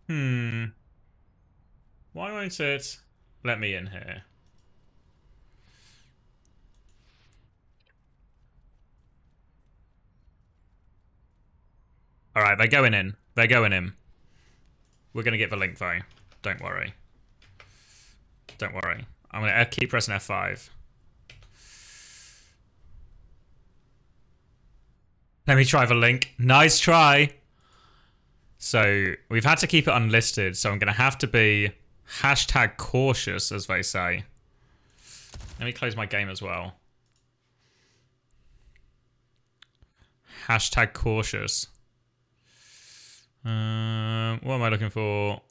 Why won't it let me in here? Alright, they're going in. They're going in. We're going to get the link, though. Don't worry. Don't worry. I'm going to keep pressing F5. Let me try the link. Nice try. So, we've had to keep it unlisted, so I'm going to have to be #cautious, as they say. Let me close my game as well. #cautious. What am I looking for?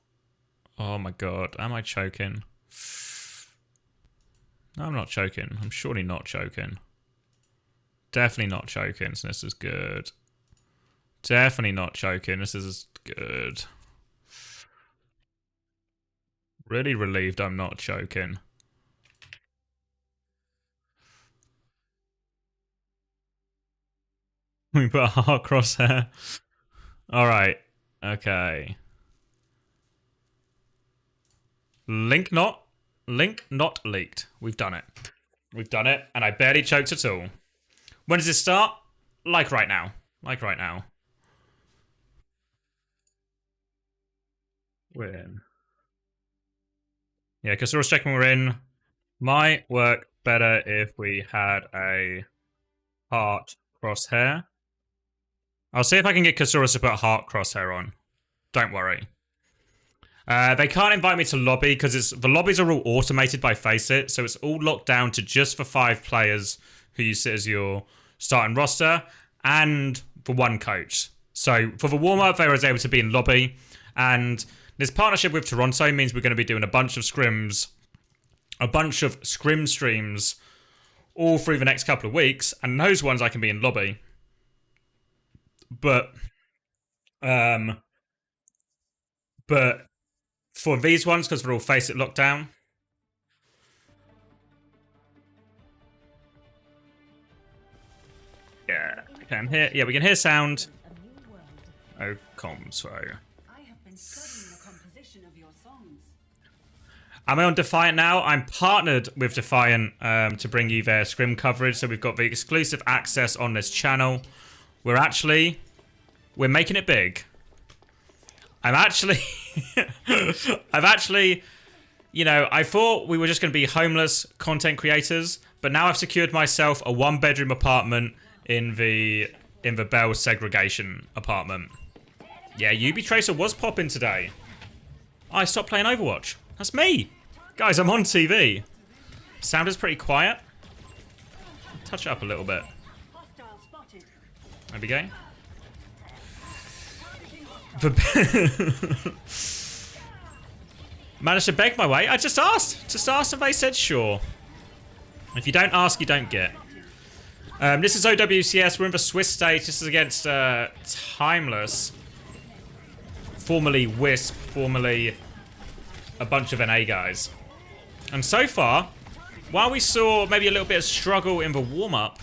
Oh my god, am I choking? No, I'm not choking. I'm surely not choking. Definitely not choking, so this is good. Definitely not choking, this is good. Really relieved I'm not choking. We put a heart crosshair. Alright, okay. Link not leaked. We've done it. We've done it, and I barely choked at all. When does it start? Like right now. Like right now. We're in. Yeah, because we're checking we're in. Might work better if we had a heart crosshair. I'll see if I can get Kasaurus to put a heart crosshair on. Don't worry. They can't invite me to lobby because the lobbies are all automated by Faceit, so it's all locked down to just the 5 players who you sit as your starting roster and the 1 coach. So for the warm-up, they was able to be in lobby, and this partnership with Toronto means we're going to be doing a bunch of scrim streams all through the next couple of weeks, and those ones I can be in lobby. But for these ones, because they're all Faceit locked down. Yeah, we can hear. Yeah, we can hear sound. Oh, comms. So. Am I on Defiant now? I'm partnered with Defiant to bring you their scrim coverage. So we've got the exclusive access on this channel. We're making it big. I'm actually, you know, I thought we were just going to be homeless content creators, but now I've secured myself a 1-bedroom apartment in the Bell segregation apartment. Yeah, UB Tracer was popping today. I stopped playing Overwatch. That's me. Guys, I'm on TV. Sound is pretty quiet. Touch it up a little bit. There we go. Managed to beg my way. I just asked. Just asked and they said sure. If you don't ask, you don't get. This is OWCS. We're in the Swiss stage. This is against Timeless. Formerly Wisp. Formerly a bunch of NA guys. And so far, while we saw maybe a little bit of struggle in the warm-up,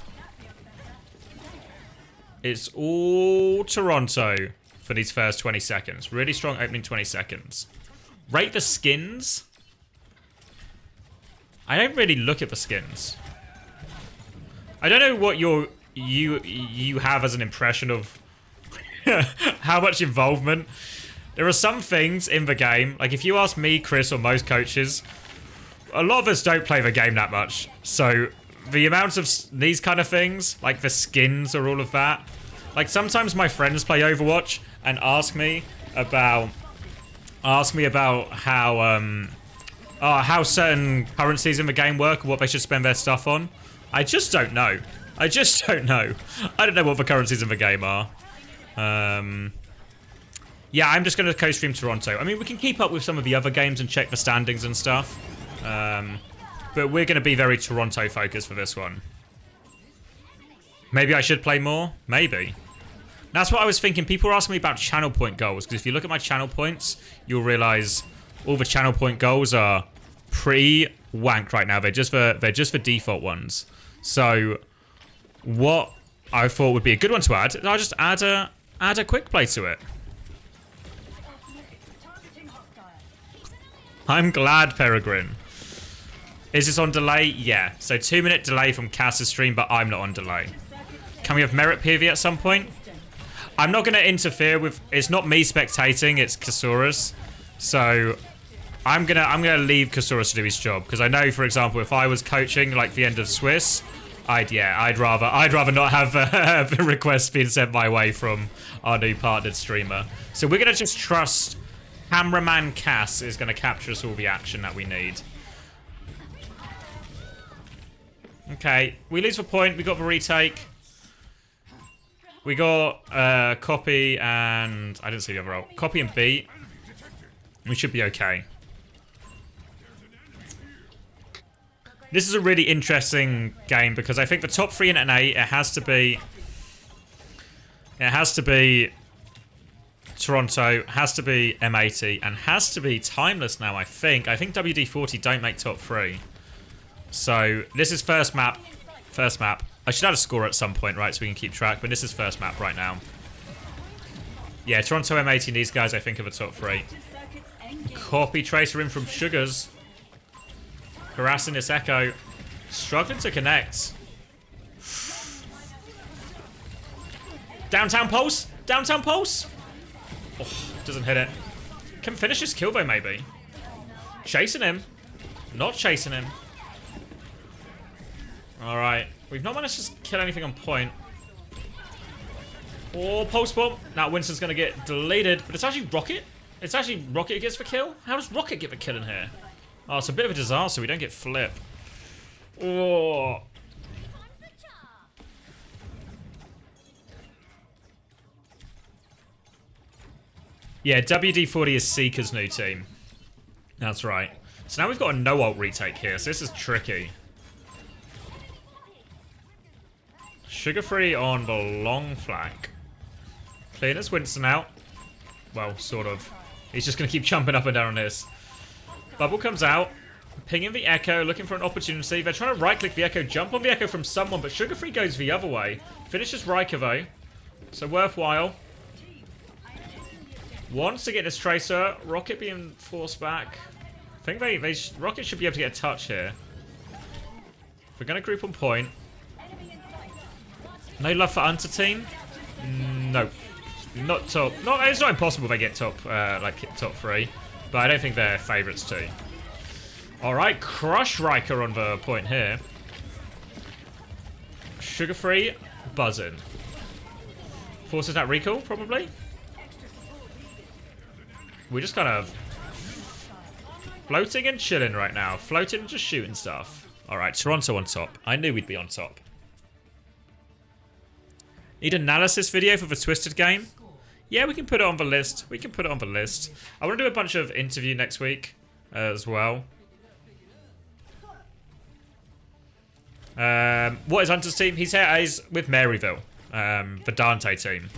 it's all Toronto for these first 20 seconds. Really strong opening 20 seconds. Rate the skins. I don't really look at the skins. I don't know what you have as an impression of how much involvement. There are some things in the game, like if you ask me, Chris, or most coaches, a lot of us don't play the game that much. So the amounts of these kind of things, like the skins or all of that, like sometimes my friends play Overwatch and ask me about how certain currencies in the game work, or what they should spend their stuff on. I just don't know. I just don't know. I don't know what the currencies in the game are. Yeah, I'm just going to co-stream Toronto. I mean, we can keep up with some of the other games and check the standings and stuff. But we're going to be very Toronto focused for this one. Maybe I should play more? Maybe. That's what I was thinking. People were asking me about channel point goals, because if you look at my channel points, you'll realize all the channel point goals are pretty wank right now. They're just for default ones. So what I thought would be a good one to add, I'll just add a quick play to it. I'm glad, Peregrine. Is this on delay? Yeah. So 2-minute delay from Cass's stream, but I'm not on delay. Can we have Merit PV at some point? I'm not going to interfere with... It's not me spectating, it's Kasaurus. So I'm gonna leave Kasaurus to do his job. Because I know, for example, if I was coaching like the end of Swiss, I'd rather not have requests being sent my way from our new partnered streamer. So we're going to just trust Cameraman Cass is going to capture us all the action that we need. Okay, we lose the point. We got the retake. We got copy and... I didn't see the other role. Copy and beat. We should be okay. This is a really interesting game because I think the top 3 in NA, it has to be Toronto, has to be M80, and has to be Timeless now, I think. I think WD-40 don't make top 3. So, this is first map. First map. I should add a score at some point, right, so we can keep track, but this is first map right now. Yeah, Toronto M80 and these guys, I think, are the top 3. Copy Tracer in from Sugars. Harassing this Echo. Struggling to connect. Downtown Pulse? Downtown Pulse? Oh, doesn't hit it. Can finish his kill though, maybe. Chasing him. Not chasing him. Alright. We've not managed to kill anything on point. Oh, Pulse Bomb. Now Winston's going to get deleted. But it's actually Rocket. It's actually Rocket who gets the kill. How does Rocket get the kill in here? Oh, it's a bit of a disaster. We don't get flip. Oh. Yeah, WD-40 is Seeker's new team. That's right. So now we've got a no-ult retake here, so this is tricky. Sugar-free on the long flank. Clearness Winston out. Well, sort of. He's just going to keep jumping up and down on this. Bubble comes out. Pinging the Echo, looking for an opportunity. They're trying to right-click the Echo, jump on the Echo from someone, but Sugar-free goes the other way. Finishes Riker, though. So worthwhile. Wants to get this Tracer. Rocket being forced back. I think Rocket should be able to get a touch here. We're going to group on point. No love for Hunter team? No. Not top. It's not impossible they get top, top 3. But I don't think they're favourites too. Alright, Crush Riker on the point here. Sugar-free, buzzing. Forces that recall, probably. We're just kind of floating and chilling right now. Floating and just shooting stuff. Alright, Toronto on top. I knew we'd be on top. Need analysis video for the Twisted game? Yeah, we can put it on the list. We can put it on the list. I want to do a bunch of interview next week as well. What is Hunter's team? He's with Maryville. The Dante team.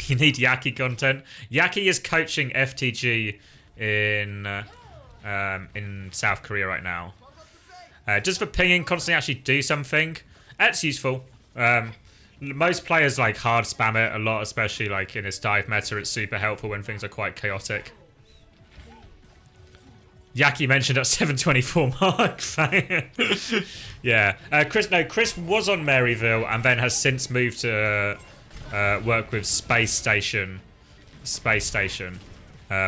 You need Yaki content. Yaki is coaching FTG in South Korea right now. Just for pinging, constantly actually do something. That's useful. Most players like hard spam it a lot, especially like in this dive meta. It's super helpful when things are quite chaotic. Yaki mentioned at 724 mark. Yeah. Chris was on Maryville and then has since moved to work with Space Station,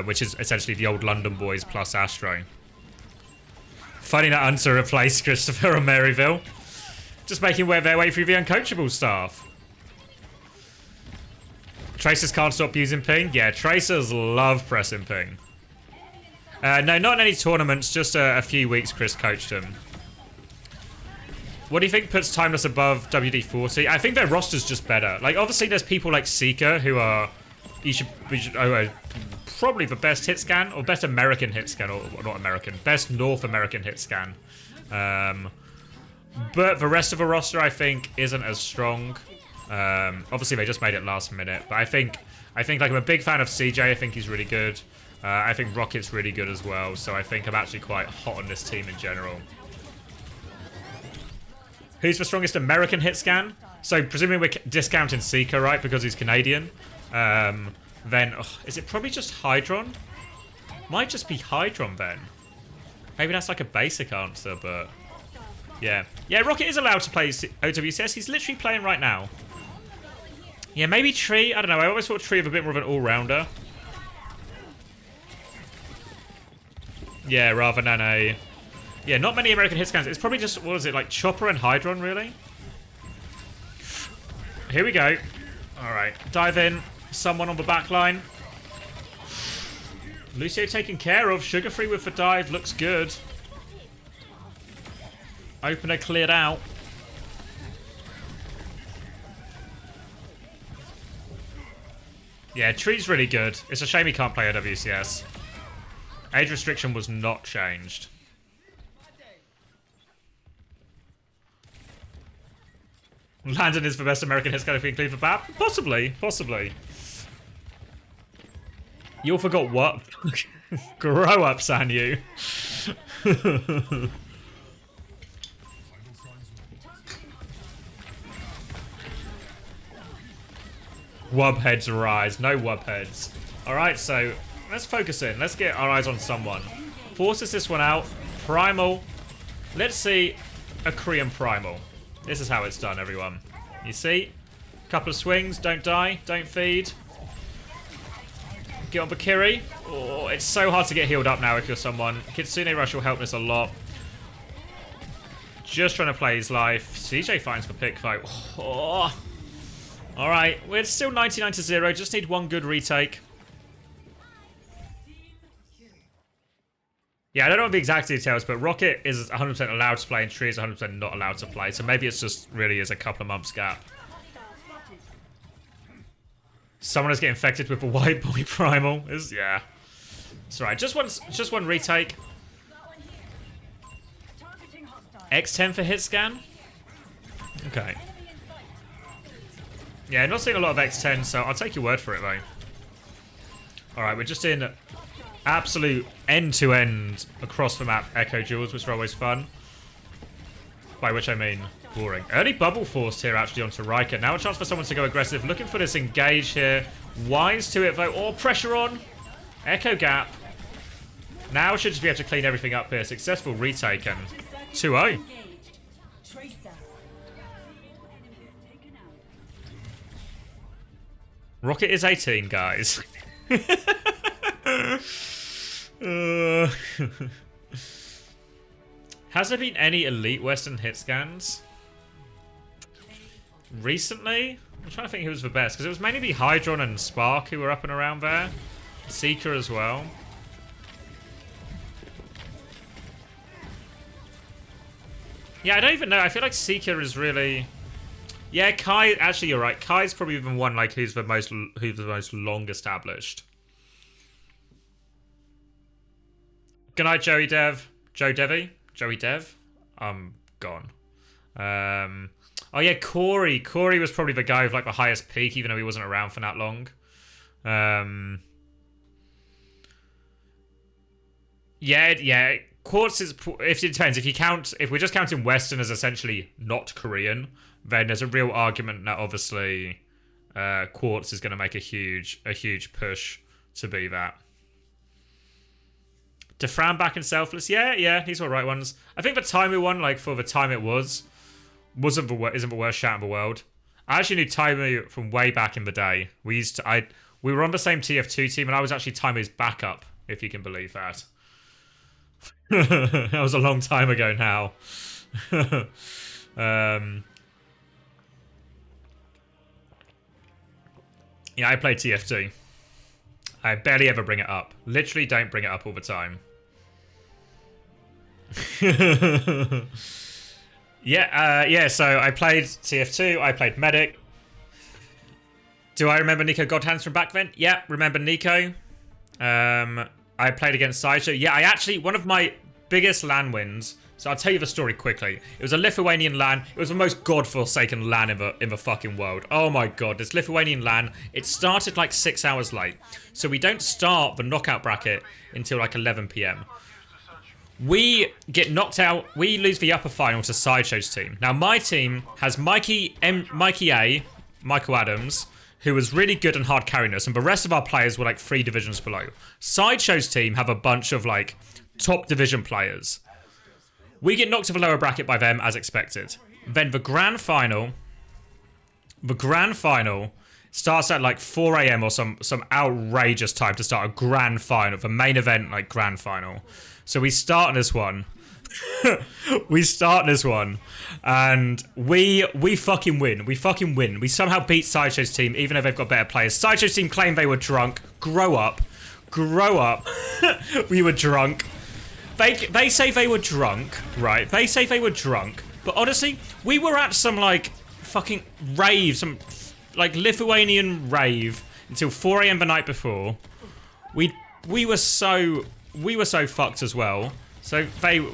which is essentially the old London boys plus Astro. Funny that Hunter replaced Christopher on Maryville. Just making their way through the uncoachable staff. Tracers can't stop using ping? Yeah, Tracers love pressing ping. No, not in any tournaments, just a few weeks Chris coached them. What do you think puts Timeless above WD-40? I think their roster's just better. Like, obviously there's people like Seeker who are... probably the best hit scan, or best American hit scan, or not American, best North American hit scan. But the rest of the roster, I think, isn't as strong. Obviously, they just made it last minute. But I think like, I'm a big fan of CJ. I think he's really good. I think Rocket's really good as well. So I think I'm actually quite hot on this team in general. Who's the strongest American hit scan? So presumably we're discounting Seeker, right? Because he's Canadian. then... Oh, is it probably just Hydron? Might just be Hydron then. Maybe that's like a basic answer, but... Yeah. Yeah, Rocket is allowed to play OWCS. He's literally playing right now. Yeah, maybe Tree. I don't know. I always thought Tree was a bit more of an all-rounder. Yeah, rather than a... Yeah, not many American hit scans. It's probably just, what is it, like Chopper and Hydron, really? Here we go. Alright, dive in. Someone on the back line. Lucio taken care of. Sugar free with the dive. Looks good. Opener cleared out. Yeah, Tree's really good. It's a shame he can't play OWCS. Age restriction was not changed. Landon is the best American hit scan if we include the BAP? Possibly, possibly. You all forgot what? Grow up, Sanyu. Wub heads rise. No wub heads. Alright, so let's focus in. Let's get our eyes on someone. Forces this one out. Primal. Let's see a Korean Primal. This is how it's done, everyone. You see? Couple of swings. Don't die. Don't feed. Get on Bakiri. Oh, it's so hard to get healed up now if you're someone. Kitsune Rush will help this a lot. Just trying to play his life. CJ finds the pick fight. Oh. Alright, we're still 99-0. Just need one good retake. Yeah, I don't know the exact details, but Rocket is 100% allowed to play and Tree is 100% not allowed to play. So maybe it's just really is a couple of months gap. Someone is getting infected with a white boy primal. Yeah. It's alright. Just one retake. X10 for hit scan. Okay. Yeah, not seeing a lot of X10, so I'll take your word for it, though. Alright, we're just in absolute end-to-end across the map Echo Duels, which are always fun. By which I mean boring. Early bubble forced here, actually, onto Riker. Now a chance for someone to go aggressive. Looking for this engage here. Wise to it, though. Oh, pressure on. Echo gap. Now should just be able to clean everything up here. Successful retake and 2-0. Rocket is 18, guys. Has there been any elite Western hit scans? Recently? I'm trying to think who was the best, because it was mainly the Hydron and Spark who were up and around there. Seeker as well. Yeah, I don't even know. I feel like Seeker is really... Yeah, Kai, actually you're right. Kai's probably even one like who's the most long established. Good night, Joey Dev. Joe Devi? Joey Dev? I'm gone. Oh yeah, Corey. Corey was probably the guy with like the highest peak, even though he wasn't around for that long. Yeah. Quartz is, if it depends. If we're just counting Western as essentially not Korean, then there's a real argument that obviously Quartz is going to make a huge push to be that. Defran back and Selfless, yeah, these were right ones. I think the Timu one, like for the time it isn't the worst shout in the world. I actually knew Timu from way back in the day. We were on the same TF2 team, and I was actually Timu's backup, if you can believe that. That was a long time ago now. Yeah, I play TF2. I barely ever bring it up. Literally don't bring it up all the time. Yeah, so I played TF2, I played Medic. Do I remember Nico Godhands from back then? Yeah, remember Nico. I played against Sideshow. Yeah, I actually, one of my biggest LAN wins, so I'll tell you the story quickly. It was a Lithuanian LAN. It was the most godforsaken LAN in the fucking world. Oh my god, this Lithuanian LAN, it started like 6 hours late. So we don't start the knockout bracket until like 11 PM. We get knocked out. We lose the upper final to Sideshow's team. Now my team has Mikey A, Michael Adams, who was really good and hard carrying us, and the rest of our players were like 3 divisions below. Sideshow's team have a bunch of like top division players. We get knocked to the lower bracket by them as expected. Then the grand final starts at like 4 a.m. or some outrageous time to start a grand final, the main event, like grand final. So we start this one. And we fucking win. We fucking win. We somehow beat Sideshow's team, even though they've got better players. Sideshow's team claimed they were drunk. Grow up. We were drunk. They say they were drunk, right? They say they were drunk. But honestly, we were at some like fucking rave, some like Lithuanian rave until 4 a.m. the night before. We were so fucked as well. So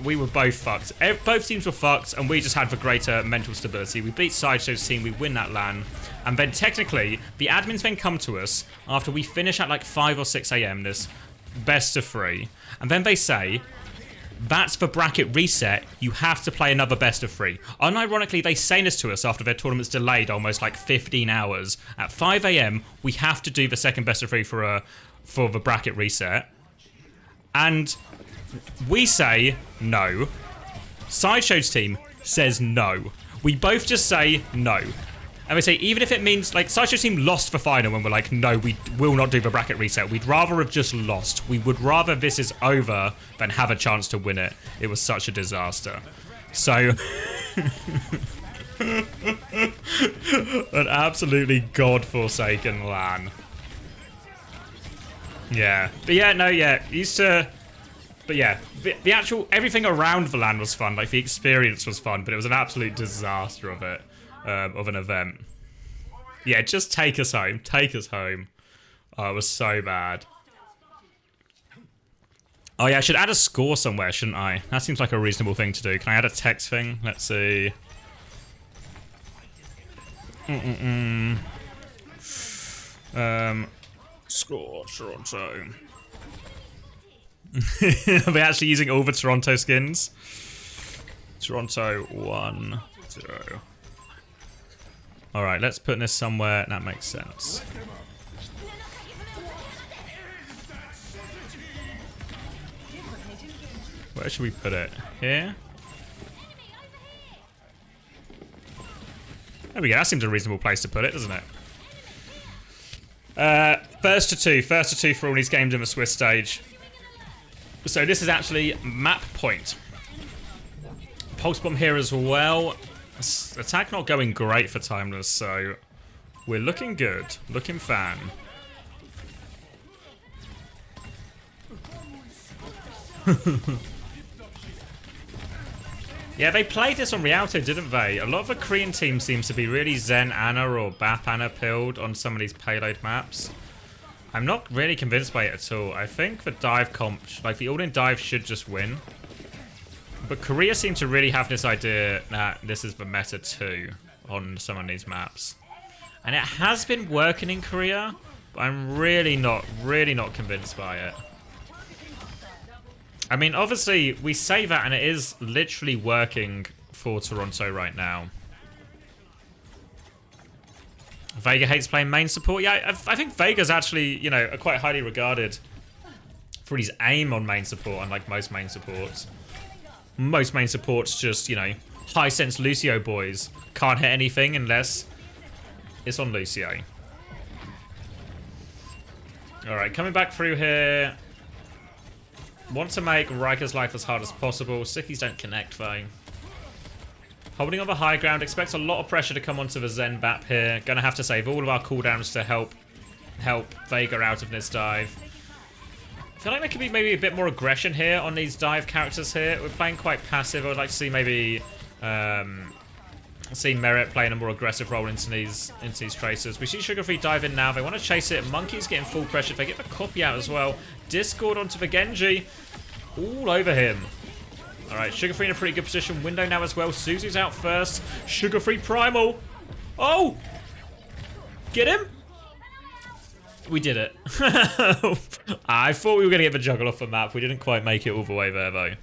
we were both fucked. Both teams were fucked, and we just had the greater mental stability. We beat Sideshow's team, we win that LAN, and then technically the admins then come to us after we finish at like 5 or 6 a.m. this best of 3, and then they say, that's the bracket reset, you have to play another best of 3. Unironically, they say this to us after their tournament's delayed almost like 15 hours. At 5 a.m, we have to do the second best of 3 for the bracket reset. And we say no. Sideshow's team says no. We both just say no. And we say, even if it means, like, Sideshow's team lost the final when we're like, no, we will not do the bracket reset. We'd rather have just lost. We would rather this is over than have a chance to win it. It was such a disaster. So, an absolutely godforsaken LAN. Yeah. But yeah, no, yeah. Used to... But yeah, the actual, everything around the LAN was fun. Like, the experience was fun, but it was an absolute disaster of it. Of an event. Yeah, just take us home. Take us home. Oh, it was so bad. Oh yeah, I should add a score somewhere, shouldn't I? That seems like a reasonable thing to do. Can I add a text thing? Let's see. Score Toronto. Are they actually using all the Toronto skins? Toronto 1-0. Alright, let's put this somewhere that makes sense. Where should we put it? Here? There we go, that seems a reasonable place to put it, doesn't it? First to two for all these games in the Swiss stage. So this is actually map point. Pulse bomb here as well. Attack not going great for Timeless, so we're looking good. Looking fan. Yeah, they played this on Rialto, didn't they? A lot of the Korean team seems to be really Zen Ana or Bap Ana pilled on some of these payload maps. I'm not really convinced by it at all. I think the dive comp, like the all-in dive should just win. But Korea seems to really have this idea that this is the meta too on some of these maps. And it has been working in Korea, but I'm really not convinced by it. I mean, obviously, we say that and it is literally working for Toronto right now. Vega hates playing main support. Yeah, I think Vega's actually, you know, quite highly regarded for his aim on main support, unlike most main supports. Most main supports just, you know, high sense Lucio boys. Can't hit anything unless it's on Lucio. Alright, coming back through here. Want to make Riker's life as hard as possible. Sickies don't connect though. Holding on the high ground. Expects a lot of pressure to come onto the Zen Bap here. Gonna have to save all of our cooldowns to help Vega out of this dive. I feel like there could be maybe a bit more aggression here on these dive characters here. We're playing quite passive. I would like to see maybe see Merit playing a more aggressive role into these tracers. We see Sugar-Free dive in now. They want to chase it. Monkey's getting full pressure. They get the copy out as well. Discord onto the Genji. All over him. Alright, Sugar-Free in a pretty good position. Window now as well. Suzu's out first. Sugar-Free Primal. Oh! Get him? We did it. I thought we were going to get the juggle off the map. We didn't quite make it all the way there, though.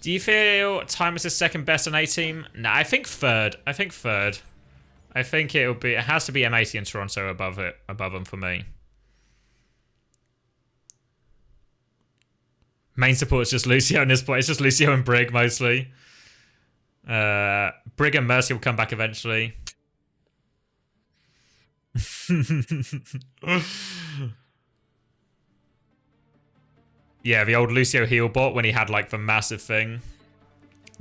Do you feel Time is the second best on A team? Nah, I think third. I think it has to be M80 and Toronto above them for me. Main support is just Lucio in this point. It's just Lucio and Brig mostly. Brig and Mercy will come back eventually. Yeah, the old Lucio heal bot when he had like the massive thing.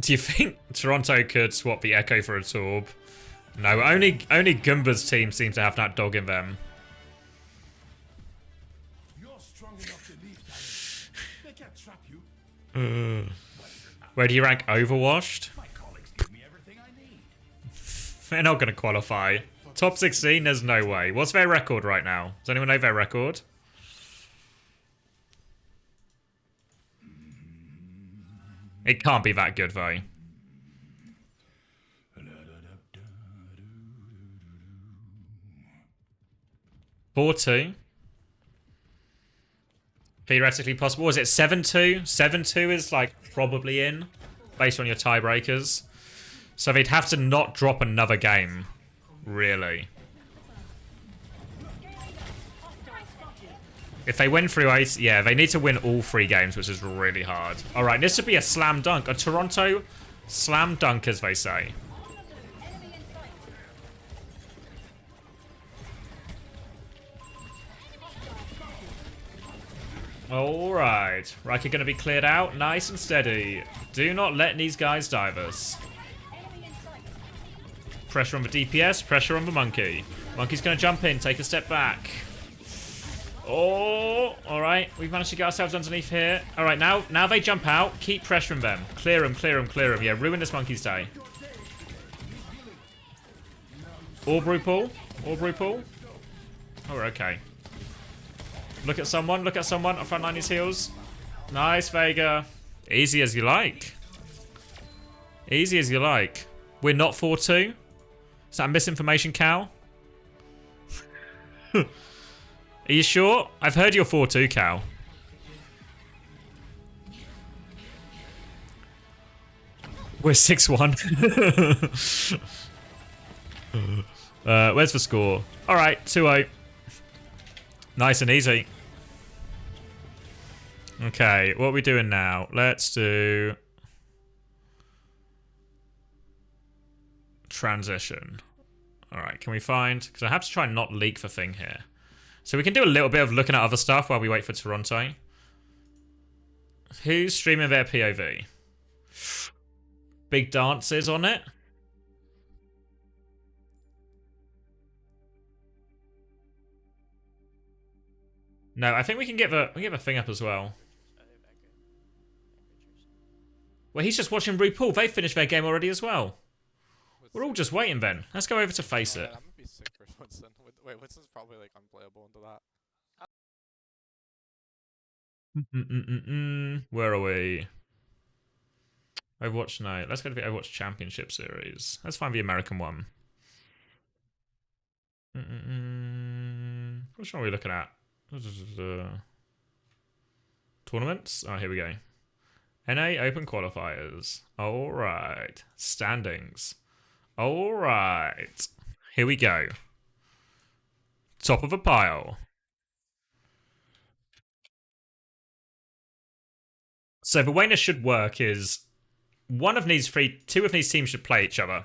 Do you think Toronto could swap the Echo for a Torb? No, only Goomba's team seems to have that dog in them. You're strong enough to leave that. They can't trap you. Where do you rank Overwatched? My colleagues give me everything I need. They're not going to qualify. Top 16? There's no way. What's their record right now? Does anyone know their record? It can't be that good, though. 4-2. Theoretically possible. Was it 7-2? 7-2 is like probably in, based on your tiebreakers. So they'd have to not drop another game, really. If they win through 8, yeah, they need to win all 3 games, which is really hard. All right, this would be a slam dunk. A Toronto slam dunk, as they say. All right. Riker going to be cleared out. Nice and steady. Do not let these guys dive us. Pressure on the DPS. Pressure on the monkey. Monkey's going to jump in. Take a step back. Oh, all right. We've managed to get ourselves underneath here. All right, now they jump out. Keep pressuring them. Clear them, clear them, clear them. Yeah, ruin this monkey's day. Orb RuPaul. Orb RuPaul. Oh, we're okay. Look at someone. Look at someone. I'll frontline his heals. Nice, Vega. Easy as you like. Easy as you like. We're not 4-2. Is that misinformation, Cal? Are you sure? I've heard you're 4-2, Cal. We're 6-1. Where's the score? Alright, 2-0. Nice and easy. Okay, what are we doing now? Let's do... transition. Alright, can we find... because I have to try and not leak the thing here. So we can do a little bit of looking at other stuff while we wait for Toronto. Who's streaming their POV? Big dances on it. No, I think we can get the thing up as well. Well, he's just watching RuPaul. They finished their game already as well. We're all just waiting then. Let's go over to Face It. I'm gonna be sick for Winston. Wait, Winston's probably like unplayable into that. Where are we? Overwatch night. Let's go to the Overwatch Championship Series. Let's find the American one. Which one are we looking at? Tournaments? Oh, here we go. NA Open Qualifiers. Alright. Standings. Alright. Here we go. Top of a pile. So the way this should work is two of these teams should play each other.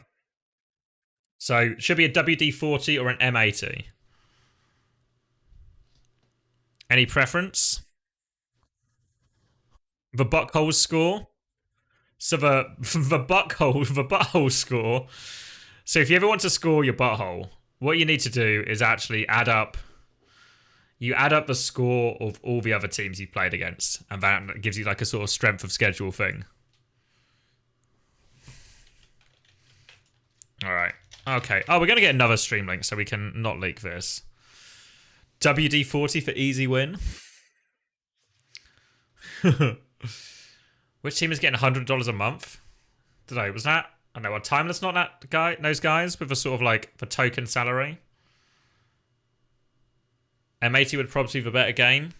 So it should be a WD-40 or an M80. Any preference? The buckhole score. So the butthole score. So if you ever want to score your butthole, what you need to do is actually add up. You add up the score of all the other teams you played against, and that gives you like a sort of strength of schedule thing. All right. Okay. Oh, we're gonna get another stream link so we can not leak this. WD-40 for easy win. Which team is getting $100 a month? Today was that? I don't know. Timeless not that guy. Those guys with a sort of like the token salary. M80 would probably be the better game.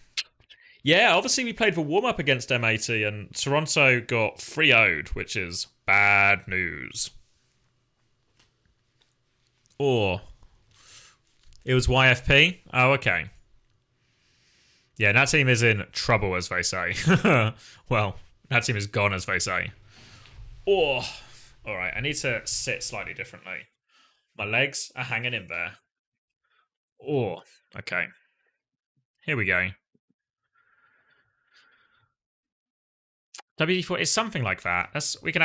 Yeah, obviously we played for warm-up against M80 and Toronto got 3-0'd, which is bad news. Or it was YFP? Oh, okay. Yeah, that team is in trouble, as they say. Well, that team is gone, as they say. Oh, alright, I need to sit slightly differently. My legs are hanging in there. Oh, okay. Here we go. WD4 is something like that. We can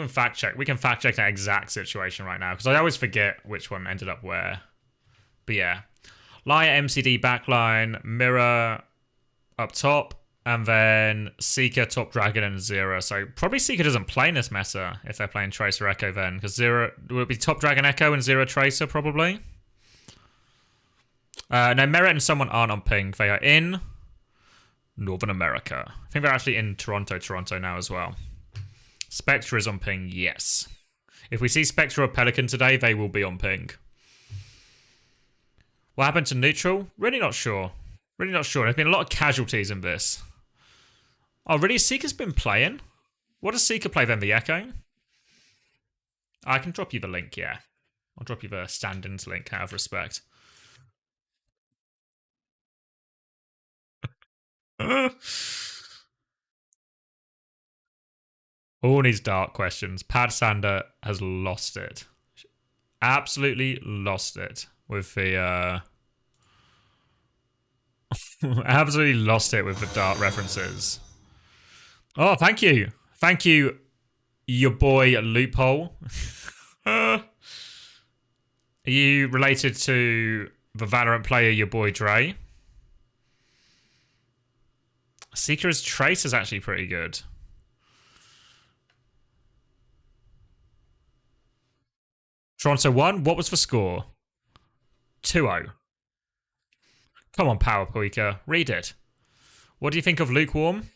fact check. We can fact check that exact situation right now because I always forget which one ended up where. But yeah, Liar MCD backline, Mirror up top, and then Seeker top Dragon and Zero. So probably Seeker doesn't play in this meta if they're playing Tracer Echo then because Zero would be top Dragon Echo and Zero Tracer probably. No, Merit and someone aren't on ping. They are in Northern America. I think they're actually in Toronto now as well. Spectre is on ping, yes. If we see Spectre or Pelican today, they will be on ping. What happened to neutral? Really not sure. Really not sure. There's been a lot of casualties in this. Oh, really? Seeker's been playing? What does Seeker play then? The Echo? I can drop you the link, yeah. I'll drop you the stand-ins link out of respect. All these dark questions. Pad Sander has lost it. Absolutely lost it with the absolutely lost it with the dark references. Oh, thank you. Thank you, your boy Loophole. Are you related to the Valorant player, your boy Dre? Seeker's Trace is actually pretty good. Toronto won. What was the score? 2-0. Come on, Power Poika. Read it. What do you think of lukewarm?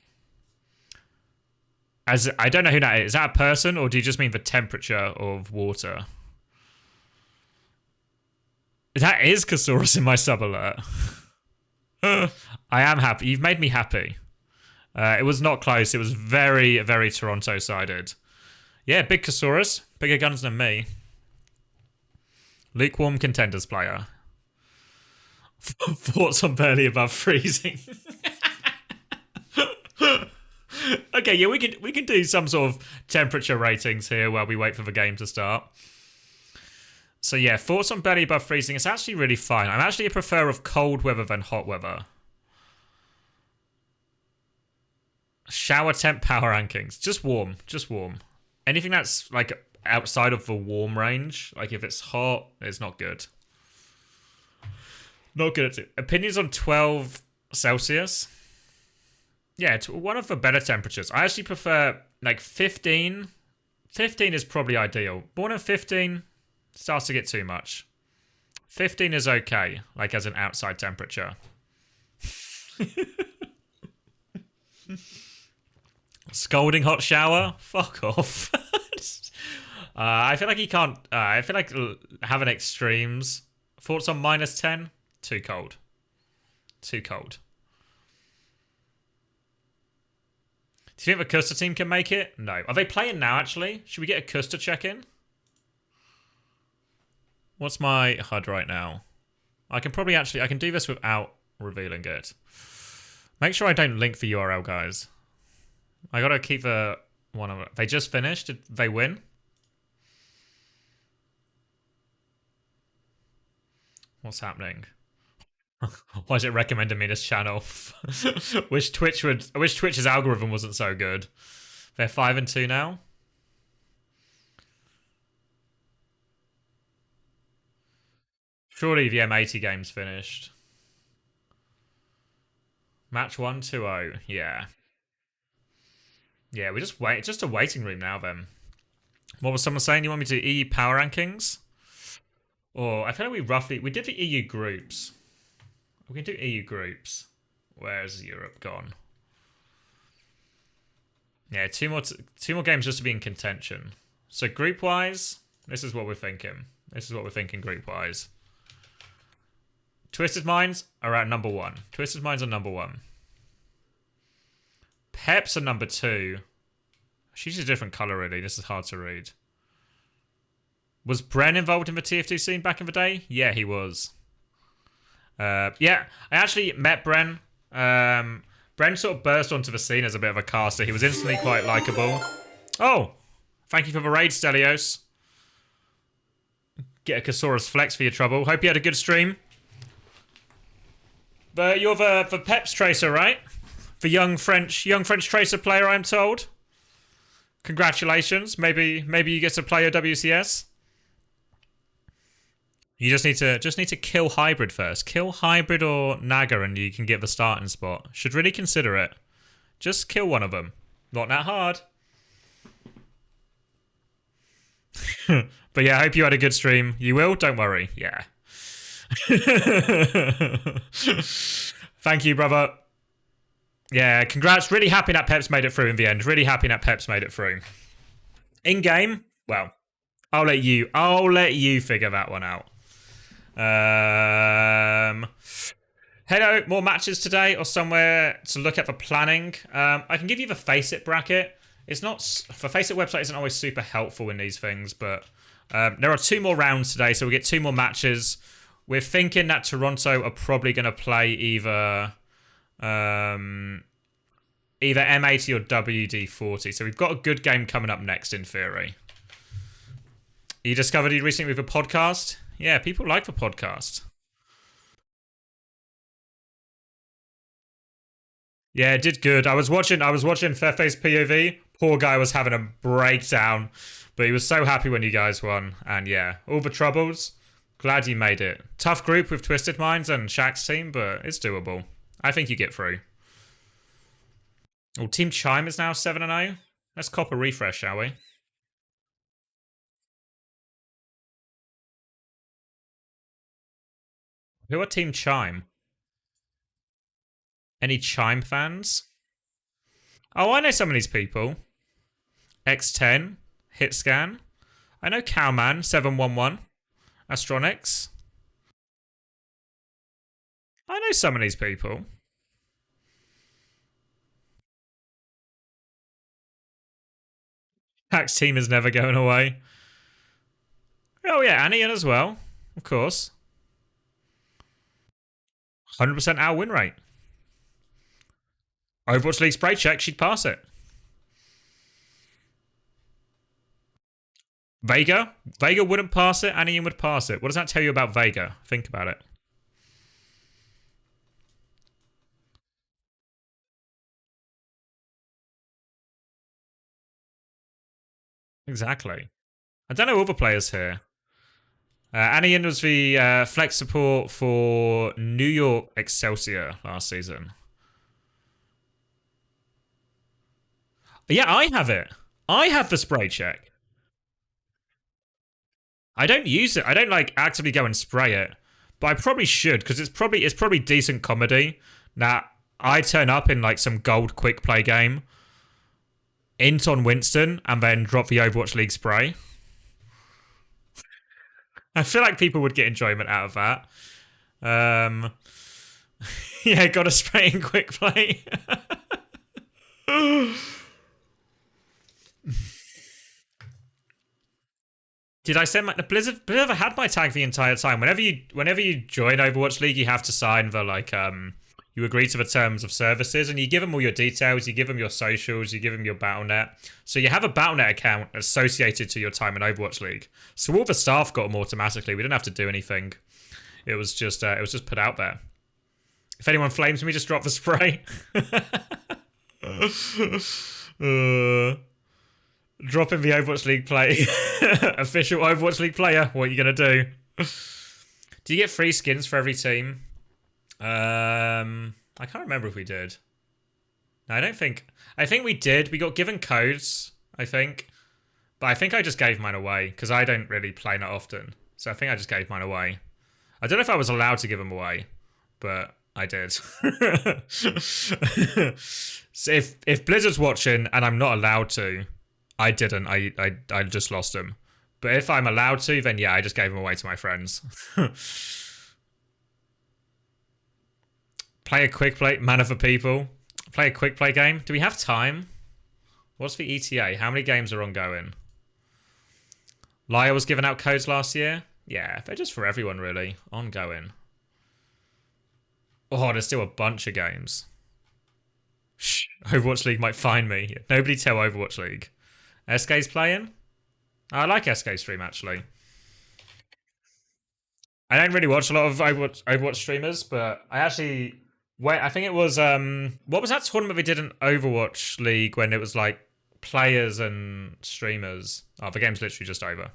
As I don't know who that is. Is that a person or do you just mean the temperature of water? That is Kasaurus in my sub alert. I am happy. You've made me happy. It was not close. It was very, very Toronto-sided. Yeah, big Kasaurus. Bigger guns than me. Lukewarm contenders player. Thoughts on barely above freezing. Okay, yeah, we can do some sort of temperature ratings here while we wait for the game to start. So yeah, thoughts on barely above freezing. It's actually really fine. I'm actually a preferrer of cold weather than hot weather. Shower temp power rankings. Just warm. Just warm. Anything that's like outside of the warm range, like if it's hot, it's not good. Not good at it. Opinions on 12 Celsius. Yeah, it's one of the better temperatures. I actually prefer like 15. 15 is probably ideal. More than 15 starts to get too much. 15 is okay, like as an outside temperature. Scalding hot shower? Fuck off. I feel like he can't. I feel like having extremes. Thoughts on -10? Too cold. Too cold. Do you think the Custer team can make it? No. Are they playing now, actually? Should we get a Custer check-in? What's my HUD right now? I can probably actually... I can do this without revealing it. Make sure I don't link the URL, guys. I gotta keep the... one of it. They just finished? Did they win? What's happening? Why is it recommending me this channel? wish Twitch's algorithm wasn't so good. They're 5-2 now. Surely the M80 game's finished. Match 1, 2-0. Yeah. Yeah, we just wait. It's just a waiting room now then. What was someone saying? You want me to do EU power rankings? Or I feel like we did the EU groups. We can do EU groups. Where's Europe gone? Yeah, two more games just to be in contention. So group wise, this is what we're thinking. This is what we're thinking group wise. Twisted Minds are at number 1. Twisted Minds are number 1. Peps are number 2. She's a different colour, really. This is hard to read. Was Bren involved in the TF2 scene back in the day? Yeah, he was. Yeah, I actually met Bren. Bren sort of burst onto the scene as a bit of a caster. He was instantly quite likeable. Oh, thank you for the raid, Stelios. Get a Kasaurus Flex for your trouble. Hope you had a good stream. But you're the Peps Tracer, right? The young French Tracer player, I'm told. Congratulations. Maybe you get to play OWCS. You just need to kill Hybrid first. Kill Hybrid or Naga and you can get the starting spot. Should really consider it. Just kill one of them. Not that hard. But yeah, I hope you had a good stream. You will? Don't worry. Yeah. Thank you, brother. Yeah, congrats. Really happy that Peps made it through in the end. Really happy that Peps made it through. In game, well, I'll let you figure that one out. Head out more matches today or somewhere to look at the planning. I can give you the Faceit bracket. It's not the Faceit website isn't always super helpful in these things, but there are 2 more rounds today, so we get 2 more matches. We're thinking that Toronto are probably going to play either M80 or WD40. So we've got a good game coming up next in theory. You discovered it recently with a podcast? Yeah, people like the podcast. Yeah, it did good. I was watching Fefe's POV. Poor guy was having a breakdown, but he was so happy when you guys won. And yeah, all the troubles. Glad you made it. Tough group with Twisted Minds and Shaq's team, but it's doable. I think you get through. Oh, Team Chime is now 7-0. Let's cop a refresh, shall we? Who are Team Chime? Any Chime fans? Oh, I know some of these people. X10, Hitscan. I know Cowman, 711. Astronics. I know some of these people. Hack's team is never going away. Oh yeah, Anian as well. Of course. 100% our win rate. Overwatch League spray check, she'd pass it. Vega wouldn't pass it, Anian would pass it. What does that tell you about Vega? Think about it. Exactly. I don't know other players here. Anian was the flex support for New York Excelsior last season. Yeah, I have it. I have the spray check. I don't use it. I don't like actively go and spray it, but I probably should because it's probably decent comedy. Now I turn up in like some gold quick play game, int on Winston, and then drop the Overwatch League spray. I feel like people would get enjoyment out of that. Yeah, gotta spray in quick play. Did I send my Blizzard had my tag the entire time. Whenever you join Overwatch League, you have to sign the like you agree to the terms of services and you give them all your details, you give them your socials, you give them your Battle.net. So you have a Battle.net account associated to your time in Overwatch League. So all the staff got them automatically. We didn't have to do anything. It was just put out there. If anyone flames me, just drop the spray. Dropping the Overwatch League play. Official Overwatch League player. What are you going to do? Do you get free skins for every team? I can't remember if we did. No, I don't think. I think we did. We got given codes, I think. But I think I just gave mine away because I don't really play that often. So I think I just gave mine away. I don't know if I was allowed to give them away, but I did. So if Blizzard's watching and I'm not allowed to, I didn't. I just lost them. But if I'm allowed to, then yeah, I just gave them away to my friends. Play a quick play, man of the people. Play a quick play game. Do we have time? What's the ETA? How many games are ongoing? Lyre was giving out codes last year. Yeah, they're just for everyone, really. Ongoing. Oh, there's still a bunch of games. Shh, Overwatch League might find me. Nobody tell Overwatch League. SK's playing? I like SK stream, actually. I don't really watch a lot of Overwatch streamers, but I actually... Wait, I think it was... what was that tournament we did in Overwatch League when it was like players and streamers? Oh, the game's literally just over.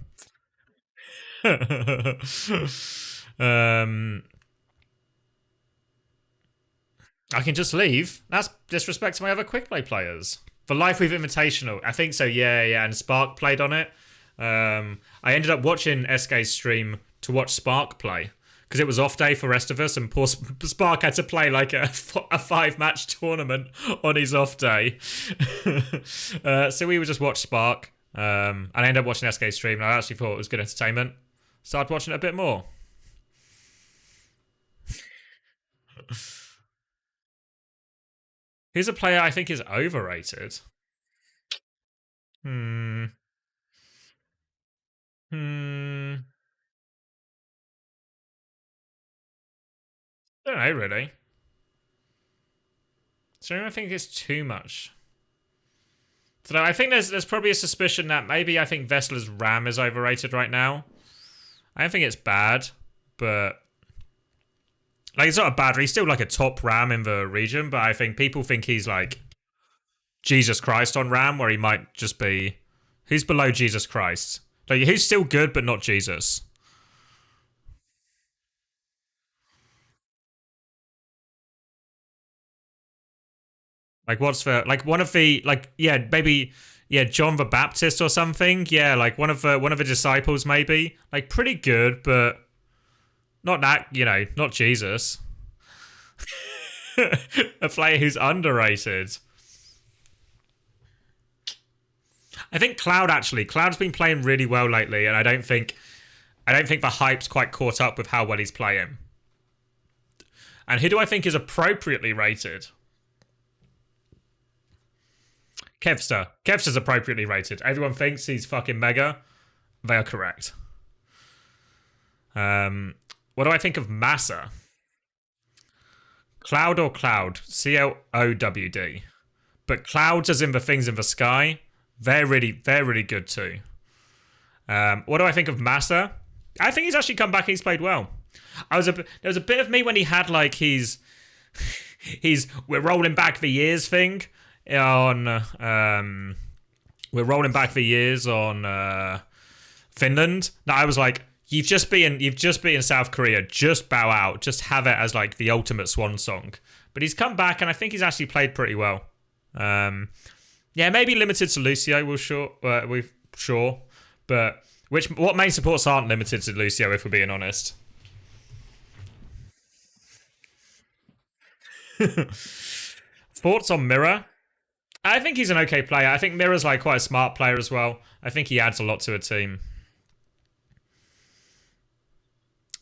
I can just leave. That's disrespect to my other quick play players. The Life We've Invitational. I think so, yeah. And Spark played on it. I ended up watching SK's stream to watch Spark play. Because it was off day for the rest of us, and poor Spark had to play like a 5-match tournament on his off day. So we would just watch Spark. And I ended up watching SK's stream, and I actually thought it was good entertainment. Started watching it a bit more. Here's a player I think is overrated. Hmm. I don't know, really. So I think it's too much. So I think there's probably a suspicion that maybe I think Vessler's RAM is overrated right now. I don't think it's bad, but like it's not a bad. He's still like a top RAM in the region, but I think people think he's like Jesus Christ on RAM, where he might just be. Who's below Jesus Christ? Like who's still good but not Jesus? Like what's the like one of the like yeah maybe yeah John the Baptist or something, yeah, like one of the disciples maybe, like pretty good but not that, not Jesus. A player who's underrated. I think Cloud's been playing really well lately, and I don't think the hype's quite caught up with how well he's playing. And who do I think is appropriately rated? Kevster. Kevster's appropriately rated. Everyone thinks he's fucking mega. They are correct. What do I think of Massa? Cloud or Cloud? Clowd. But clouds as in the things in the sky, they're really good too. What do I think of Massa? I think he's actually come back and he's played well. There was a bit of me when he had like he's we're rolling back the years thing on we're rolling back the years on Finland. Now I was like, you've just been South Korea, just bow out, just have it as like the ultimate swan song. But he's come back and I think he's actually played pretty well. Yeah, maybe limited to Lucio, we're sure, but what main supports aren't limited to Lucio, if we're being honest. Thoughts on Mirror? I think he's an okay player. I think Mirror's like quite a smart player as well. I think he adds a lot to a team.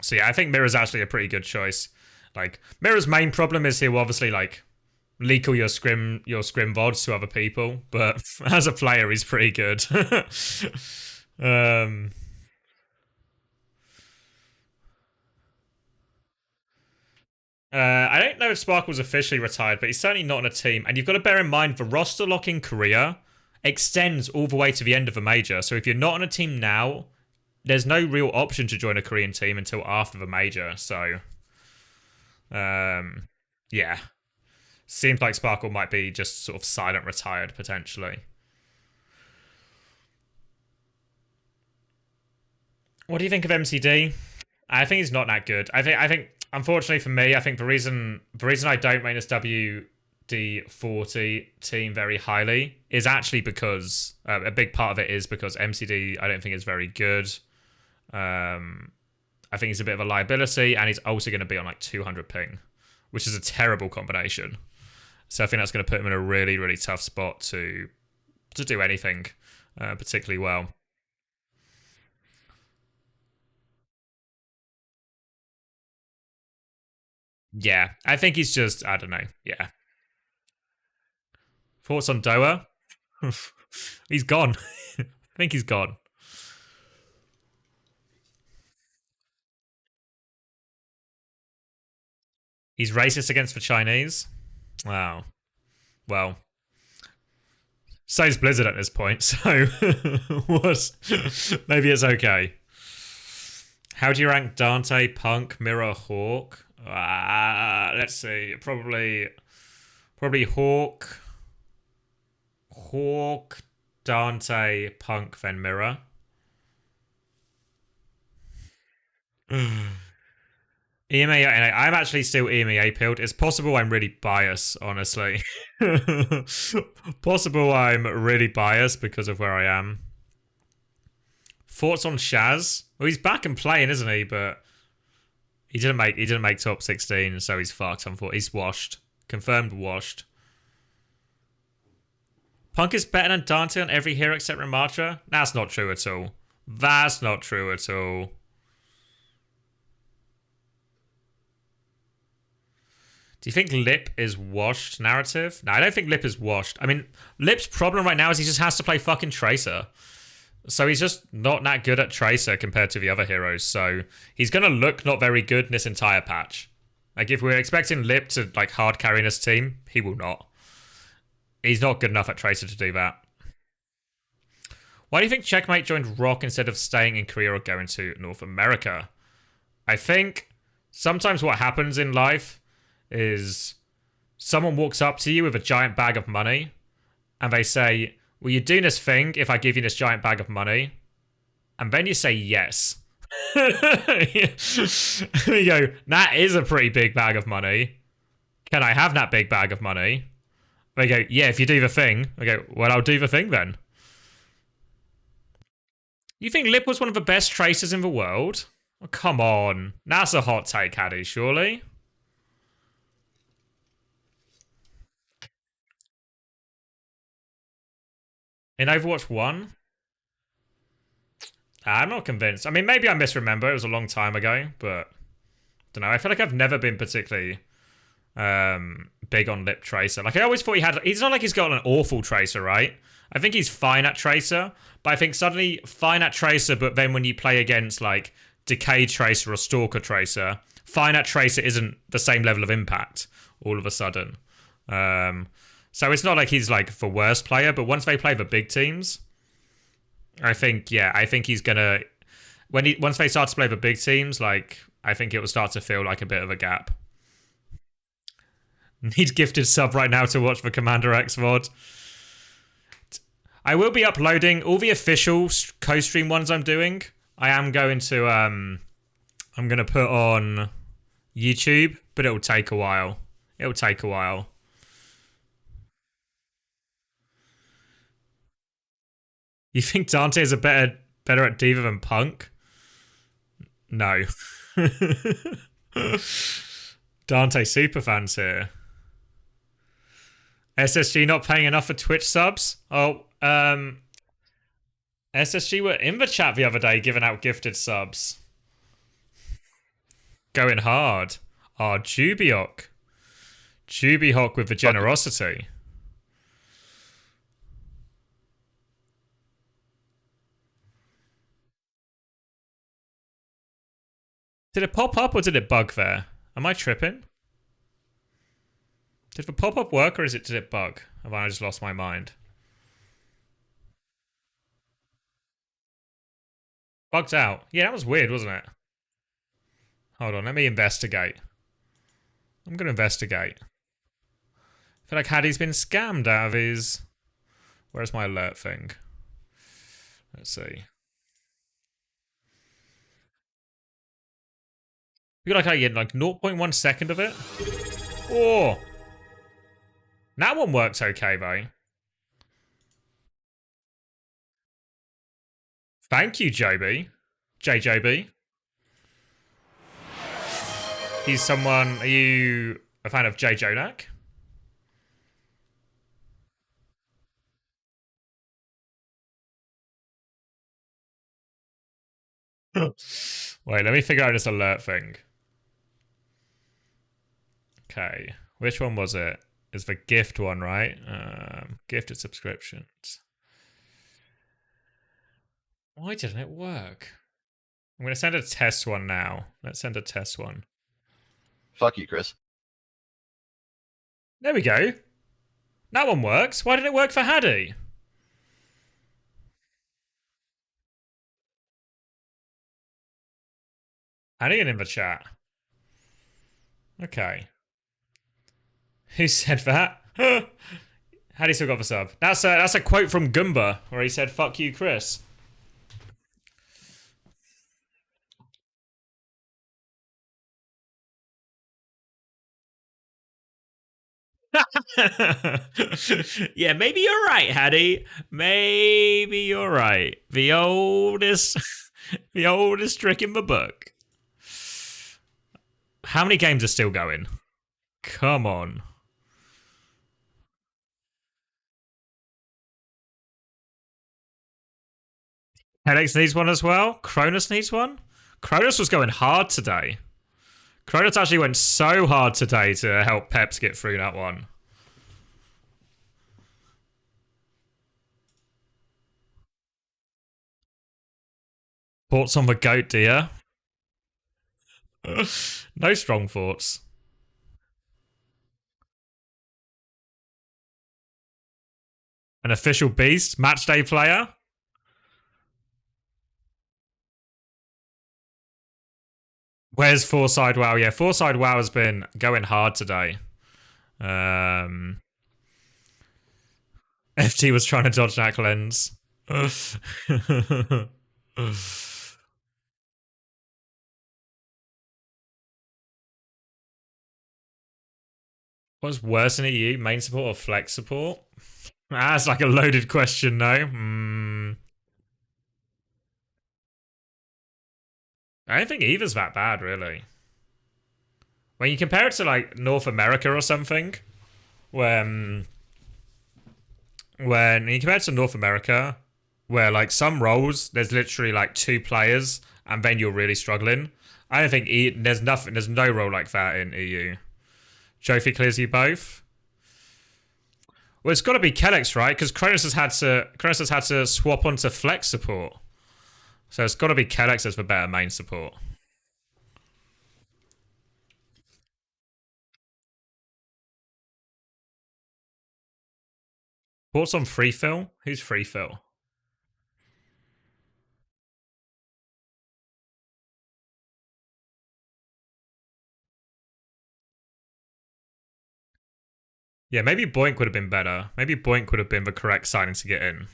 So yeah, I think Mirror's actually a pretty good choice. Like Mirror's main problem is he'll obviously like leak all your scrim VODs to other people, but as a player, he's pretty good. I don't know if Sparkle's officially retired, but he's certainly not on a team. And you've got to bear in mind the roster lock in Korea extends all the way to the end of a major. So if you're not on a team now, there's no real option to join a Korean team until after the major. So, yeah. Seems like Sparkle might be just sort of silent retired, potentially. What do you think of MCD? I think he's not that good. I think unfortunately for me, I think the reason I don't rate this WD-40 team very highly is actually because a big part of it is because MCD I don't think is very good. I think he's a bit of a liability, and he's also going to be on like 200 ping, which is a terrible combination. So I think that's going to put him in a really, really tough spot to do anything particularly well. Yeah, I think he's just, I don't know. Yeah. Thoughts on Doa? He's gone. I think he's gone. He's racist against the Chinese. Wow. Well, so's Blizzard at this point, so what? Maybe it's okay. How do you rank Dante, Punk, Mirror, Hawk? Let's see. Probably Hawk, Dante, Punk, then Mirror. EMEA, I'm actually still EMEA pilled. It's possible I'm really biased, honestly. Possible I'm really biased because of where I am. Thoughts on Shaz? Well, he's back and playing, isn't he? But he didn't make top 16, so he's fucked. He's washed. Confirmed washed. Punk is better than Dante on every hero except Ramatra? That's not true at all. That's not true at all. Do you think Lip is washed narrative? No, I don't think Lip is washed. I mean, Lip's problem right now is he just has to play fucking Tracer. So he's just not that good at Tracer compared to the other heroes. So he's going to look not very good in this entire patch. Like, if we're expecting Lip to, like, hard carry this team, he will not. He's not good enough at Tracer to do that. Why do you think Checkmate joined Rock instead of staying in Korea or going to North America? I think sometimes what happens in life is someone walks up to you with a giant bag of money and they say, will you do this thing if I give you this giant bag of money? And then you say yes. You go, that is a pretty big bag of money. Can I have that big bag of money? They go, yeah, if you do the thing. I go, well, I'll do the thing then. You think Lip was one of the best tracers in the world? Oh, come on. That's a hot take, Haddy, surely. In Overwatch 1? I'm not convinced. I mean, maybe I misremember. It was a long time ago, but I don't know. I feel like I've never been particularly big on Lip Tracer. Like, I always thought he's not like he's got an awful Tracer, right? I think he's fine at Tracer, but I think suddenly fine at Tracer, but then when you play against, like, Decay Tracer or Stalker Tracer, fine at Tracer isn't the same level of impact all of a sudden. So it's not like he's like the worst player, but once they play the big teams, I think he's gonna once they start to play the big teams, like I think it will start to feel like a bit of a gap. Need gifted sub right now to watch the Commander X VOD. I will be uploading all the official co-stream ones I'm doing. I am going to I'm gonna put on YouTube, but it'll take a while. It'll take a while. You think Dante is better at D.Va than Punk? No. Dante superfans here. SSG not paying enough for Twitch subs? Oh, SSG were in the chat the other day giving out gifted subs. Going hard. Oh, Jubiok. Jubiok with the generosity. Did it pop up or did it bug there? Am I tripping? Did the pop-up work or did it bug? Have I just lost my mind? Bugged out. Yeah, that was weird, wasn't it? Hold on, let me investigate. I'm going to investigate. I feel like Haddy's been scammed out of his... Where's my alert thing? Let's see. I feel like I get like 0.1 second of it. Oh! That one works okay, though. Thank you, Joby. JJB. He's someone... Are you a fan of J. Jonak? Wait, let me figure out this alert thing. Okay. Which one was it? It's the gift one, right? welcome. Gifted subscriptions. Why didn't it work? I'm going to send a test one now. Let's send a test one. Fuck you, Chris. There we go. That one works. Why didn't it work for Haddy? Haddy in the chat. Okay. Who said that? Haddy still got the sub. That's a quote from Goomba where he said, "Fuck you, Chris." Yeah, maybe you're right, Haddy. Maybe you're right. The oldest trick in the book. How many games are still going? Come on. Helix needs one as well. Cronus needs one. Cronus was going hard today. Cronus actually went so hard today to help Peps get through that one. Thoughts on the goat, dear? No strong thoughts. An official beast, matchday player. Where's Foreside WoW? Yeah, Foreside WoW has been going hard today. FT was trying to dodge that lens. What's worse than EU? Main support or flex support? That's like a loaded question, though. I don't think either's that bad, really. When you compare it to, like, North America or something, when you compare it to North America, where, like, some roles, there's literally, like, 2 players, and then you're really struggling. I don't think there's no role like that in EU. Jofi clears you both. Well, it's got to be Kellex, right? Because Cronus has had to swap onto flex support, so it's got to be Kellex as the better main support. Thoughts on Free Fill? Who's Free Fill? Yeah, maybe Boink would have been better. Maybe Boink would have been the correct signing to get in.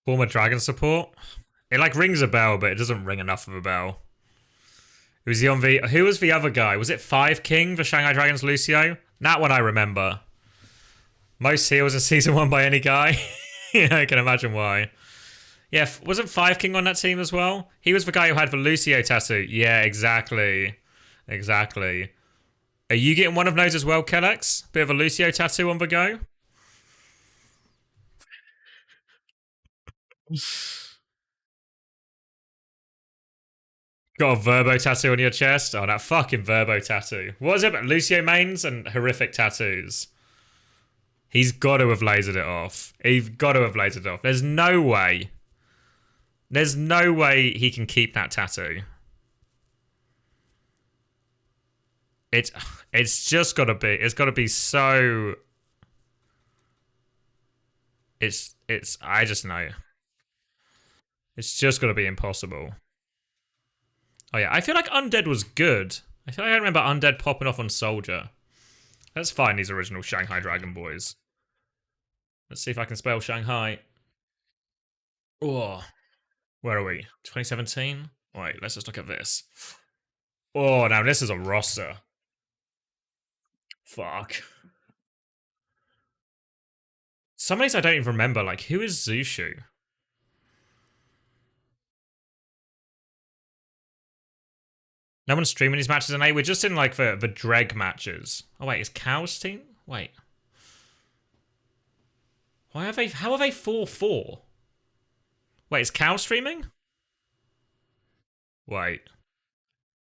Former Dragon support? It like rings a bell, but it doesn't ring enough of a bell. Who was the other guy? Was it 5 King, the Shanghai Dragons Lucio? That one I remember. Most heals in Season 1 by any guy. Yeah, I can imagine why. Yeah, wasn't 5 King on that team as well? He was the guy who had the Lucio tattoo. Yeah, exactly. Exactly. Are you getting one of those as well, Kellex? Bit of a Lucio tattoo on the go? Got a Verbo tattoo on your chest? Oh, that fucking Verbo tattoo. What is it about Lucio mains and horrific tattoos? He's got to have lasered it off. He's got to have lasered it off. There's no way. There's no way he can keep that tattoo. It's just got to be. It's got to be so. I just know. It's just got to be impossible. Oh yeah, I feel like Undead was good. I feel like I remember Undead popping off on Soldier. Let's find these original Shanghai Dragon boys. Let's see if I can spell Shanghai. Oh, where are we? 2017? Wait, let's just look at this. Oh, now this is a roster. Fuck. Some of these I don't even remember. Like, who is Zushu? No one's streaming these matches tonight. We're just in, like, the Dreg matches. Oh, wait, is Cow's team? Wait. How are they 4-4? Wait, is Cow streaming? Wait.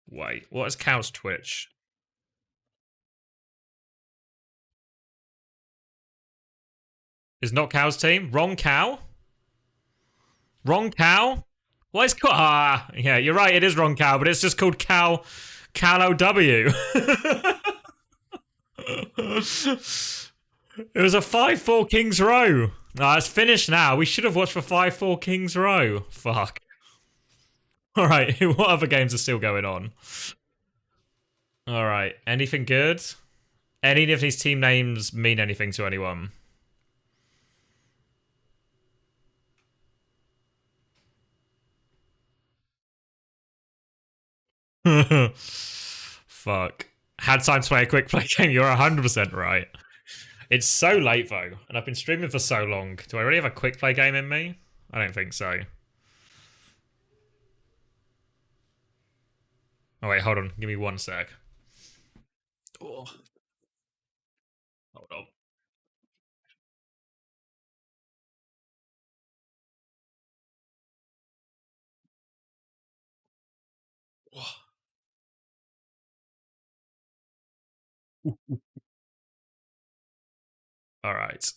What is Cow's Twitch? Is not Cow's team? Wrong Cow? Wrong Cow? What is called? Ah, yeah, you're right. It is Wrong Cow, but it's just called Cal OW. It was a 5-4 Kings Row. Nah, it's finished now. We should have watched for 5-4 Kings Row. Fuck. Alright, what other games are still going on? Alright, anything good? Any of these team names mean anything to anyone? Fuck. Had time to play a quick play game, you're 100% right. It's so late though, and I've been streaming for so long. Do I really have a quick play game in me? I don't think so. Oh wait, hold on. Give me 1 sec. Oh. Hold on. All right.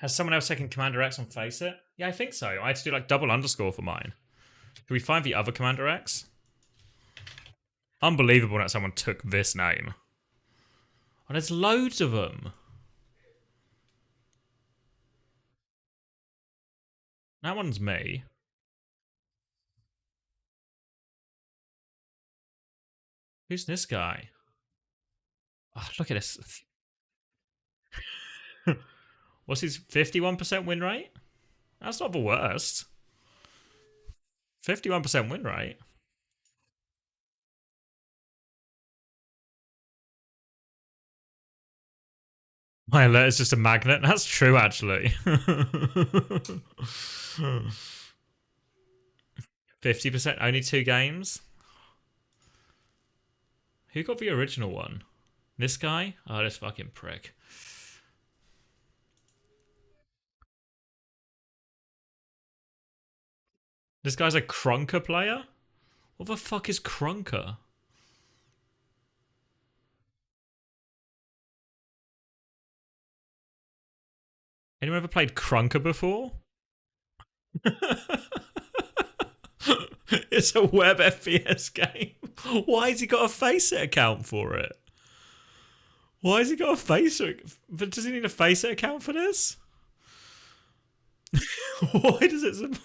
Has someone else taken Commander X on Face It? Yeah, I think so. I had to do like double underscore for mine. Can we find the other Commander X? Unbelievable that someone took this name. Oh, there's loads of them. That one's me. Who's this guy? Oh, look at this. What's his 51% win rate? That's not the worst. 51% win rate. My alert is just a magnet. That's true, actually. 50%, only 2 games. Who got the original one? This guy? Oh, this fucking prick. This guy's a Krunker player? What the fuck is Krunker? Anyone ever played Krunker before? It's a web FPS game. Why has he got a Faceit account for it? Why has he got a Faceit? But does he need a Faceit account for this? Why does it?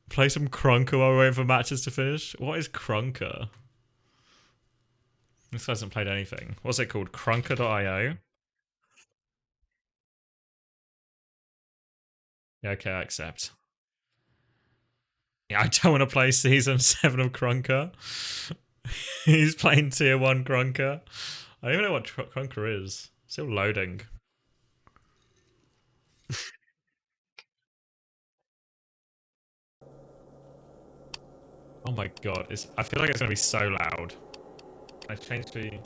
Play some Krunker while we're waiting for matches to finish. What is Krunker? This guy hasn't played anything. What's it called? Krunker.io? Yeah, okay, I accept. Yeah, I don't want to play Season 7 of Krunker. He's playing Tier 1 Krunker. I don't even know what Krunker is. Still loading. Oh my god, I feel like it's going to be so loud. I changed the...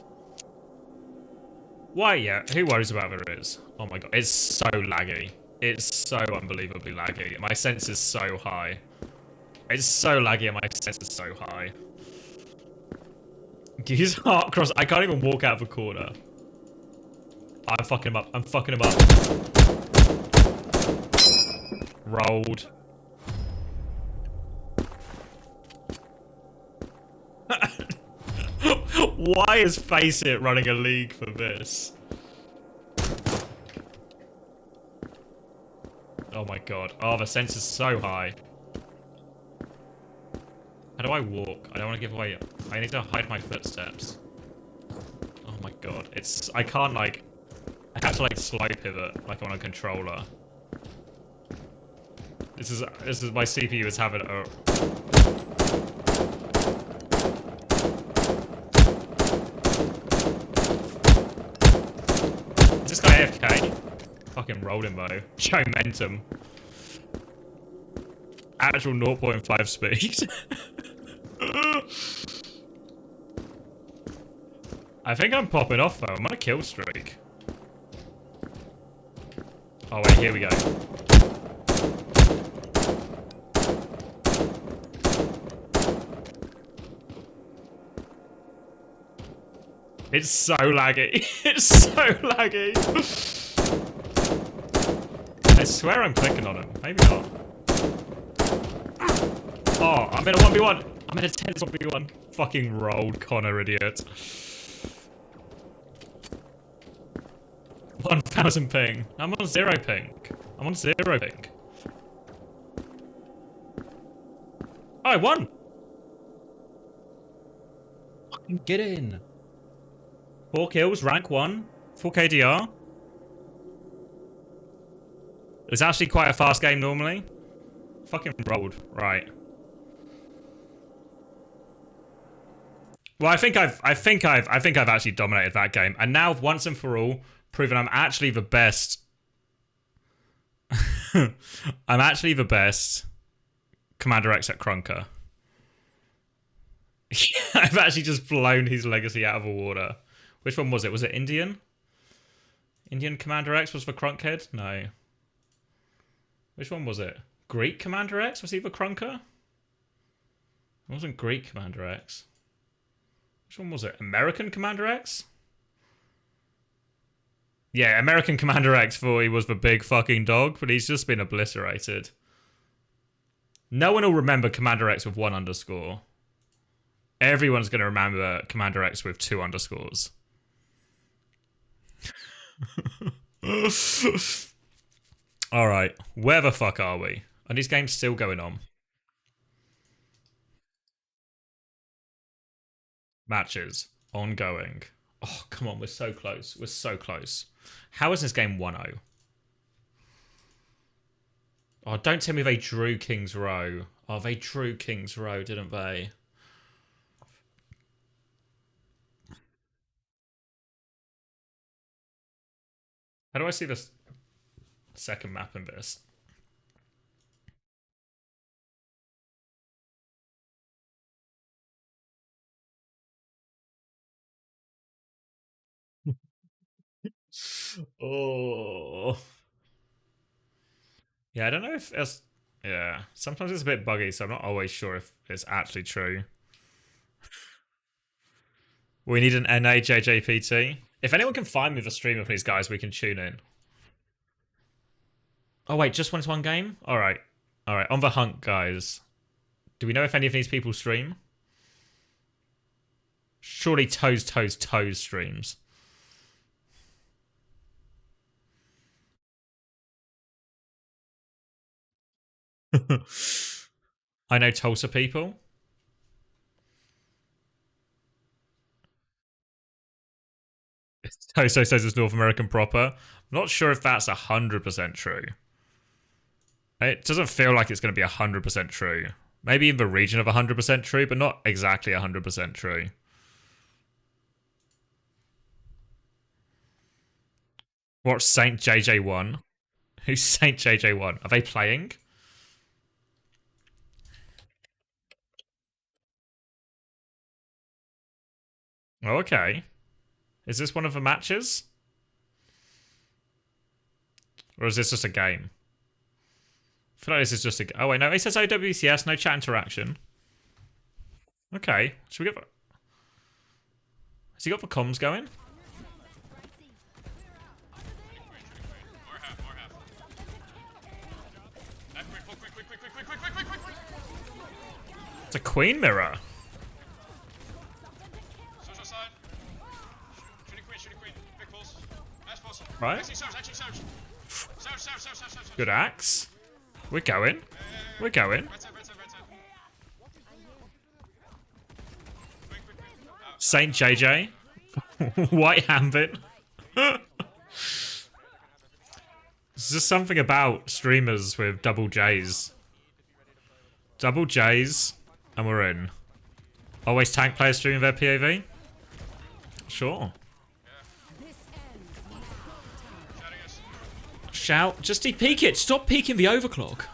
Why, yeah, who worries about where it is? Oh my god, it's so laggy. It's so unbelievably laggy. My sense is so high. It's so laggy and my sense is so high. Use heart cross. I can't even walk out of a corner. I'm fucking him up. I'm fucking him up. Rolled. Why is Faceit running a league for this? Oh my god. Oh, the sense is so high. How do I walk? I don't want to give away... I need to hide my footsteps. Oh my god. I can't, like... I have to, like, slide pivot, like on a controller. This is my CPU is having a... Is this guy AFK? Fucking rolled him though. Show momentum. Actual 0.5 speed. I think I'm popping off though. I'm on a kill streak. Oh wait, here we go. It's so laggy. It's so laggy. I swear I'm clicking on him. Maybe not. Oh, I'm in a 1v1. I'm in a tense 1v1. Fucking rolled, Connor, idiot. 1000 ping. I'm on 0 ping. I'm on 0 ping. Oh, I won! Fucking get in. 4 kills, rank 1. Full KDR. It was actually quite a fast game normally. Fucking rolled. Right. Well, I think I've actually dominated that game, and now once and for all, proven I'm actually the best. I'm actually the best Commander X at Krunker. I've actually just blown his legacy out of the water. Which one was it? Was it Indian? Indian Commander X was for Crunkhead? No. Which one was it? Greek Commander X? Was he the Krunker? It wasn't Greek Commander X. Which one was it? American Commander X? Yeah, American Commander X thought he was the big fucking dog, but he's just been obliterated. No one will remember Commander X with 1 underscore. Everyone's going to remember Commander X with 2 underscores. Alright, where the fuck are we? Are these games still going on? Matches. Ongoing. Oh, come on, we're so close. We're so close. How is this game 1-0? Oh, don't tell me they drew King's Row. Oh, they drew King's Row, didn't they? How do I see this second map in this? Oh. Yeah, I don't know if it's... Yeah, sometimes it's a bit buggy, so I'm not always sure if it's actually true. We need an NAJJPT. If anyone can find me the stream of these guys, we can tune in. Oh wait, just when it's one game? Alright. Alright, on the hunt, guys. Do we know if any of these people stream? Surely Toes streams. I know Tulsa people. Toso says it's North American proper. I'm not sure if that's 100% true. It doesn't feel like it's going to be 100% true. Maybe in the region of 100% true, but not exactly 100% true. What's Saint JJ1? Who's Saint JJ1? Are they playing? Oh, okay. Is this one of the matches? Or is this just a game? I feel like this is just a... Oh, wait, no. It says OWCS, no chat interaction. Okay. Should we get... Has he got the comms going? It's a queen mirror. Right. Good axe. We're going. We're going. Saint JJ. White Ambit. There's just something about streamers with double J's. Double J's, and we're in. Always tank players streaming their POV? Sure. Shout. Just peek it. Stop peeking the overclock.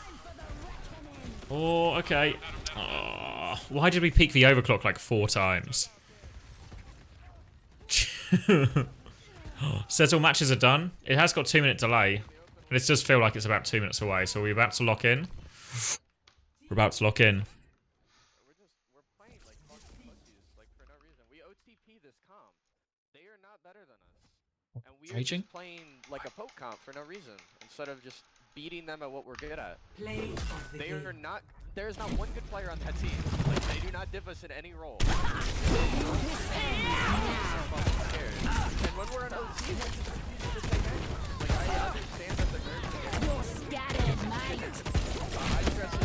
Oh, okay. Oh, why did we peek the overclock like 4 times? Says all matches are done. It has got 2-minute delay. And it does feel like it's about 2 minutes away. So are we about to lock in? We're about to lock in. They are not better than us. And we are Raging? just playing like a poke comp for no reason, instead of just beating them at what we're good at. Play of the They game. are not, there is not one good player on that team. Like, they do not div us in any role. And when we're in OT, we're just refusing to take action. Like, I understand that the nerds are You're scattered, mate. I stress it.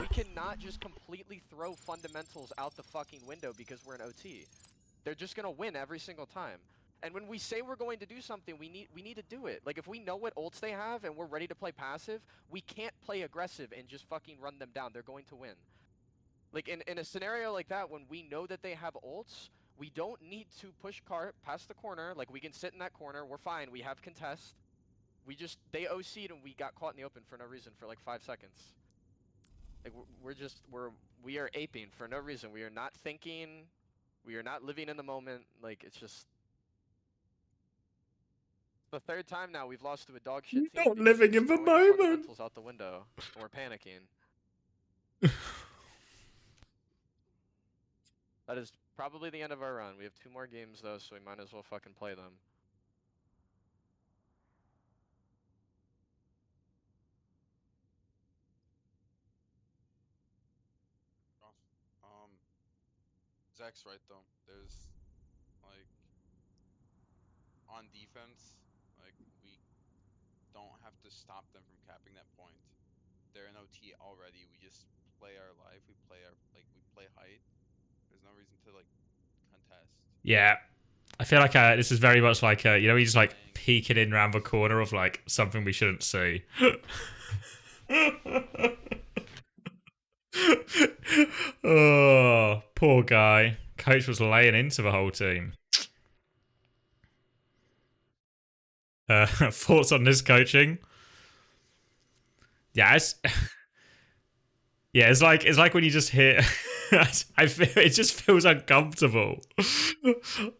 We cannot just completely throw fundamentals out the fucking window because we're in OT. They're just gonna win every single time. And when we say we're going to do something, we need to do it. Like, if we know what ults they have and we're ready to play passive, we can't play aggressive and just fucking run them down. They're going to win. Like, in a scenario like that, when we know that they have ults, we don't need to push cart past the corner. Like, we can sit in that corner. We're fine. We have contest. They OC'd and we got caught in the open for no reason for like 5 seconds. Like, we are aping for no reason. We are not thinking. We are not living in the moment. Like, it's just the third time now we've lost to a dog shit team. Not because living we're in the just throwing moment. fundamentals out the window. And we're panicking. That is probably the end of our run. We have 2 more games though, so we might as well fucking play them. Zach's right though. There's like on defense, like we don't have to stop them from capping that point. They're in OT already. We just play our life. We play height. There's no reason to like contest. Yeah. I feel like this is very much like, you know, we just like peeking in around the corner of like something we shouldn't see. Oh, poor guy. Coach was laying into the whole team. Thoughts on this coaching? Yeah, yeah, it's like when you just hit. I feel it just feels uncomfortable.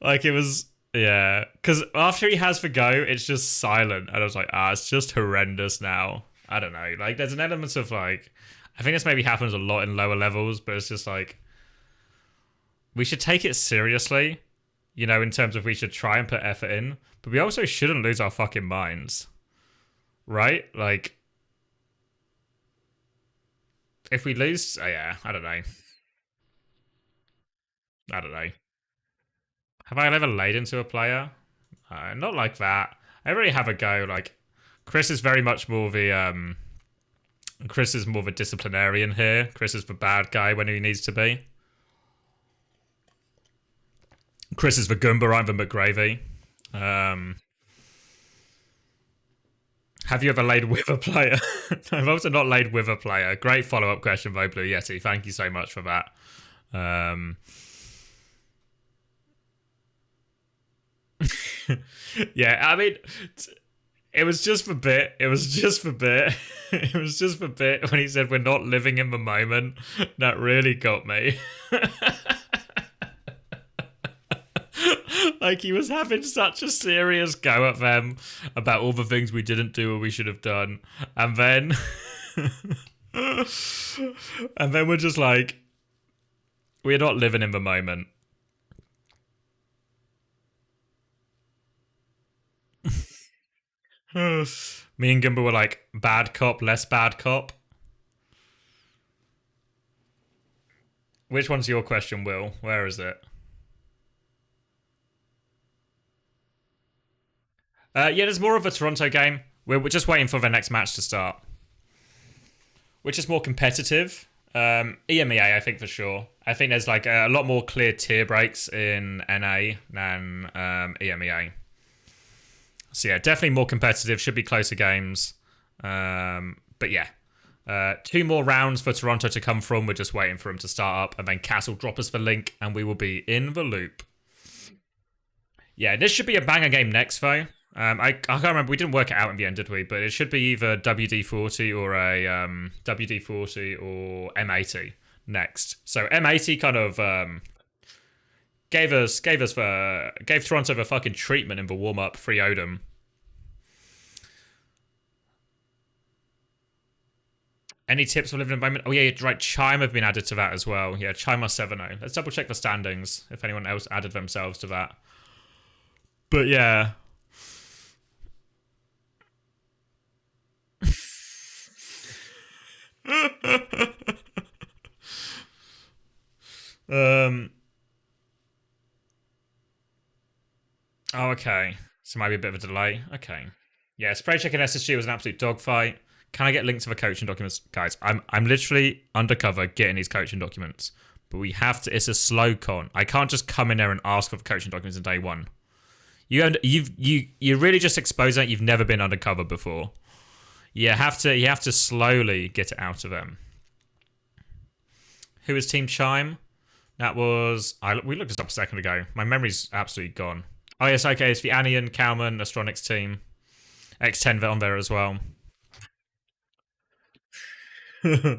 Like it was, yeah. Because after he has the go, it's just silent, and I was like, it's just horrendous now. I don't know. Like, there's an element of like, I think this maybe happens a lot in lower levels, but it's just like we should take it seriously, you know, in terms of we should try and put effort in, but we also shouldn't lose our fucking minds, right? Like, if we lose, yeah, I don't know. I don't know. Have I ever laid into a player? Not like that. I really have a go. Like, Chris is very much more the Chris is more of a disciplinarian here. Chris is the bad guy when he needs to be. Chris is the Goomba, I'm the McGravy. Have you ever laid with a player? I've also not laid with a player. Great follow-up question by Blue Yeti. Thank you so much for that. Yeah, I mean, it was just for bit. It was just for bit. It was just for bit when he said we're not living in the moment. That really got me. Like, he was having such a serious go at them about all the things we didn't do or we should have done. And then... and then we're just like, we're not living in the moment. Me and Gimba were like, bad cop, less bad cop. Which one's your question, Will? Where is it? Yeah, there's more of a Toronto game. We're just waiting for the next match to start. Which is more competitive? EMEA, I think, for sure. I think there's like a lot more clear tier breaks in NA than EMEA. So yeah, definitely more competitive. Should be closer games. But yeah. 2 more rounds for Toronto to come from. We're just waiting for them to start up. And then Cass will drop us the link and we will be in the loop. Yeah, this should be a banger game next, though. I can't remember. We didn't work it out in the end, did we? But it should be either WD-40 or a WD-40 or M80 next. So M80 kind of gave Toronto the fucking treatment in the warm-up, free Odom. Any tips for living in environment? Oh yeah, right. Chime have been added to that as well. Yeah, Chime are 7-0. Let's double check the standings if anyone else added themselves to that. But yeah. Oh, okay. So might be a bit of a delay. Okay. Yeah, spray checking SSG was an absolute dogfight. Can I get links to the coaching documents? Guys, I'm literally undercover getting these coaching documents. But we have to, it's a slow con. I can't just come in there and ask for the coaching documents on day one. You really just expose that you've never been undercover before. You have to slowly get it out of them. Who is Team Chime? That was we looked this up a second ago. My memory's absolutely gone. Oh yes, okay, it's the Anian, Kalman, Astronics team. X10 on there as well. Yeah,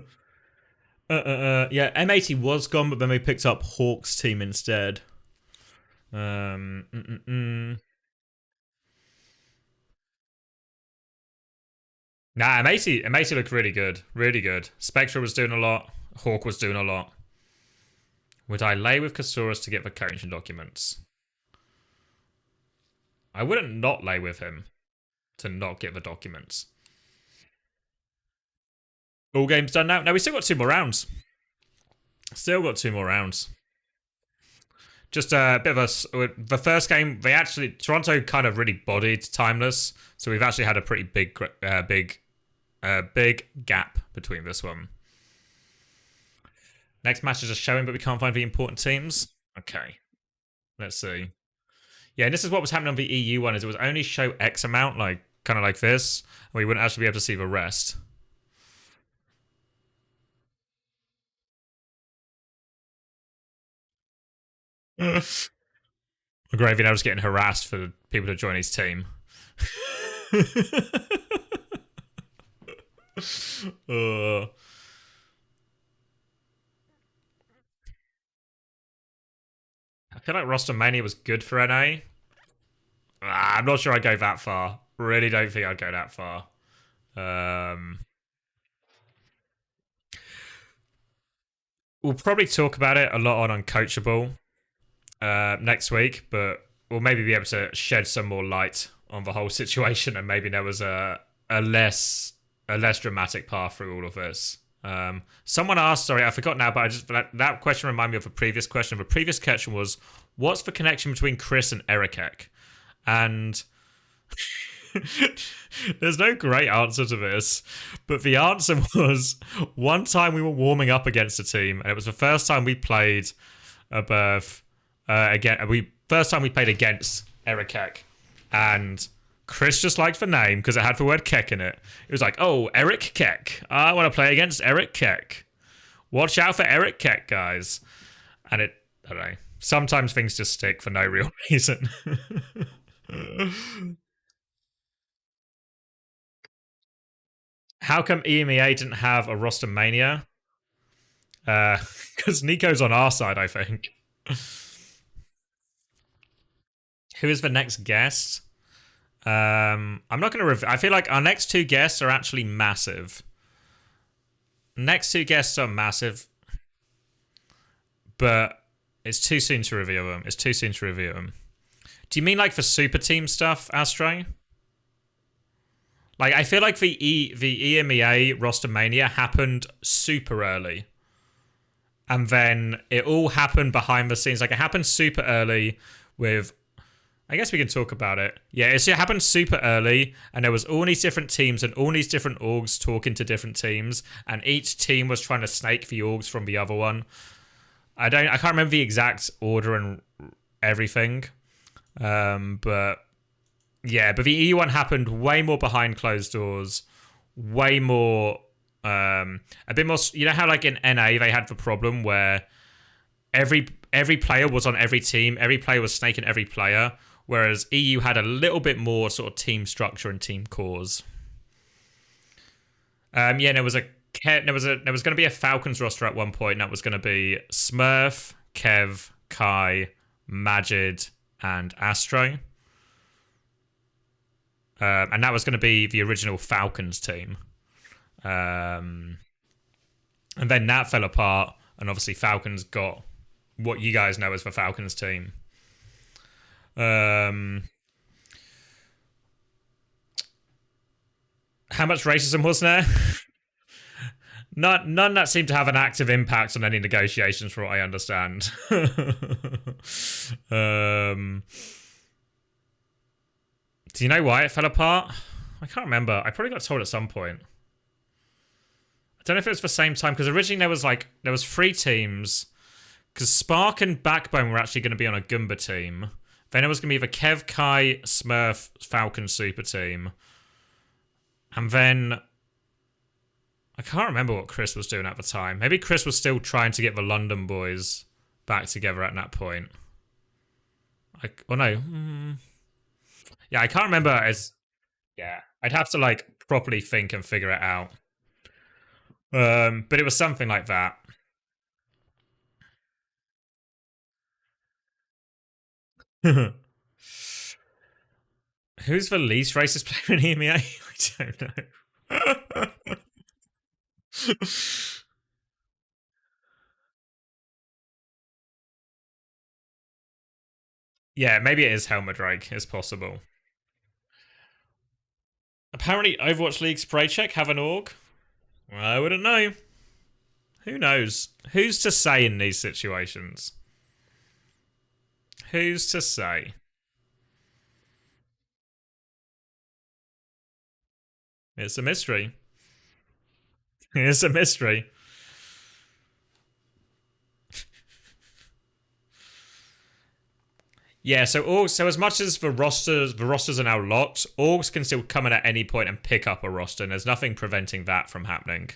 M80 was gone, but then they picked up Hawk's team instead. Nah, M80 looked really good. Really good. Spectra was doing a lot. Hawk was doing a lot. Would I lay with Kasaurus to get the coaching documents? I wouldn't not lay with him to not get the documents. All games done now? No, we still got 2 more rounds. Still got 2 more rounds. Just a bit of the first game, Toronto kind of really bodied Timeless, so we've actually had a pretty big gap between this one. Next matches are showing, but we can't find the important teams. Okay, let's see. Yeah, and this is what was happening on the EU one, is it was only show X amount, like kind of like this, and we wouldn't actually be able to see the rest. Gravy now is getting harassed for people to join his team. I feel like Roster Mania was good for NA. I'm not sure I'd go that far. Really don't think I'd go that far. We'll probably talk about it a lot on Uncoachable next week, but we'll maybe be able to shed some more light on the whole situation, and maybe there was a less dramatic path through all of this. Someone asked, sorry, I forgot now, but that question reminded me of a previous question. The previous question was, what's the connection between Chris and Ericek? And there's no great answer to this, but the answer was, one time we were warming up against a team, and it was the first time we played first time we played against Ericek, and Chris just liked the name because it had the word Keck in it. It was like, oh, Eric Keck. I want to play against Eric Keck. Watch out for Eric Keck, guys. And I don't know. Sometimes things just stick for no real reason. How come EMEA didn't have a roster mania? Because Nico's on our side, I think. Who is the next guest? I'm not going to I feel like our next 2 guests are actually massive. Next 2 guests are massive. But it's too soon to reveal them. It's too soon to reveal them. Do you mean like for super team stuff, Astro? Like, I feel like the EMEA roster mania happened super early. And then it all happened behind the scenes. Like, it happened super early with... I guess we can talk about it. Yeah, it happened super early, and there was all these different teams and all these different orgs talking to different teams, and each team was trying to snake the orgs from the other one. I can't remember the exact order and everything. But yeah, but the EU one happened way more behind closed doors, way more a bit more, you know how like in NA they had the problem where every player was on every team, every player was snaking every player, whereas EU had a little bit more sort of team structure and team cores. Yeah, there was going to be a Falcons roster at one point, and that was going to be Smurf, Kev, Kai, Majid, and Astro. And that was going to be the original Falcons team. And then that fell apart, and obviously Falcons got what you guys know as the Falcons team. How much racism was there? None that seemed to have an active impact on any negotiations, from what I understand. Do you know why it fell apart? I can't remember. I probably got told at some point. I don't know if it was the same time, because originally there was 3 teams, because Spark and Backbone were actually going to be on a Goomba team. Then it was going to be the Kev, Kai, Smurf, Falcon Super team. And then I can't remember what Chris was doing at the time. Maybe Chris was still trying to get the London boys back together at that point. Yeah, I can't remember. Yeah, I'd have to like properly think and figure it out. But it was something like that. Who's the least racist player in EMEA? I don't know. Yeah, maybe it is Helmer Drake. It's possible. Apparently, Overwatch League Spray Check have an org. I wouldn't know. Who knows? Who's to say in these situations? Who's to say? It's a mystery. It's a mystery. Yeah, so as much as the rosters are now locked, orgs can still come in at any point and pick up a roster, and there's nothing preventing that from happening.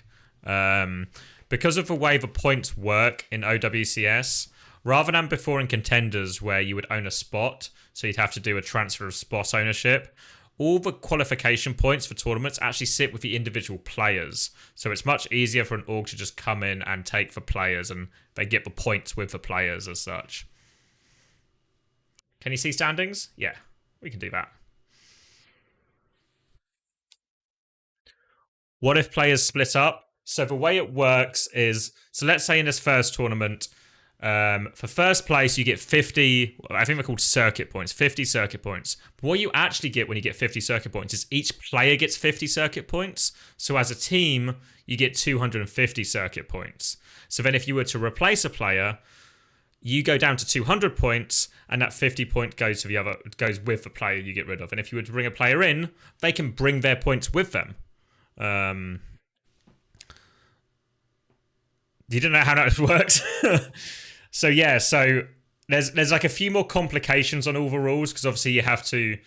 Because of the way the points work in OWCS, rather than before in Contenders where you would own a spot, so you'd have to do a transfer of spot ownership, all the qualification points for tournaments actually sit with the individual players. So it's much easier for an org to just come in and take the players, and they get the points with the players as such. Can you see standings? Yeah, we can do that. What if players split up? So the way it works is, so let's say in this first tournament, for first place you get 50, I think they're called circuit points, 50 circuit points. But what you actually get when you get 50 circuit points is each player gets 50 circuit points. So as a team, you get 250 circuit points. So then if you were to replace a player, you go down to 200 points, and that 50 point goes with the player you get rid of. And if you were to bring a player in, they can bring their points with them. You didn't know how that works? So yeah, so there's like a few more complications on all the rules, because obviously you have to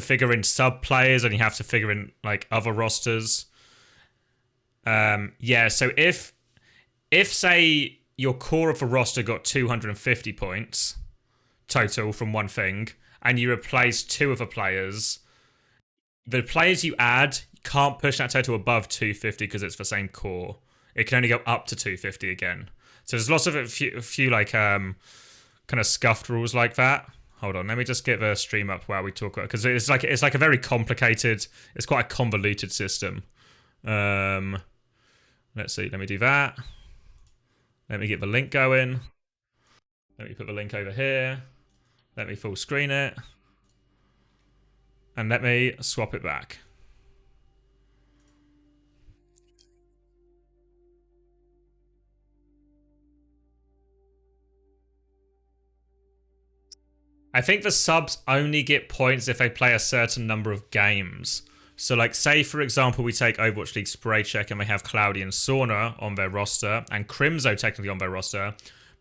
figure in sub players, and you have to figure in like other rosters. Yeah, so if say your core of the roster got 250 points total from one thing, and you replace 2 of the players you add can't push that total above 250 because it's the same core. It can only go up to 250 again. So there's lots of a few like kind of scuffed rules like that. Hold on, let me just get the stream up while we talk about it, because it's like a very complicated, it's quite a convoluted system. Let's see, let me do that. Let me get the link going. Let me put the link over here. Let me full screen it. And let me swap it back. I think the subs only get points if they play a certain number of games. So like, say for example, we take Overwatch League Spray Check and they have Cloudy and Sauna on their roster, and Crimzo technically on their roster.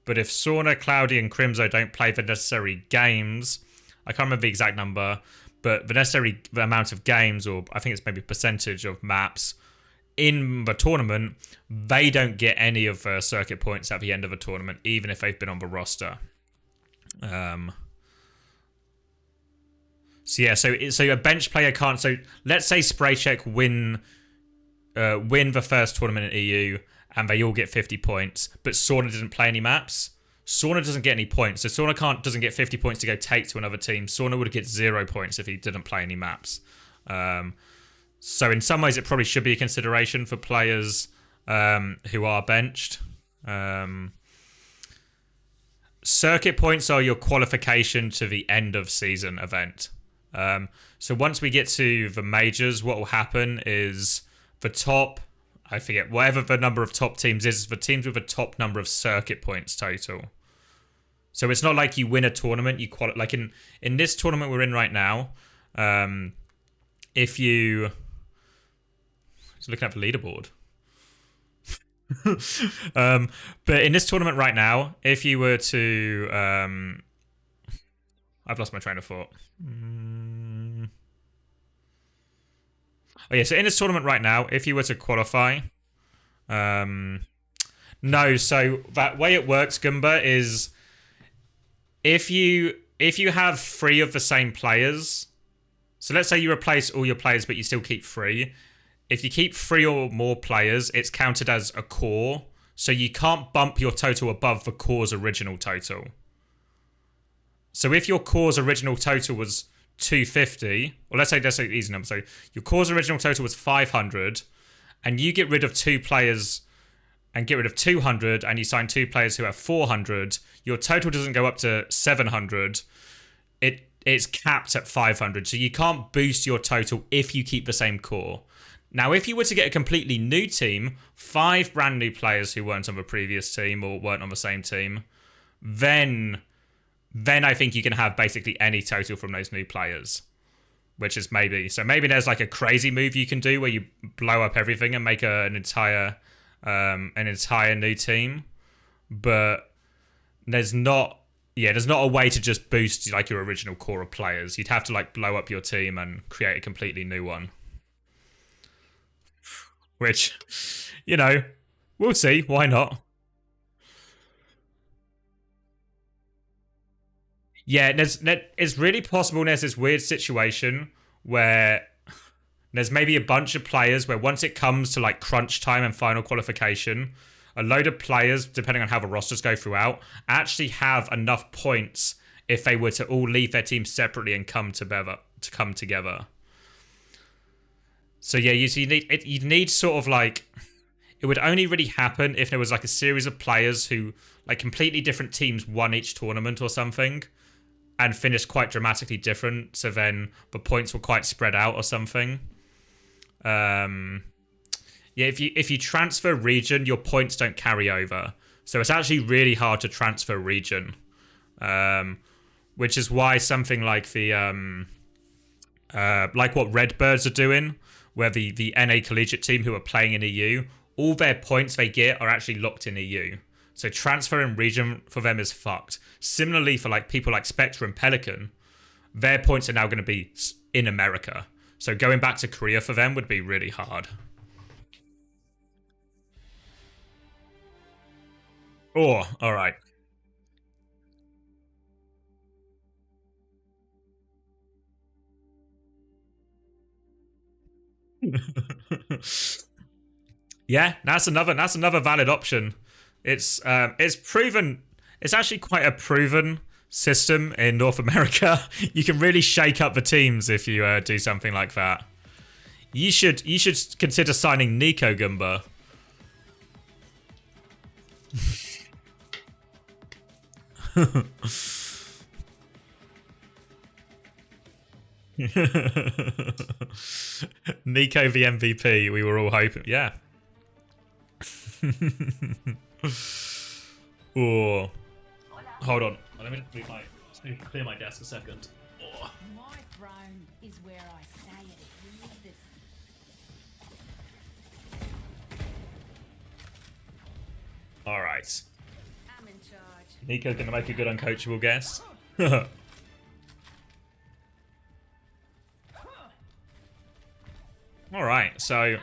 But if Sauna, Cloudy and Crimzo don't play the necessary games, I can't remember the exact number, but the amount of games, or I think it's maybe percentage of maps in the tournament, they don't get any of the circuit points at the end of the tournament, even if they've been on the roster. So yeah, so a bench player can't. So let's say Spray Check win the first tournament in EU, and they all get 50 points, but Sauna didn't play any maps. Sauna doesn't get any points, so Sauna doesn't get 50 points to go take to another team. Sauna would get 0 points if he didn't play any maps. So in some ways, it probably should be a consideration for players who are benched. Circuit points are your qualification to the end of season event. So once we get to the majors, what will happen is the top, I forget, whatever the number of top teams is the teams with the top number of circuit points total. So it's not like you win a tournament, you like in this tournament we're in right now, if you... Just looking at the leaderboard. But in this tournament right now, if you were to... I've lost my train of thought. Oh yeah, so in this tournament right now, if you were to qualify... no, so that way it works, Goomba, is... If you have 3 of the same players... So let's say you replace all your players, but you still keep 3. If you keep 3 or more players, it's counted as a core. So you can't bump your total above the core's original total. So if your core's original total was 250, or let's say that's an easy number. So your core's original total was 500, and you get rid of 2 players and get rid of 200, and you sign 2 players who have 400, your total doesn't go up to 700. It's capped at 500, so you can't boost your total if you keep the same core. Now, if you were to get a completely new team, 5 brand new players who weren't on the previous team or weren't on the same team, then I think you can have basically any total from those new players, which is maybe there's like a crazy move you can do where you blow up everything and make an entire new team, but there's not a way to just boost like your original core of players. You'd have to like blow up your team and create a completely new one. Which, you know, we'll see. Why not? Yeah, it's really possible there's this weird situation where there's maybe a bunch of players where once it comes to like crunch time and final qualification, a load of players, depending on how the rosters go throughout, actually have enough points if they were to all leave their team separately and come together. So yeah, you'd need sort of like... It would only really happen if there was like a series of players who, like completely different teams won each tournament or something and finished quite dramatically different, so then the points were quite spread out or something. Yeah, if you transfer region, your points don't carry over. So it's actually really hard to transfer region. Which is why something like the like what Redbirds are doing, where the NA collegiate team who are playing in EU, all their points they get are actually locked in EU. So transferring region for them is fucked. Similarly for like people like Spectre and Pelican, their points are now going to be in America. So going back to Korea for them would be really hard. Oh, all right. Yeah, that's another valid option. It's proven. It's actually quite a proven system in North America. You can really shake up the teams if you do something like that. You should consider signing Nico, Goomba. Nico the MVP, we were all hoping. Yeah. Oh. Hold on. Let me clear my desk a second. Oh. My throne is where I say it. Read this. Alright. I'm in charge. Nico's gonna make a good uncoachable guess. Alright, so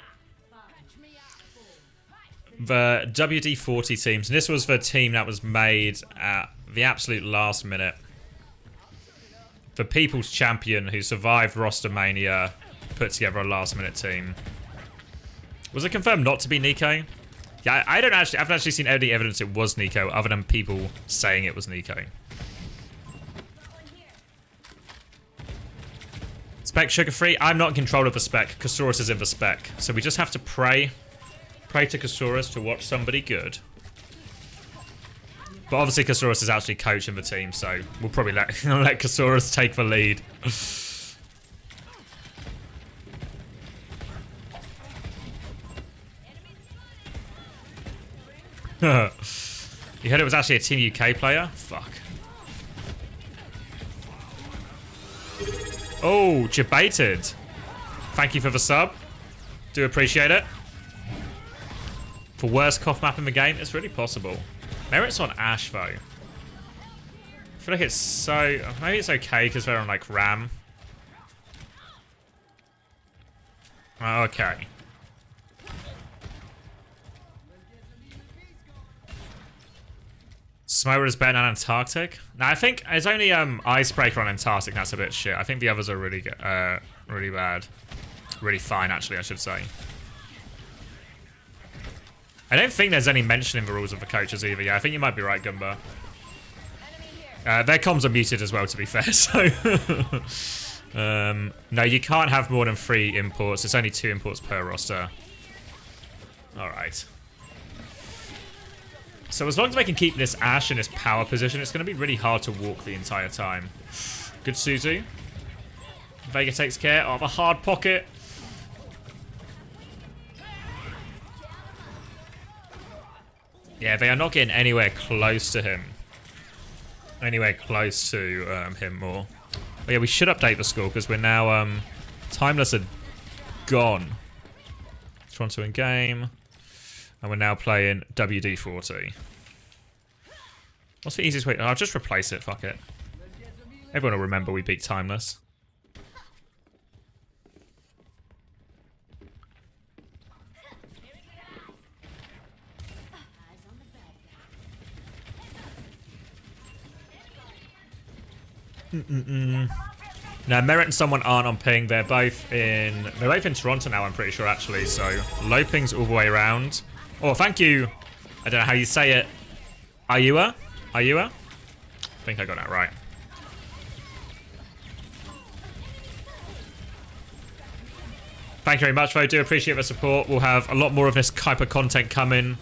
the WD-40 teams, and this was the team that was made at the absolute last minute. The People's Champion who survived Roster Mania put together a last minute team. Was it confirmed not to be Nico? Yeah, I haven't actually seen any evidence it was Nico other than people saying it was Nico. Spec sugar free? I'm not in control of the spec. Kasaurus is in the spec. So we just have to pray pray to Kasaurus to watch somebody good. But obviously Kasaurus is actually coaching the team, so we'll probably let Kasaurus take the lead. You heard it was actually a Team UK player? Fuck. Oh, debated. Thank you for the sub. Do appreciate it. For worst cough map in the game, it's really possible. Maybe it's on Ashe though. I feel like it's so... Maybe it's okay because they're on like Ram. Okay. Smoker is better than Antarctic? No, I think it's only Icebreaker on Antarctic that's a bit shit. I think the others are really good, really bad. Really fine, actually, I should say. I don't think there's any mention in the rules of the coaches either. Yeah, I think you might be right, Gumba. Their comms are muted as well, to be fair, so... no, you can't have more than 3 imports. It's only 2 imports per roster. Alright. So as long as they can keep this Ashe in his power position, it's going to be really hard to walk the entire time. Good Suzu. Vega takes care of a hard pocket. Yeah, they are not getting anywhere close to him. Anywhere close to him more. But yeah, we should update the score because we're now Timeless are gone. Toronto in game. And we're now playing WD-40. What's the easiest way? I'll just replace it, fuck it. Everyone will remember we beat Timeless. Now, Merit and someone aren't on ping. They're both in Toronto now, I'm pretty sure, actually. So, low pings all the way around. Oh, thank you. I don't know how you say it. Ayua? Ayua? I think I got that right. Thank you very much, though. Do appreciate the support. We'll have a lot more of this type of content coming.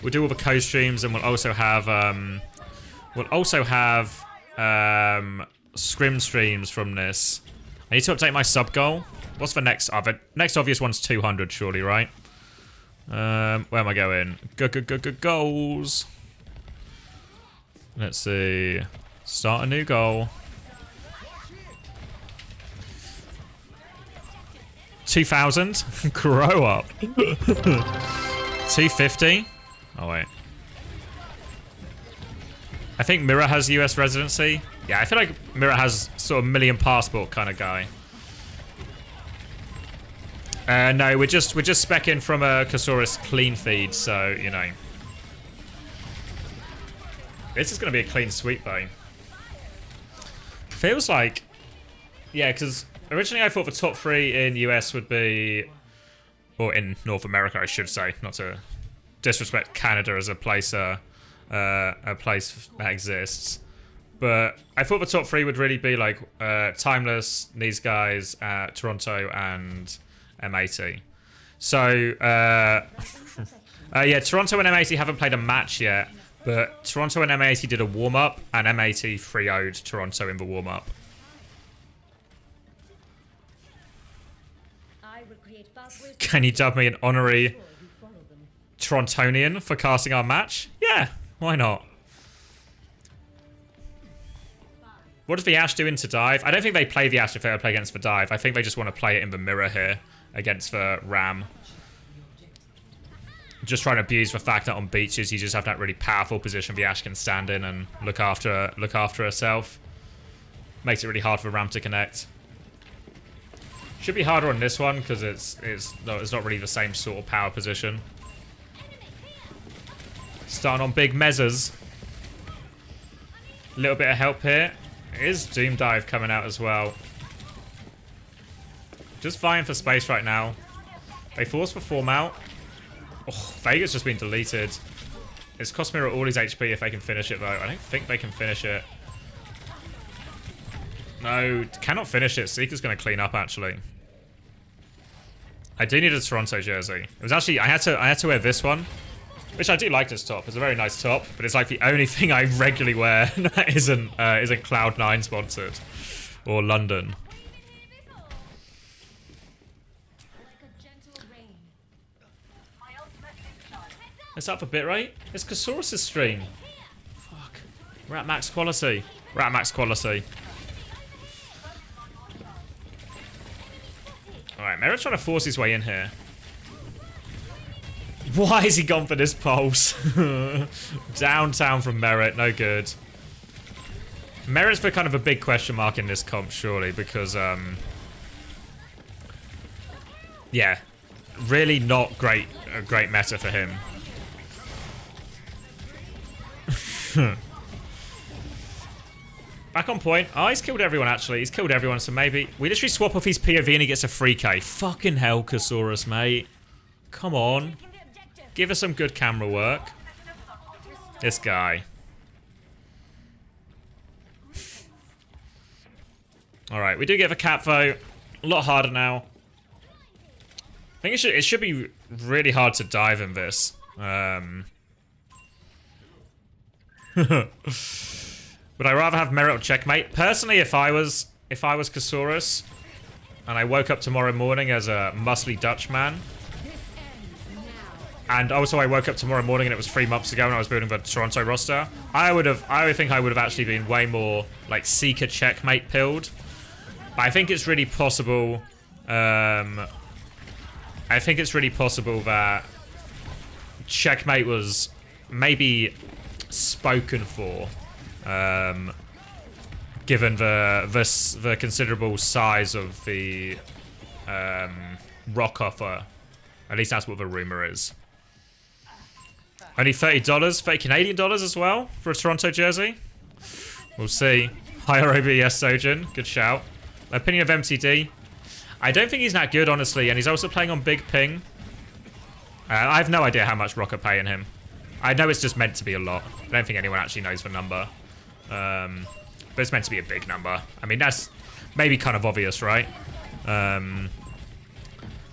We'll do all the co-streams, and we'll also have scrim streams from this. I need to update my sub goal. What's the next? The next obvious one's 200, surely, right? Where am I going? Goals. Let's see. Start a new goal. 2,000? Grow up. 250? Oh, wait. I think Mirror has US residency. Yeah, I feel like Mirror has sort of million passport kind of guy. No, we're just specking from a Kasaurus clean feed, so, you know. This is going to be a clean sweep, though. Feels like... Yeah, because originally I thought the top 3 in US would be... Or in North America, I should say. Not to disrespect Canada as a place that exists. But I thought the top 3 would really be like Timeless, these guys, Toronto, and M80. So, yeah, Toronto and M80 haven't played a match yet, but Toronto and M80 did a warm-up, and M80 3-0'd Toronto in the warm-up. Can you dub me an honorary Torontonian for casting our match? Yeah, why not? What does the Ashe do into dive? I don't think they play the Ashe if they play against the dive. I think they just want to play it in the mirror here against the Ram. Just trying to abuse the fact that on beaches you just have that really powerful position the Ashe can stand in and look after herself. Makes it really hard for Ram to connect. Should be harder on this one because it's not really the same sort of power position. Starting on big measures. A little bit of help here. Is Doom Dive coming out as well? Just vying for space right now. They force the form out. Oh, Vega's just been deleted. It's cost Mirror all his HP if they can finish it, though. I don't think they can finish it. No, cannot finish it. Seeker's going to clean up, actually. I do need a Toronto jersey. It was actually I had to wear this one, which I do like this top. It's a very nice top, but it's like the only thing I regularly wear that isn't Cloud9 sponsored or London. It's up a bit, right? It's Kasaurus' stream. Fuck. We're at max quality. We're at max quality. Alright, Merritt's trying to force his way in here. Why has he gone for this pulse? Downtown from Merritt, no good. Merritt's for kind of a big question mark in this comp, surely, because, yeah, really not a great meta for him. Back on point. Oh, he's killed everyone, actually. He's killed everyone, so maybe... We literally swap off his POV and he gets a free K. Fucking hell, Kasaurus, mate. Come on. Give us some good camera work. This guy. Alright, we do get the cap vote. A lot harder now. I think it should be really hard to dive in this. Would I rather have Merit or checkmate? Personally, if I was Kasaurus and I woke up tomorrow morning as a muscly Dutch man, and also I woke up tomorrow morning and it was 3 months ago and I was building the Toronto roster, I would think I would have actually been way more like Seeker checkmate pilled. But I think it's really possible. I think it's really possible that checkmate was maybe spoken for, given the considerable size of the rock offer. At least that's what the rumor is. Only $30, $30 Canadian as well for a Toronto jersey. We'll see. Higher OBS Sojin, good shout. Opinion of MTD. I don't think he's that good, honestly, and he's also playing on big ping. I have no idea how much Rock are paying him. I know it's just meant to be a lot. I don't think anyone actually knows the number. But it's meant to be a big number. I mean, that's maybe kind of obvious, right?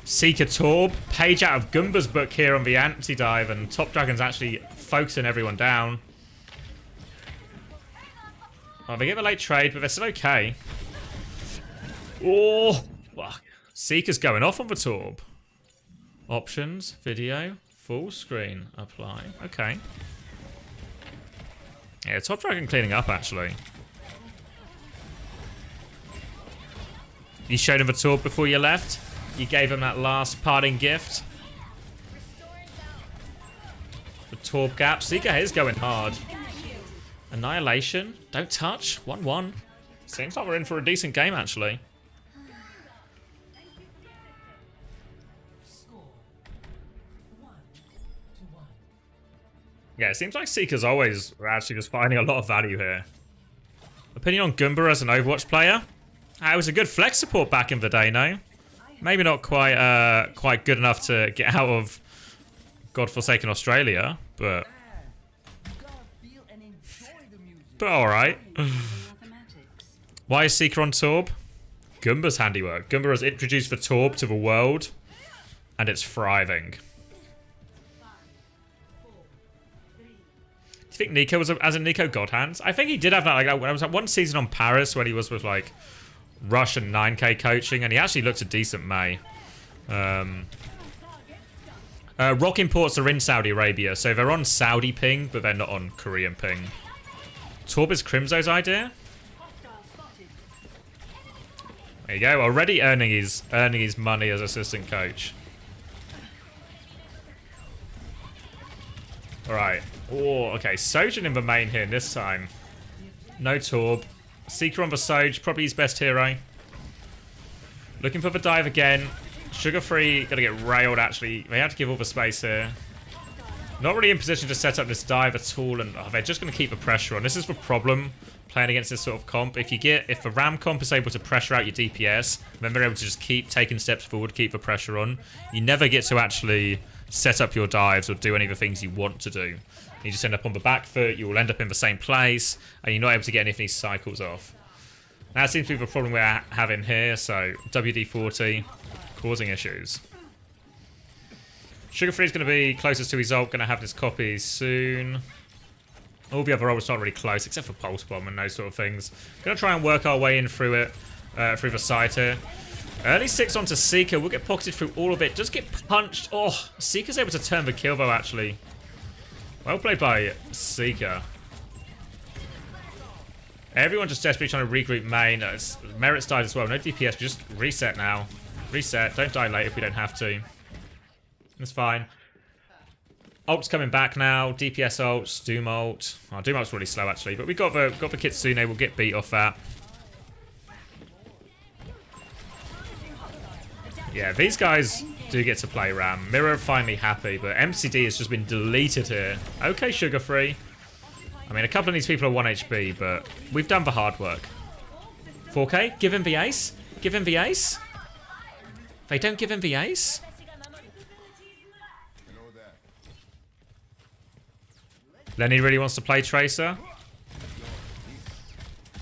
Seeker Torb. Page out of Goomba's book here on the anti-dive, and Top Dragon's actually focusing everyone down. Oh, they get a late trade, but they're still okay. Oh, fuck. Seeker's going off on the Torb. Options, video, full screen, apply. Okay. Yeah, Top Dragon cleaning up, actually. You showed him the Torb before you left. You gave him that last parting gift. The Torb gap. Seeker is going hard. Annihilation. Don't touch. 1-1. Seems like we're in for a decent game, actually. Yeah, it seems like Seeker's always actually just finding a lot of value here. Opinion on Goomba as an Overwatch player? It was a good flex support back in the day, no? Maybe not quite good enough to get out of godforsaken Australia, but alright. Why is Seeker on Torb? Goomba's handiwork. Goomba has introduced the Torb to the world, and it's thriving. Do you think Nico was as in Nico God Hands? I think he did have that. Like, I was at one season on Paris when he was with like Rush and 9K coaching, and he actually looked a decent May. Rock imports are in Saudi Arabia, so they're on Saudi ping, but they're not on Korean ping. Torb is Crimzo's idea. There you go. Already earning his money as assistant coach. All right. Oh, okay. Sojin in the main here this time. No Torb. Seeker on the Soj, probably his best hero. Looking for the dive again. Sugar Free, gonna get railed actually. They have to give all the space here. Not really in position to set up this dive at all, and they're just gonna keep the pressure on. This is the problem playing against this sort of comp. If the Ram comp is able to pressure out your DPS, then they're able to just keep taking steps forward, keep the pressure on. You never get to actually set up your dives or do any of the things you want to do. You just end up on the back foot, you will end up in the same place, and you're not able to get any of these cycles off. That seems to be the problem we're having here, so WD-40 causing issues. Sugar Free's going to be closest to his ult, going to have this copy soon. All the other ults not really close, except for Pulse Bomb and those sort of things. Going to try and work our way in through it, through the side here. Early 6 onto Seeker. We'll get pocketed through all of it. Does get punched. Oh, Seeker's able to turn the kill though, actually. Well played by Seeker. Everyone just desperately trying to regroup main. Merit's died as well. No DPS. Just reset now. Reset. Don't die late if we don't have to. That's fine. Ult's coming back now. DPS ults. Doom ult. Oh, Doom ult's really slow actually. But we got the Kitsune. We'll get beat off that. Yeah, these guys do get to play Ram. Mirror finally happy, but MCD has just been deleted here. Okay, Sugar Free. I mean, a couple of these people are 1 HP, but we've done the hard work. 4K, give him the ace. Give him the ace. They don't give him the ace. Lenny really wants to play Tracer.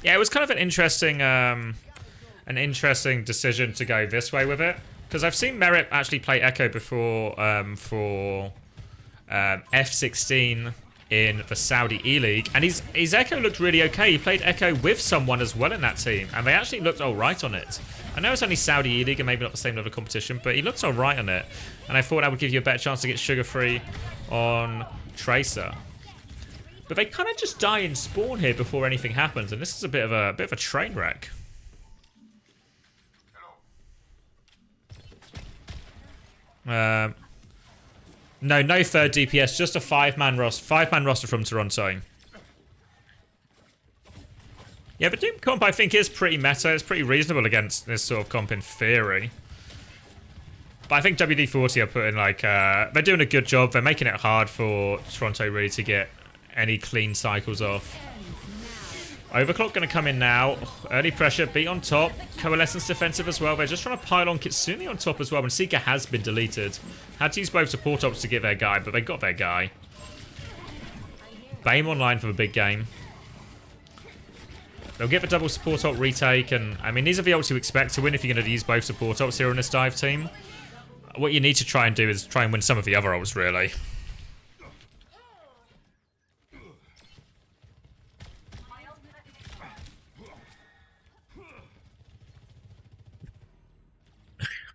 Yeah, it was kind of an interesting decision to go this way with it. Because I've seen Merit actually play Echo before for F16 in the Saudi E-League. And his Echo looked really okay. He played Echo with someone as well in that team. And they actually looked alright on it. I know it's only Saudi E-League and maybe not the same level of competition, but he looked alright on it. And I thought I would give you a better chance to get Sugar Free on Tracer. But they kind of just die in spawn here before anything happens. And this is a bit of a train wreck. No third DPS, just a 5-man roster from Toronto. Yeah, but Doom comp I think is pretty meta. It's pretty reasonable against this sort of comp in theory. But I think WD-40 are putting like they're doing a good job. They're making it hard for Toronto really to get any clean cycles off. Overclock going to come in now. Early pressure, beat on top. Coalescence defensive as well. They're just trying to pile on Kitsune on top as well. And Seeker has been deleted. Had to use both support ops to get their guy, but they got their guy. BAME online for the big game. They'll get the double support op retake. And I mean, these are the ults you expect to win if you're going to use both support ops here on this dive team. What you need to try and do is try and win some of the other ults, really.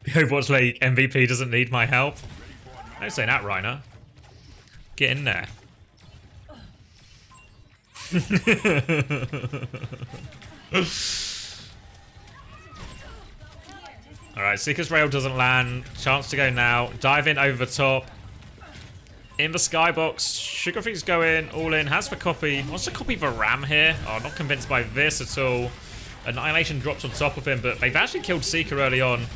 The Overwatch League MVP doesn't need my help. Don't say that, Reiner. Get in there. Alright, Seeker's Rail doesn't land. Chance to go now. Dive in over the top. In the skybox. Sugar Free's going all in. Has the copy. Wants to copy the Ram here. Oh, not convinced by this at all. Annihilation drops on top of him, but they've actually killed Seeker early on.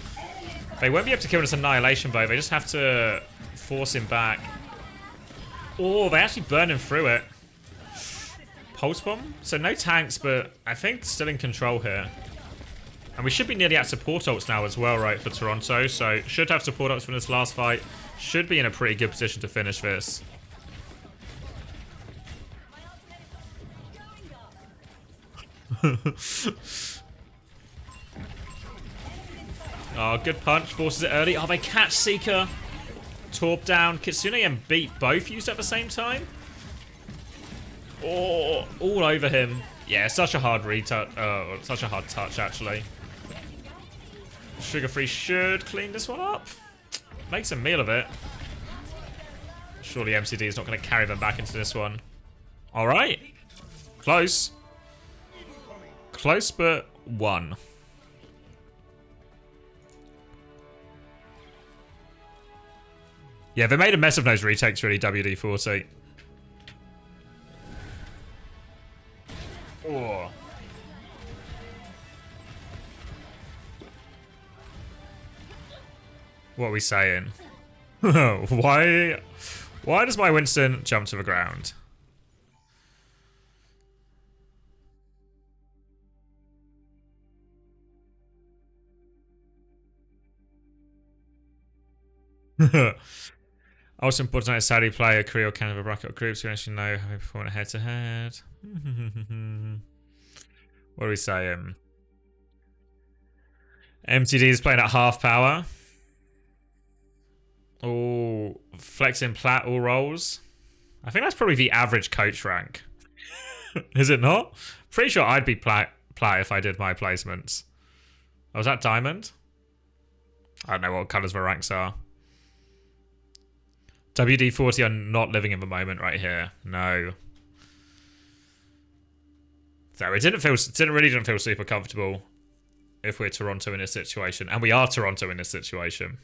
They won't be able to kill this Annihilation though. They just have to force him back. Oh, they actually burn him through it. Pulse Bomb? So no tanks, but I think still in control here. And we should be nearly at support ults now as well, right, for Toronto. So should have support ults from this last fight. Should be in a pretty good position to finish this. Oh, good punch. Forces it early. Oh, they catch Seeker. Torp down. Kitsune and Beat both used at the same time. Oh, all over him. Yeah, such a hard retouch. Oh, such a hard touch, actually. Sugar Free should clean this one up. Makes a meal of it. Surely MCD is not going to carry them back into this one. All right. Close. Close, but one. Yeah, they made a mess of those retakes, really, WD-40. Oh. What are we saying? Why does my Winston jump to the ground? Also important that Saudi player, Korea or Canada bracket or groups who actually know how they perform head to head. What are we saying? MTD is playing at half power. Oh, flexing plat all roles. I think that's probably the average coach rank. Is it not? Pretty sure I'd be plat if I did my placements. Oh, was that diamond? I don't know what colours the ranks are. WD-40 are not living in the moment right here. No. So it didn't feel super comfortable if we're Toronto in this situation. And we are Toronto in this situation.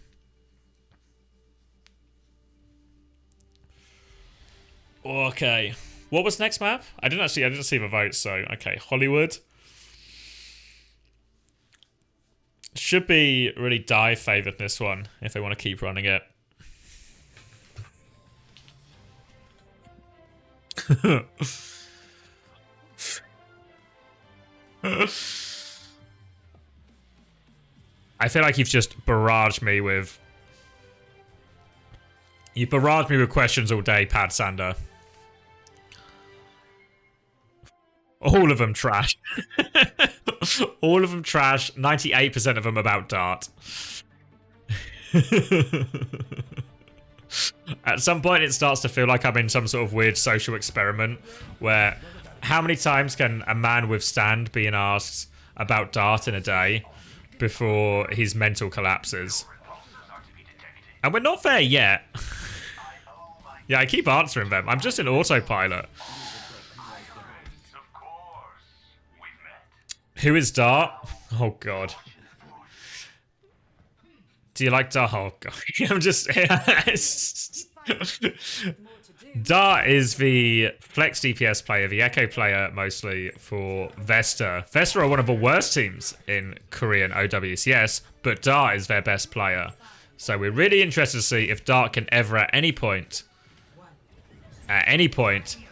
Okay. What was next map? I didn't see the votes, so okay. Hollywood. Should be really Dive favoured this one if they want to keep running it. I feel like you've just barraged me with... You barraged me with questions all day, Pad Sander. All of them trash. All of them trash. 98% of them about Dart. At some point it starts to feel like I'm in some sort of weird social experiment where how many times can a man withstand being asked about Dart in a day before his mental collapses? And we're not there yet. Yeah, I keep answering them. I'm just in autopilot. Who is Dart? Oh, God. Do you like Dart? Oh, God. I'm just... Dart is the flex DPS player, the Echo player mostly for Vesta. Vesta are one of the worst teams in Korean OWCS, but Dart is their best player. So we're really interested to see if Dart can ever at any point,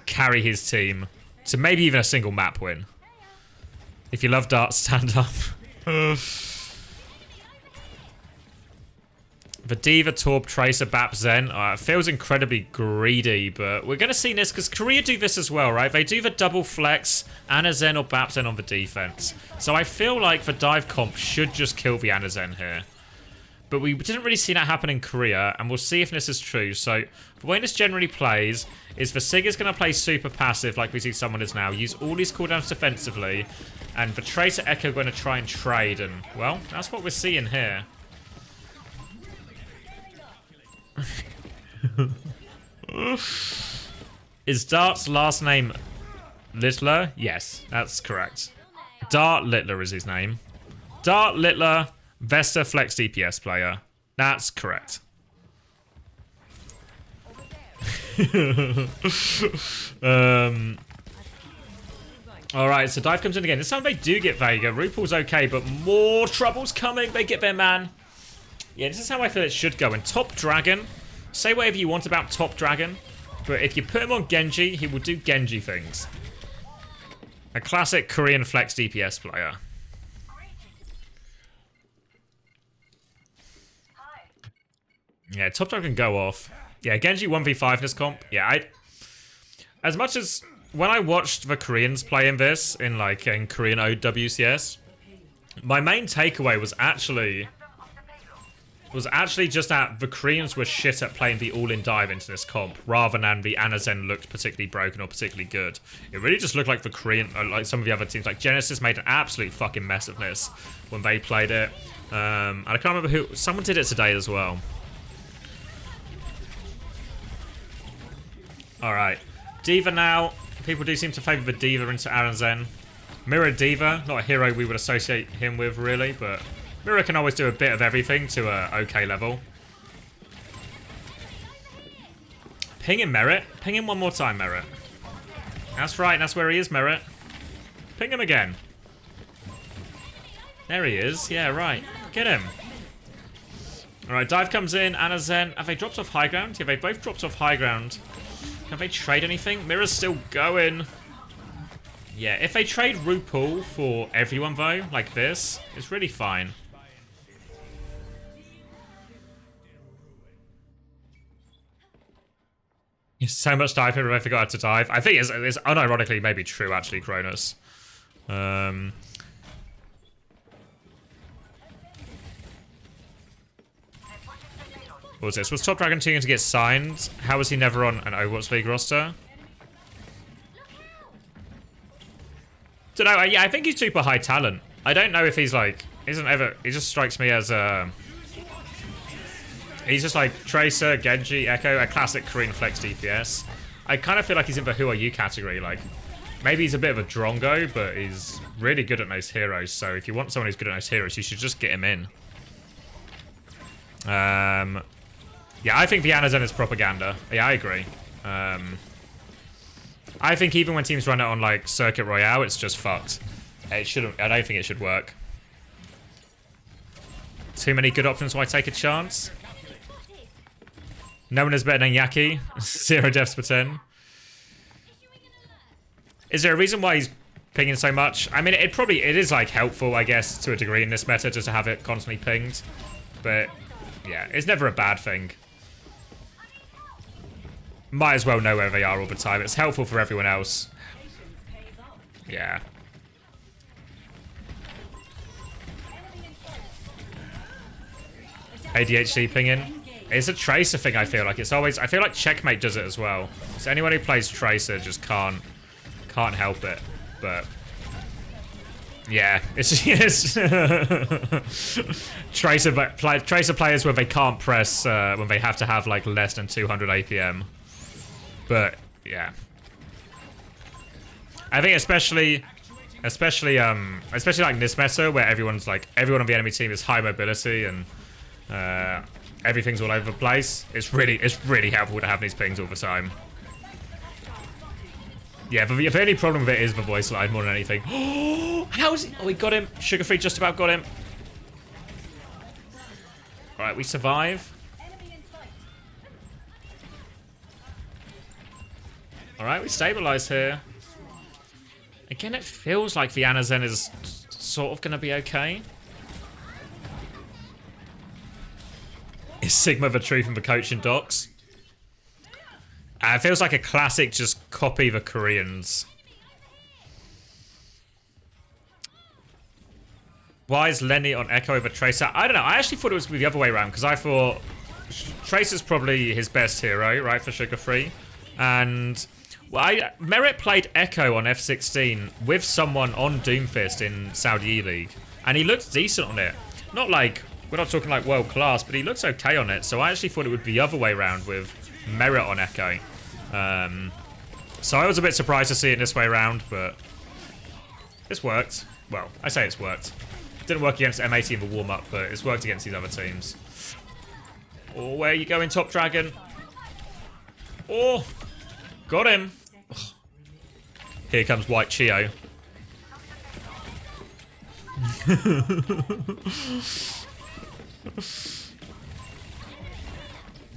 carry his team to maybe even a single map win. If you love Dart, stand up. The Diva, Torb, Tracer, Bap, Zen. It feels incredibly greedy, but we're going to see this because Korea do this as well, right? They do the double flex, Ana Zen or Bap Zen on the defense. So I feel like the dive comp should just kill the Ana Zen here. But we didn't really see that happen in Korea, and we'll see if this is true. So the way this generally plays is the Sig is going to play super passive like we see someone is now, use all these cooldowns defensively, and the Tracer Echo are going to try and trade, and, well, that's what we're seeing here. Is Dart's last name Littler? Yes, that's correct. Dart Littler is his name. Dart Littler, Vesta Flex DPS player. That's correct. Alright, so Dive comes in again. This time they do get Vega. RuPaul's okay, but more trouble's coming. They get their man. Yeah, this is how I feel it should go. And Top Dragon, say whatever you want about Top Dragon, but if you put him on Genji, he will do Genji things. A classic Korean flex DPS player. Yeah, Top Dragon go off. Yeah, Genji 1v5 in this comp. Yeah, as much as when I watched the Koreans play in this, in Korean OWCS, my main takeaway was actually just that the Koreans were shit at playing the all-in dive into this comp, rather than the Ana Zen looked particularly broken or particularly good. It really just looked like the Korean, like some of the other teams, like Genesis made an absolute fucking mess of this when they played it. And I can't remember who, someone did it today as well. Alright, Diva now. People do seem to favour the Diva into Ana Zen. Mirror Diva, not a hero we would associate him with really, but Mirror can always do a bit of everything to a okay level. Ping him, Merit. Ping him one more time, Merit. That's right, that's where he is, Merit. Ping him again. There he is. Yeah, right. Get him. Alright, Dive comes in. Ana Zen. Have they dropped off high ground? Yeah, they both dropped off high ground. Can they trade anything? Mirror's still going. Yeah, if they trade RuPaul for everyone, though, like this, it's really fine. So much dive here, I forgot how to dive. I think it's unironically maybe true, actually, Cronus. What was this? Was Top Dragon team to get signed? How was he never on an Overwatch League roster? Don't know. Yeah, I think he's super high talent. I don't know if he's like... He just strikes me as a... He's just like Tracer, Genji, Echo, a classic Korean flex DPS. I kind of feel like he's in the Who Are You category. Like, maybe he's a bit of a drongo, but he's really good at most heroes. So if you want someone who's good at most heroes, you should just get him in. Yeah, I think the Zen is propaganda. Yeah, I agree. I think even when teams run it on like Circuit Royale, it's just fucked. It shouldn't. I don't think it should work. Too many good options. Why take a chance? No one is better than Yaki. 0 deaths per 10. Is there a reason why he's pinging so much? I mean, it is like helpful, I guess, to a degree in this meta, just to have it constantly pinged. But yeah, it's never a bad thing. Might as well know where they are all the time. It's helpful for everyone else. Yeah. ADHD pinging. It's a Tracer thing, I feel like. It's always... I feel like Checkmate does it as well. So anyone who plays Tracer just can't help it. But... yeah. It's... Tracer players where they can't press... when they have to have, like, less than 200 APM. But, yeah. I think especially like in this meta where everyone on the enemy team is high mobility and everything's all over the place. It's really helpful to have these pings all the time. Yeah, but the only problem with it is the voice line more than anything. How is he? Oh, we got him. Sugar Free just about got him. Alright, we survive. Alright, we stabilize here. Again, it feels like the Zen is sort of going to be okay. Is Sigma the truth in the coaching docs? It feels like a classic just copy the Koreans. Why is Lenny on Echo over Tracer? I don't know. I actually thought it was the other way around because I thought Tracer's probably his best hero, right, for Sugar Free. And... well, Merit played Echo on F16 with someone on Doomfist in Saudi League, and he looked decent on it. Not like, we're not talking like world class, but he looks okay on it. So I actually thought it would be the other way around with Merit on Echo. So I was a bit surprised to see it this way around, but it's worked. Well, I say it's worked. It didn't work against M80 in the warm-up, but it's worked against these other teams. Oh, where are you going, Top Dragon? Oh, got him. Here comes White Chio.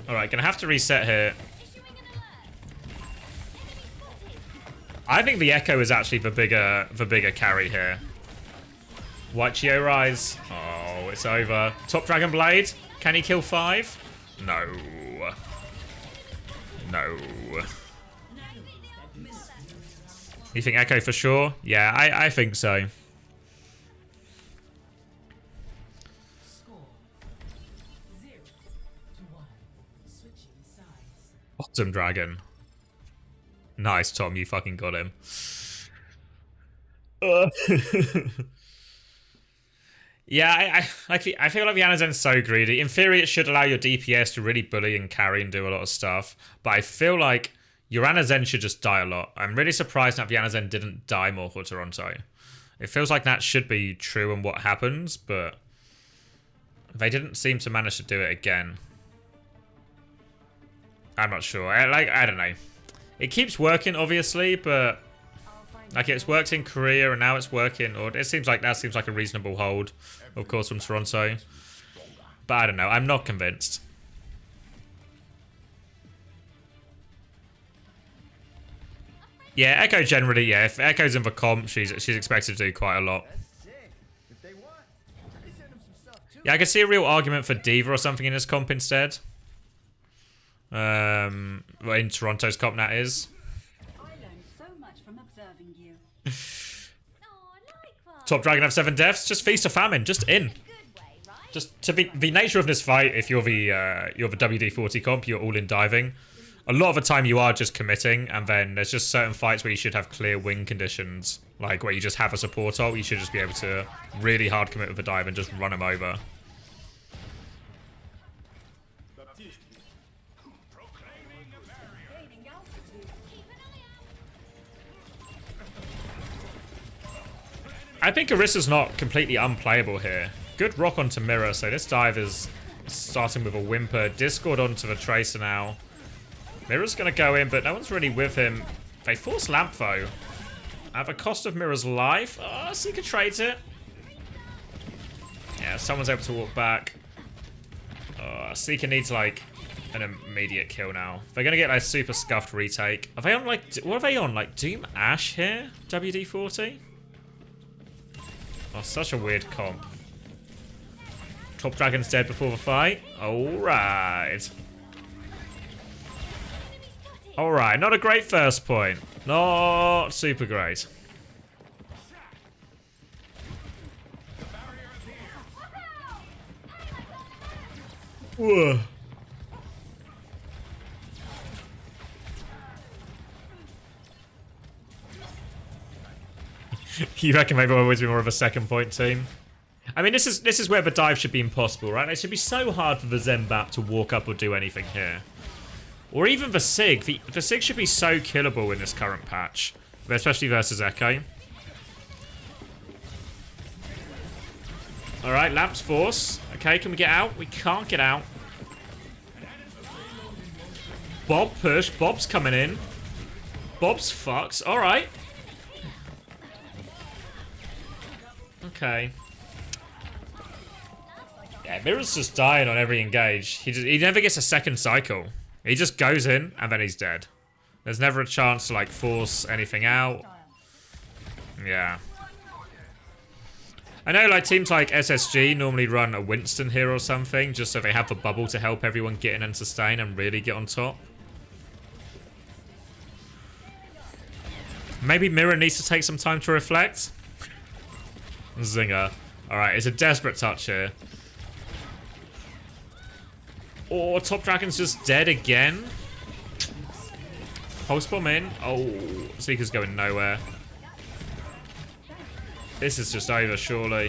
Alright, gonna have to reset here. I think the Echo is actually the bigger carry here. White Chio rise. Oh, it's over. Top Dragon Blade. Can he kill 5? No. No. You think Echo for sure? Yeah, I think so. Bottom Dragon. Nice, Tom. You fucking got him. Yeah, I feel like the Zen's so greedy. In theory, it should allow your DPS to really bully and carry and do a lot of stuff. But I feel like your Zen should just die a lot. I'm really surprised that the Zen didn't die more for Toronto. It feels like that should be true in what happens, but they didn't seem to manage to do it again. I'm not sure. I don't know. It keeps working, obviously, but like it's worked in Korea and now it's working. Or it seems like that seems like a reasonable hold, of course, from Toronto. But I don't know. I'm not convinced. Yeah, Echo generally, yeah. If Echo's in the comp, she's expected to do quite a lot. Yeah, I could see a real argument for Diva or something in this comp instead. In Toronto's comp, that is. I learned so much from observing you. Top Dragon have 7 deaths. Just feast or famine. Just in. Good way, right? Just to be the nature of this fight, if you're the WD-40 comp, you're all in diving. A lot of the time you are just committing, and then there's just certain fights where you should have clear win conditions, like where you just have a support ult. You should just be able to really hard commit with a dive and just run them over. I think Orissa's not completely unplayable here. Good rock onto Mirror, so this dive is starting with a whimper. Discord onto the Tracer now. Mirror's going to go in, but no one's really with him. They force Lamp, though. At the cost of Mirror's life. Oh, Seeker trades it. Yeah, someone's able to walk back. Seeker needs, like, an immediate kill now. They're going to get a super scuffed retake. Are they on, like... What are they on? Like, Doom Ash here? WD-40? Oh, such a weird comp. Top Dragon's dead before the fight. Alright. Alright, not a great first point. Not super great. Whoa. You reckon maybe I'll always be more of a second point team? I mean, this is where the dive should be impossible, right? It should be so hard for the Zenbap to walk up or do anything here. Or even the Sig. The Sig should be so killable in this current patch. Especially versus Echo. Alright, Lamp's Force. Okay, can we get out? We can't get out. Bob push. Bob's coming in. Bob's fucked. Alright. Okay. Yeah, Mirror's just dying on every engage. He never gets a second cycle. He just goes in, and then he's dead. There's never a chance to, like, force anything out. Yeah. I know, like, teams like SSG normally run a Winston here or something, just so they have the bubble to help everyone get in and sustain and really get on top. Maybe Mirror needs to take some time to reflect. Zinger. Alright, it's a desperate touch here. Oh, Top Dragon's just dead again. Pulse Bomb in. Oh, Seeker's going nowhere. This is just over, surely.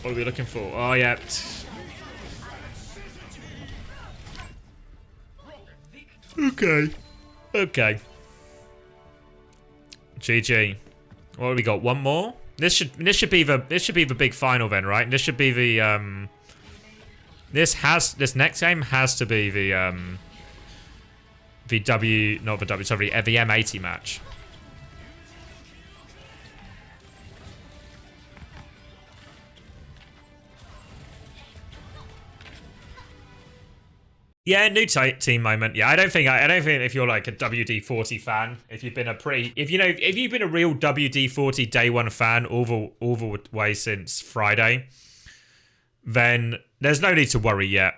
What are we looking for? Oh, yeah. Okay. Okay. GG. What have we got? One more? This should be the big final then, right? This should be the this next game has to be the the M80 match. Yeah, new team moment. Yeah, I don't think if you're like a WD-40 fan, if you've been a real WD-40 day one fan all the way since Friday, then there's no need to worry yet.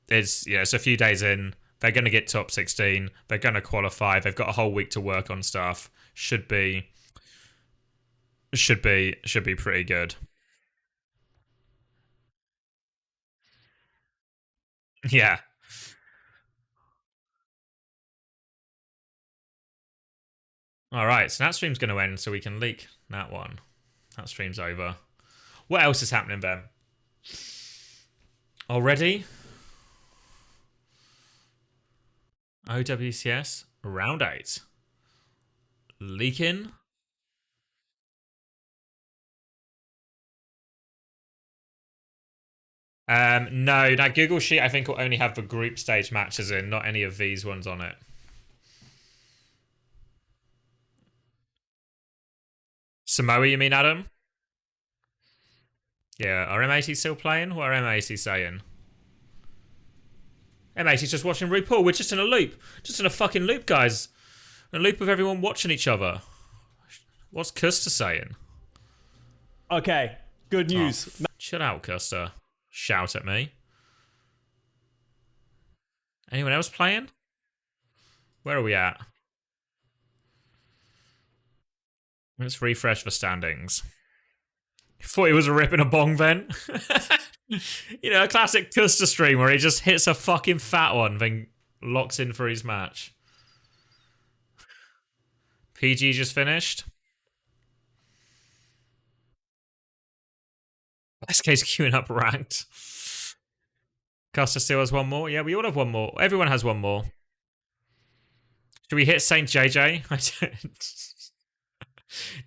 It's a few days in. They're going to get top 16. They're going to qualify. They've got a whole week to work on stuff. Should be pretty good. Yeah. Alright, so that stream's going to end, so we can leak that one. That stream's over. What else is happening, Ben? Already? OWCS? Round 8. Leaking? No, that Google Sheet I think will only have the group stage matches in, not any of these ones on it. Samoa, you mean, Adam? Yeah, are M80 still playing? What are M80 saying? M80's just watching RuPaul. We're just in a loop. Just in a fucking loop, guys. A loop of everyone watching each other. What's Custer saying? Okay, good news. Oh, chill out, Custer. Shout at me. Anyone else playing? Where are we at? Let's refresh the standings. Thought he was ripping a bong then. You know, a classic Custer stream where he just hits a fucking fat one, then locks in for his match. PG just finished. SK's queuing up ranked. Custer still has one more. Yeah, we all have one more. Everyone has one more. Should we hit St. JJ? I don't.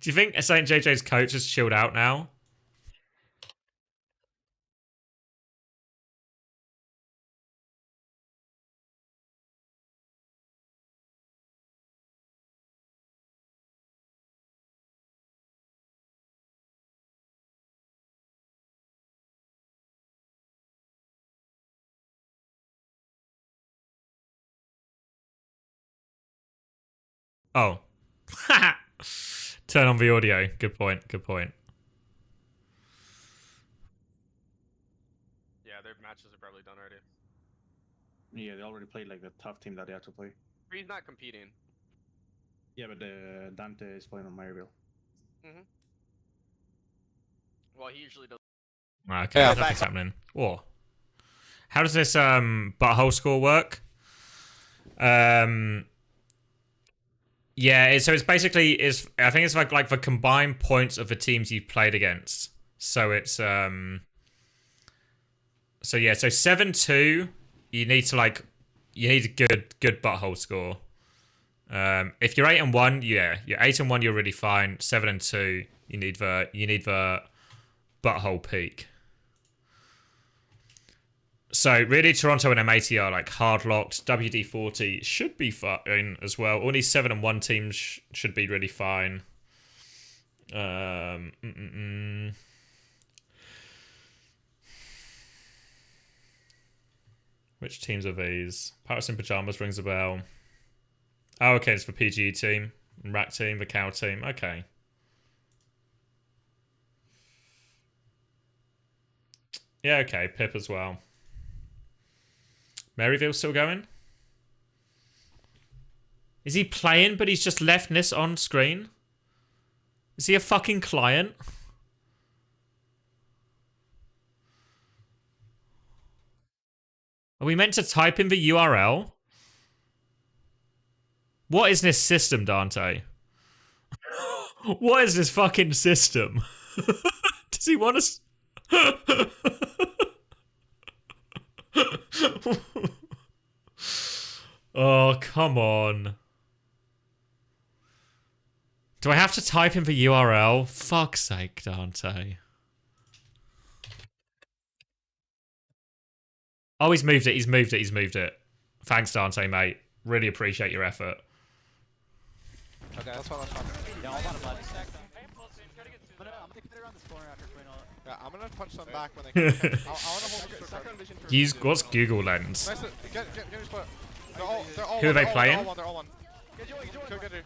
Do you think St. JJ's coach has chilled out now? Oh. Turn on the audio. Good point. Good point. Yeah, their matches are probably done already. Yeah, they already played like the tough team that they have to play. He's not competing. Yeah, but Dante is playing on Maryville. Well, he usually does. Okay, Yeah, nothing's happening. Whoa. How does this butthole score work? Yeah, so it's basically I think it's like the combined points of the teams you've played against. So it's so 7-2, you need a good butthole score. If you're 8-1, yeah, you're 8-1, you're really fine. 7-2, you need the butthole peak. So really, Toronto and M80 are like hard locked. WD40 should be fine as well. All these 7-1 teams should be really fine. Which teams are these? Pirates in Pajamas rings a bell. Oh, okay, it's the PGE team, Rat team, the Cow team. Okay. Yeah, okay, Pip as well. Maryville still going? Is he playing, but he's just left this on screen? Is he a fucking client? Are we meant to type in the URL? What is this system, Dante? What is this fucking system? Does he want us? Oh, come on. Do I have to type in the URL? Fuck's sake, Dante. Oh, he's moved it, he's moved it, he's moved it. Thanks, Dante, mate. Really appreciate your effort. Okay, that's fine, that's fine. Yeah, all about a bud. I'm gonna get around this corner after Queen all. Yeah, I'm gonna punch them back when they come. I wanna hold this second vision for Use what's Google Lens? Nice, get your split. They're all Who are they playing? They're all one. Get it.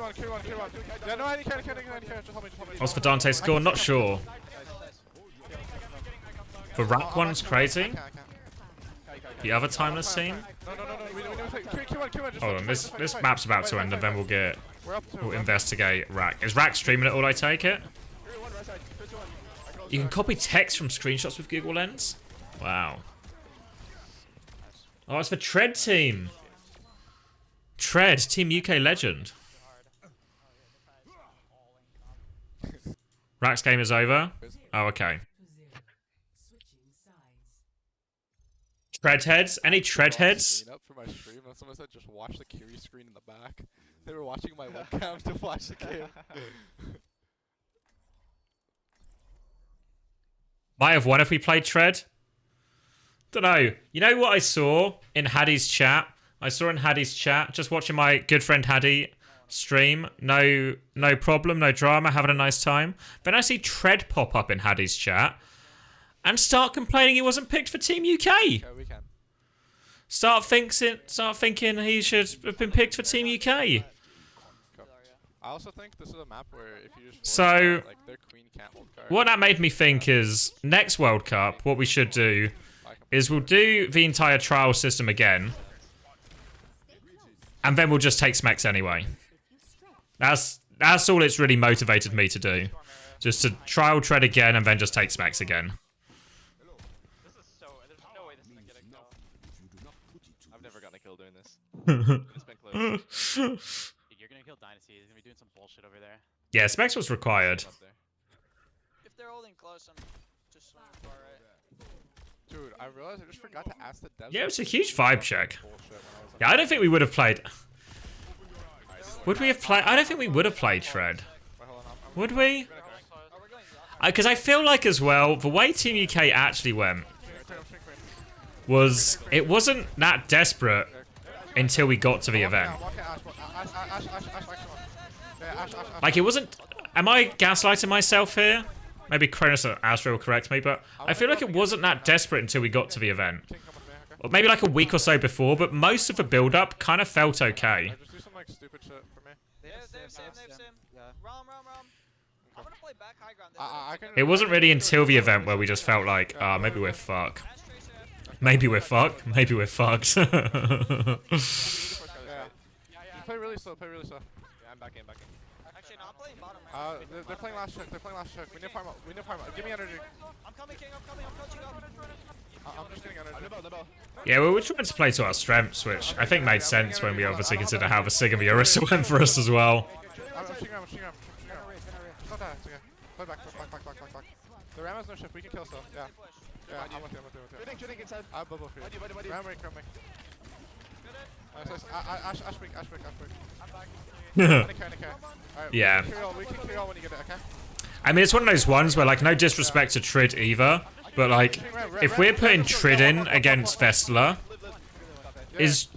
Q1. Yeah, no, I can't. Just help me. What's for Dante's score? Not sure. The rack one's crazy. The other timeless team? No. Q1. Hold on, this map's about to end and then we'll investigate rack. Is rack streaming it all, I take it? You can copy text from screenshots with Google Lens? Wow. Oh, it's the Tread team. Tread, Team UK legend. Rack's game is over? Oh, okay. Tread heads? Any tread heads? Up for my stream, and someone said just watch the Curie screen in the back. They were watching my webcam to watch the game. Might have won if we played Tread. Don't know. You know what I saw in Haddie's chat? I saw in Haddie's chat, just watching my good friend Haddie stream. No problem, no drama, having a nice time. Then I see Tread pop up in Haddie's chat and start complaining he wasn't picked for Team UK. Okay, we can. Start thinking he should have been picked for Team UK. I also think this is a map where if you just So, like their queen can't hold card. what that made me think is next World Cup, what we should do is we'll do the entire trial system again, and then we'll just take Smex anyway. That's all it's really motivated me to do. Just to trial tread again and then just take smacks again. This is so. There's no way this is gonna get a kill. I've never gotten a kill doing this. It's been close. You're gonna kill Dynasty. He's gonna be doing some bullshit over there. Yeah, smacks was required. Up there. If they're holding close, I'm just swinging far right. Dude, I realized I just forgot to ask the devs. Yeah, it was a huge vibe check. Bullshit when I was on Yeah, I don't think we would have played. Would we have played? I don't think we would have played Tread. Wait, hold on, I'm Would we? Oh, we're going. Because I feel like as well, the way Team UK actually went was it wasn't that desperate until we got to the event. Like it wasn't. Am I gaslighting myself here? Maybe Kronos or Astro will correct me, but I feel like it wasn't that desperate until we got to the event. Or maybe like a week or so before, but most of the build-up kind of felt okay. just do some like stupid shit for me. Same. Rom. I'm gonna play back high ground. I can. It wasn't really until the event where we just felt like, ah, maybe we're fucked. Maybe we're fucked. Maybe we're fucked. Yeah. Just play really slow. Yeah, I'm back in. Actually, no, I'm playing bottom right. They're playing last check. We need to farm up. Give me energy. I'm coming, King. I'm coaching up. I'm just getting energy. Yeah, well, we're trying to play to our strengths, which I think made sense when we obviously consider how the Sig and the Orisa went for us as well. I'm shooting around. Stop that. It's okay. Play back. The Ram has no shift. We can kill stuff. Yeah. I'm with you. Shooting inside. I have bubble for you. Ram break. Nice. Ash break. I'm back. Alright, Yeah. we can clear all when you get it, okay? I mean, it's one of those ones where, like, no disrespect to Trid either, but, like, if we're putting Trid in against Vestler, is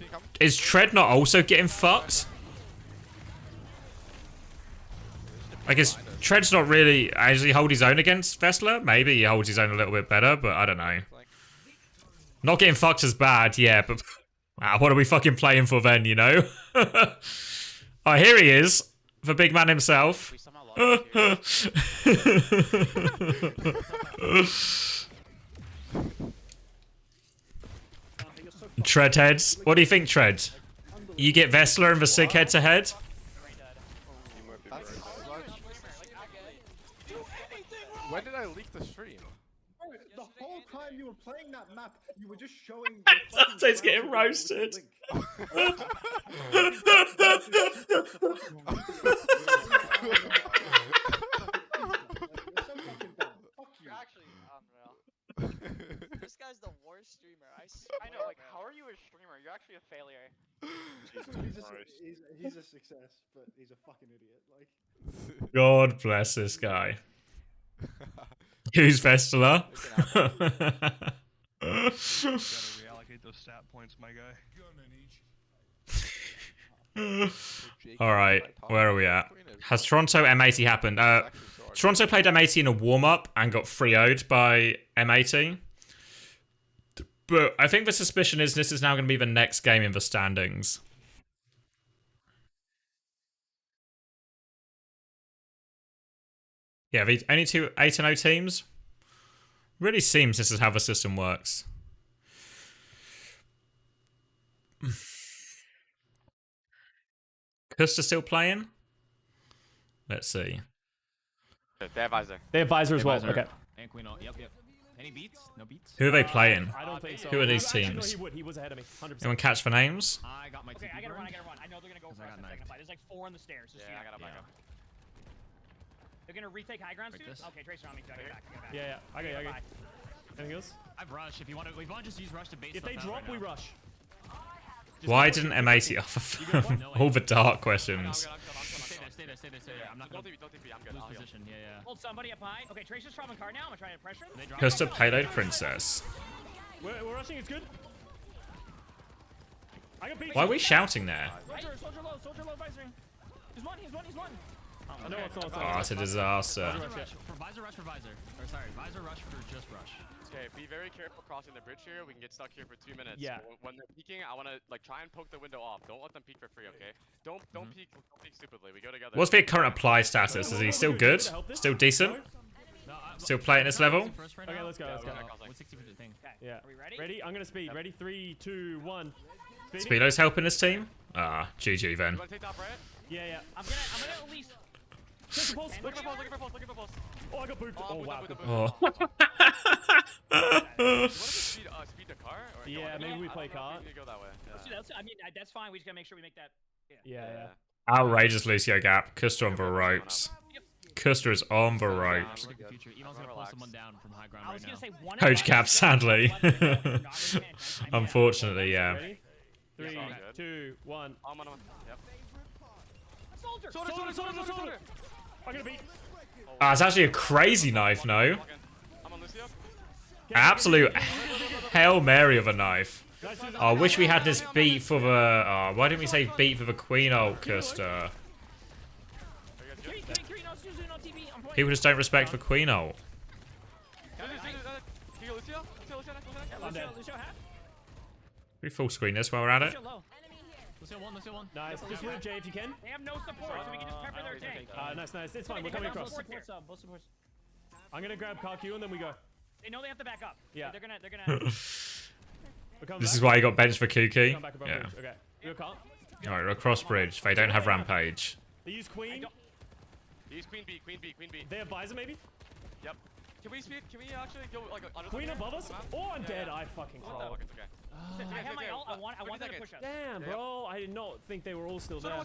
Tred not also getting fucked? Like, is Tred's not really actually hold his own against Vestler? Maybe he holds his own a little bit better, but I don't know. Not getting fucked is bad, yeah, but wow, what are we fucking playing for then, you know? Oh, here he is, the big man himself. We somehow lost Tread heads. What do you think, Tread? You get Vestler and the Sig head to head? When did I leak the stream? The whole time you were playing that map, you were just showing. Dante's getting roasted. You're actually unreal. This guy's the worst streamer. I know, like, how are you a streamer? You're actually a failure. He's a success, but he's a fucking idiot. Like. God bless this guy. Who's Vestler? Reallocate those stat points, my guy. Alright, where are we at? Has Toronto M80 happened? Toronto played M80 in a warm-up and got 3-0'd by M80. But I think the suspicion is this is now going to be the next game in the standings. Yeah, the only two 8-0 teams. Really seems this is how the system works. Custer still playing? Let's see. They have Visor. They have Visor as well. Okay. And Queen. Yep. Any beats? No beats? Who are they playing? I don't think so. Who are these Actually, no, teams? he was ahead of me. 100%. Anyone catch the names? I got my Okay, I gotta run. I know they're gonna go for us in the second fight. There's like 4 on the stairs. Just Yeah, I got him. They're gonna retake high ground soon? Okay, Tracer on me. Get back. Yeah. I got you. Anything else? I've rush. If you want to just use rush to bait If they drop, we rush. Why didn't M80 offer all the dark questions? Stay there. I'm not gonna lose position. Yeah. Hold somebody up high. Okay, Tracer's dropping card now. I'm gonna try to pressure him. Custer Payload Princess. We're rushing. It's good. I got beat. Why are we shouting there? Soldier low, Visoring. He's one. No, it's not. Oh, it's a disaster. For Visor rush for Visor. Or sorry, Visor rush for just rush. Okay, be very careful crossing the bridge here. We can get stuck here for 2 minutes. Yeah. When they're peeking, I want to like try and poke the window off. Don't let them peek for free, okay? Don't peek stupidly. We go together. What's their current apply status? Is he still good? Still decent? Still playing this level? Okay, let's go. 160 thing. Yeah. Are we ready? Ready? I'm gonna speed. Ready? 3, 2, 1. Speedo's helping his team? Ah, GG then. You want to take top right? Yeah, yeah. I'm gonna at least. Take the pulse. Look at my pulse, look at my pulse. Oh, I got booped. Oh, wow. Oh. Speed the car? Or Yeah, maybe we play car. We need to go that way. Let's do that. I mean, that's fine. We just gotta make sure we make that. Yeah, yeah. Outrageous Lucio gap. Custer on the ropes. Custer is on the ropes. I was gonna say one. Coach cap, sadly. Unfortunately, yeah. Ready? 3, 2, 1. I'm on. Yep. Soldier. Soldier. I'm gonna beat. Ah, it's actually a crazy knife, no? I'm on Lucio. Absolute Hail Mary of a knife. Oh, I wish we had this beat for the... Oh, why didn't we say beat for the Queen ult, Custer? People just don't respect the Queen ult. We full screen this while we're at it. Lucio 1. Nice. Just move Jay if you can. They have no support, so we can just pepper their tank. Nice. It's fine. We're coming across. Both supports. I'm gonna grab Karku and then we go. They know they have to back up. Yeah. They're gonna. This is why he got benched for Kuki. Come back above Yeah. bridge. Okay. You can't. Alright, we're across bridge. They don't have Rampage. They use Queen. Use Queen B. They have Visor maybe? Yep. Can we actually go like under Queen the above us? Oh, I'm dead. I fucking Oh, crawled. it's okay. I have my ult. I want them to push us. Damn, bro. I did not think they were all still there.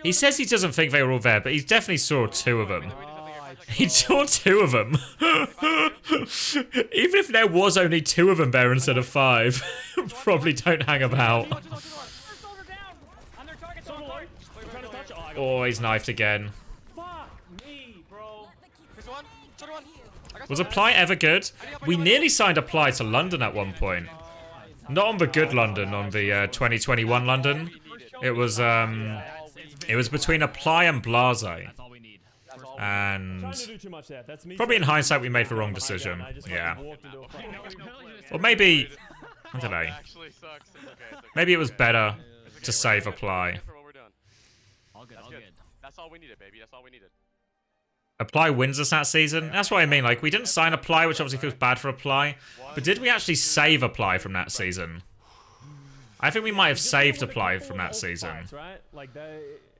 He says he doesn't think they were all there, but he definitely saw 2 of them. He saw 2 of them. Even if there was only 2 of them there instead of 5, probably don't hang about. Oh, he's knifed again. Fuck me, bro. Was Apply ever good? We nearly signed Apply to London at one point. Not on the good London, on the 2021 London. It was between Apply and Blase. And probably in hindsight we made the wrong decision. Yeah. Or maybe, I don't know. Maybe it was better to save Apply. That's all we needed, baby. That's all we needed. Apply wins us that season. That's what I mean. Like, we didn't sign Apply, which obviously feels bad for Apply. But did we actually save Apply from that season? I think we might have saved Apply from that season.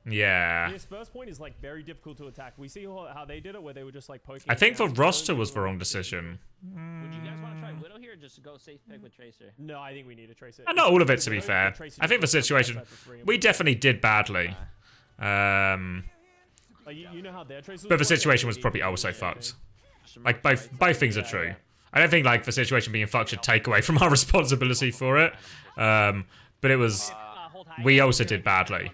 Yeah. This first point is like very difficult to attack. We see how they did it, where they were just like poking. I think the roster was the wrong decision. Would you guys want to try Widow here, or just go safe pick with Tracer? No, I think we need a Tracer. Not all of it, to be fair. I think the situation... We definitely did badly. Like, you know how their Tracer was But the situation was probably also fucked. Like, both things are true. I don't think, like, the situation being fucked should take away from our responsibility for it. But it was... We also did badly.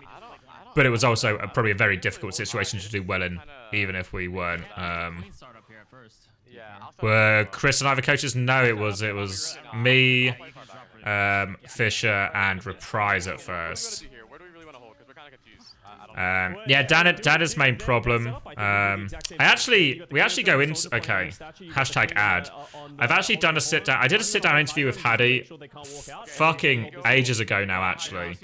But it was also probably a very difficult situation to do well in, even if we weren't. Were Chris and I the coaches? No, it was me, Fisher, and Reprise at first. Yeah, Dana's main problem. We actually go into, okay, hashtag ad. I've actually done a sit down. I did a sit down interview with Haddy fucking ages ago now, actually.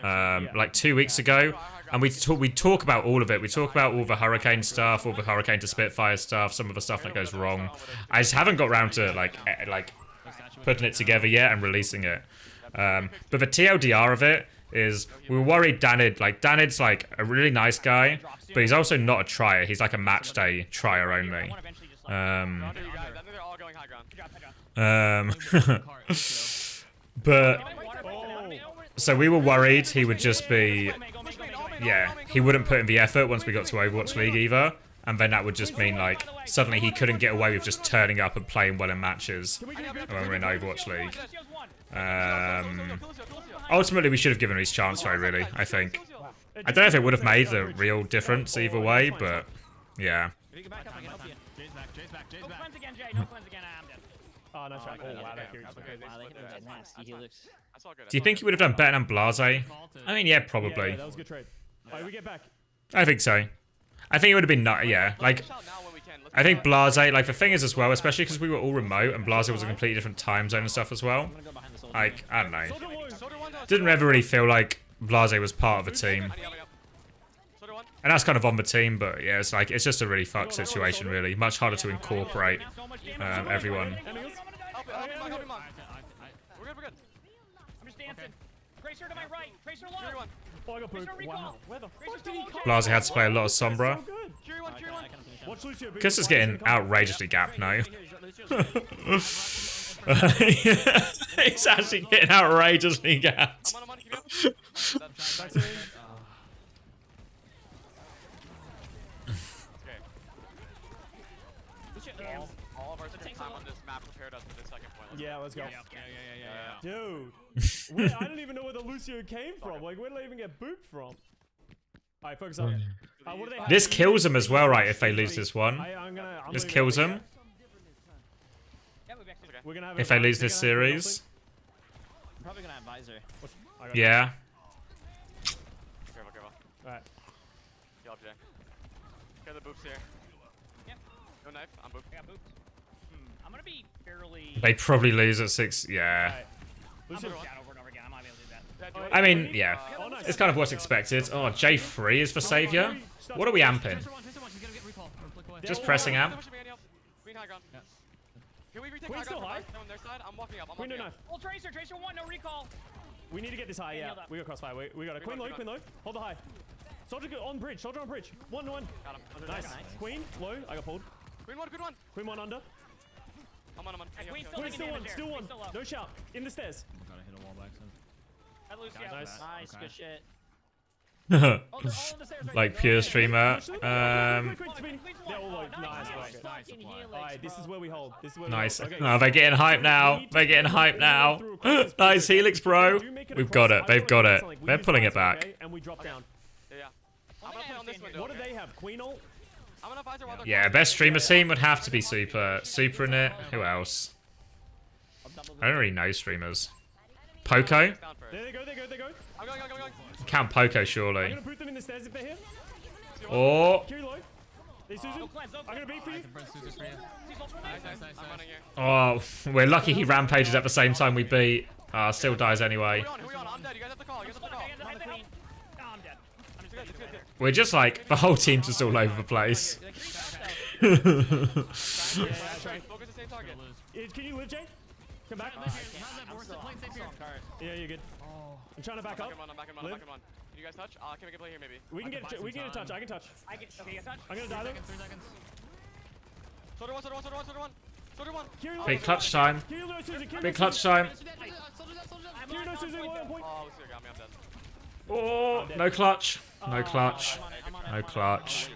Like 2 weeks ago. And we talk about all of it. We talk about all the Hurricane stuff, all the Hurricane to Spitfire stuff, some of the stuff that goes wrong. I just haven't got around to like putting it together yet and releasing it. But the TLDR of it is we were worried Danid's like a really nice guy, but he's also not a trier. He's like a match day trier only. But so we were worried he would just be, yeah, he wouldn't put in the effort once we got to Overwatch League either, and then that would just mean like suddenly he couldn't get away with just turning up and playing well in matches when we're in Overwatch League. Ultimately, we should have given him his chance, though, really, I think. I don't know if it would have made a real difference either way, but yeah. Oh, no try. Oh, wow, that carry Do you think he would have done better than Blase? I mean, yeah, probably. Yeah, that was a good trade. Alright, we get back. I think so. I think it would have been, yeah, like, I think Blase, like, the thing is as well, especially because we were all remote and Blase was a completely different time zone and stuff as well. Like, I don't know. Didn't ever really feel like Blase was part of the team. And that's kind of on the team, but yeah, it's like, it's just a really fucked situation, really. Much harder to incorporate everyone. I'm just dancing. Tracer to my right. Tracer low. Oh, I got Tracer booped. recall. Wow. Where the Tracer's fuck did he low, come Blasi had to play a lot of Sombra. So good. Curie one, Curie one. Watch Lucio. Kiss is getting outrageously gapped now. He's actually getting outrageously gapped. I'm on, keep it up. All of our time on this map prepared us for the second point. Yeah, let's go. Yeah. Dude, I don't even know where the Lucio came from. Like, where did I even get booped from? Alright, focus on it. What do they have? This kills them as well, right? If they lose this one, this kills them. We're gonna have If they lose this series, Probably gonna have visor. yeah. Careful. Alright. Heal up, Jay. Get the boops here. Yep. No knife. I'm booped. I got booped. I'm gonna be fairly. They probably lose at 6. Yeah. I'm booped out over and over again. I'm not able to do that. I mean, yeah. It's kind of what's expected. Oh, J3 is for savior. What are we amping? Just pressing amp. Queen high ground. Can we retake Queen high still ground high? on their side? I'm walking up. Queen no knife. Full Tracer. Tracer 1. No recall. We need to get this high, yeah. We got crossfire. We got it. Queen low. Hold the high. Soldier on bridge. Soldier on bridge. 1-1. Got him. Nice. Queen low. I got pulled. Queen one. Good one. Queen 1 under. I'm on. Queen Queen still one. damage Still there. one. Queen still low. No shout. In the stairs. Gotta hit a wall back soon. At Lucio. Nice. Good shit. Like pure streamer. They're all like nice. Alright, this is where we hold. This is where Nice. we hold. Oh, they're getting hype now. They're getting hype now. Nice Helix, bro. We've got it. They've got it. They're pulling it back. And we drop down. Yeah. I'm gonna play on this window. What do they have? Queen ult? I'm gonna visor while they're Yeah, best streamer team would have to be Super. Super in it. Who else? I don't really know streamers. Poco? There they go. I'm going. Count Poco, I'm surely. gonna boot them in the stairs if they're here. Or... Kiri low. Hey, Susan. I'm gonna beat for you. I'm running here. Oh, we're lucky he rampages at the same time we beat. Still dies anyway. Who we on? I'm dead. You guys have to call. I'm dead. It's good. We're just like, the whole team's just all over the place. Focus the same target. Can you live, Jay? Come back. Yeah, you're good. I'm trying to back up. I'm back in run. Can you guys touch? Can we get play here maybe? We can get a touch. I can touch. Okay, touch. I'm gonna die though. 3 seconds. Soldier one. Big clutch time. Kiri low, Susan. Big clutch time. Kiri low, Susan. 1 point. Oh, Lucio got me. I'm dead. Oh, no clutch. No clutch. No clutch.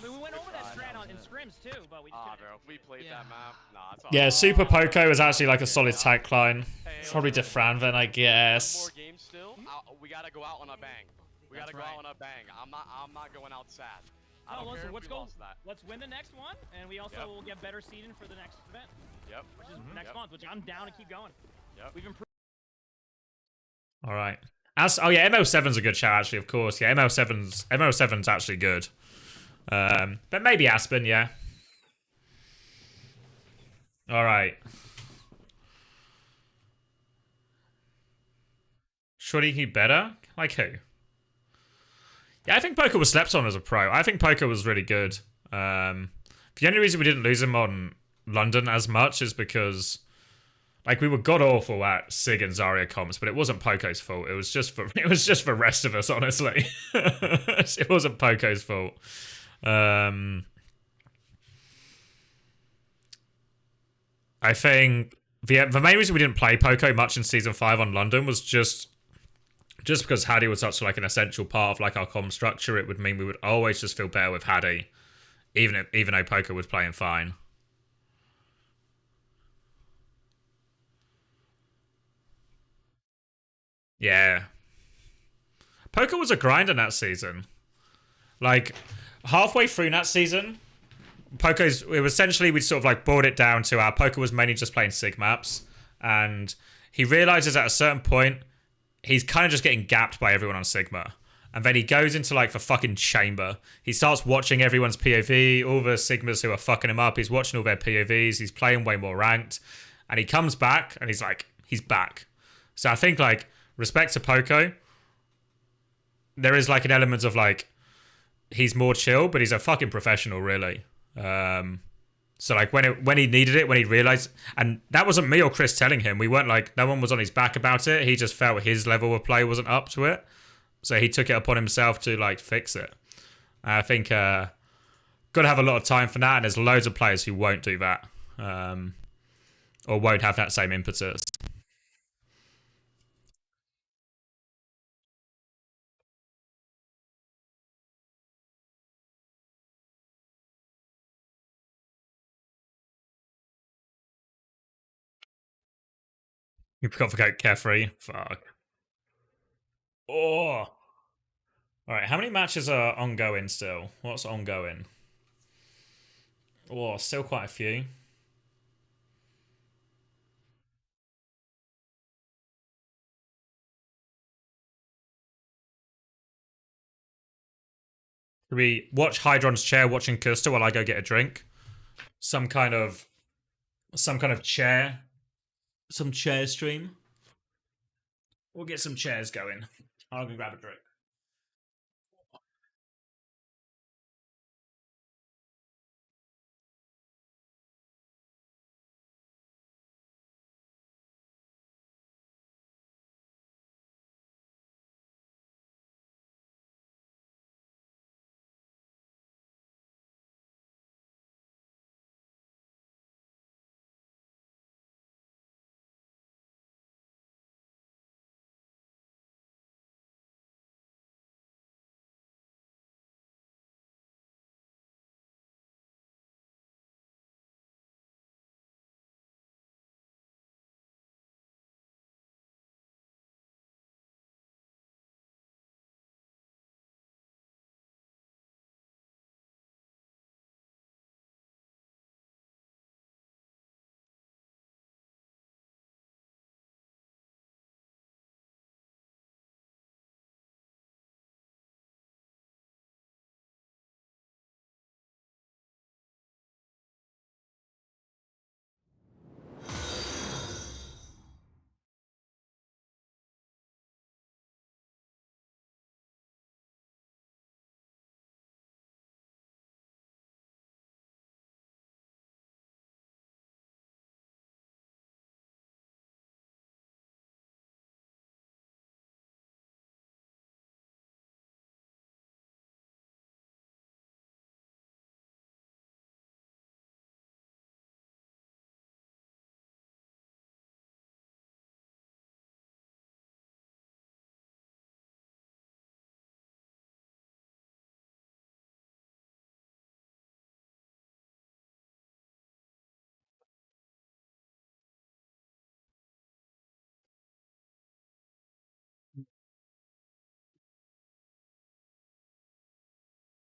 We went over that strat in scrims too, but we just couldn't. Bro, if we played that map, nah, it's all Yeah, Super Poco is actually like a solid tag line. Probably Defran then, I guess. More games still. We gotta go out on a bang. We gotta go out on a bang. I'm not going out sad. I don't care if we lost that. Let's win the next one, and we also will get better seeding for the next event. Yep. Which is next month, which I'm down to keep going. Yep. We've improved. All right. Oh yeah, ML7's a good shout actually. Of course, yeah. ML7's actually good. But maybe Aspen, yeah. All right. Shorty, he better? Like who? Yeah, I think Poker was slept on as a pro. I think Poker was really good. The only reason we didn't lose him on London as much is because, like, we were god awful at Sig and Zarya comps, but it wasn't Poco's fault. It was just for the rest of us, honestly. It wasn't Poco's fault. I think the main reason we didn't play Poco much in season 5 on London was just because Haddy was such like an essential part of like our comm structure. It would mean we would always just feel better with Haddy, even though Poco was playing fine. Yeah. Poker was a grind in that season. Like, halfway through that season, it was essentially, we sort of like boiled it down to our Poker was mainly just playing Sig maps. And he realizes at a certain point, he's kind of just getting gapped by everyone on Sigma. And then he goes into like the fucking chamber. He starts watching everyone's POV, all the Sigmas who are fucking him up. He's watching all their POVs. He's playing way more ranked. And he comes back and he's like, he's back. So I think like, respect to Poco, there is like an element of like, he's more chill, but he's a fucking professional, really. So like when he needed it, when he realized, and that wasn't me or Chris telling him. We weren't like, no one was on his back about it. He just felt his level of play wasn't up to it, so he took it upon himself to like fix it. I think gotta have a lot of time for that, and there's loads of players who won't do that, or won't have that same impetus. You forgot Carefree. Fuck. Oh. Alright, how many matches are ongoing still? What's ongoing? Oh, still quite a few. Should we watch Hydron's chair watching Kusta while I go get a drink? Some kind of chair. Some chair stream. We'll get some chairs going. I'll go grab a drink.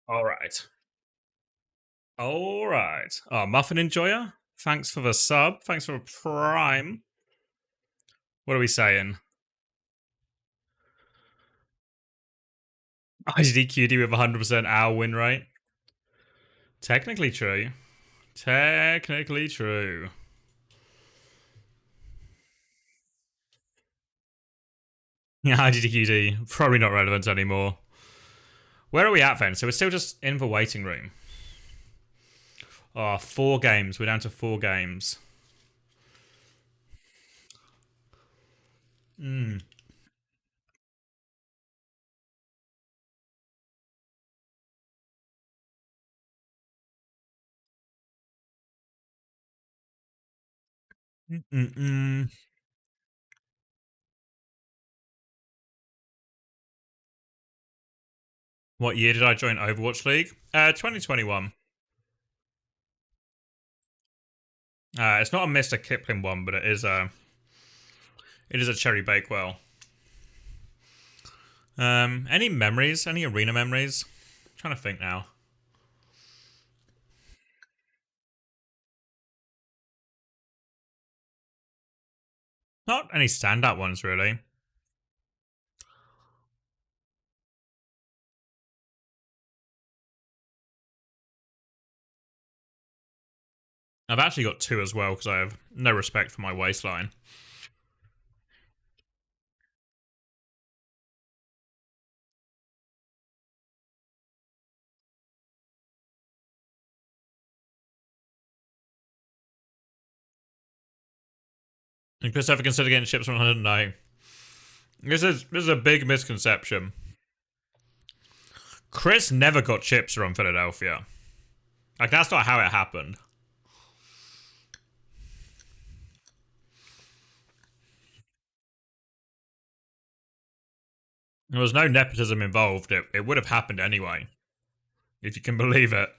Alright. Alright. Oh, Muffin Enjoyer? Thanks for the sub. Thanks for the prime. What are we saying? IGDQD with 100% our win rate. Technically true. Technically true. Yeah, IGDQD. Probably not relevant anymore. Where are we at then? So we're still just in the waiting room. Oh, 4 games. We're down to 4 games. Hmm. Mm-mm-mm. What year did I join Overwatch League? 2021. It's not a Mr. Kipling one, but it is a Cherry Bakewell. Any memories? Any arena memories? I'm trying to think now. Not any standout ones, really. I've actually got 2 as well, because I have no respect for my waistline. And Chris ever considered getting chips from 100? No. This is a big misconception. Chris never got chips from Philadelphia. Like, that's not how it happened. There was no nepotism involved. It would have happened anyway. If you can believe it.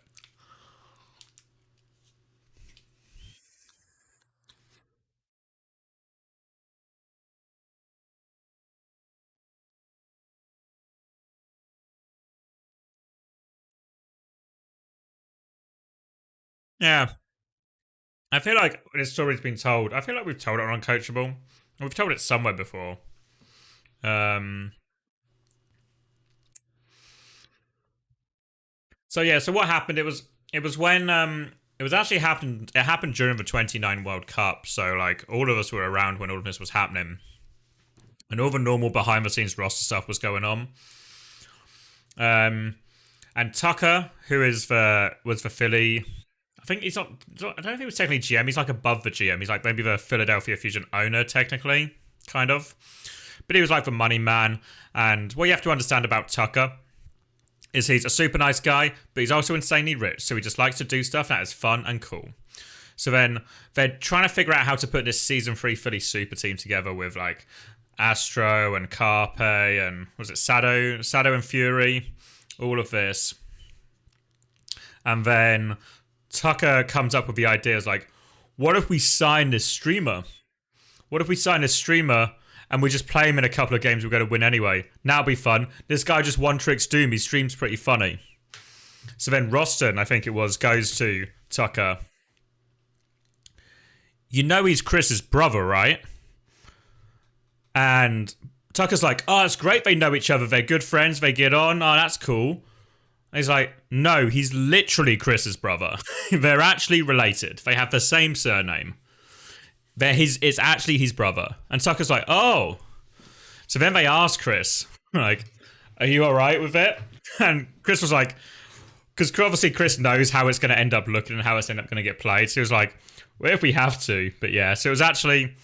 Yeah. I feel like this story's been told. I feel like we've told it on Uncoachable. We've told it somewhere before. So yeah, so what happened? It was when it happened during the 29 World Cup. So like all of us were around when all of this was happening. And all the normal behind the scenes roster stuff was going on. And Tucker, who was the Philly, I think he's not, I don't think he was technically GM, he's like above the GM. He's like maybe the Philadelphia Fusion owner, technically, kind of. But he was like the money man. And what you have to understand about Tucker is he's a super nice guy, but he's also insanely rich. So he just likes to do stuff that is fun and cool. So then they're trying to figure out how to put this season 3 Philly super team together with like Astro and Carpe and was it Sado and Fury, all of this. And then Tucker comes up with the ideas like, what if we sign this streamer? What if we sign this streamer and we just play him in a couple of games we're going to win anyway? That'll be fun. This guy just one tricks Doom. He streams pretty funny. So then Roston, I think it was, goes to Tucker. You know he's Chris's brother, right? And Tucker's like, oh, it's great they know each other. They're good friends. They get on. Oh, that's cool. And he's like, no, he's literally Chris's brother. They're actually related. They have the same surname. It's actually his brother. And Tucker's like, oh. So then they ask Chris, like, are you all right with it? And Chris was like, because obviously Chris knows how it's going to end up looking and how it's going to get played. So he was like, well, if we have to. But yeah, so it was actually,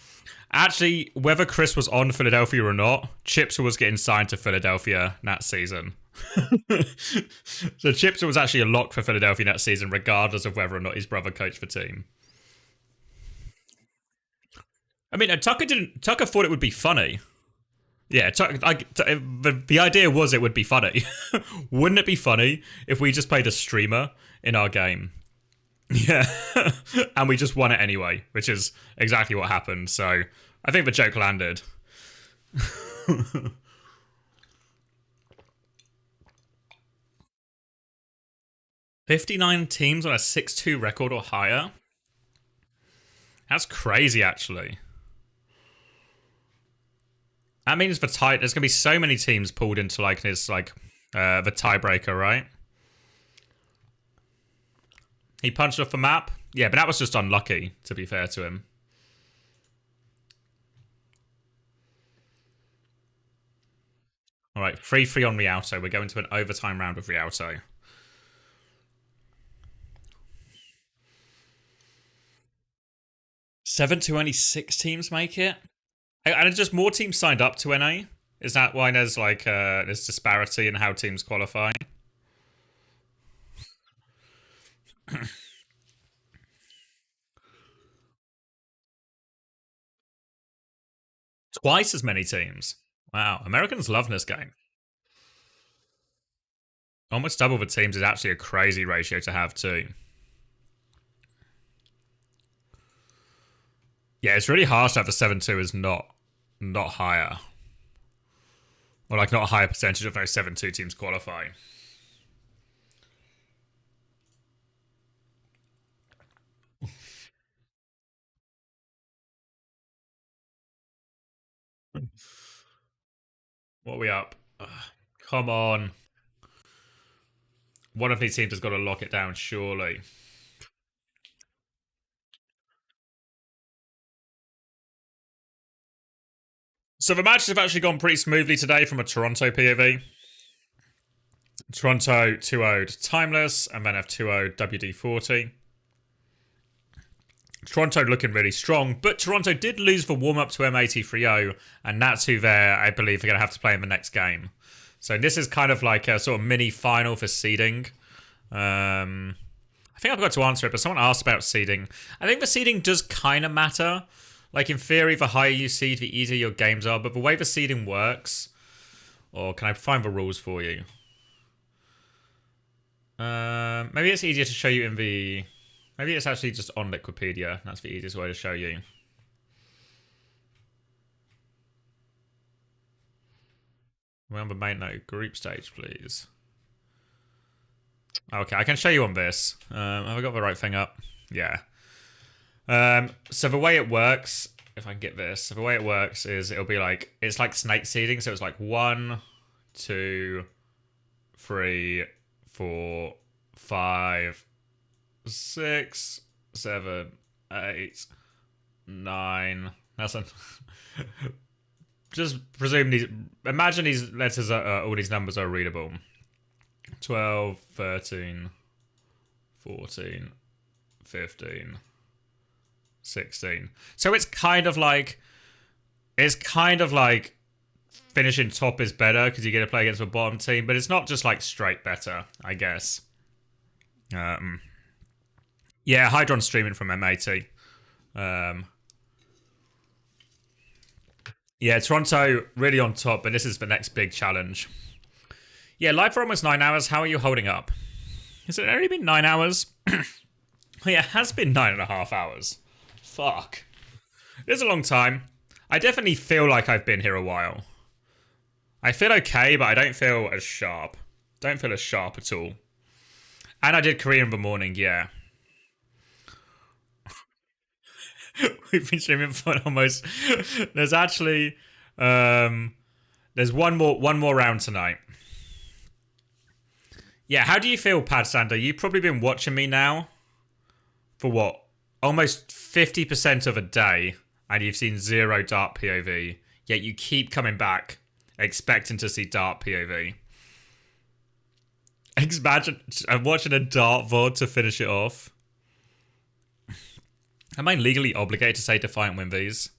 whether Chris was on Philadelphia or not, Chips was getting signed to Philadelphia that season. So Chips was actually a lock for Philadelphia that season, regardless of whether or not his brother coached the team. I mean, Tucker thought it would be funny. Yeah, the idea was it would be funny. Wouldn't it be funny if we just played a streamer in our game? Yeah, and we just won it anyway, which is exactly what happened. So I think the joke landed. 59 teams on a 6-2 record or higher? That's crazy, actually. That means there's going to be so many teams pulled into like this, like the tiebreaker, right? He punched off the map. Yeah, but that was just unlucky, to be fair to him. All right, 3-3 on Rialto. We're going to an overtime round with Rialto. 7 to only 6 teams make it? And just more teams signed up to NA? Is that why there's like this disparity in how teams qualify? Twice as many teams. Wow, Americans love this game. Almost double the teams is actually a crazy ratio to have too. Yeah, it's really harsh that the 7-2 is not higher. Or like not a higher percentage of those 7-2 teams qualify. What are we up? Ugh, come on. One of these teams has got to lock it down, surely. So the matches have actually gone pretty smoothly today from a Toronto POV. Toronto 2-0'd Timeless, and then have 2-0'd WD-40. Toronto looking really strong, but Toronto did lose the warm-up to M83O, and that's who I believe, are going to have to play in the next game. So this is kind of like a sort of mini-final for seeding. I think I forgot to answer it, but someone asked about seeding. I think the seeding does kind of matter. Like, in theory, the higher you seed, the easier your games are, but the way the seeding works... Or can I find the rules for you? Maybe it's easier to show you in the... Maybe it's actually just on Wikipedia. That's the easiest way to show you. Remember, main note, group stage, please. Okay, I can show you on this. Have I got the right thing up? Yeah. So the way it works, if I can get this, so the way it works is it'll be like, it's like snake seeding. So it's like 1, 2, 3, 4, 5, 6, 7, 8, 9. That's a... Just presume these... Imagine these letters are... all these numbers are readable. 12, 13, 14, 15, 16. So it's kind of like... It's kind of like... Finishing top is better because you get to play against the bottom team. But it's not just like straight better, I guess. Yeah, Hydron streaming from M80. Yeah, Toronto really on top, and this is the next big challenge. Yeah, live for almost 9 hours. How are you holding up? Has it only been 9 hours? Yeah, it has been 9.5 hours. Fuck. It is a long time. I definitely feel like I've been here a while. I feel okay, but I don't feel as sharp. Don't feel as sharp at all. And I did Korea in the morning, yeah. We've been streaming for almost... There's actually... there's one more round tonight. Yeah, how do you feel, Pad Sander? You've probably been watching me now for what? Almost 50% of a day, and you've seen 0 Dart POV, yet you keep coming back expecting to see Dart POV. Imagine I'm watching a Dart VOD to finish it off. Am I legally obligated to say Defiant win these?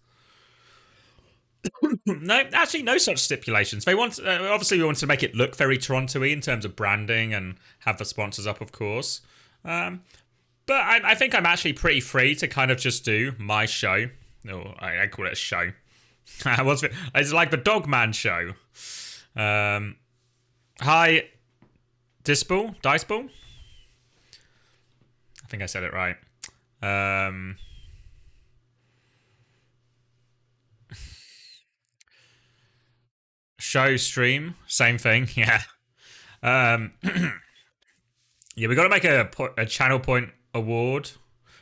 No, actually, no such stipulations. They want, obviously, we want to make it look very Toronto-y in terms of branding and have the sponsors up, of course. But I think I'm actually pretty free to kind of just do my show. Oh, I call it a show. It's like the Dogman show. Hi, Diceball? I think I said it right. Show, stream, same thing, yeah. Yeah, we got to make a channel point award,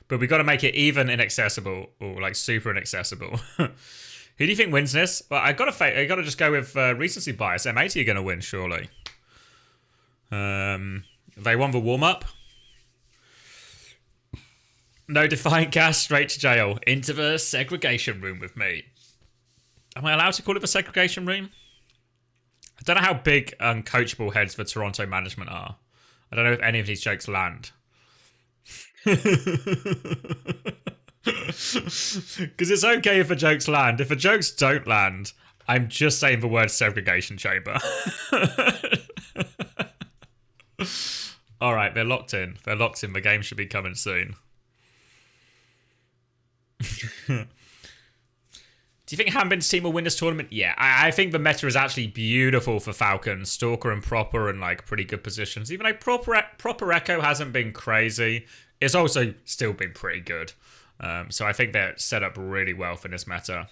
but we got to make it even inaccessible, or like super inaccessible. Who do you think wins this? Well, I gotta just go with recency bias. M80 are gonna win, surely. They won the warm up. No Defiant gas, straight to jail. Into the segregation room with me. Am I allowed to call it the segregation room? I don't know how big uncoachable heads the Toronto management are. I don't know if any of these jokes land. Because it's okay if the jokes land. If the jokes don't land, I'm just saying the word segregation chamber. Alright, they're locked in. They're locked in. The game should be coming soon. Do you think Hanbin's team will win this tournament? Yeah, I think the meta is actually beautiful for Falcon. Stalker and Proper in like pretty good positions. Even though Proper Echo hasn't been crazy, it's also still been pretty good. So I think they're set up really well for this meta.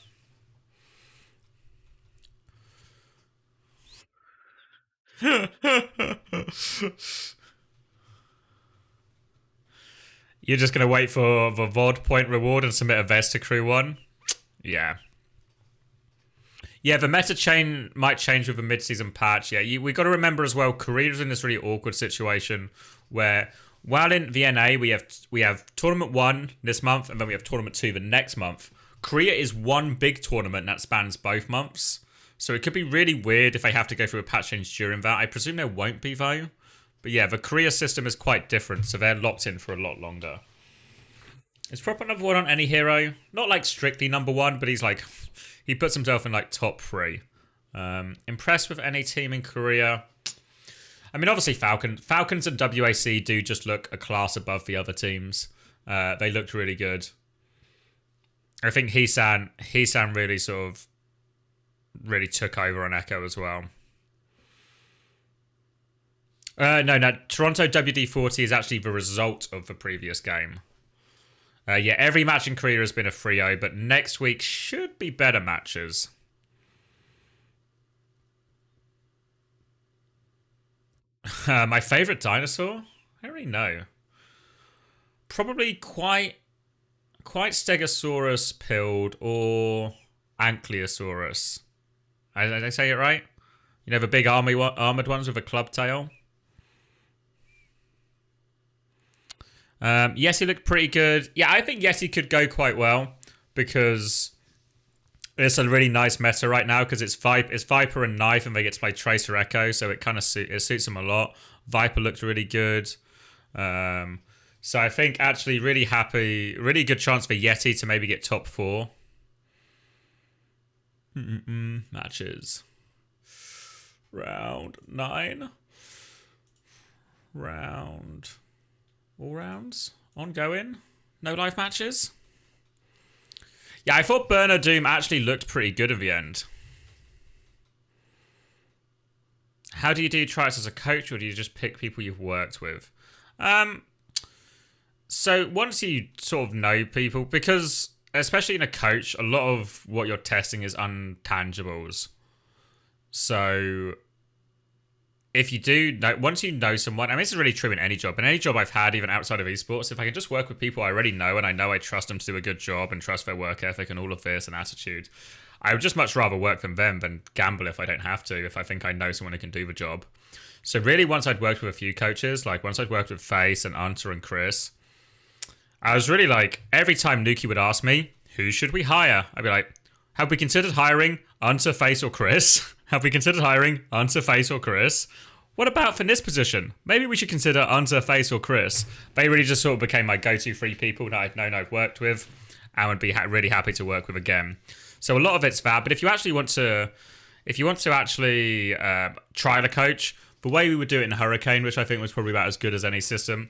You're just going to wait for the VOD point reward and submit a vest to Crew 1? Yeah. Yeah, the meta chain might change with the mid-season patch. Yeah, we got to remember as well, Korea's in this really awkward situation where, while in VNA we have Tournament 1 this month, and then we have Tournament 2 the next month. Korea is one big tournament that spans both months. So it could be really weird if they have to go through a patch change during that. I presume there won't be, though. But yeah, the Korea system is quite different, so they're locked in for a lot longer. Is proper number 1 on any hero? Not like strictly number 1, but he's like, he puts himself in like top 3. Impressed with any team in Korea? I mean, obviously Falcons and WAC do just look a class above the other teams. They looked really good. I think Heesan really took over on Echo as well. No, Toronto WD-40 is actually the result of the previous game. Yeah, every match in Korea has been a 3-0, but next week should be better matches. My favourite dinosaur? I don't really know. Probably quite Stegosaurus pilled or Ankylosaurus. Did I say it right? You know, the big armoured ones with a club tail? Yessie looked pretty good. Yeah, I think Yessie could go quite well because it's a really nice meta right now because it's Viper and Knife and they get to play Tracer Echo, so it kind of suits them a lot. Viper looked really good. So I think actually really good chance for Yeti to maybe get top 4. Matches. Round 9. All rounds? Ongoing? No live matches? Yeah, I thought Burner Doom actually looked pretty good in the end. How do you do tryouts as a coach, or do you just pick people you've worked with? So once you sort of know people, because especially in a coach, a lot of what you're testing is untangibles. So if you do know, once you know someone, I mean, this is really true in any job. In any job I've had, even outside of esports, if I can just work with people I already know and I know I trust them to do a good job and trust their work ethic and all of this and attitude, I would just much rather work with them than gamble if I don't have to, if I think I know someone who can do the job. So really, once I'd worked with a few coaches, like once I'd worked with Face and Hunter and Chris, I was really like, every time Nuki would ask me, who should we hire? I'd be like, have we considered hiring Hunter, Face, or Chris? Have we considered hiring Hunter, Face, or Chris? What about for this position? Maybe we should consider Hunter, Face, or Chris. They really just sort of became my go-to 3 people that I'd known I've worked with and would be really happy to work with again. So a lot of it's that. But if you actually want to, actually trial a coach, the way we would do it in Hurricane, which I think was probably about as good as any system,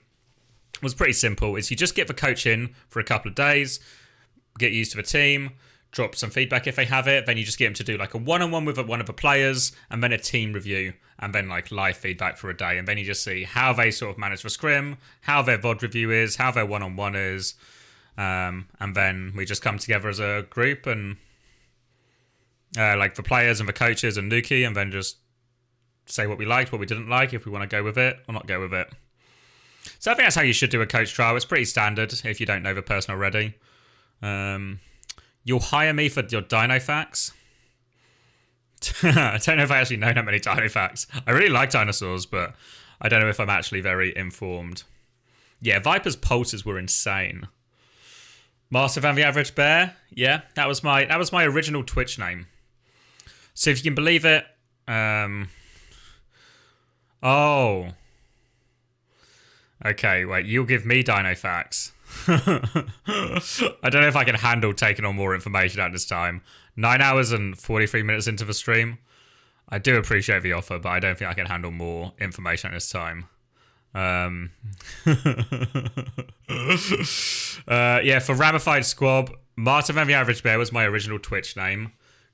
was pretty simple. Is you just get the coach in for a couple of days, get used to the team, drop some feedback if they have it, then you just get them to do like a one-on-one with one of the players, and then a team review, and then like live feedback for a day, and then you just see how they sort of manage the scrim, how their VOD review is, how their one-on-one is, and then we just come together as a group and like the players and the coaches and Nuki, and then just say what we liked, what we didn't like, if we want to go with it or not go with it. So I think that's how you should do a coach trial. It's pretty standard if you don't know the person already. You'll hire me for your dino facts. I don't know if I actually know that many dino facts. I really like dinosaurs, but I don't know if I'm actually very informed. Yeah, Viper's pulses were insane. Master Than the Average Bear. Yeah, that was my original Twitch name. So if you can believe it, oh. Okay, wait, you'll give me dino facts. I don't know if I can handle taking on more information at this time. 9 hours and 43 minutes into the stream. I do appreciate the offer, but I don't think I can handle more information at this time. Yeah, for Ramified Squab, Martin Than the Average Bear was my original Twitch name.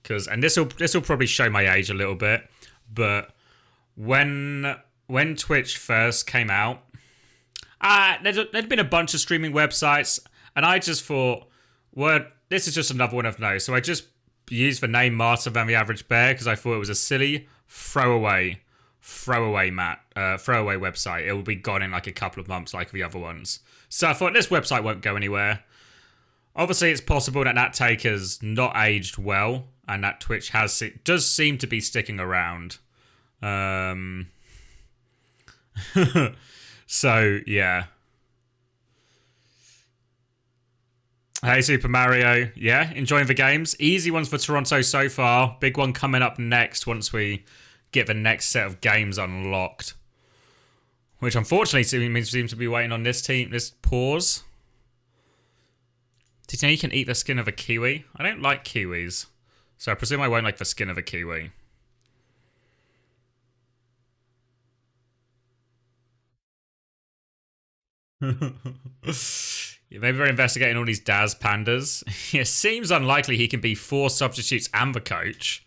And this will probably show my age a little bit, but when Twitch first came out, there'd been a bunch of streaming websites, and I just thought, well, this is just another one of those. So I just used the name Martin Than the Average Bear because I thought it was a silly throwaway website. It will be gone in like a couple of months like the other ones. So I thought this website won't go anywhere. Obviously, it's possible that take has not aged well, and that Twitch does seem to be sticking around. So, yeah. Hey, Super Mario. Yeah, enjoying the games. Easy ones for Toronto so far. Big one coming up next once we get the next set of games unlocked. Which, unfortunately, seems to be waiting on this pause. Did you know you can eat the skin of a kiwi? I don't like kiwis, so I presume I won't like the skin of a kiwi. Yeah, maybe we're investigating all these Daz pandas. It seems unlikely he can be 4 substitutes and the coach.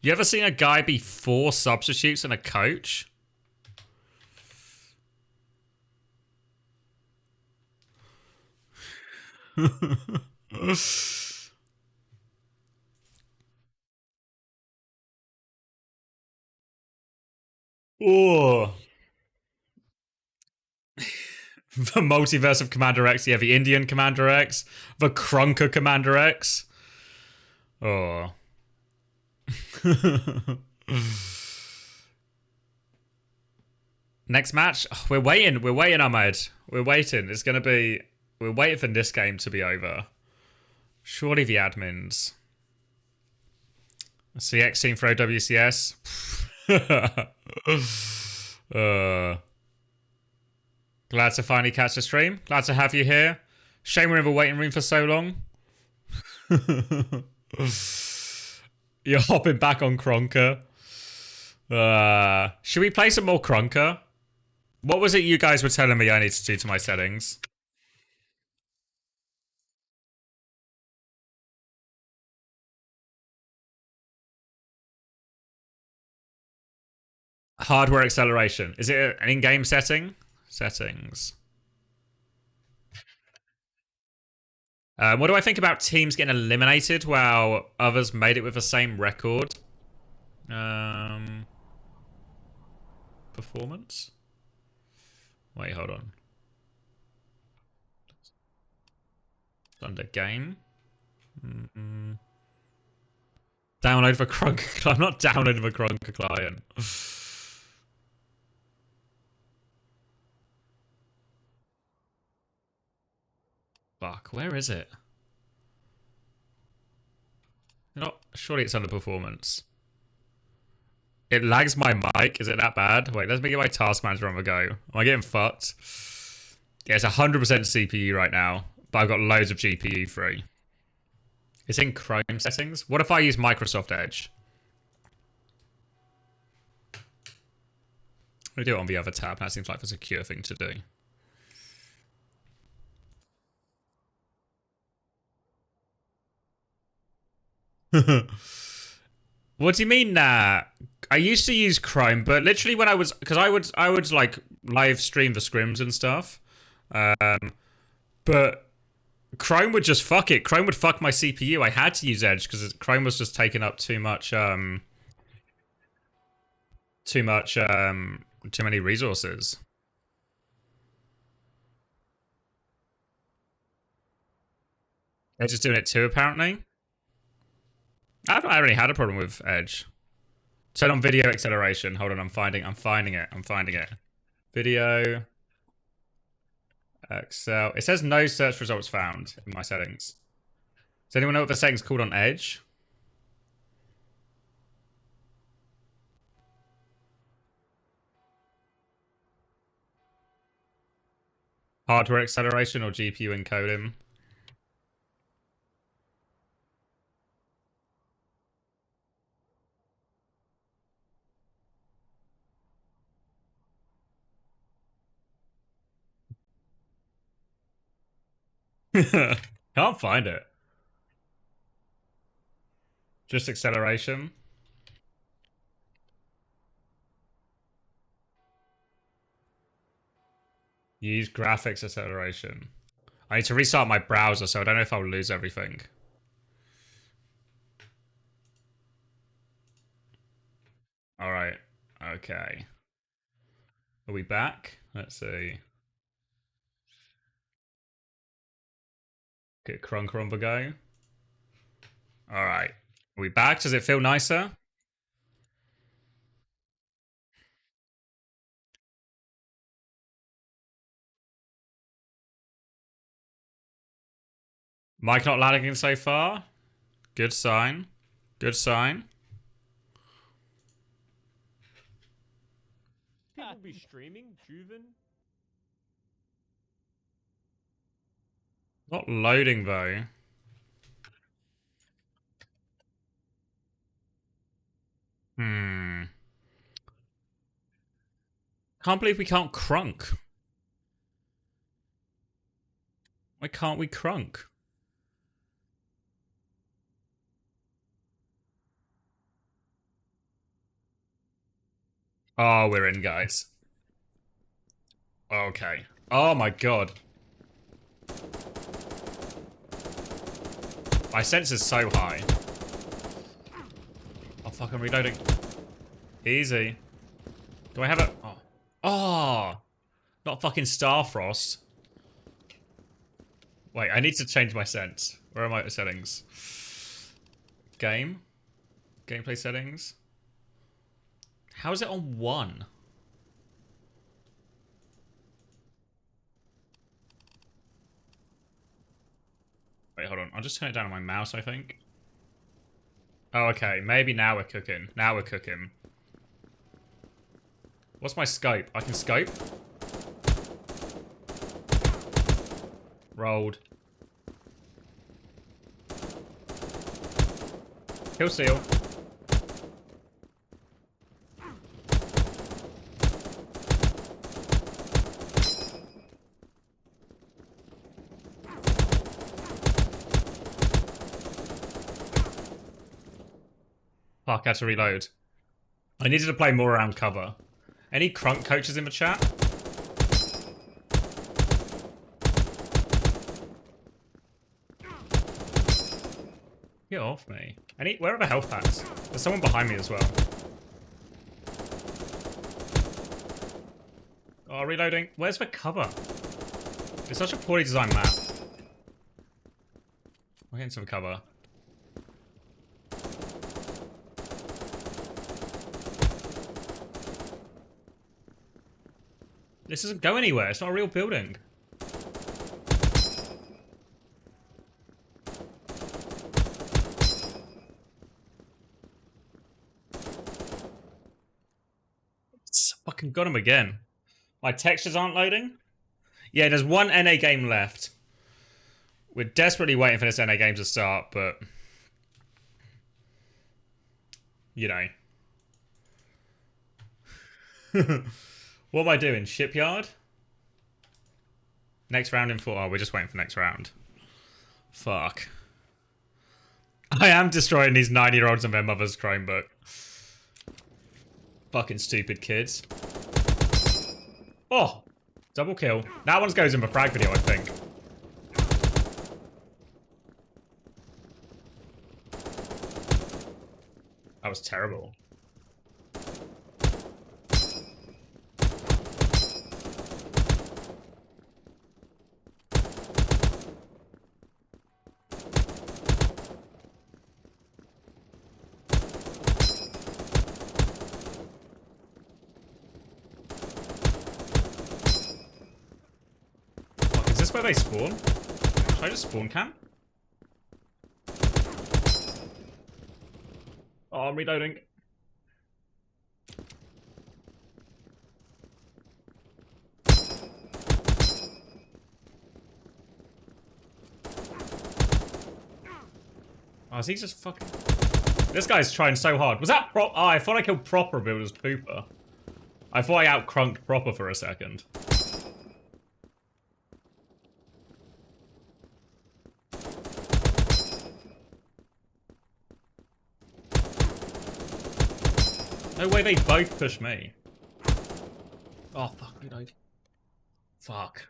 You ever seen a guy be 4 substitutes and a coach? Oh. The multiverse of Commander X, yeah, the Indian Commander X, the Krunker Commander X. Oh. Next match? Oh, we're waiting, Ahmed. We're waiting. It's gonna be... We're waiting for this game to be over. Surely the admins. CX team for OWCS? Glad to finally catch the stream. Glad to have you here. Shame we're in the waiting room for so long. You're hopping back on Kronker. Should we play some more Kronker? What was it you guys were telling me I need to do to my settings? Hardware acceleration. Is it an in-game setting? Settings. What do I think about teams getting eliminated while others made it with the same record? Performance? Wait, hold on. Under game. Download the Kronker. I'm not downloading the Kronker client. Fuck, where is it? Not surely it's under performance. It lags my mic. Is it that bad? Wait, let me get my task manager on the go. Am I getting fucked? Yeah, it's 100% CPU right now, but I've got loads of GPU free. It's in Chrome settings. What if I use Microsoft Edge? We do it on the other tab. That seems like the secure thing to do. What do you mean, nah? I used to use Chrome, but literally when I was, because I would like live stream the scrims and stuff, but Chrome would just fuck it. Chrome would fuck my CPU. I had to use Edge because Chrome was just taking up too many resources. Edge is doing it too, apparently. I haven't really had a problem with Edge. Turn on video acceleration. Hold on, I'm finding it. Video. Excel. It says no search results found in my settings. Does anyone know what the setting's called on Edge? Hardware acceleration or GPU encoding? Can't find it. Just acceleration. Use graphics acceleration. I need to restart my browser, so I don't know if I'll lose everything. Alright. Okay. Are we back? Let's see. Get Krunker on the go. Alright. Are we back? Does it feel nicer? Mic not lagging so far. Good sign. Good sign. People be streaming, Juven. Not loading though. Can't believe we can't crunk. Why can't we crunk? Oh, we're in, guys. Okay. Oh my god. My sense is so high. Oh fuck, I'm reloading. Easy. Do I have a... Oh. Oh! Not fucking Starfrost. Wait, I need to change my sense. Where are my settings? Game? Gameplay settings? How is it on 1? Wait, hold on. I'll just turn it down on my mouse, I think. Oh, okay. Maybe now we're cooking. Now we're cooking. What's my scope? I can scope? Rolled. Kill steal. Fuck, I had to reload. I needed to play more around cover. Any crunk coaches in the chat? Get off me. Where are the health packs? There's someone behind me as well. Oh, reloading. Where's the cover? It's such a poorly designed map. I'll get into the cover. This doesn't go anywhere. It's not a real building. Fucking got him again. My textures aren't loading? Yeah, there's one NA game left. We're desperately waiting for this NA game to start, but... You know. What am I doing? Shipyard? Next round in 4. Oh, we're just waiting for next round. Fuck. I am destroying these 9-year-olds and their mother's Chromebook. Fucking stupid kids. Oh! Double kill. That one goes in the frag video, I think. That was terrible. Is this where they spawn? Should I just spawn camp? Oh, I'm reloading. Oh, is he just fucking... This guy's trying so hard. Was that prop? Oh, I thought I killed proper builders pooper. I thought I out-crunked proper for a second. No way they both push me. Oh, fuck, reload. Fuck.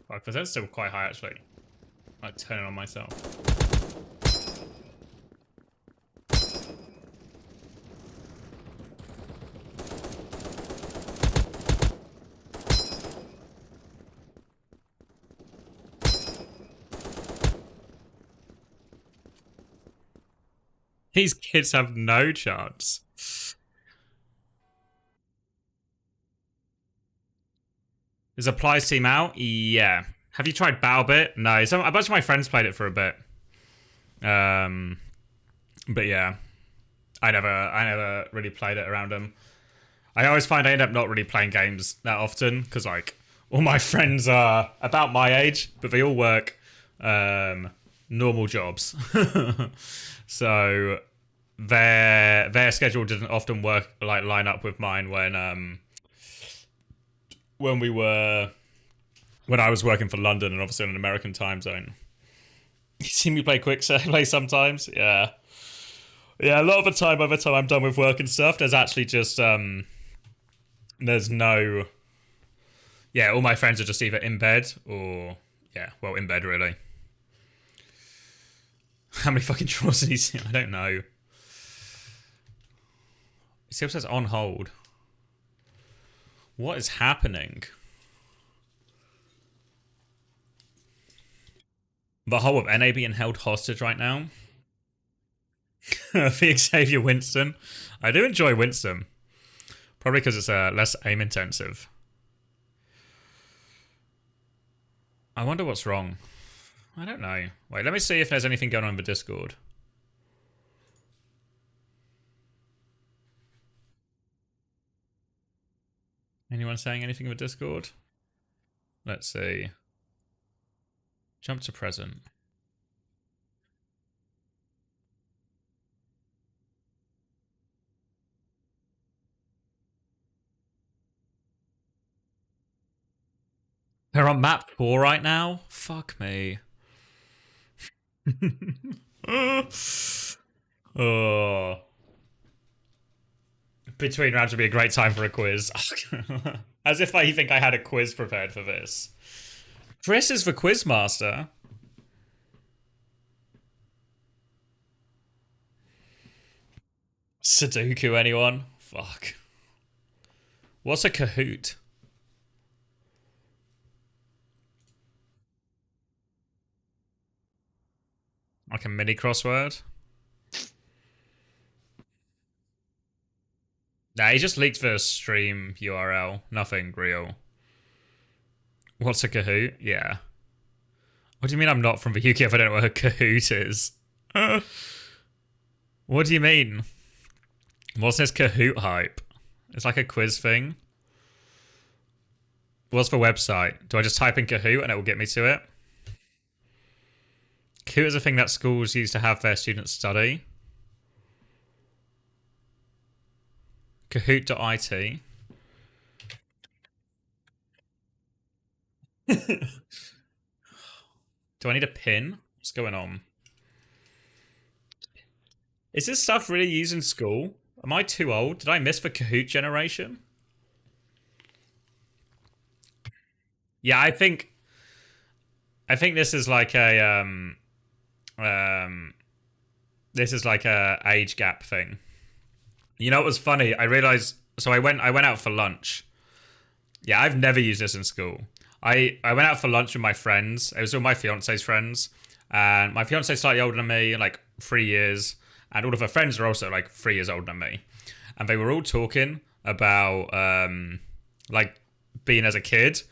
Fuck, because that's still quite high, actually. I turn it on myself. These kids have no chance. Is Applies team out? Yeah. Have you tried BattleBit? No, a bunch of my friends played it for a bit. But yeah, I never really played it around them. I always find I end up not really playing games that often because like all my friends are about my age, but they all work normal jobs, so their schedule doesn't often line up with mine when I was working for London and obviously on an American time zone. You see me play play sometimes, yeah. Yeah, a lot of the time, by the time I'm done with work and stuff, there's actually just, there's no... Yeah, all my friends are just either in bed or... Yeah, well, in bed, really. How many fucking draws did he see? I don't know. It still says on hold. What is happening? The whole of NA being held hostage right now? The Xavier Winston. I do enjoy Winston. Probably because it's less aim intensive. I wonder what's wrong. I don't know. Wait, let me see if there's anything going on in the Discord. Anyone saying anything in the Discord? Let's see. Jump to present. They're on map 4 right now? Fuck me. Oh. Between rounds would be a great time for a quiz. As if I think I had a quiz prepared for this. Chris is the quiz master. Sudoku, anyone? Fuck. What's a Kahoot? Like a mini crossword? Nah, he just leaked the stream URL. Nothing real. What's a Kahoot? Yeah. What do you mean I'm not from the UK if I don't know what a Kahoot is? What do you mean? What's this Kahoot hype? It's like a quiz thing. What's the website? Do I just type in Kahoot and it will get me to it? Kahoot is a thing that schools use to have their students study. Kahoot.it. Do I need a pin? What's going on? Is this stuff really used in school? Am I too old? Did I miss the Kahoot generation? Yeah, I think this is like a this is like a age gap thing. You know what was funny? I realized, so I went out for lunch. Yeah, I've never used this in school. I went out for lunch with my friends. It was all my fiance's friends. And my fiance's slightly older than me, like 3 years. And all of her friends are also like 3 years older than me. And they were all talking about like being as a kid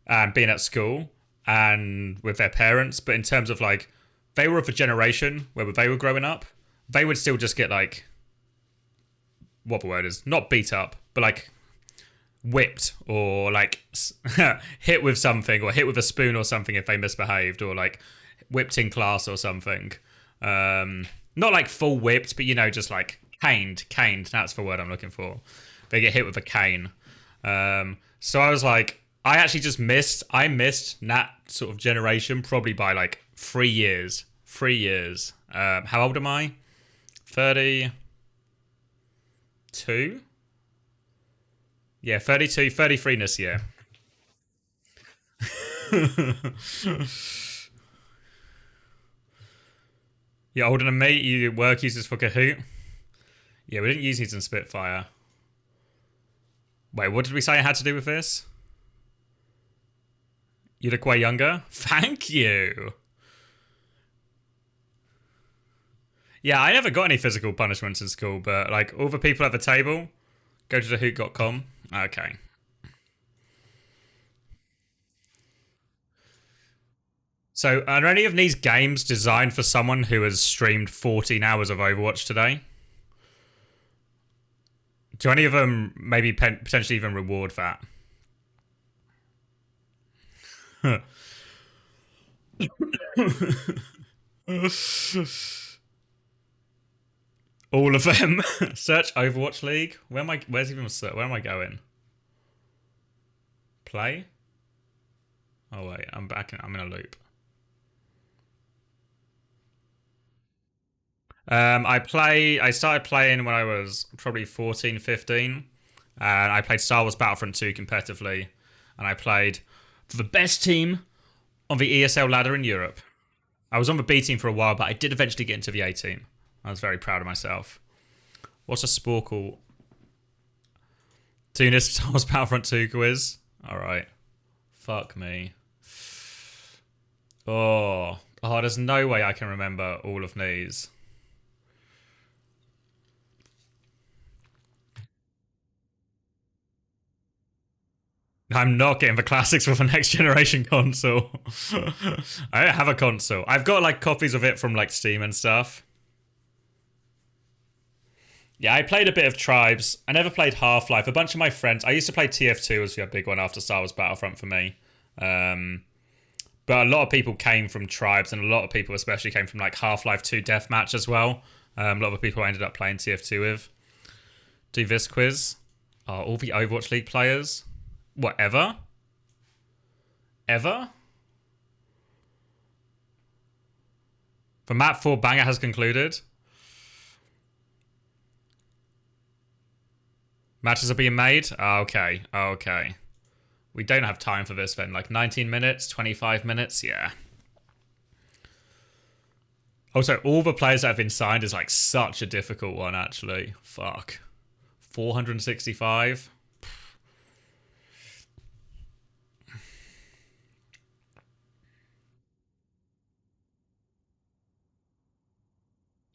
and being at school and with their parents. But in terms of like, they were of a generation where they were growing up, they would still just get like, what the word is, not beat up, but like whipped or like hit with something or hit with a spoon or something if they misbehaved, or like whipped in class or something. Not like full whipped, but you know, just like caned, that's the word I'm looking for. They get hit with a cane. So I was like, I missed that sort of generation probably by like 3 years. How old am I? 32? Yeah, 32, 33 this year. You're older than me, you work uses for Kahoot? Yeah, we didn't use these in Spitfire. Wait, what did we say I had to do with this? You look way younger? Thank you! Yeah, I never got any physical punishments in school, but like all the people at the table, go to thehoot.com. Okay. So, are any of these games designed for someone who has streamed 14 hours of Overwatch today? Do any of them maybe potentially even reward that? All of them. Search Overwatch League. Where am I? Where's even? Where am I going? Play. Oh wait, I'm back. I'm in a loop. I started playing when I was probably 14, 15. And I played Star Wars Battlefront 2 competitively. And I played for the best team on the ESL ladder in Europe. I was on the B team for a while, but I did eventually get into the A team. I was very proud of myself. What's a Sporkle? Tunis Star Wars Battlefront 2 quiz. Alright. Fuck me. Oh, there's no way I can remember all of these. I'm not getting the classics for the next generation console. I don't have a console. I've got like copies of it from like Steam and stuff. Yeah, I played a bit of Tribes. I never played Half-Life. A bunch of my friends... I used to play TF2 as a big one after Star Wars Battlefront for me. But a lot of people came from Tribes, and a lot of people especially came from like Half-Life 2 Deathmatch as well. A lot of the people I ended up playing TF2 with. Do this quiz. Oh, all the Overwatch League players? Whatever? Ever? The map 4 banger has concluded. Matches are being made? Okay, okay. We don't have time for this then. Like 19 minutes, 25 minutes, yeah. Also, all the players that have been signed is like such a difficult one, actually. Fuck. 465?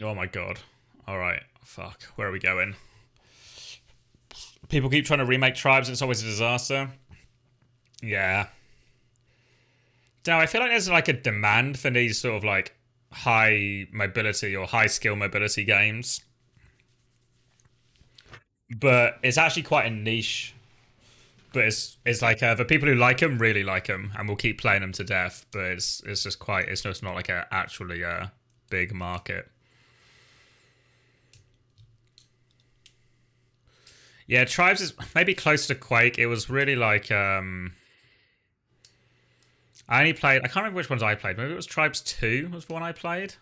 Oh my god. Alright, fuck. Where are we going? People keep trying to remake Tribes, and it's always a disaster. Yeah. Now, I feel like there's like a demand for these sort of like high mobility or high skill mobility games. But it's actually quite a niche. But it's like the people who like them really like them and will keep playing them to death. But it's just quite, it's just not like a actually big market. Yeah, Tribes is maybe close to Quake. It was really like I only played, I can't remember which ones I played. Maybe it was Tribes 2 was the one I played.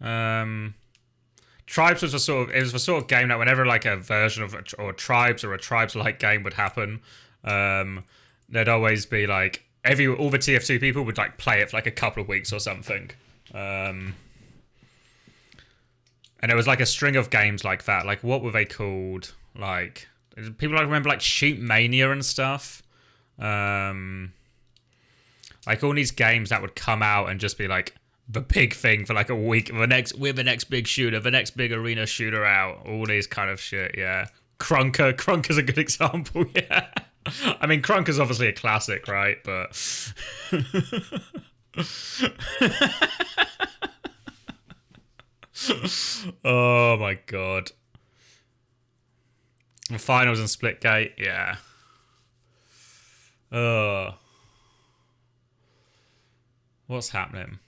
Tribes was it was the sort of game that whenever like a version of or Tribes or a Tribes-like game would happen, there'd always be like all the TF2 people would like play it for like a couple of weeks or something. And it was like a string of games like that. Like what were they called? Like people like remember like Shoot Mania and stuff. Like all these games that would come out and just be like the big thing for like a week. We're the next big shooter, the next big arena shooter out. All these kind of shit, yeah. Crunker's a good example, yeah. I mean, Crunker's obviously a classic, right? But oh my god. The finals and Splitgate, yeah. What's happening?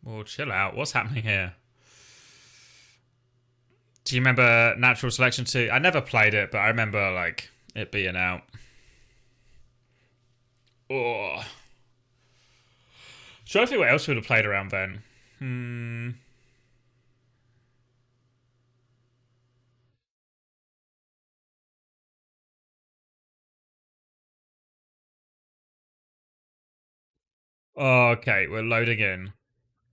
Well, chill out. What's happening here? Do you remember Natural Selection 2? I never played it, but I remember like it being out. Oh. Trying to think what else we would have played around then. Oh, okay, we're loading in.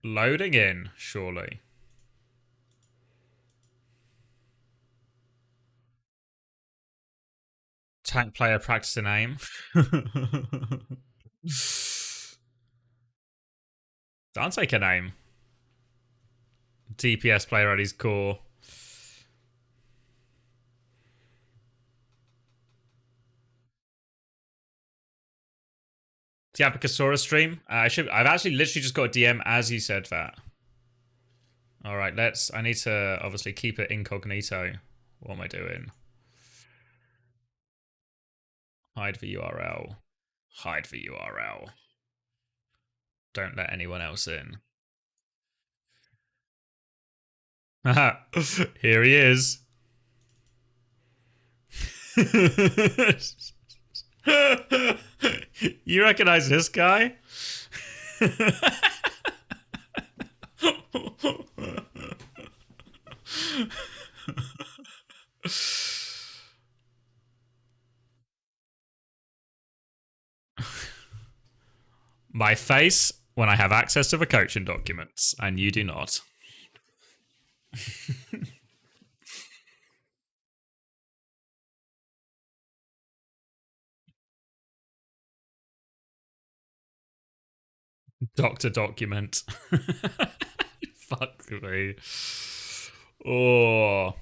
Loading in, surely. Tank player practicing aim. Don't take an aim. DPS player at his core. Do you have a Kasora stream? I've actually literally just got a DM as you said that. All right, I need to obviously keep it incognito. What am I doing? Hide the URL. Hide the URL. Don't let anyone else in. Haha, here he is. You recognize this guy? My face when I have access to the coaching documents, and you do not. Doctor document. Fuck me. Oh.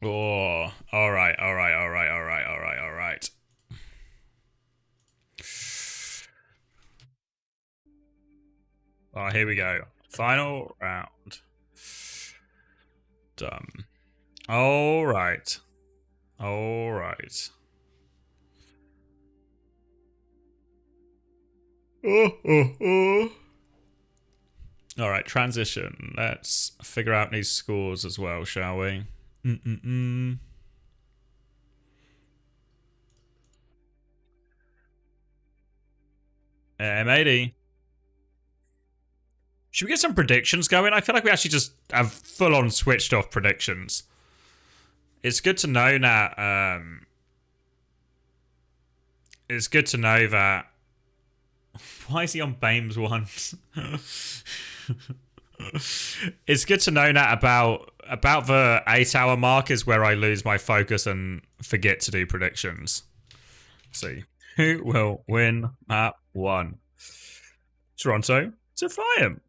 Oh. Alright. Oh, here we go. Final round. Done. Alright. Alright. Alright, transition. Let's figure out these scores as well, shall we? M80. Should we get some predictions going? I feel like we actually just have full-on switched off predictions. It's good to know that, it's good to know that... Why is he on Bames 1? It's good to know that about the 8-hour mark is where I lose my focus and forget to do predictions. Let's see. Who will win map 1? Toronto, Defiant.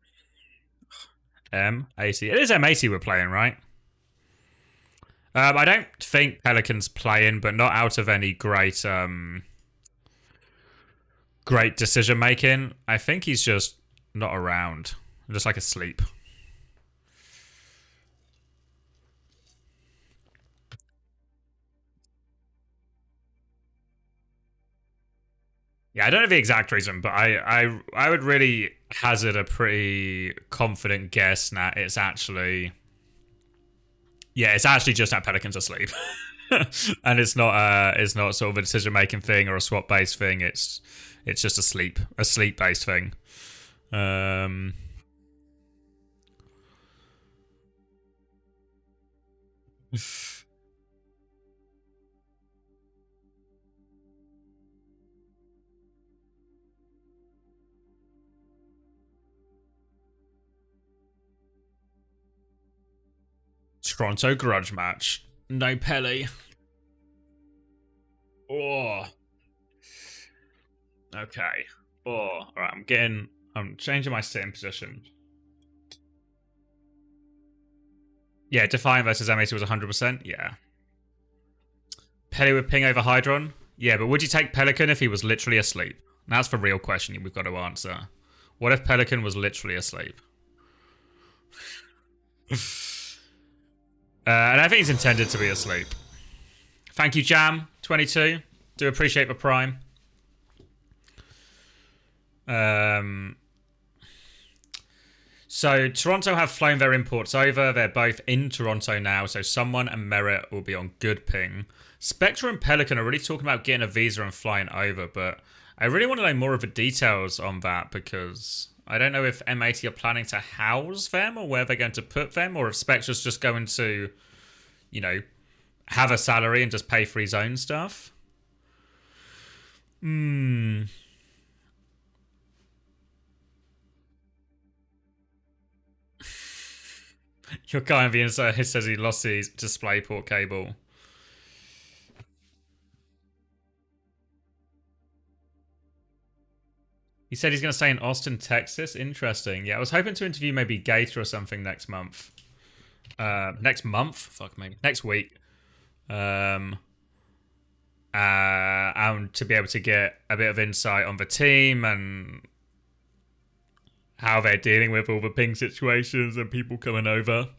M80. It is M80 we're playing, right? I don't think Pelican's playing, but not out of any great great decision making. I think he's just not around. Just like asleep. Yeah, I don't know the exact reason, but I would really hazard a pretty confident guess that it's actually... Yeah, it's actually just that Pelican's asleep. And it's not sort of a decision-making thing or a swap-based thing. It's just a sleep-based thing. Toronto grudge match. No Pele. Oh. Okay. Oh. Alright, I'm changing my sitting position. Yeah, Defiant versus M80 was 100%. Yeah. Pele with ping over Hydron. Yeah, but would you take Pelican if he was literally asleep? That's the real question we've got to answer. What if Pelican was literally asleep? And I think he's intended to be asleep. Thank you, Jam22. Do appreciate the prime. So Toronto have flown their imports over. They're both in Toronto now, so someone and Merit will be on good ping. Spectre and Pelican are really talking about getting a visa and flying over, but I really want to know more of the details on that because I don't know if M80 are planning to house them or where they're going to put them, or if Spectre's just going to, you know, have a salary and just pay for his own stuff. Your guy on the inside says he lost his DisplayPort cable. He said he's going to stay in Austin, Texas. Interesting. Yeah, I was hoping to interview maybe Gator or something next month. Next month? Fuck me. Next week. And and to be able to get a bit of insight on the team and how they're dealing with all the ping situations and people coming over.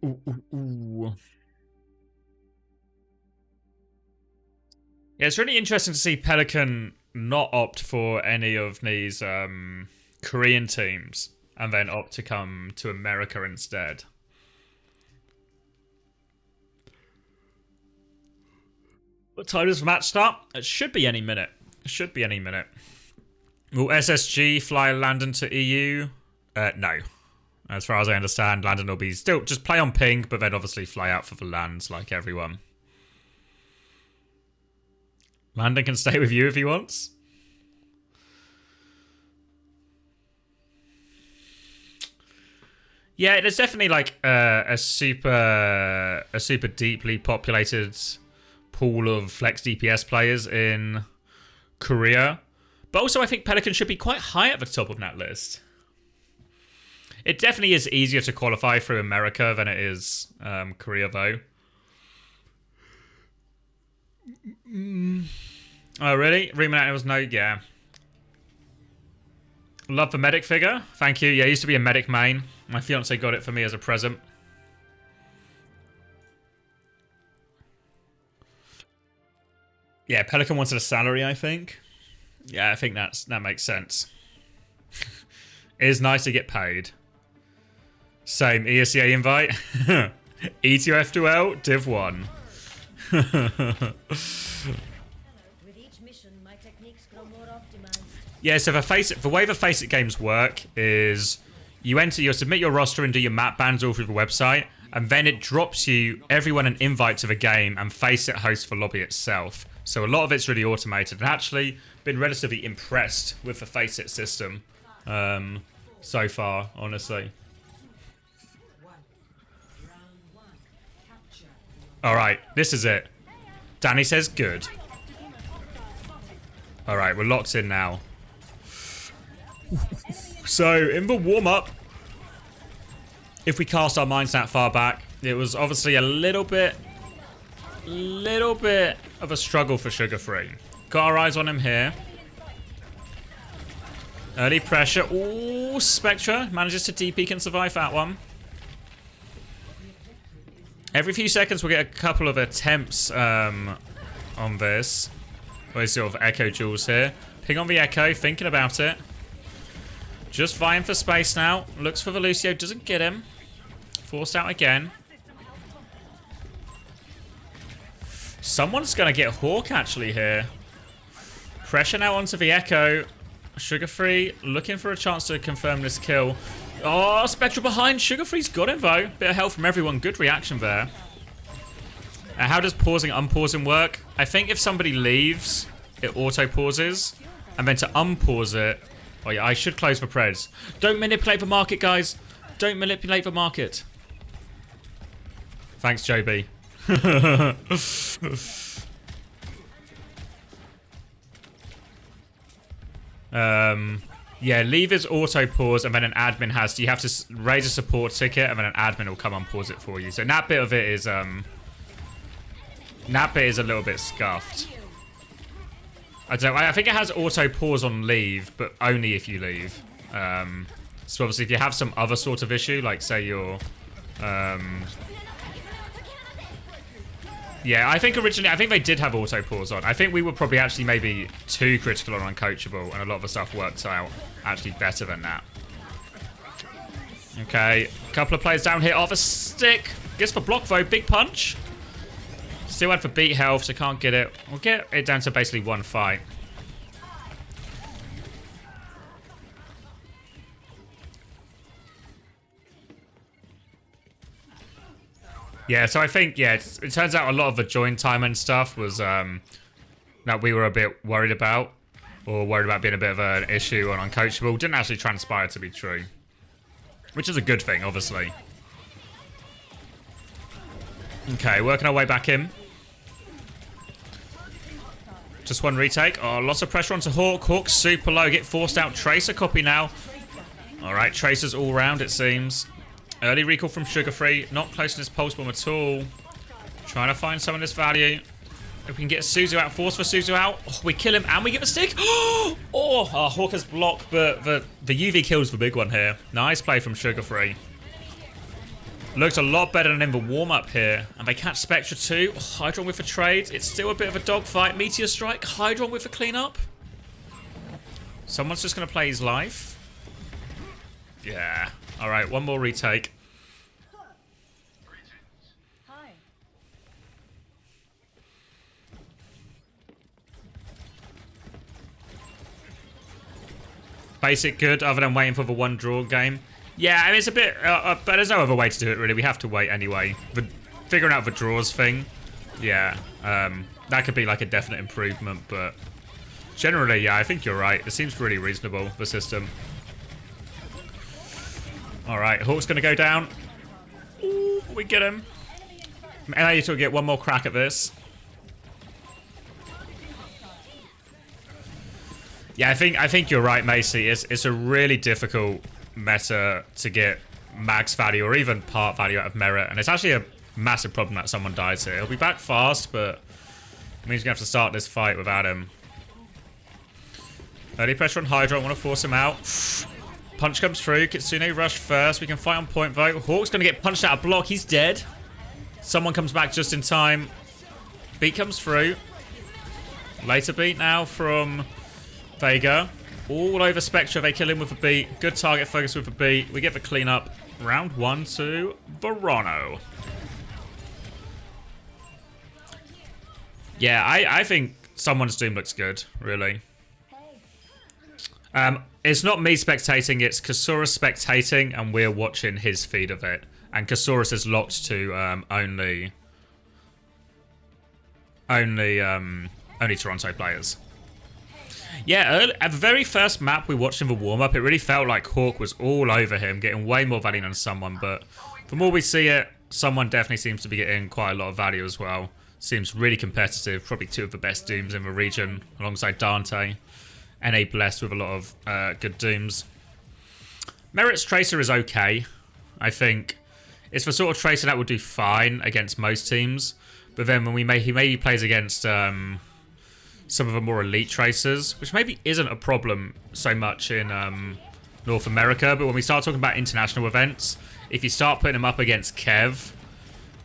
Ooh. Yeah, it's really interesting to see Pelican not opt for any of these Korean teams and then opt to come to America instead. What time does the match start? It should be any minute. It should be any minute. Will SSG fly Landon to EU? No. As far as I understand, Landon will be still just play on ping, but then obviously fly out for the lands like everyone. Landon can stay with you if he wants. Yeah, there's definitely like a super deeply populated pool of flex DPS players in Korea. But also I think Pelican should be quite high at the top of that list. It definitely is easier to qualify through America than it is Korea, though. Oh, really? Reman was no, yeah. Love the medic figure. Thank you. Yeah, I used to be a medic main. My fiance got it for me as a present. Yeah, Pelican wanted a salary, I think. Yeah, I think that makes sense. It is nice to get paid. Same ESEA invite. E2F2L, Div 1. Yeah, so the way the Faceit games work is you submit your roster and do your map bans all through the website, and then it drops you everyone an invite to the game, and Faceit hosts the lobby itself. So a lot of it's really automated, and actually been relatively impressed with the Faceit system so far, honestly. Alright, this is it. Danny says good. Alright, we're locked in now. So, in the warm-up, if we cast our minds that far back, it was obviously a little bit of a struggle for Sugar Free. Got our eyes on him here. Early pressure. Ooh, Spectra manages to DP and survive that one. Every few seconds we'll get a couple of attempts on this. We're sort of Echo Jewels here. Ping on the Echo, thinking about it. Just vying for space now. Looks for the Lucio, doesn't get him. Forced out again. Someone's going to get Hawk actually here. Pressure now onto the Echo. Sugar Free looking for a chance to confirm this kill. Oh, Spectral behind. Sugar Free's got him though. Bit of help from everyone. Good reaction there. How does pausing, unpausing work? I think if somebody leaves, it auto pauses. And then to unpause it. Oh yeah, I should close for Preds. Don't manipulate the market, guys. Don't manipulate the market. Thanks, JB. Yeah, leave is auto pause, and then an admin has. You have to raise a support ticket, and then an admin will come and pause it for you. So that bit of it is a little bit scuffed. I think it has auto pause on leave, but only if you leave. So obviously, if you have some other sort of issue, like say you're, yeah, I think originally, they did have auto pause on. I think we were probably actually maybe too critical on uncoachable, and a lot of the stuff worked out actually better than that. Okay, a couple of players down here off a stick. Gets for block though, big punch. Still had for beat health, so can't get it. We'll get it down to basically one fight. Yeah, so I think, yeah, it turns out a lot of the join time and stuff was that we were a bit worried about, or worried about being a bit of an issue on uncoachable. Didn't actually transpire to be true, which is a good thing, obviously. Okay, working our way back in. Just one retake. Oh, lots of pressure onto Hawk. Hawk's super low. Get forced out. Tracer copy now. Alright, Tracers all round, it seems. Early recall from Sugar Free. Not close in his pulse bomb at all. Trying to find some of this value. If we can get Suzu out, force for Suzu out. Oh, we kill him and we get the stick. Oh, Hawker's block, but the UV kills the big one here. Nice play from Sugar Free. Looked a lot better than in the warm-up here. And they catch Spectra too. Oh, Hydron with a trade. It's still a bit of a dogfight. Meteor Strike. Hydron with a cleanup. Someone's just going to play his life. Yeah. Alright, one more retake. Basic good, other than waiting for the one draw game. Yeah, I mean, it's a bit... but there's no other way to do it, really. We have to wait anyway. Figuring out the draws thing. Yeah. That could be like a definite improvement, but... Generally, yeah, I think you're right. It seems really reasonable, the system. Alright, Hawk's going to go down. Ooh, we get him. And I need to get one more crack at this. Yeah, I think you're right, Macy. It's a really difficult meta to get max value or even part value out of Merit. And it's actually a massive problem that someone dies here. He'll be back fast, but it means we're going to have to start this fight without him. Early pressure on Hydra. I want to force him out. Punch comes through. Kitsune rush first. We can fight on point though. Hawk's going to get punched out of block. He's dead. Someone comes back just in time. Beat comes through. Later beat now from Vega. All over Spectra. They kill him with a beat. Good target focus with a beat. We get the cleanup. Round 1 to Verano. Yeah, I think someone's Doom looks good, really. It's not me spectating, it's Kasaurus spectating, and we're watching his feed of it. And Kasaurus is locked to only Toronto players. Yeah, at the very first map we watched in the warm-up, it really felt like Hawk was all over him, getting way more value than someone. But the more we see it, someone definitely seems to be getting quite a lot of value as well. Seems really competitive, probably 2 of the best Dooms in the region, alongside Dante. NA blessed with a lot of good Dooms. Merit's Tracer is okay, I think. It's the sort of Tracer that will do fine against most teams. But then when he maybe plays against some of the more elite Tracers, which maybe isn't a problem so much in North America. But when we start talking about international events, if you start putting him up against Kev,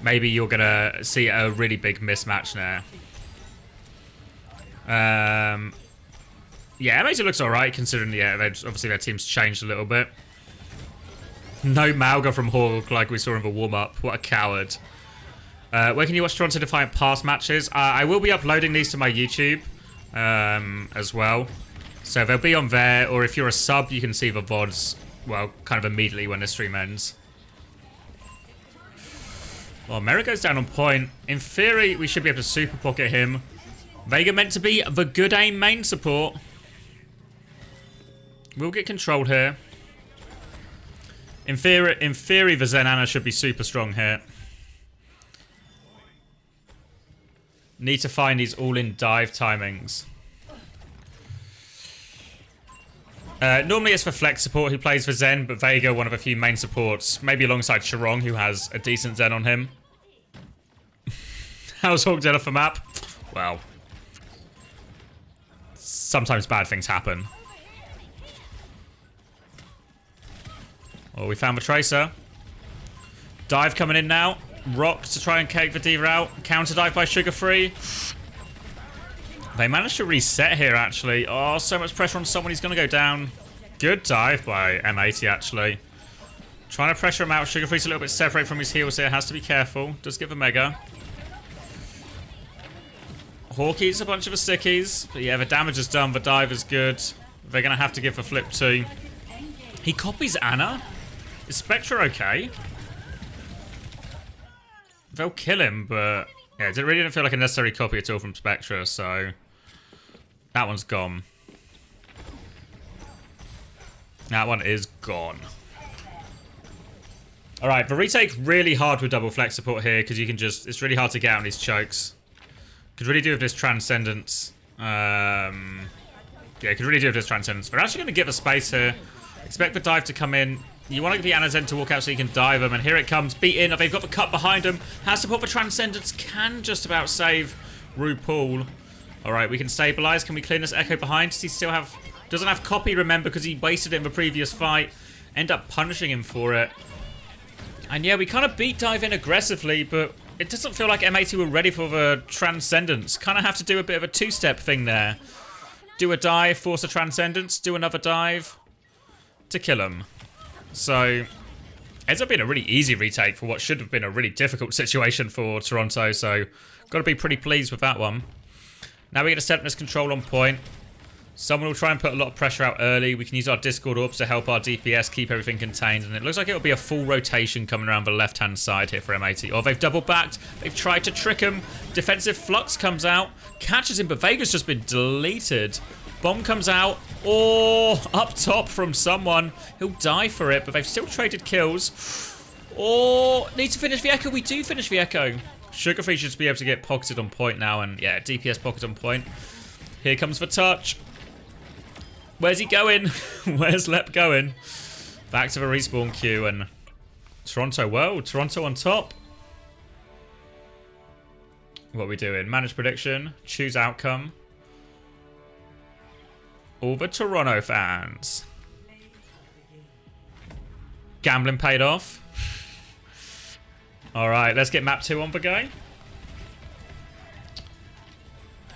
maybe you're going to see a really big mismatch there. Yeah, Amazing looks alright considering, yeah, obviously their team's changed a little bit. No Malga from Hawk like we saw in the warm-up. What a coward. Where can you watch Toronto Defiant past matches? I will be uploading these to my YouTube as well. So they'll be on there, or if you're a sub, you can see the VODs, well, kind of immediately when the stream ends. Well, Merit goes down on point. In theory, we should be able to super pocket him. Vega meant to be the good aim main support. We'll get controlled here. In theory, the Zenana should be super strong here. Need to find these all-in dive timings. Normally it's for Flex support who plays for Zen, but Vega, one of a few main supports, maybe alongside Charong, who has a decent Zen on him. How's Hawk dead off the map? Well, sometimes bad things happen. Oh, we found the Tracer. Dive coming in now. Rock to try and cake the D.Va out. Counter dive by Sugar Free. They managed to reset here, actually. Oh, so much pressure on someone. He's going to go down. Good dive by M80, actually. Trying to pressure him out. Sugar Free's a little bit separated from his heals here. Has to be careful. Does give a mega. Hawk eats a bunch of the stickies. But yeah, the damage is done. The dive is good. They're going to have to give the flip too. He copies Anna. Is Spectra okay? They'll kill him, but yeah, it really didn't feel like a necessary copy at all from Spectra, so that one's gone. That one is gone. Alright, the retake really hard with double flex support here, because you can just, it's really hard to get out on these chokes. Could really do with this Transcendence. Yeah, could really do with this Transcendence. They're actually going to give a space here. Expect the dive to come in. You want the Anazen to walk out so you can dive them, and here it comes. Beat in. They've got the cut behind him. Has to put the Transcendence. Can just about save RuPaul. Alright, we can stabilize. Can we clean this Echo behind? Does he still have... Doesn't have copy, remember, because he wasted it in the previous fight. End up punishing him for it. And yeah, we kind of beat dive in aggressively, but it doesn't feel like M80 were ready for the Transcendence. Kind of have to do a bit of a two-step thing there. Do a dive, force a Transcendence, do another dive to kill him. So, ends up being a really easy retake for what should have been a really difficult situation for Toronto, so got to be pretty pleased with that one. Now we get a Sentinel's control on point. Someone will try and put a lot of pressure out early. We can use our Discord orbs to help our DPS keep everything contained, and it looks like it'll be a full rotation coming around the left-hand side here for M80. Oh, they've double backed. They've tried to trick him. Defensive Flux comes out. Catches him, but Vega's just been deleted. Bomb comes out. Oh, up top from someone. He'll die for it, but they've still traded kills. Oh, need to finish the Echo. We do finish the Echo. Sugarfree should be able to get pocketed on point now, and yeah, DPS pocket on point. Here comes the touch. Where's he going? Where's Lep going? Back to the respawn queue, and Toronto, well, Toronto on top. What are we doing? Manage prediction, choose outcome. All the Toronto fans. Gambling paid off. Alright, let's get map 2 on the go.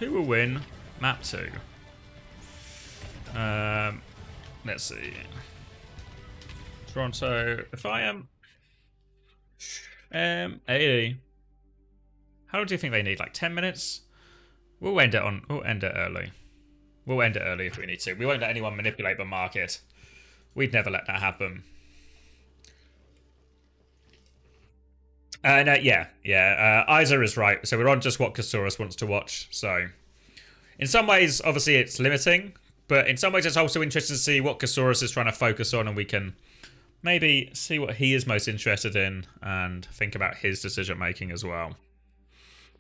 Who will win map 2? Let's see. Toronto, if I am 80. How long do you think they need? Like 10 minutes? We'll end it early. We'll end it early if we need to. We won't let anyone manipulate the market. We'd never let that happen. Isa is right. So we're on just what Kasaurus wants to watch. So in some ways, obviously, it's limiting. But in some ways, it's also interesting to see what Kasaurus is trying to focus on, and we can maybe see what he is most interested in and think about his decision-making as well.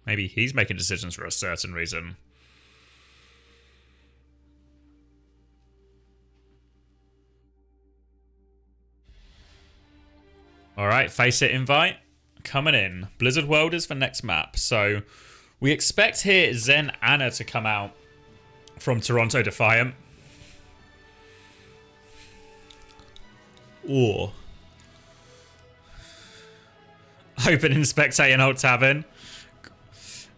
Maybe he's making decisions for a certain reason. Alright, face it invite. Coming in. Blizzard World is the next map. So we expect here Zen Anna to come out from Toronto Defiant. Or open in spectate and alt tab in.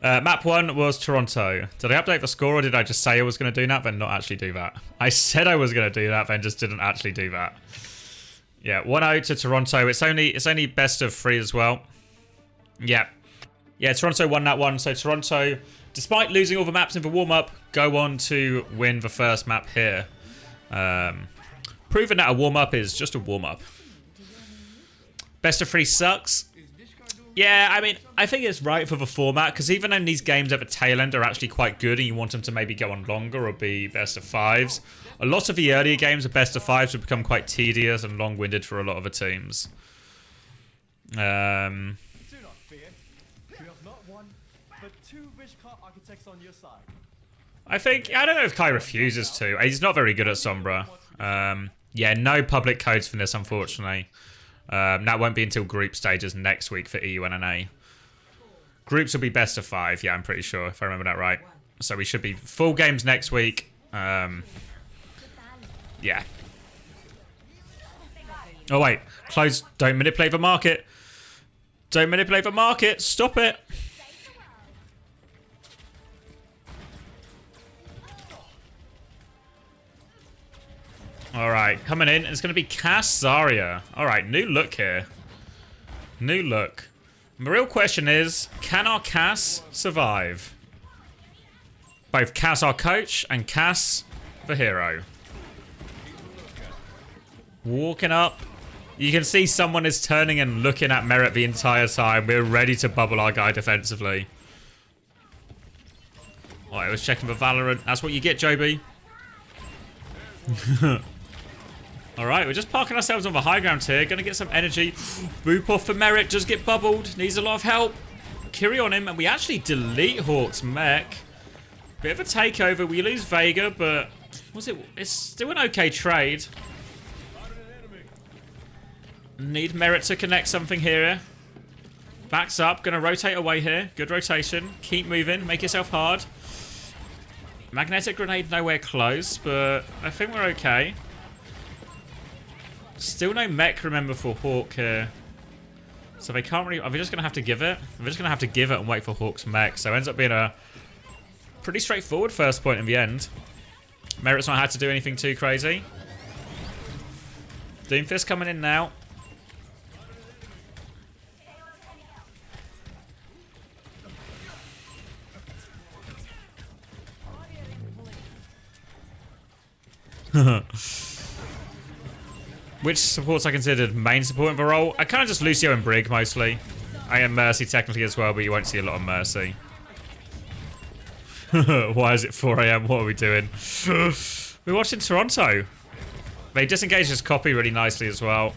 Map 1 was Toronto. Did I update the score, or did I just say I was going to do that then not actually do that? I said I was going to do that then just didn't actually do that. Yeah, 1-0 to Toronto. It's only best of 3 as well. Yeah. Yeah, Toronto won that one. So Toronto, despite losing all the maps in the warm-up, go on to win the first map here. Proving that a warm-up is just a warm-up. Best of 3 sucks. Yeah, I mean, I think it's right for the format, because even when these games at the tail end are actually quite good and you want them to maybe go on longer or be best of 5s, a lot of the earlier games of best of 5s would become quite tedious and long-winded for a lot of the teams. Do not fear. You have not one, but 2 Vishkar architects on your side. I don't know if Kai refuses to. He's not very good at Sombra. Yeah, no public codes for this, unfortunately. That won't be until group stages next week for EU and NA. Groups will be best of 5, yeah, I'm pretty sure, if I remember that right. So we should be full games next week. Yeah. Oh, wait. Close. Don't manipulate the market. Don't manipulate the market. Stop it. Alright, coming in. It's going to be Cass Zarya. Alright, new look here. New look. And the real question is, can our Cass survive? Both Cass, our coach, and Cass, the hero. Walking up. You can see someone is turning and looking at Merit the entire time. We're ready to bubble our guy defensively. Oh, I was checking for Valorant. That's what you get, Joby. Alright, we're just parking ourselves on the high ground here. Gonna get some energy. Boop off for Merit. Just get bubbled. Needs a lot of help. Kiri on him. And we actually delete Hawk's mech. Bit of a takeover. We lose Vega, but... it's still an okay trade. Need Merit to connect something here. Backs up. Gonna rotate away here. Good rotation. Keep moving. Make yourself hard. Magnetic grenade nowhere close, but I think we're okay. Still no mech, remember, for Hawk here. So they can't really... Are we just going to have to give it? We're just going to have to give it and wait for Hawk's mech. So it ends up being a pretty straightforward first point in the end. Merit's not had to do anything too crazy. Doomfist coming in now. Which supports I considered main support in the role? I kind of just Lucio and Brig mostly. I am Mercy technically as well, but you won't see a lot of Mercy. Why is it 4 AM? What are we doing? We're watching Toronto. They disengage his copy really nicely as well.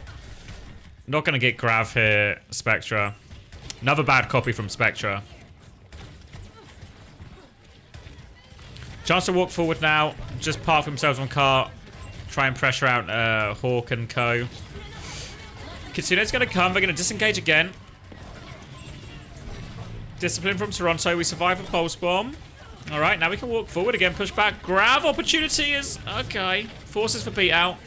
Not going to get Grav here, Spectra. Another bad copy from Spectra. Chance to walk forward now. Just park themselves on cart. Try and pressure out Hawk and co. Kitsune's going to come. They're going to disengage again. Discipline from Toronto. We survive a pulse bomb. Alright, now we can walk forward again. Push back. Grav opportunity is... Okay. Forces for beat out.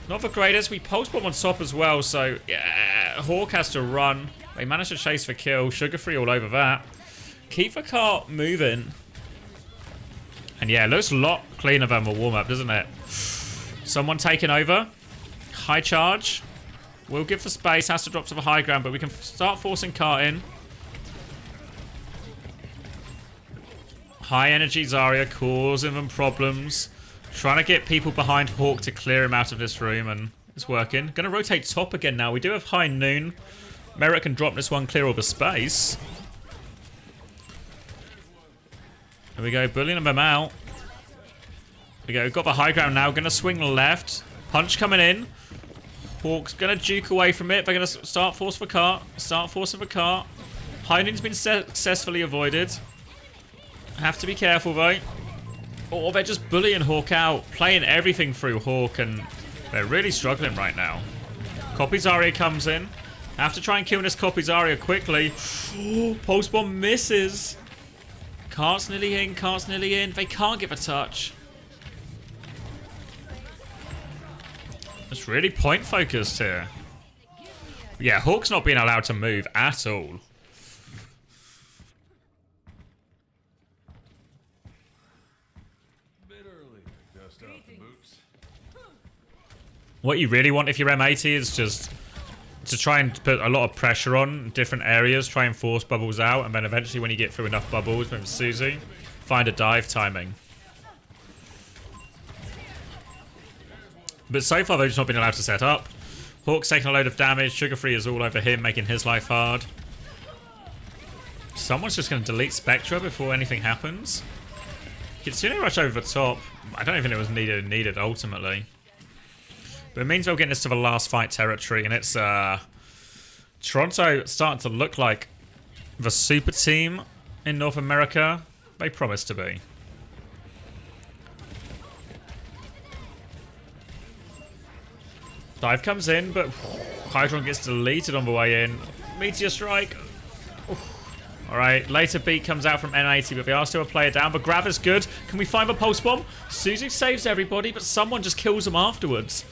Not the greatest. We pulse bomb on top as well. So, yeah. Hawk has to run. They managed to chase for kill. Sugar free all over that. Keep the cart moving. And yeah, it looks a lot cleaner than the warm-up, doesn't it? Someone taking over. High charge. We'll give for space. Has to drop to the high ground, but we can start forcing cart in. High energy Zarya causing them problems. Trying to get people behind Hawk to clear him out of this room, and it's working. Gonna rotate top again now. We do have high noon. Merit can drop this one, clear all the space. There we go, bullying them out. There we go, got the high ground now. Gonna swing left. Punch coming in. Hawk's gonna juke away from it. They're gonna start force for cart. Start forcing for cart. High noon's been successfully avoided. Have to be careful though. Oh, they're just bullying Hawk out. Playing everything through Hawk, and they're really struggling right now. Copy Zarya comes in. Have to try and kill this Copy Zarya quickly. Pulse bomb misses. Cart's nearly in, Cart's nearly in. They can't get a touch. It's really point focused here. Yeah, Hawk's not being allowed to move at all. What you really want if you're M80 is just to try and put a lot of pressure on different areas, try and force bubbles out, and then eventually when you get through enough bubbles with Suzu, find a dive timing. But so far they've just not been allowed to set up. Hawk's taking a load of damage, Sugar Free is all over him, making his life hard. Someone's just going to delete Spectra before anything happens. Kitsune rush over the top. I don't even think it was needed ultimately. But it means we're getting this to the last fight territory, and it's Toronto starting to look like the super team in North America they promised to be. Dive comes in, but Hydron gets deleted on the way in. Meteor Strike. Alright, later beat comes out from N80, but they are still a player down. But Grav is good. Can we find the pulse bomb? Suzu saves everybody, but someone just kills them afterwards.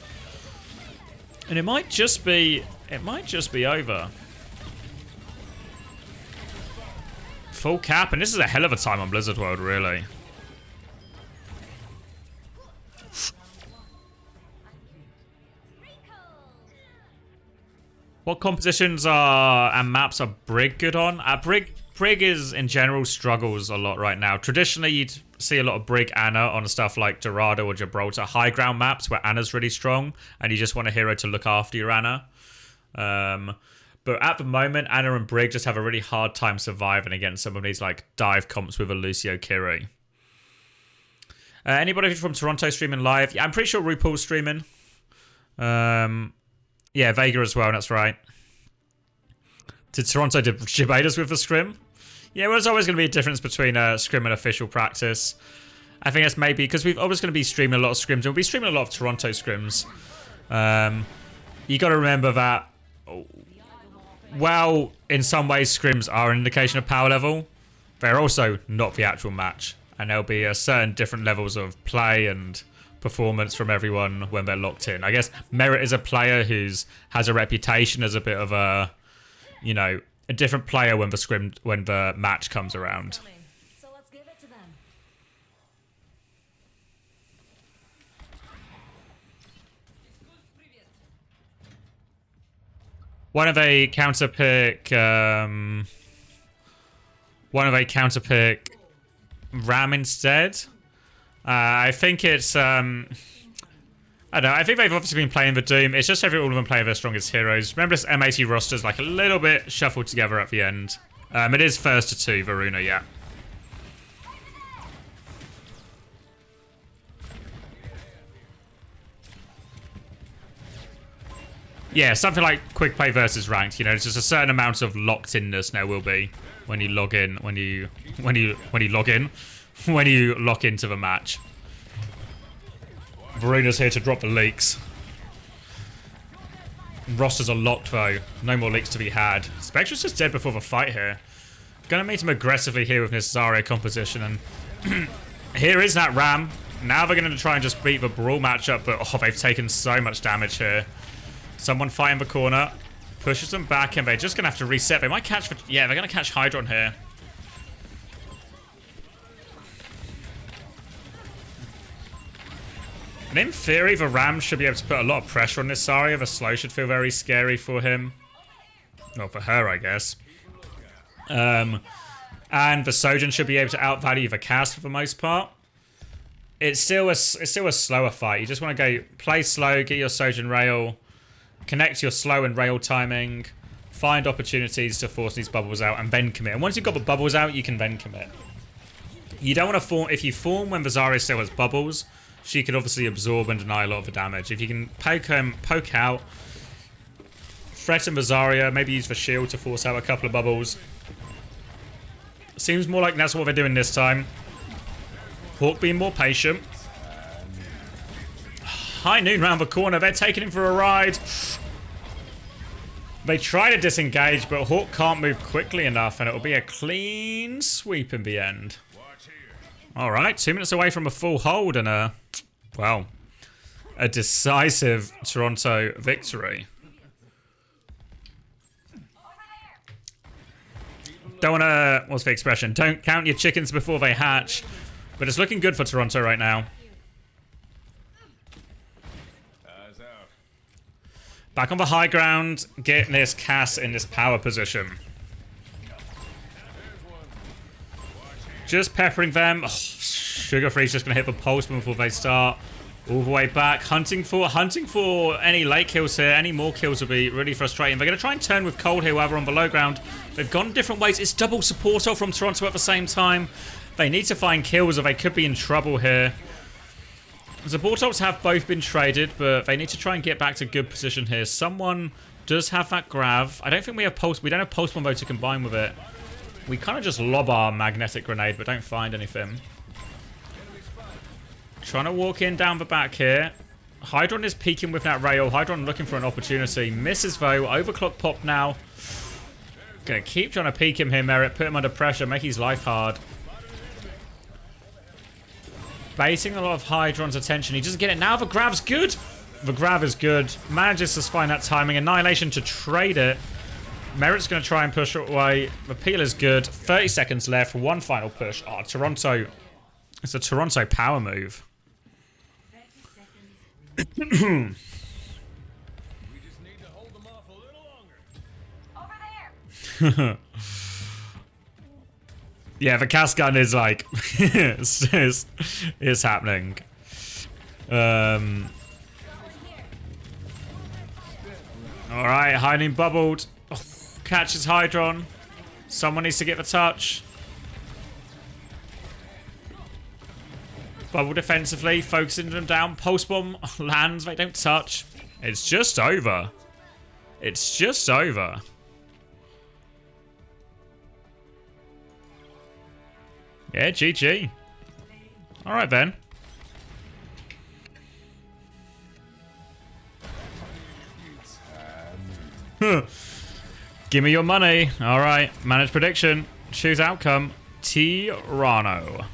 And it might just be over. Full cap, and this is a hell of a time on Blizzard World, really. What compositions and maps are Brig good on? Brig is, in general, struggles a lot right now. Traditionally, you'd see a lot of Brig Anna on stuff like Dorado or Gibraltar. High ground maps where Anna's really strong, and you just want a hero to look after your Anna. But at the moment, Anna and Brig just have a really hard time surviving against some of these like dive comps with a Lucio Kiri. Anybody from Toronto streaming live? Yeah, I'm pretty sure RuPaul's streaming. Yeah, Vega as well, that's right. Did Toronto debate us with the scrim? Yeah, well, there's always going to be a difference between scrim and official practice. I think that's maybe because we're always going to be streaming a lot of scrims, and we'll be streaming a lot of Toronto scrims. you got to remember that, well, in some ways scrims are an indication of power level, they're also not the actual match. And there'll be certain different levels of play and performance from everyone when they're locked in. I guess Merit is a player has a reputation as a bit of a, you know, a different player when the match comes around. So let's give it to them. One of a counter pick Ram instead. I think it's I don't know. I think they've obviously been playing the Doom. It's just all of them playing their strongest heroes. Remember, this M80 roster's like a little bit shuffled together at the end. It is first to 2, Varuna, yeah. Yeah, something like quick play versus ranked. You know, it's just a certain amount of locked-inness there will be when you log in, when you lock into the match. Varuna's here to drop the leaks. Rosters are locked though. No more leaks to be had. Spectre's just dead before the fight here. Gonna meet him aggressively here with this Zarya composition, and here is that Ram. Now they're gonna try and just beat the Brawl matchup, but oh, they've taken so much damage here. Someone fighting the corner, pushes them back, and they're just gonna have to reset. They might catch, yeah, they're gonna catch Hydron here. And in theory, the Ram should be able to put a lot of pressure on this Zarya. The slow should feel very scary for him. Well, for her, I guess. And the Sojourn should be able to outvalue the cast for the most part. It's still a slower fight. You just want to go play slow, get your Sojourn rail, connect your slow and rail timing, find opportunities to force these bubbles out, and then commit. And once you've got the bubbles out, you can then commit. You don't want to form... If you form when the Zarya still has bubbles, she could obviously absorb and deny a lot of the damage. If you can poke out, threaten the Zarya, maybe use the shield to force out a couple of bubbles. Seems more like that's what they're doing this time. Hawk being more patient. High Noon round the corner. They're taking him for a ride. They try to disengage, but Hawk can't move quickly enough, and it'll be a clean sweep in the end. Alright, 2 minutes away from a full hold and a decisive Toronto victory. Don't want to... What's the expression? Don't count your chickens before they hatch. But it's looking good for Toronto right now. Back on the high ground, getting this Cass in this power position. Just peppering them. Oh, Sugar Free's just going to hit the pulse before they start. All the way back. Hunting for any late kills here. Any more kills would be really frustrating. They're going to try and turn with Cold here while we're on the low ground. They've gone different ways. It's double supporter from Toronto at the same time. They need to find kills or they could be in trouble here. The support ults have both been traded, but they need to try and get back to good position here. Someone does have that grav. I don't think we have pulse. We don't have pulse bombo to combine with it. We kind of just lob our magnetic grenade, but don't find anything. Trying to walk in down the back here. Hydron is peeking with that rail. Hydron looking for an opportunity. Misses though. Overclock pop now. Gonna keep trying to peek him here, Merit. Put him under pressure. Make his life hard. Baiting a lot of Hydron's attention. He doesn't get it now. The grab's good. The grab is good. Manages to find that timing. Annihilation to trade it. Merit's going to try and push it away. The peel is good. 30 seconds left. One final push. Oh, Toronto. It's a Toronto power move. We just need to hold them off a little longer. Over there. Yeah, the cast gun is like is happening. Alright, hiding bubbled. Oh, catches Hydron. Someone needs to get the touch. Bubble defensively, focusing them down. Pulse bomb lands, they don't touch. It's just over. It's just over. Yeah, GG. Alright then. Give me your money. All right. Manage prediction. Choose outcome. Tirano.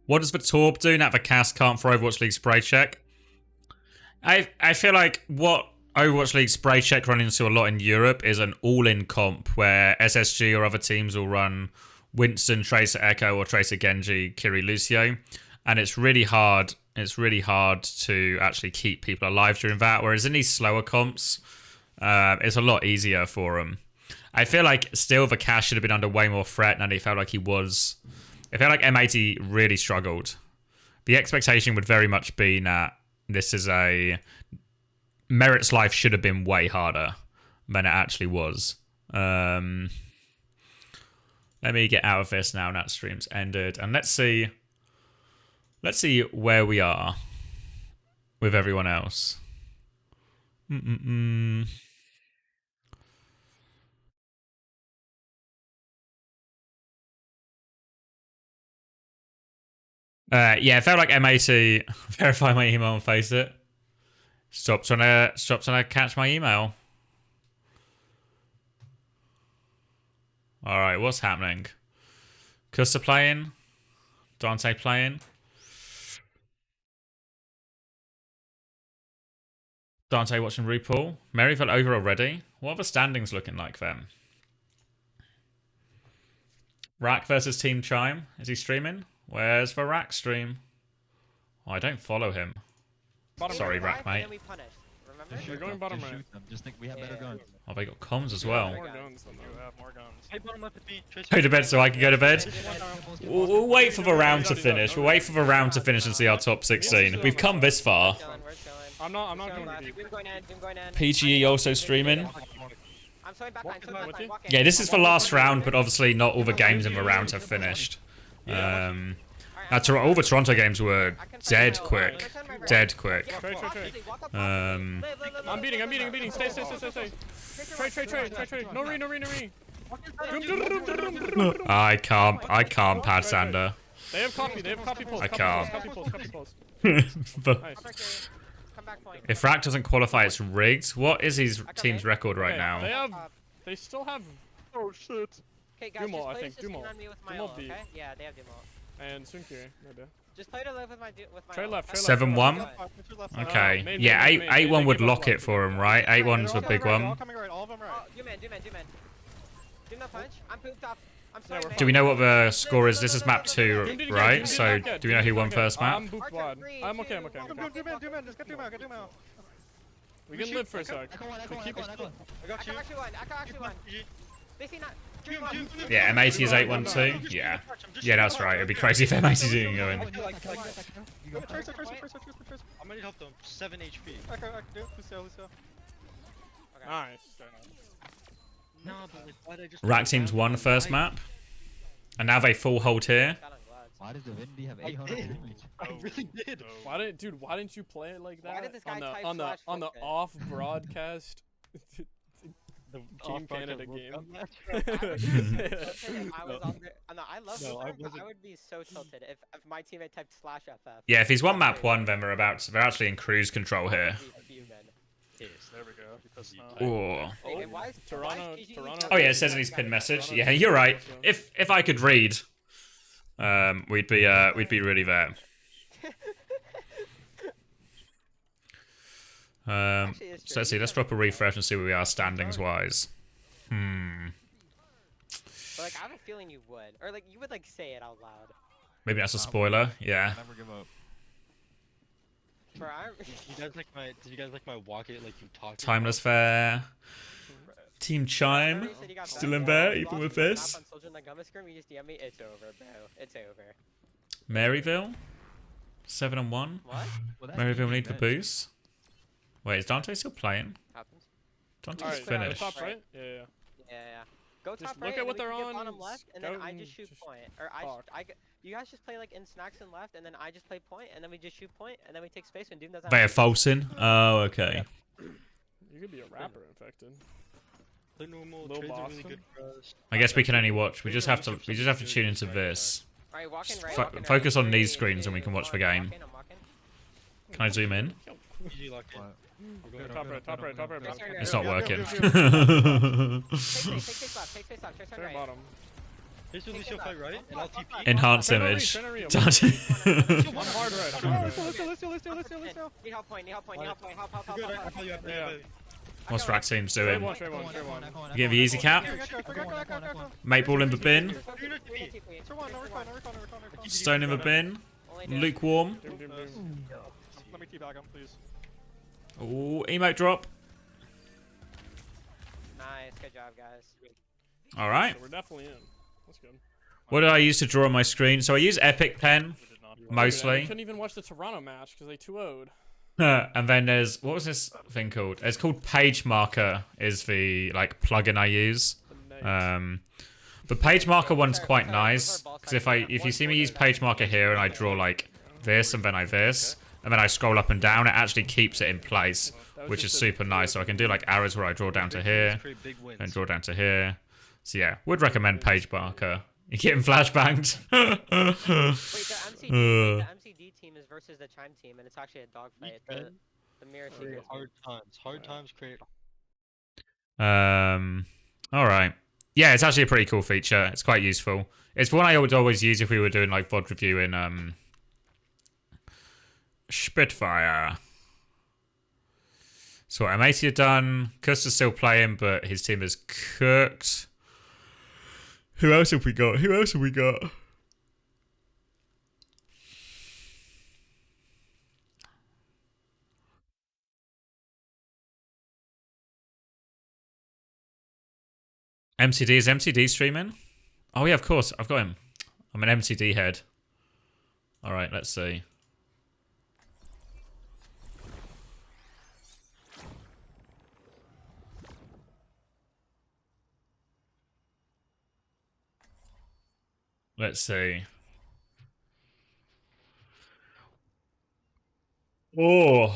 What does the Torb do now the cast can't for Overwatch League spray check? I feel like what Overwatch League spray check run into a lot in Europe is an all-in comp where SSG or other teams will run Winston, Tracer Echo, or Tracer Genji, Kiri Lucio, and it's really hard. It's really hard to actually keep people alive during that. Whereas in these slower comps, it's a lot easier for them. I feel like still the Cash should have been under way more threat than he felt like he was. I feel like M80 really struggled. The expectation would very much be that this is a... Merit's life should have been way harder than it actually was. Let me get out of this now. That stream's ended. And let's see where we are with everyone else. Yeah, it felt like M80. Verify my email and face it. Stop trying to catch my email. All right, what's happening? Custa playing. Dante playing. Dante watching RuPaul. Maryville over already. What are the standings looking like then? Rack versus Team Chime. Is he streaming? Where's the Rack stream? Oh, I don't follow him. Sorry, Rack, mate. We're going bottom right. Just think we have better guns. Oh, they got comms as well. More guns than you have. More guns. Hey, bottom left with me. Go to bed so I can go to bed. We'll wait for the round to finish. We'll wait for the round to finish and see our top 16. We've come this far. I'm not going deep. PGE also streaming. Yeah, this is the last round, but obviously not all the games in the round have finished. All the Toronto games were dead quick. Dead quick. I'm beating. Stay. Trade. No re. I can't pad Sander. They have copy pulls. I can't. Copy pulls. Nice. If Rack doesn't qualify, it's rigged. What is his team's record right now? They still have. Oh shit. Okay, guys, Dumo, I just think. play Dumo. on me with my Dumo ult, B. okay? Yeah, they have Dumo. And Sunkiri, maybe. Just play to live with my Trade left. 7-1. Okay. Yeah, 8-1 would lock it for him, right? 8-1's a big one. All of them right. Do man. Do no punch. I'm pooped off. I'm sorry, man. Do we know what the score is? This is map 2, right? So do we know who won first map? I'm booped wide. I'm okay. Do man. Just get do man. We can live for a sec. I got you. I actually won. Basically not. Yeah, M80 is 8-1 too. Yeah. Yeah, that's right. It'd be crazy if M80 didn't go in. I'm gonna help them. 7 HP. I can do it. Lucio. Nice. No, but why did I just... Rack teams won the first map. And now they full hold here. Why does the Vindy have 800 damage? I really did. Why didn't you play it like that? Why did this guy type on the slash off broadcast the Team Canada game? I was on there. No, I love this. I would be so tilted if my teammate typed /FF. Yeah, if he's won map 1, then they're actually in cruise control here. Yes, there we go. Because Toronto. Toronto. Oh yeah, it says in his pinned message. Yeah, you're right. If I could read, we'd be really there. So let's see. Let's drop a refresh and see where we are standings wise. But like, I have a feeling you would, or like you would like say it out loud. Maybe that's a spoiler. Yeah. Never give up. Did you guys like my walk it like you talked? Timeless Fair. Team Chime still in there even with this. It's over, bro. It's over. Maryville 7-1. What? Maryville need the boost. Wait, is Dante still playing? Happens. Dante's finished. Top right? Yeah. Go Just top look right. at what and they're we can on, get bottom left, and then scout I and just shoot just point. Or you guys just play like in snacks and left, and then I just play point, and then we just shoot point, and then we take space when Doom doesn't. They are falsing. Oh, okay. You could be a rapper infected. I guess we can only watch. We just have to tune into this. Alright, walk in right. Focus on these screens and we can watch the game. Can I zoom in? Top right. It's not working. Take space left, turn right. Bottom. Enhance image. Need help point. Help. What's Rack teams doing? Trade one. You give the easy cap. Mate ball in the bin. Stone in the bin. Lukewarm. Doom. Let me teabag him, please. Ooh, emote drop. Nice, good job, guys. Alright. So we're definitely in. That's good. What did I use to draw on my screen? So I use Epic Pen, I mostly. couldn't even watch the Toronto match because they 2-0'd. And then there's, what was this thing called? It's called Page Marker is the like plugin I use. The Page Marker one's quite nice because if you see me use Page Marker here and I draw like this and then I this and then I scroll up and down, it actually keeps it in place, which is super nice. So I can do like arrows where I draw down to here and draw down to here. So yeah, would recommend Page Marker. You're getting flashbanged. Wait, the MCD team is versus the Chime team, and it's actually a dogfight. The mirror sequence. Hard times create. Alright. Yeah, it's actually a pretty cool feature. It's quite useful. It's one I would always use if we were doing like VOD review in Spitfire. So what M80 are done. Custer's still playing, but his team is cooked. Who else have we got? MCD, is MCD streaming? Oh yeah, of course, I've got him. I'm an MCD head. Alright, let's see. Let's see. Oh.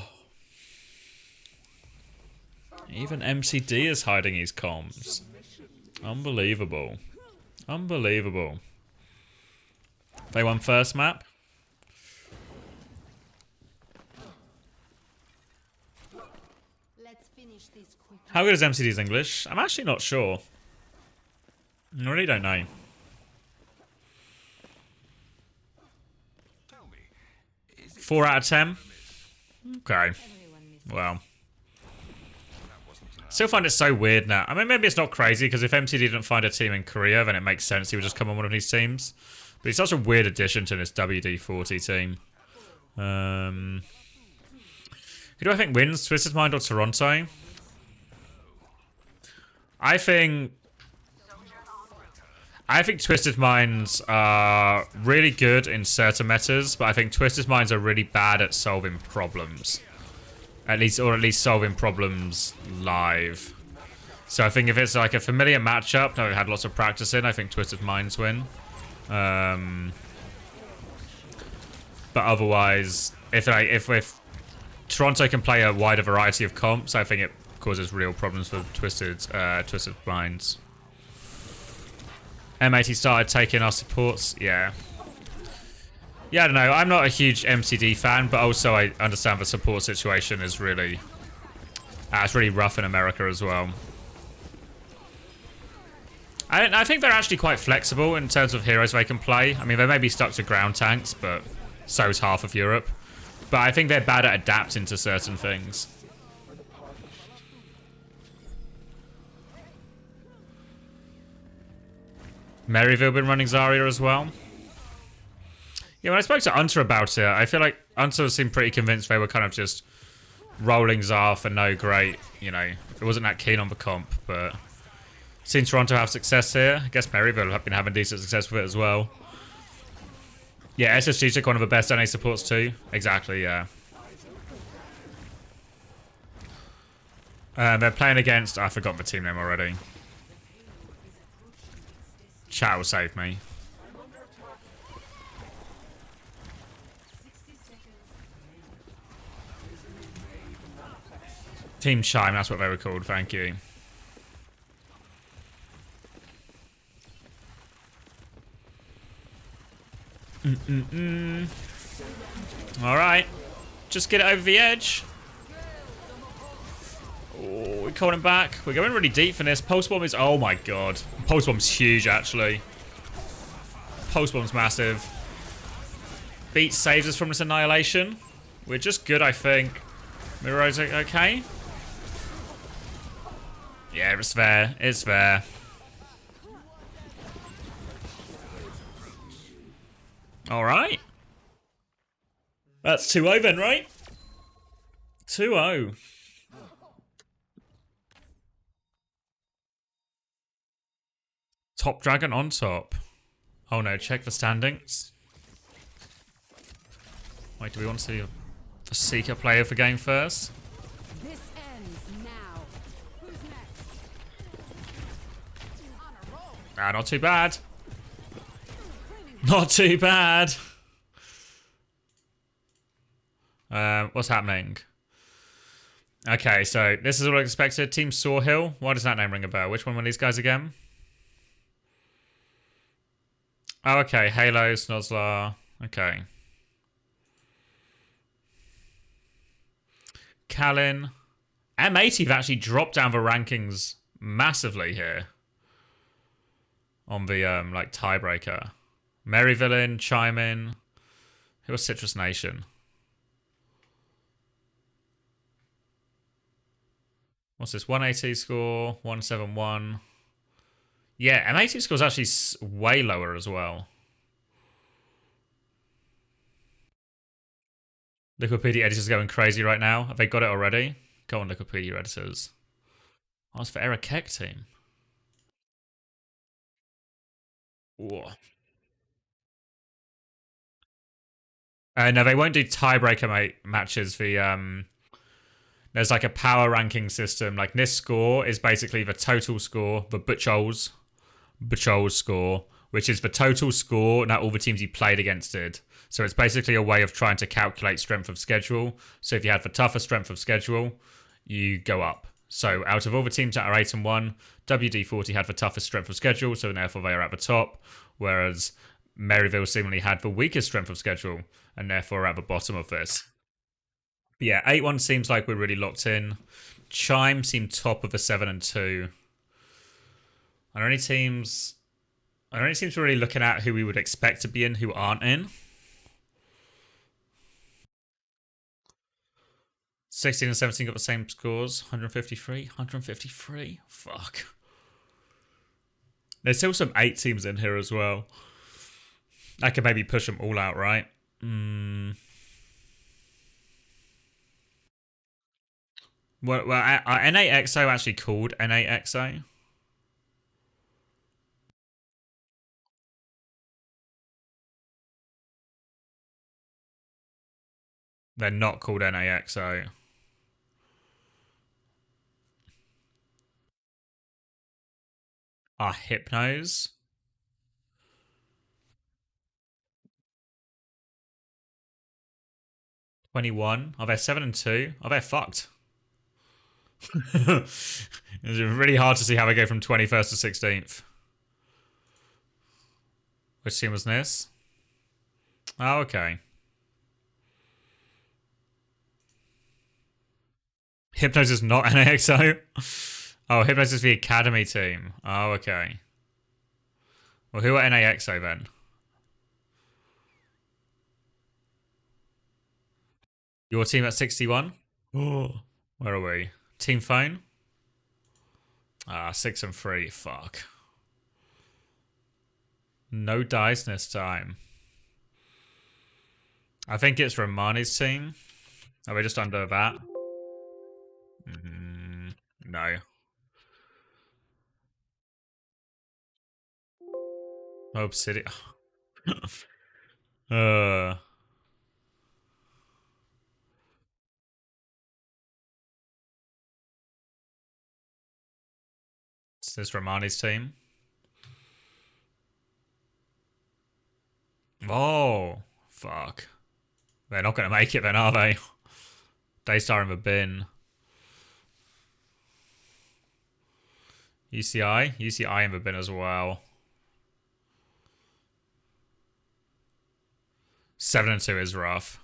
Even MCD is hiding his comms. Unbelievable. They won first map. Let's finish this quickly. How good is MCD's English? I'm actually not sure. I really don't know. Tell me, is it 4 out of 10. Okay. Well. Still find it so weird now. I mean, maybe it's not crazy, because if MCD didn't find a team in Korea, then it makes sense he would just come on one of these teams. But he's such a weird addition to this WD-40 team. Who do I think wins? Twisted Mind or Toronto? I think Twisted Minds are really good in certain metas, but I think Twisted Minds are really bad at solving problems. At least solving problems live. So I think if it's like a familiar matchup that we had lots of practice in, I think Twisted Minds win. But otherwise, if Toronto can play a wider variety of comps, I think it causes real problems for Twisted Minds. M80 started taking our supports, yeah. Yeah, I don't know. I'm not a huge MCD fan, but also I understand the support situation is really... it's really rough in America as well. I think they're actually quite flexible in terms of heroes they can play. I mean, they may be stuck to ground tanks, but so is half of Europe. But I think they're bad at adapting to certain things. Maryville been running Zarya as well. Yeah, when I spoke to Unter about it, I feel like Unter seemed pretty convinced they were kind of just rolling Zar for no great, you know, it wasn't that keen on the comp, but seen Toronto have success here. I guess Maryville have been having decent success with it as well. Yeah, SSG took one of the best NA supports too. Exactly, yeah. They're playing against, I forgot the team name already. Chat will save me. Team Chime, that's what they were called, thank you. Alright. Just get it over the edge. Oh, we're calling back. We're going really deep for this. Pulse Bomb is... Oh my god. Pulse Bomb's huge, actually. Pulse Bomb's massive. Beat saves us from this annihilation. We're just good, I think. Miro's okay. Yeah, it's fair. It's fair. Alright. That's 2-0 then, right? 2-0. Top Dragon on top. Oh no, check the standings. Wait, do we want to see the Seeker player for game first? This ends now. Who's next? Ah, not too bad. Not too bad. What's happening? Okay, so this is all expected. Team Sawhill. Why does that name ring a bell? Which one were these guys again? Oh, okay. Halo, Snozzler. Okay. Kalin. M80 have actually dropped down the rankings massively here. On the, like, tiebreaker. Merry Villain, Chime In. Who was Citrus Nation? What's this? 180 score, 171. Yeah, M80 score is actually way lower as well. Liquipedia editors going crazy right now. Have they got it already? Go on, Liquipedia editors. Oh, it's for Eric Keck team. Whoa. No, they won't do tiebreaker matches. There's like a power ranking system. Like this score is basically the total score, the Butchol's score, which is the total score, not all the teams you played against did. So it's basically a way of trying to calculate strength of schedule. So if you had the tougher strength of schedule, you go up. So out of all the teams that are 8-1, WD-40 had the toughest strength of schedule, so therefore they are at the top, whereas Maryville seemingly had the weakest strength of schedule, and therefore are at the bottom of this. But yeah, 8-1 seems like we're really locked in. Chime seemed top of the 7-2. Are there any teams we're really looking at who we would expect to be in who aren't in? 16 and 17 got the same scores. 153? 153? Fuck. There's still some 8 teams in here as well. I could maybe push them all out, right? Well, are N8XO actually called N8XO? They're not called NAXO. Are Hypnos? $21. Are they 7-2? Are they fucked? It's really hard to see how they go from 21st to 16th. Which team was this? Oh, okay. Hypnos is not NAXO? Oh, Hypnos is the academy team. Oh, okay. Well, who are NAXO then? Your team at 61? Oh, where are we? Team phone? 6-3. Fuck. No dice this time. I think it's Romani's team. Are we just under that? No. Obsidian. Is this Romani's team? Oh, fuck. They're not going to make it then, are they? Daystar in the bin. UCI? UCI in the bin as well. 7-2 is rough.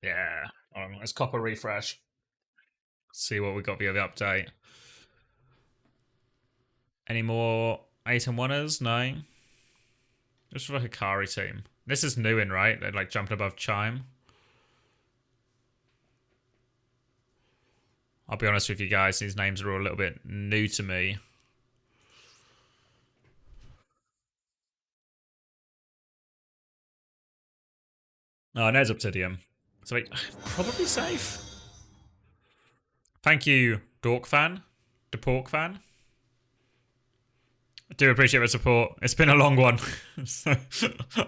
Yeah. Let's cop a refresh. See what we got via the update. Any more 8 and 1ers? No. Just like a Kari team. This is new in, right? They're like jumping above Chime. I'll be honest with you guys, these names are all a little bit new to me. Oh, Ned's Obsidian. So wait, probably safe. Thank you, Dork fan. The Pork fan. I do appreciate the support. It's been a long one. So,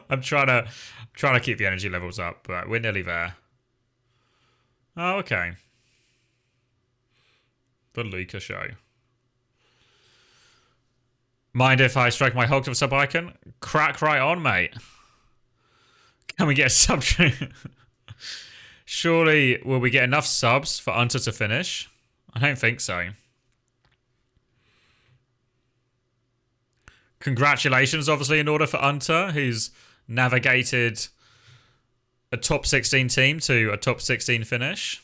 I'm trying to keep the energy levels up, but we're nearly there. Oh, okay. The Luca show. Mind if I strike my hog of sub icon? Crack right on, mate. Can we get a sub? Surely, will we get enough subs for Unter to finish? I don't think so. Congratulations, obviously, in order for Unter, who's navigated a top 16 team to a top 16 finish.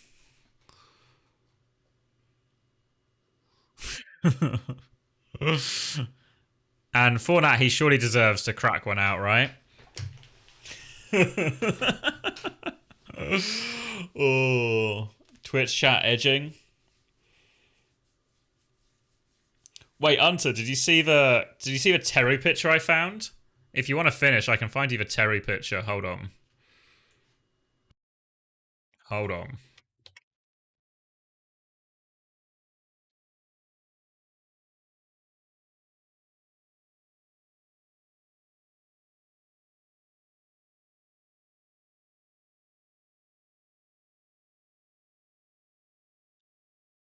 And for that, he surely deserves to crack one out, right? Oh, Twitch chat edging. Wait, Unter, did you see the Terry picture I found? If you want to finish, I can find you the Terry picture. Hold on. Hold on.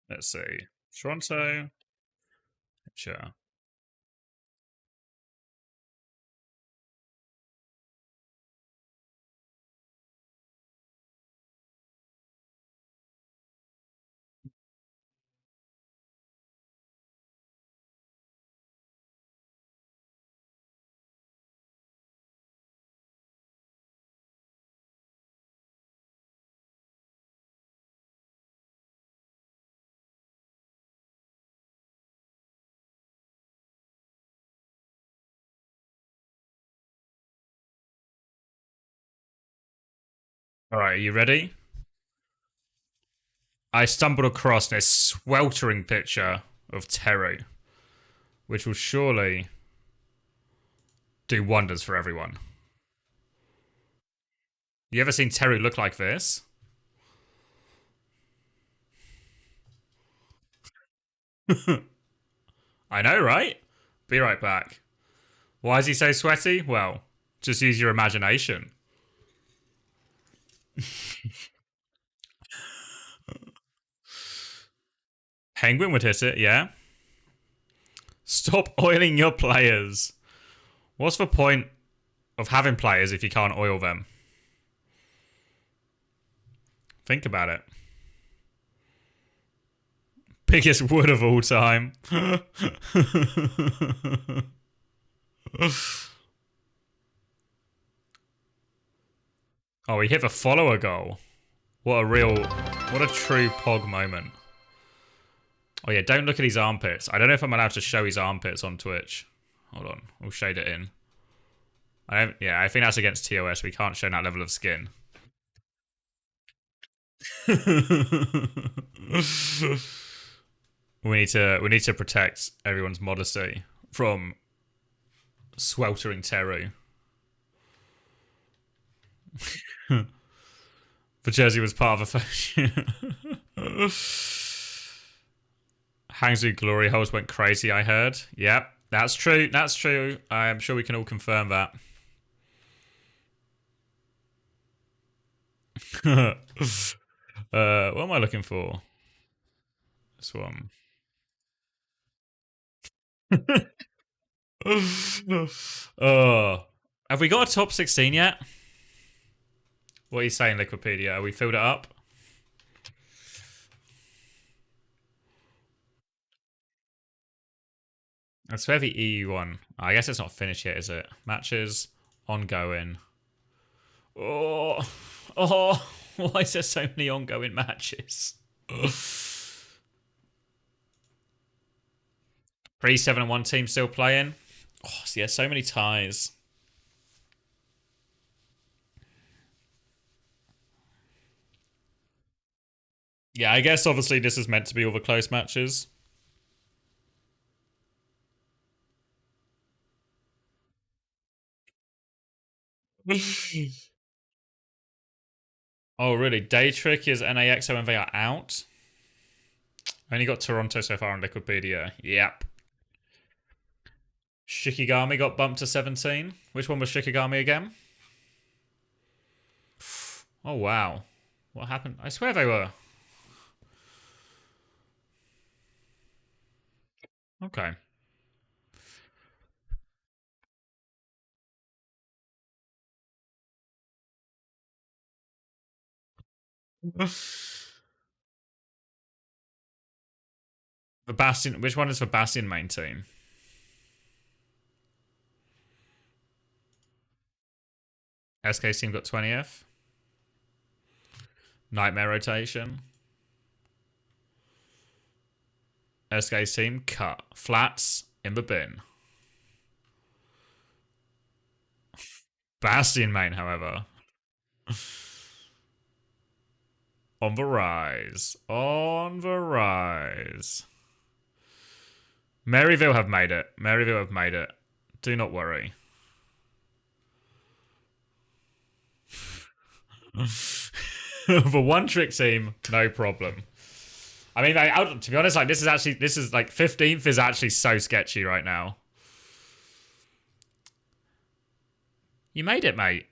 Let's see. Toronto. Sure. Alright, are you ready? I stumbled across this sweltering picture of Terry, which will surely do wonders for everyone. You ever seen Terry look like this? I know, right? Be right back. Why is he so sweaty? Well, just use your imagination. Penguin would hit it, yeah? Stop oiling your players. What's the point of having players if you can't oil them? Think about it. Biggest wood of all time. Oh, he hit the follower goal. What a true Pog moment. Oh yeah, don't look at his armpits. I don't know if I'm allowed to show his armpits on Twitch. Hold on, we'll shade it in. I think that's against TOS. We can't show that level of skin. we need to protect everyone's modesty from sweltering Teru. The jersey was part of a fashion. Hangzhou glory holes went crazy, I heard. Yep, that's true. That's true. I'm sure we can all confirm that. What am I looking for? This one. Have we got a top 16 yet? What are you saying, Liquipedia? Are we filled it up? Let's have the EU one. I guess it's not finished yet, is it? Matches ongoing. Oh, why is there so many ongoing matches? 3-7-1 team still playing. Oh, so yeah, so many ties. Yeah, I guess obviously this is meant to be all the close matches. Oh, really? Day Trick is NAXO and they are out? Only got Toronto so far on Wikipedia. Yep. Shikigami got bumped to 17. Which one was Shikigami again? Oh, wow. What happened? I swear they were. Okay. The Bastion. Which one is the Bastion main team? SK team got 20th. Nightmare rotation. SK team cut. Flats in the bin. Bastion main, however. On the rise. On the rise. Maryville have made it. Maryville have made it. Do not worry. The one trick team, no problem. I mean, to be honest, like this is like 15th is actually so sketchy right now. You made it, mate.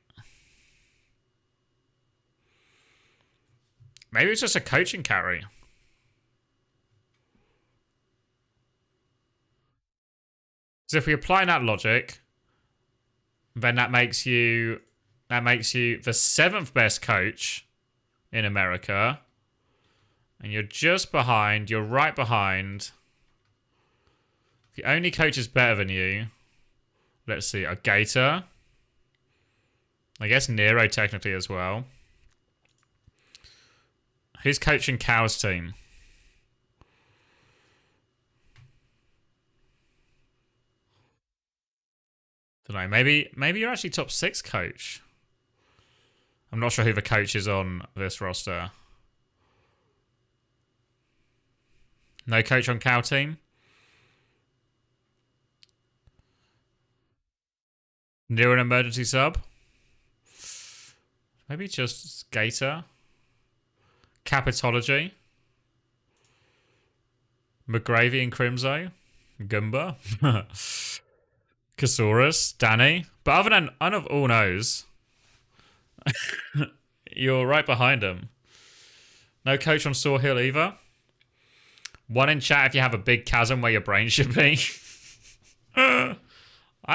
Maybe it's just a coaching carry. So if we apply that logic, then that makes you the 7th best coach in America. And you're just behind, you're right behind. The only coach is better than you. Let's see, a Gator. I guess Nero technically as well. Who's coaching Cow's team? Don't know. Maybe you're actually top 6 coach. I'm not sure who the coach is on this roster. No coach on Cow team. Near an emergency sub. Maybe just Gator. Capitology. McGravy and Crimzo. Goomba. Kasaurus. Danny. But other than none of all knows, you're right behind him. No coach on Saw Hill either. One in chat if you have a big chasm where your brain should be. I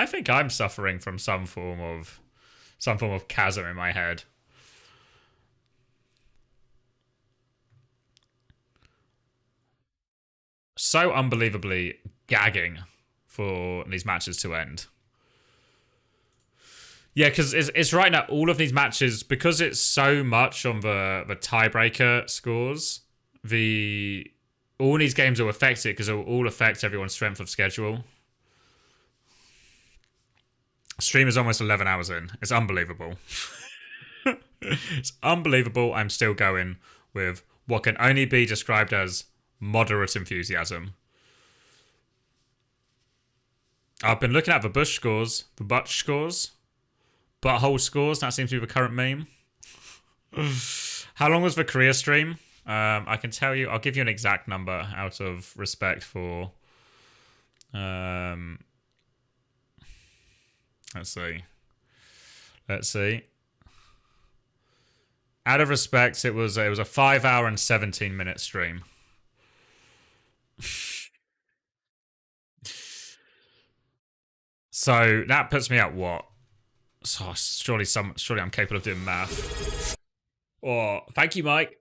think I'm suffering from some form of chasm in my head. So unbelievably gagging for these matches to end. Yeah, because it's right now, all of these matches, because it's so much on the tiebreaker scores, all these games will affect it because it will all affect everyone's strength of schedule. Stream is almost 11 hours in. It's unbelievable. It's unbelievable. I'm still going with what can only be described as moderate enthusiasm. I've been looking at the Bush scores, the Butch scores, Butthole scores. That seems to be the current meme. How long was the Korea stream? I can tell you. I'll give you an exact number out of respect for. Let's see. Out of respect, it was a 5 hour and 17 minute stream. So that puts me at what? So surely I'm capable of doing math. Oh, thank you, Mike.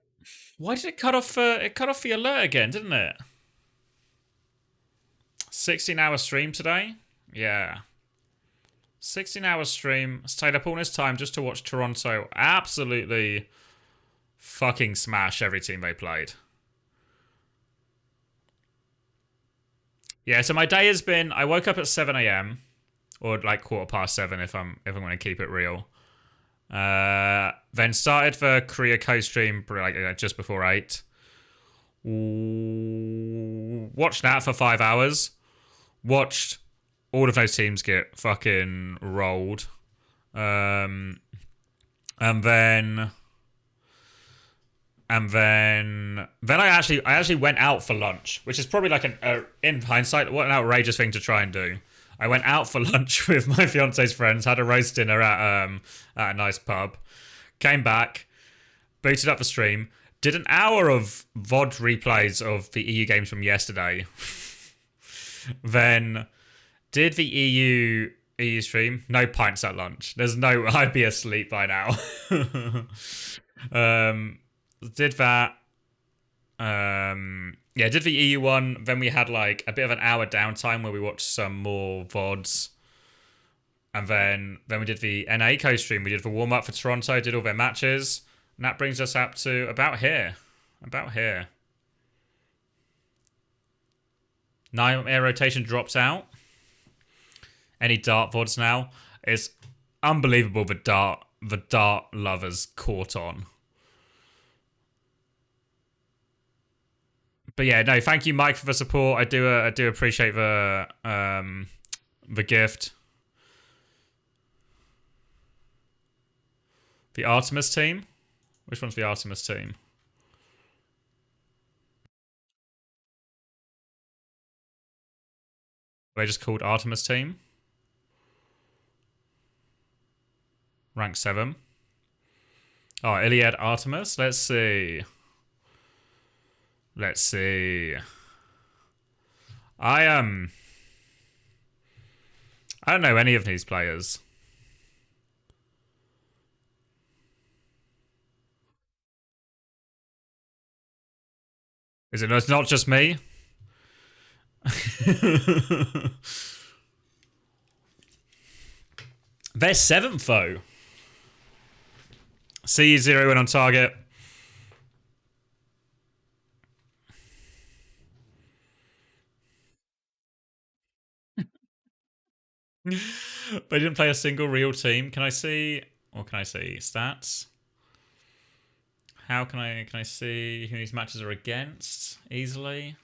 Why did it cut off? It cut off the alert again, didn't it? 16-hour stream today? Yeah. 16-hour stream. Stayed up all this time just to watch Toronto absolutely fucking smash every team they played. Yeah, so my day has been, I woke up at 7 a.m. or like 7:15 if I'm going to keep it real. Then started the Korea co-stream like just before 8. Watched that for 5 hours. Watched all of those teams get fucking rolled. And then I actually went out for lunch, which is probably like in hindsight, what an outrageous thing to try and do. I went out for lunch with my fiance's friends, had a roast dinner at a nice pub, came back, booted up the stream, did an hour of VOD replays of the EU games from yesterday, then did the EU stream, no pints at lunch. There's no, I'd be asleep by now. Did that. Yeah, did the EU one. Then we had like a bit of an hour downtime where we watched some more VODs. And then we did the NA co-stream. We did the warm-up for Toronto, did all their matches. And that brings us up to about here. About here. Nightmare rotation drops out. Any Dart VODs now? It's unbelievable the Dart lovers caught on. But yeah, no, thank you, Mike, for the support. I do appreciate the gift. The Artemis team? Which one's the Artemis team? Are they just called Artemis team? Rank 7. Oh, Iliad Artemis? Let's see. Let's see. I don't know any of these players. Is it? No, it's not just me. They're 7th though. C0 in on target. They didn't play a single real team. Can I see? What can I see? Stats. How can I see who these matches are against easily?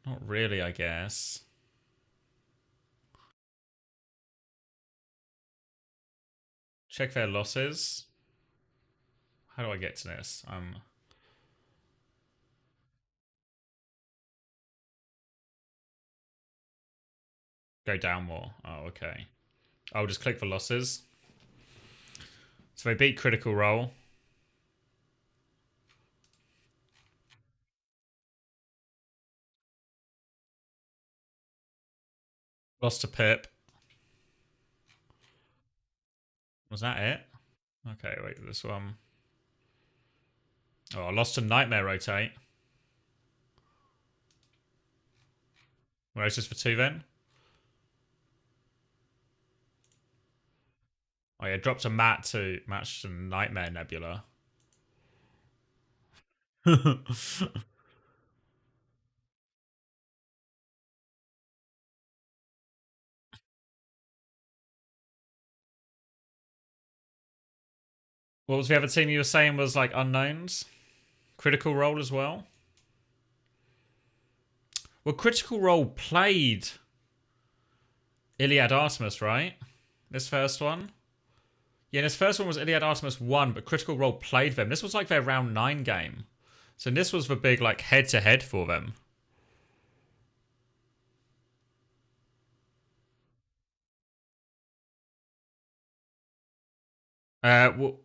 Not really, I guess. Check their losses. How do I get to this? Go down more. Oh, okay. I'll just click for losses. So they beat Critical Role. Lost to Pip. Was that it? Okay, wait, this one. Oh, I lost to Nightmare Rotate. Well, it's just for 2 then? Oh yeah, dropped a match to Nightmare Nebula. What was the other team you were saying was like unknowns? Critical Role as well? Well, Critical Role played Iliad Artemis, right? This first one? Yeah, this first one was Iliad Artemis 1, but Critical Role played them. This was like their round 9 game. So this was the big like head-to-head for them. Well,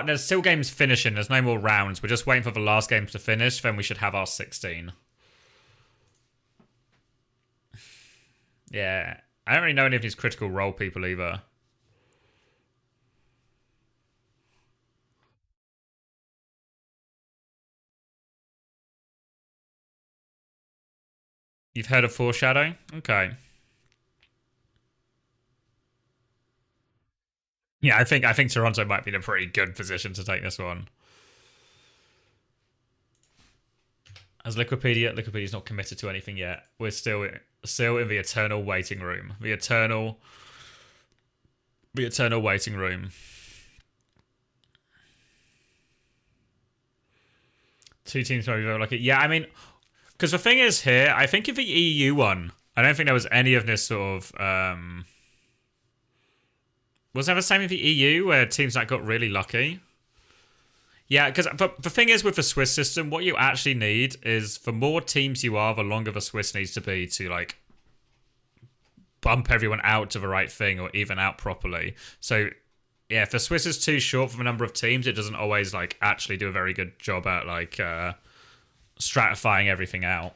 there's still games finishing. There's no more rounds. We're just waiting for the last games to finish. Then we should have our 16. Yeah. I don't really know any of these Critical Role people either. You've heard of Foreshadow? Okay. Yeah, I think Toronto might be in a pretty good position to take this one. As Liquidpedia's not committed to anything yet. We're still in the eternal waiting room. The eternal waiting room. Two teams maybe vote like it. Yeah, I mean, because the thing is here, I think in the EU one, I don't think there was any of this sort of. Was there the same in the EU where teams that got really lucky? Yeah, but the thing is with the Swiss system, what you actually need is the more teams you are, the longer the Swiss needs to be to like bump everyone out to the right thing or even out properly. So yeah, if the Swiss is too short for the number of teams, it doesn't always like actually do a very good job at like stratifying everything out.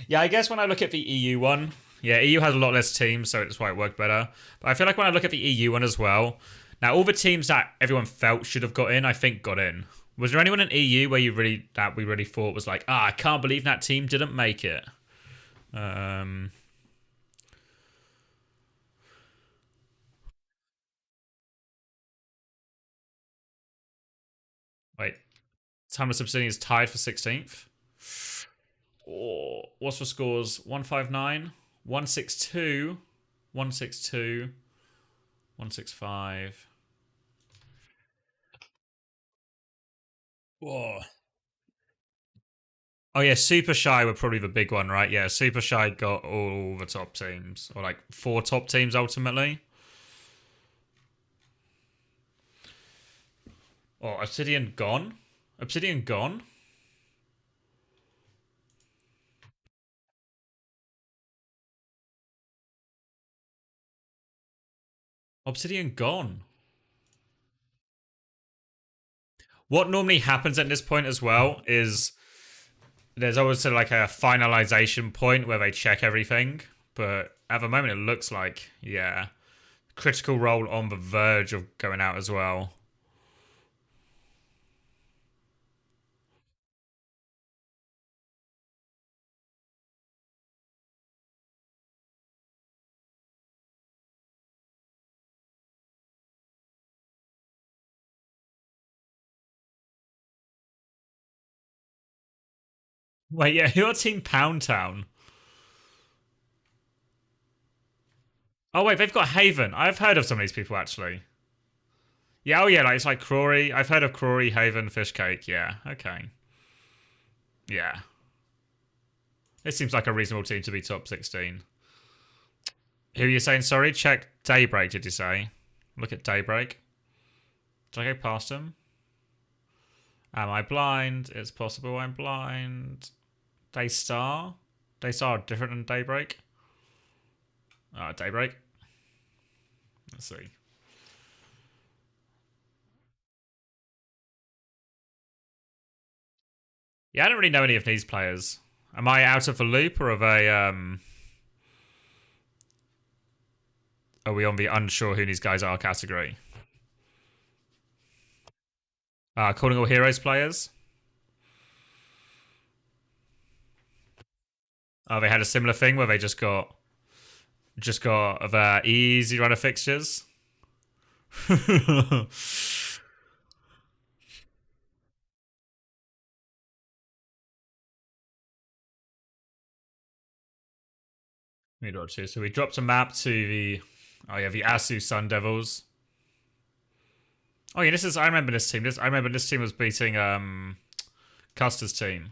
Yeah, I guess when I look at the EU one, yeah, EU has a lot less teams, so that's why it worked better. But I feel like when I look at the EU one as well, now all the teams that everyone felt should have got in, I think got in. Was there anyone in EU where we really thought was like, I can't believe that team didn't make it? Wait, Timeless Obsidian is tied for 16th. Oh, what's the scores? 159, 162, 162, 165. Whoa. Oh yeah, Super Shy were probably the big one, right? Yeah, Super Shy got all the top teams, or like 4 top teams ultimately. Oh, Obsidian gone? Obsidian gone? Obsidian gone. What normally happens at this point as well is there's always sort of like a finalization point where they check everything. But at the moment it looks like, yeah, Critical Role on the verge of going out as well. Wait, yeah, who are Team Pound Town? Oh wait, they've got Haven. I've heard of some of these people actually. Yeah, oh yeah, like it's like Crawley. I've heard of Crawley, Haven, Fishcake. Yeah, okay. Yeah. This seems like a reasonable team to be top 16. Who are you saying? Sorry, check Daybreak, did you say? Look at Daybreak. Did I go past him? Am I blind? It's possible I'm blind. Daystar? Daystar different than Daybreak? Daybreak. Let's see. Yeah, I don't really know any of these players. Am I out of the loop or are they are we on the unsure who these guys are category? Calling all heroes players. Oh, they had a similar thing where they just got the easy run of fixtures. So we dropped a map to the the Asu Sun Devils. Oh yeah, I remember this team. I remember this team was beating Custer's team.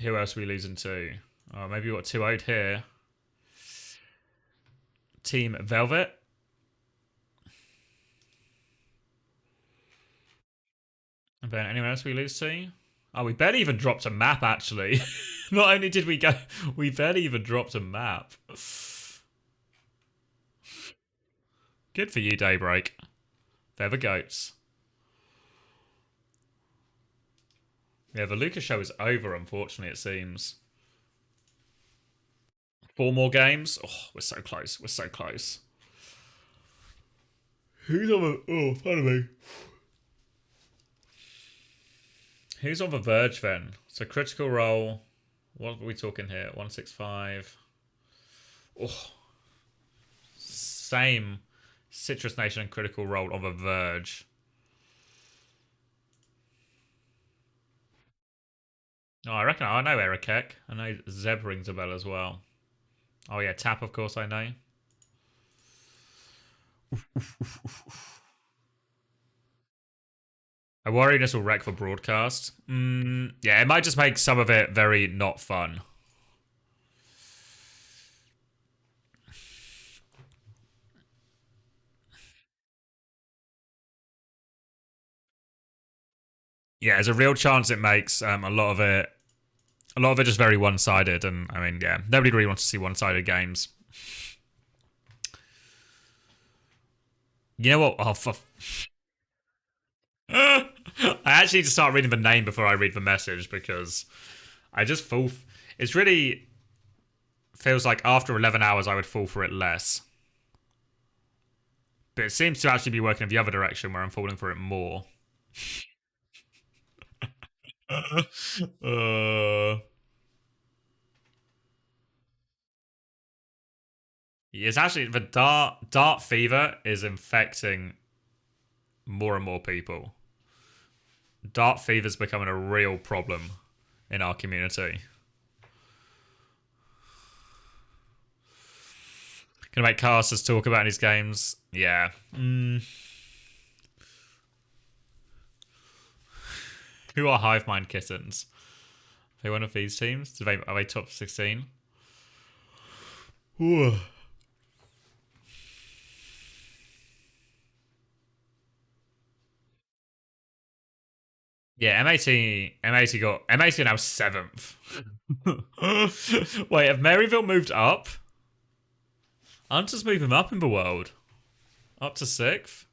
Who else are we losing to? Oh, maybe we got 2-0 here. Team Velvet. And then anyone else we lose to? Oh, we barely even dropped a map, actually. Not only did we go, we barely even dropped a map. Good for you, Daybreak. They're the goats. Yeah, the Lucas show is over, unfortunately, it seems. 4 more games? Oh, we're so close. We're so close. Who's on the... Oh, pardon me. Who's on the verge, then? So Critical Role, What are we talking here? 165. Oh. Same Citrus Nation and Critical Role on the verge. Oh, I reckon I know Erikek. I know Zeb rings a bell as well. Oh yeah, Tap of course I know. I worry this will wreck the broadcast. Yeah, it might just make some of it very not fun. Yeah, there's a real chance it makes a lot of it just very one-sided, and I mean, yeah, nobody really wants to see one-sided games. You know what? Oh, I actually need to start reading the name before I read the message because I just fall. It's really feels like after 11 hours I would fall for it less. But it seems to actually be working in the other direction where I'm falling for it more. It's actually the dart fever is infecting more and more people. Dart fever's becoming a real problem in our community. Gonna make casters talk about these games. Yeah. Who are Hive Mind Kittens? Are they one of these teams? Are they top 16? Ooh. Yeah, MAT are now 7th. Wait, have Maryville moved up? Hunter's moving up in the world. Up to 6th.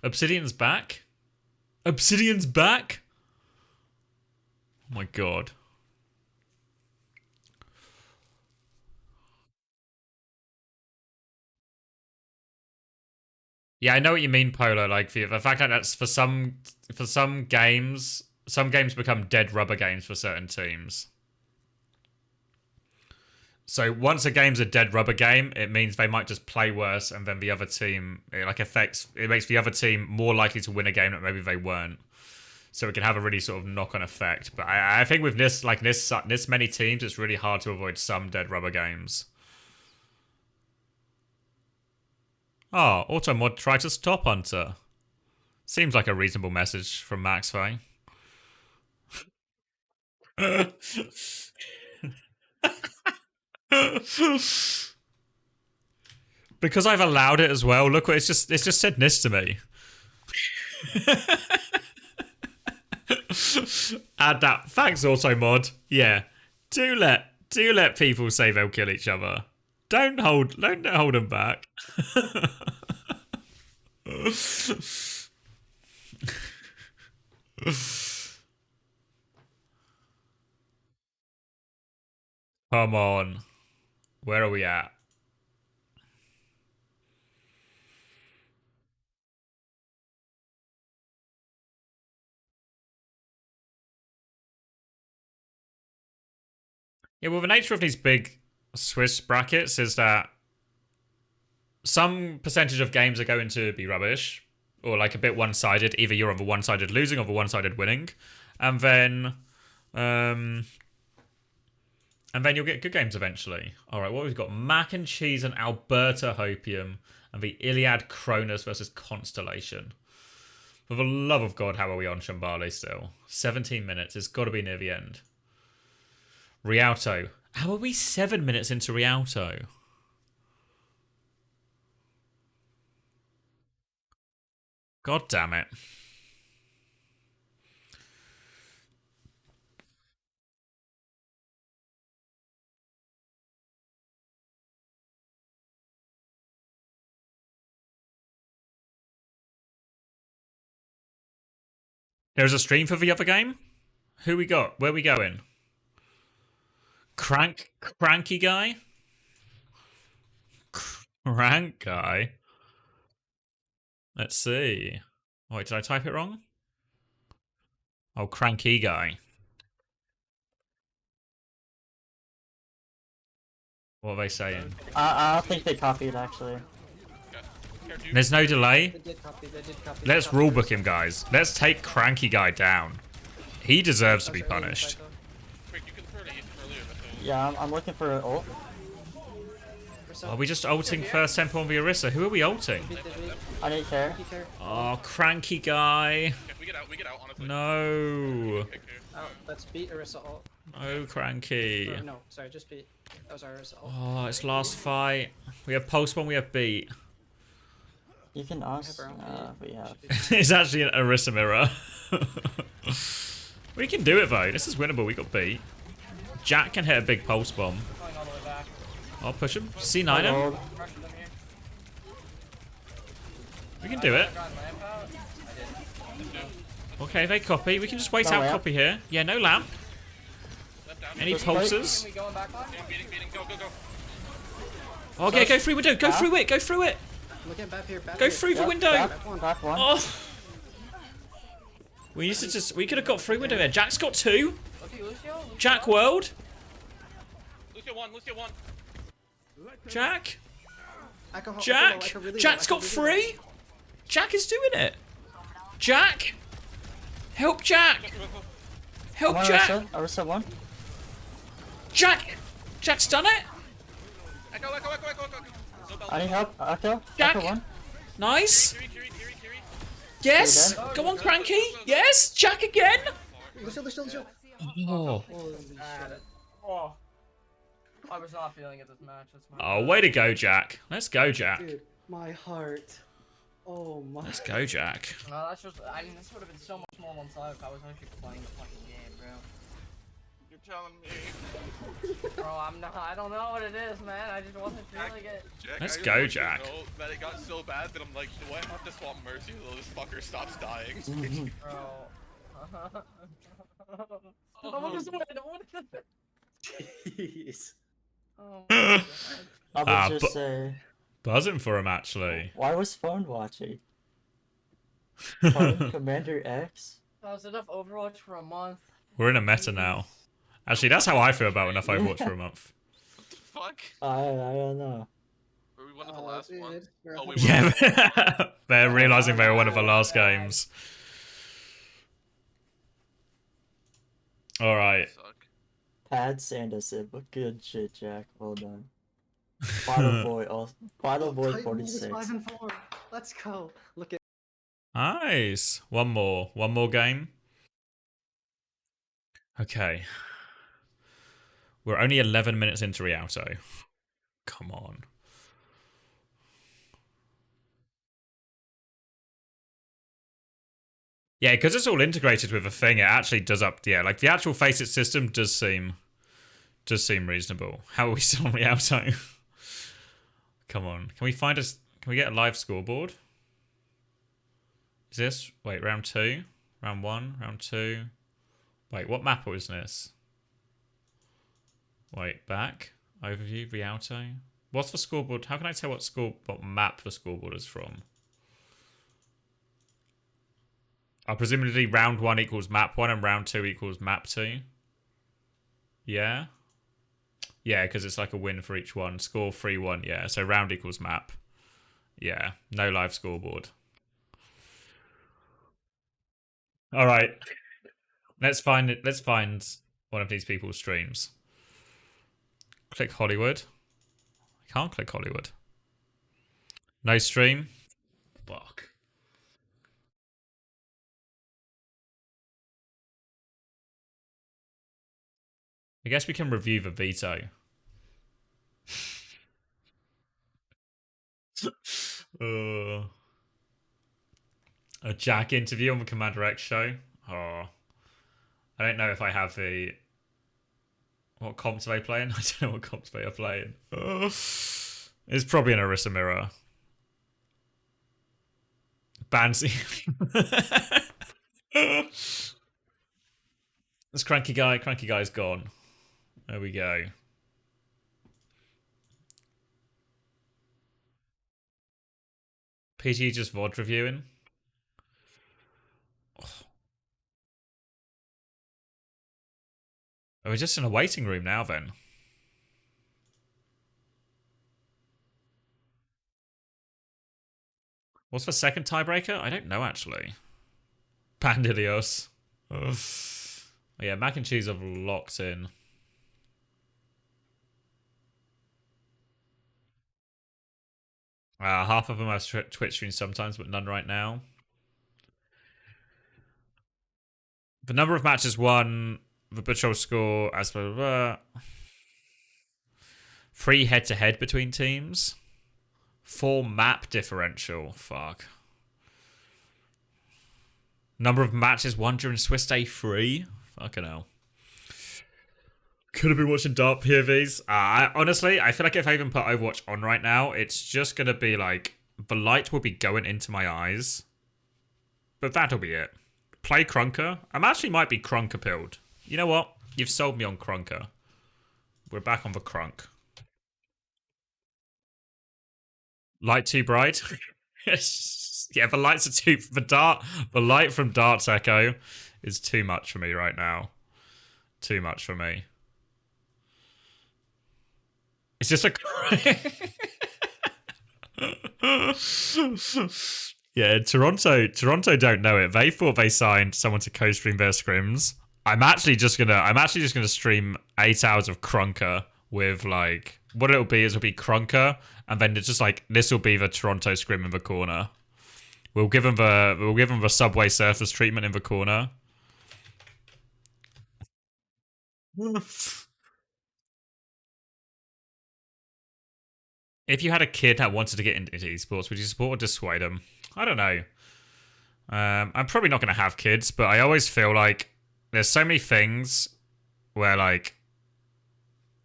Obsidian's back? Obsidian's back? Oh my god. Yeah, I know what you mean, Polo. Like the fact that that's for some games, some games become dead rubber games for certain teams. So once a game's a dead rubber game, it means they might just play worse, and then the other team it makes the other team more likely to win a game that maybe they weren't. So it can have a really sort of knock-on effect. But I think with this many teams, it's really hard to avoid some dead rubber games. Oh, Automod tried to stop Hunter. Seems like a reasonable message from Maxway. Because I've allowed it as well. Look, it's just said this to me. Add that. Thanks, Automod. Yeah, do let people say they'll kill each other. Don't hold them back. Come on. Where are we at? Yeah, well, the nature of these big Swiss brackets is that some percentage of games are going to be rubbish or like a bit one-sided. Either you're on the one-sided losing or the one-sided winning, and then you'll get good games eventually. All right, what we've got: Mac and Cheese and Alberta Hopium, and the Iliad Cronus versus Constellation. For the love of God, how are we on Shambhala still? 17 minutes. It's got to be near the end. Rialto. How are we 7 minutes into Rialto? God damn it. There's a stream for the other game? Who we got? Where we going? Cranky guy? Crank guy? Let's see. Wait, did I type it wrong? Oh, cranky guy. What are they saying? I don't think they copied actually. There's no delay. They did copy. Let's rulebook him, guys. Let's take Cranky Guy down. He deserves to be punished. Yeah, I'm looking for an ult. Are we just ulting first tempo on the Orisa? Who are we ulting? I didn't care. Oh, Cranky Guy. We get out, honestly. No. Oh, let's beat Orisa ult. Oh, Cranky. No, sorry, just beat. That was our Orisa ult. Oh, it's last fight. We have pulse one, we have beat. You can ask. We have. It's actually an Orisa mirror. We can do it though. This is winnable. We got beat. Jack can hit a big pulse bomb. I'll push him. C9 him. We can do it. Okay, they copy. We can just wait out copy here. Yeah, no lamp. Any pulses? Okay, go through window. Go through it. Go through it. Go through the window. Oh. We used to just. We could have got through window there. Jack's got 2. Jack World. Lucio 1. Jack. Jack. Jack's got 3. Jack is doing it. Jack. Help Jack. Help Jack. Orisa 1. Jack. Jack's done it. Echo. I need help. Echo. Jack. Echo 1. Nice. Yes. Go on, Cranky. Yes. Jack again. Oh. Oh. I was not feeling it this match. Oh, way to go, Jack. Let's go, Jack. Dude, my heart. Oh my. Let's go, Jack. No, that's just. I mean, this would have been so much more one-sided if I was actually playing the fucking game, bro. You're telling me. Bro, I'm not. I don't know what it is, man. I just wasn't feeling it. Jack, Let's go, Jack. That it got so bad that I'm like, do I have to swap Mercy so this fucker stops dying? Bro. What is it? Jeez. Oh I would just say. Buzzing for him, actually. Why was phone watching? Phone Commander X? That was enough Overwatch for a month. We're in a meta now. Actually, that's how I feel about enough Overwatch for a month. What the fuck? I don't know. Were we one of the last ones? Oh, we Yeah, they're realizing they were one of the last games. All right. Pad Sanderson, but good shit, Jack. Well done. Final boy, also. Final boy, 46. 5 and 4. Let's go. Look at. Nice. One more game. Okay. We're only 11 minutes into Rialto. Come on. Yeah, because it's all integrated with a thing, it actually does up. Yeah, like the actual Faceit system does seem reasonable. How are we still on Rialto? Come on, can we find us? Can we get a live scoreboard? Is this round 2, round 1, round 2? Wait, what map was this? Wait, back overview Rialto. What's the scoreboard? How can I tell what map the scoreboard is from? Presumably round 1 equals map 1 and round 2 equals map 2. Yeah? Yeah, because it's like a win for each one. Score 3-1, yeah. So round equals map. Yeah, no live scoreboard. Alright. Let's find one of these people's streams. Click Hollywood. I can't click Hollywood. No stream. Fuck. I guess we can review the veto. A Jack interview on the Commander X show. Oh, I don't know if I have the. What comps are they playing? I don't know what comps they are playing. It's probably an Orisa mirror. Bansy. This cranky guy. Cranky guy's gone. There we go. PG just VOD reviewing. Oh. Are we just in a waiting room now then? What's the second tiebreaker? I don't know, actually. Pandilios. Oh, yeah, mac and cheese have locked in. Half of them have Twitch streams sometimes, but none right now. The number of matches won, the patrol score, as blah, blah, blah. Free head-to-head between teams. 4 map differential. Fuck. Number of matches won during Swiss Day 3. Fucking hell. Could have been watching Dark POVs. Honestly, I feel like if I even put Overwatch on right now, it's just going to be like, the light will be going into my eyes. But that'll be it. Play Krunker. I actually might be Krunker pilled. You know what? You've sold me on Krunker. We're back on the Krunk. Light too bright? Yeah, the lights are too... The light from Dart's Echo is too much for me right now. Too much for me. It's just a... Yeah, Toronto don't know it. They thought they signed someone to co-stream their scrims. I'm actually just gonna stream 8 hours of Krunker with like what it'll be is it'll be Krunker, and then it's just like this will be the Toronto scrim in the corner. We'll give them the Subway Surfers treatment in the corner. If you had a kid that wanted to get into esports, would you support or dissuade them? I don't know. I'm probably not going to have kids, but I always feel like there's so many things where, like,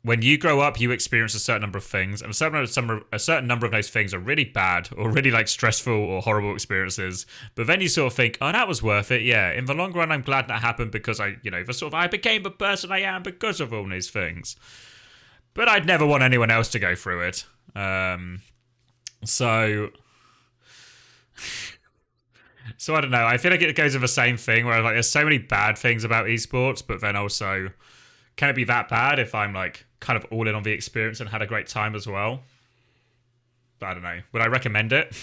when you grow up, you experience a certain number of things, and a certain number of those things are really bad or really, like, stressful or horrible experiences. But then you sort of think, oh, that was worth it. Yeah, in the long run, I'm glad that happened because I became the person I am because of all these things. But I'd never want anyone else to go through it. So I don't know. I feel like it goes with the same thing where like there's so many bad things about esports, but then also can it be that bad if I'm like kind of all in on the experience and had a great time as well? But I don't know. Would I recommend it?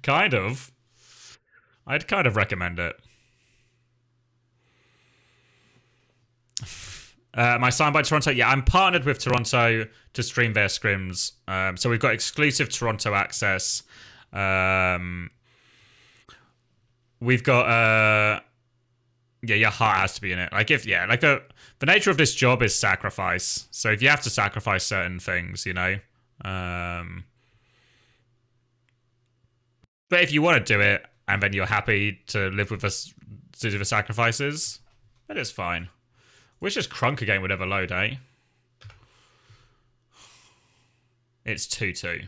Kind of. I'd kind of recommend it. My sign by Toronto. Yeah, I'm partnered with Toronto to stream their scrims. So we've got exclusive Toronto access. We've got yeah, your heart has to be in it. Like the nature of this job is sacrifice. So if you have to sacrifice certain things, you know. But if you want to do it and then you're happy to live with us to do the sacrifices, then it's fine. Wish this Krunker game would ever load, eh? It's 2-2.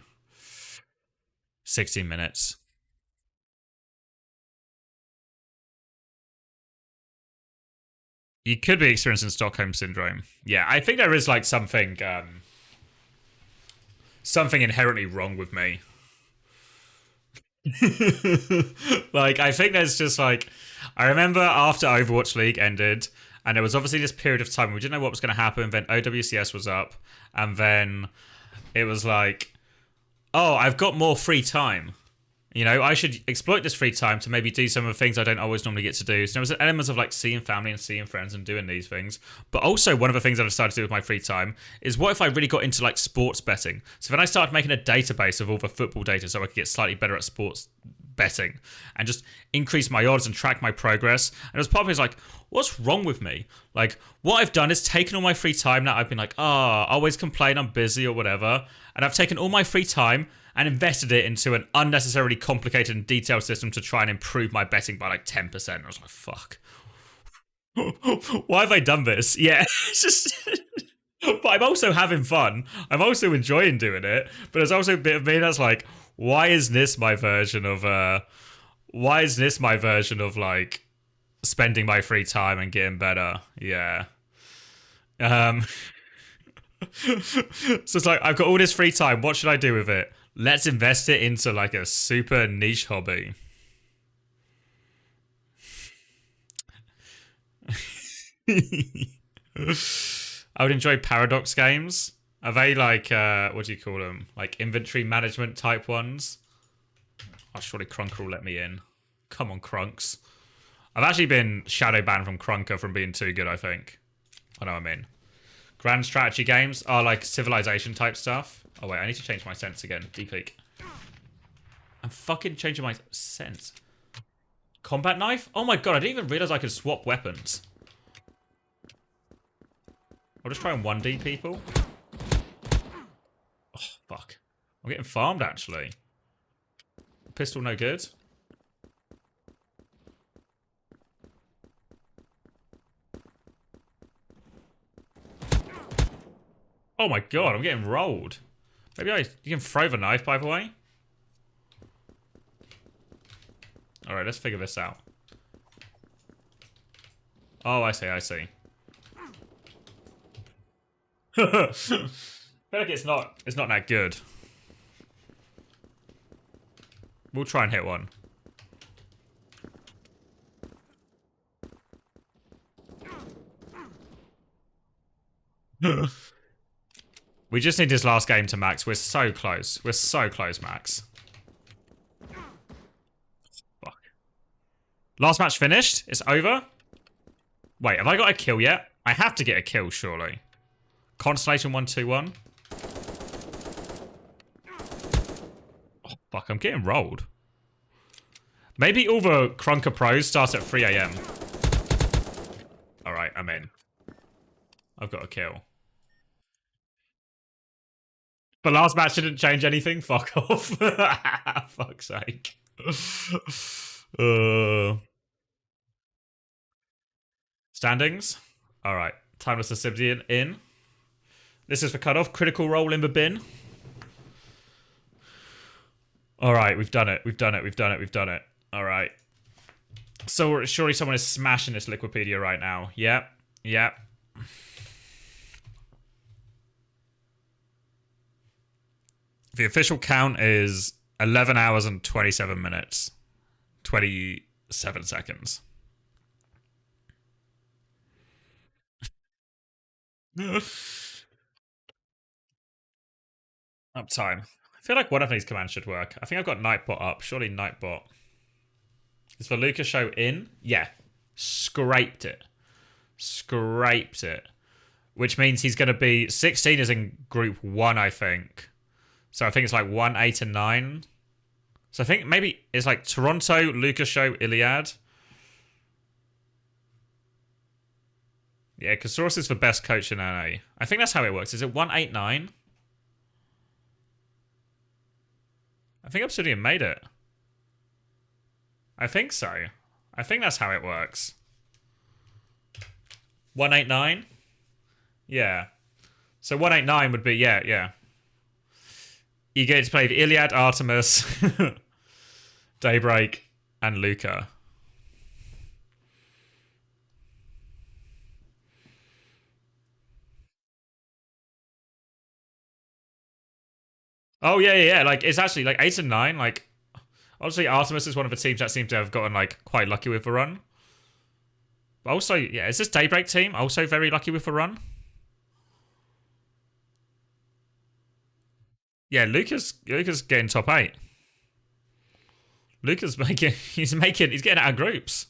16 minutes. You could be experiencing Stockholm Syndrome. Yeah, I think there is like something inherently wrong with me. Like, I think there's just like... I remember after Overwatch League ended... And there was obviously this period of time where we didn't know what was going to happen. Then OWCS was up. And then it was like, oh, I've got more free time. You know, I should exploit this free time to maybe do some of the things I don't always normally get to do. So there was an element of like seeing family and seeing friends and doing these things. But also one of the things I decided to do with my free time is what if I really got into like sports betting? So then I started making a database of all the football data so I could get slightly better at sports betting and just increase my odds and track my progress. And it was part of me like, what's wrong with me? Like, what I've done is taken all my free time that I've been like, always complain I'm busy or whatever. And I've taken all my free time and invested it into an unnecessarily complicated and detailed system to try and improve my betting by like 10%. I was like, fuck. Why have I done this? Yeah, it's just... But I'm also having fun. I'm also enjoying doing it. But there's also a bit of me that's like, why is this my version of like spending my free time and getting better? Yeah. So it's like, I've got all this free time. What should I do with it? Let's invest it into like a super niche hobby. I would enjoy Paradox games. Are they like, what do you call them? Like inventory management type ones? Oh, surely Crunker will let me in. Come on, Crunks. I've actually been shadow banned from Crunker from being too good, I think. I know I'm in. Grand strategy games are like civilization type stuff. Oh wait, I need to change my sense again. Deep peek. I'm fucking changing my sense. Combat knife? Oh my god, I didn't even realize I could swap weapons. I'll just try and 1D people. Oh, fuck. I'm getting farmed, actually. Pistol no good. Oh my god, I'm getting rolled. Maybe you can throw the knife, by the way. Alright, let's figure this out. Oh, I see, I see. I feel like it's not that good. We'll try and hit one. We just need this last game to max. We're so close. We're so close, Max. Fuck. Last match finished? It's over? Wait, have I got a kill yet? I have to get a kill, surely. Constellation 1-2-1. Oh, fuck, I'm getting rolled. Maybe all the Crunker pros start at 3 AM. Alright, I'm in. I've got a kill. But last match didn't change anything? Fuck off. Fuck's sake. Standings? Alright. Timeless Obsidian in. This is the cutoff. Critical role in the bin. Alright, we've done it. We've done it. We've done it. We've done it. Alright. So surely someone is smashing this Liquipedia right now. Yep. Yep. The official count is 11 hours and 27 minutes. 27 seconds. Uptime. I feel like one of these commands should work. I think I've got Nightbot up. Surely Nightbot. Is the Lucas show in? Yeah. Scraped it. Scraped it. Which means he's going to be... 16 is in group 1, I think. So I think it's like 1, 8, and 9. So I think maybe it's like Toronto, Lucas Show, Iliad. Yeah, because Source is the best coach in NA. I think that's how it works. Is it 1, 8, 9? I think Obsidian made it. I think so. I think that's how it works. 1, 8, 9? Yeah. So 1, 8, 9 would be, yeah. You get to play the Iliad, Artemis, Daybreak, and Luca. Oh, yeah. Like, it's actually, like, 8 and 9. Like, obviously, Artemis is one of the teams that seem to have gotten, like, quite lucky with the run. But also, yeah, is this Daybreak team also very lucky with the run? Yeah, Luca's getting top 8. Luca's he's getting out of groups.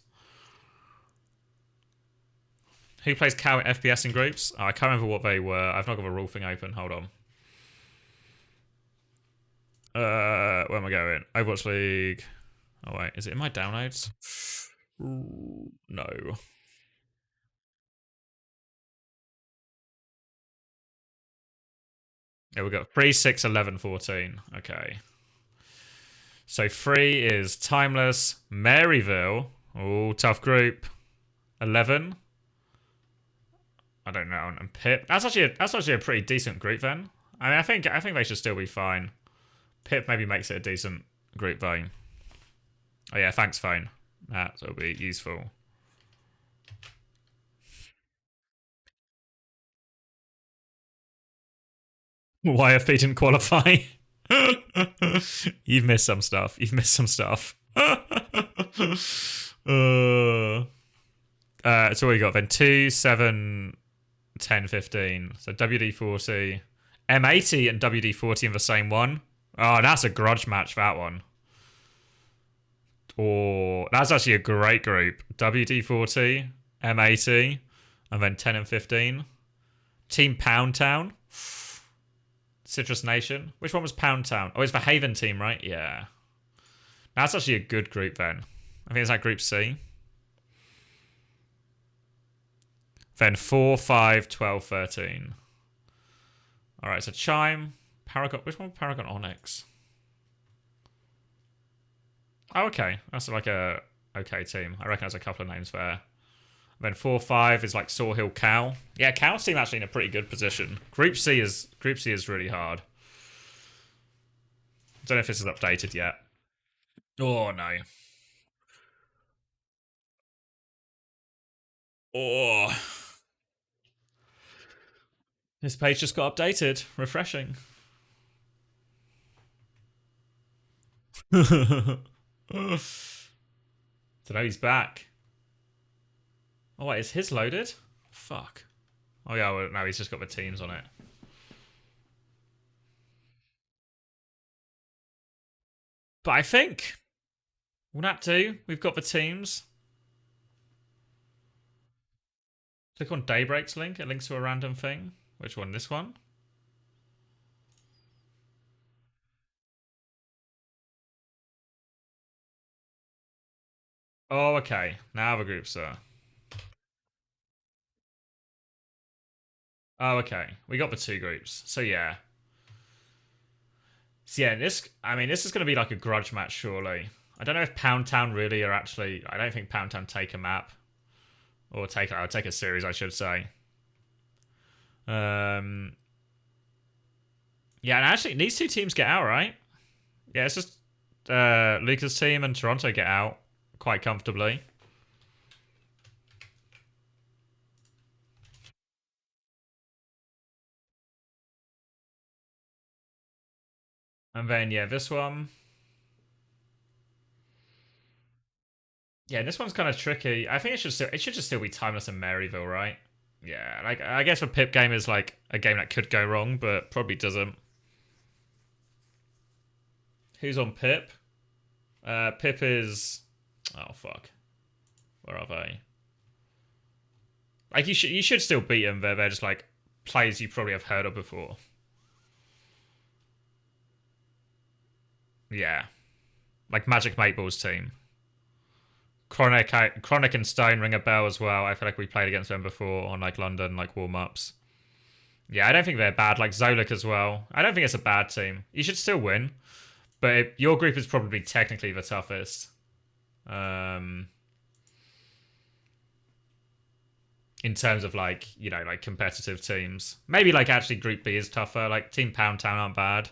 Who plays cow at FPS in groups? Oh, I can't remember what they were. I've not got the rule thing open. Hold on. Where am I going? Overwatch League. Oh wait, is it in my downloads? Ooh, no. Yeah, we got 3, 6, 11, 14. Okay. So 3 is Timeless, Maryville. Oh, tough group. 11. I don't know. And Pip. That's actually a pretty decent group then. I mean, I think they should still be fine. Pip maybe makes it a decent group though. Oh yeah, thanks phone. That'll be useful. YFP didn't qualify. You've missed some stuff. So what we got then? 2, 7, 10, 15. So WD-40. M80 and WD-40 in the same one. Oh, that's a grudge match, that one. Oh, that's actually a great group. WD40, M80, and then 10 and 15. Team Pound Town. Citrus Nation. Which one was Pound Town? Oh, it's the Haven team, right? Yeah. That's actually a good group then. I think it's like Group C. Then 4, 5, 12, 13. Alright, so Chime. Paragon. Which one was Paragon Onyx? Oh, okay. That's like a okay team. I reckon there's a couple of names there. Then 4, 5 is like Sawhill Cow. Yeah, Cow's team actually in a pretty good position. Group C is really hard. Don't know if this is updated yet. Oh no. Oh. This page just got updated. Refreshing. So now he's back. Oh wait, is his loaded? Fuck. Oh yeah, well, now he's just got the teams on it. But I think will that do? We've got the teams. Click on Daybreak's link. It links to a random thing. Which one? This one? Oh, okay. Now the groups are. Oh, okay. We got the two groups. So yeah. So yeah, this is gonna be like a grudge match, surely. I don't know if Pound Town really are actually. I don't think Pound Town take a map. Or take a series, I should say. Yeah, and actually these two teams get out, right? Yeah, it's just Luca's team and Toronto get out quite comfortably. And then yeah, this one. Yeah, this one's kind of tricky. I think it should just still be Timeless and Maryville, right? Yeah, like I guess a Pip game is like a game that could go wrong, but probably doesn't. Who's on Pip? Pip is. Oh fuck. Where are they? Like you should still beat them. They're just like players you probably have heard of before. Yeah, like Magic 8-Ball's team. Chronic and Stone ring a bell as well. I feel like we played against them before on like London like warm-ups. Yeah, I don't think they're bad. Like Zolik as well. I don't think it's a bad team. You should still win, but your group is probably technically the toughest. In terms of like like competitive teams, maybe like actually Group B is tougher. Like Team Pound Town aren't bad.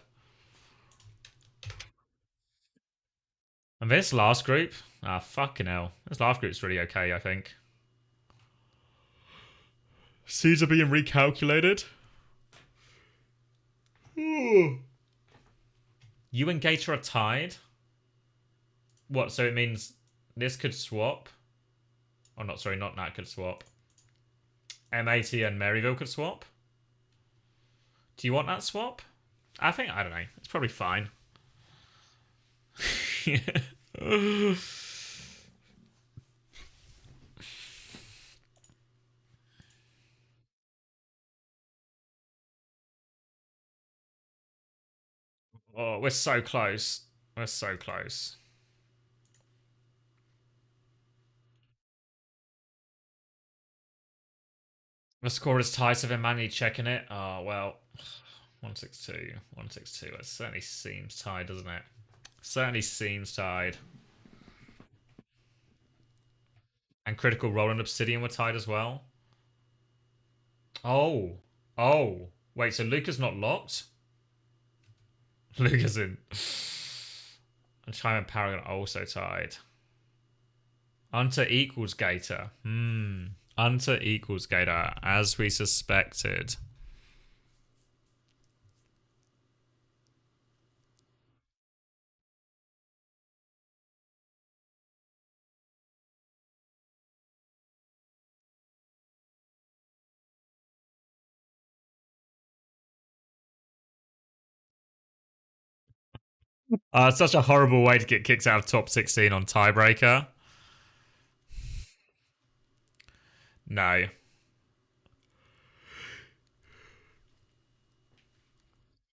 And this last group, fucking hell. This last group's really okay, I think. Seeds are being recalculated. Ooh. You and Gator are tied? What, so it means this could swap? Oh, not, sorry, not that could swap. M80 and Maryville could swap? Do you want that swap? I don't know. It's probably fine. Oh, we're so close. We're so close. The score is tied, so they're manually checking it. Oh, well. 162. 162. It certainly seems tied, doesn't it? Certainly seems tied. And Critical Role and Obsidian were tied as well. Oh. Oh. Wait, so Luca's not locked? Luca's in. And Chime and Paragon are also tied. Unter equals Gator. Unter equals Gator, as we suspected. It's such a horrible way to get kicked out of top 16 on Tiebreaker. No.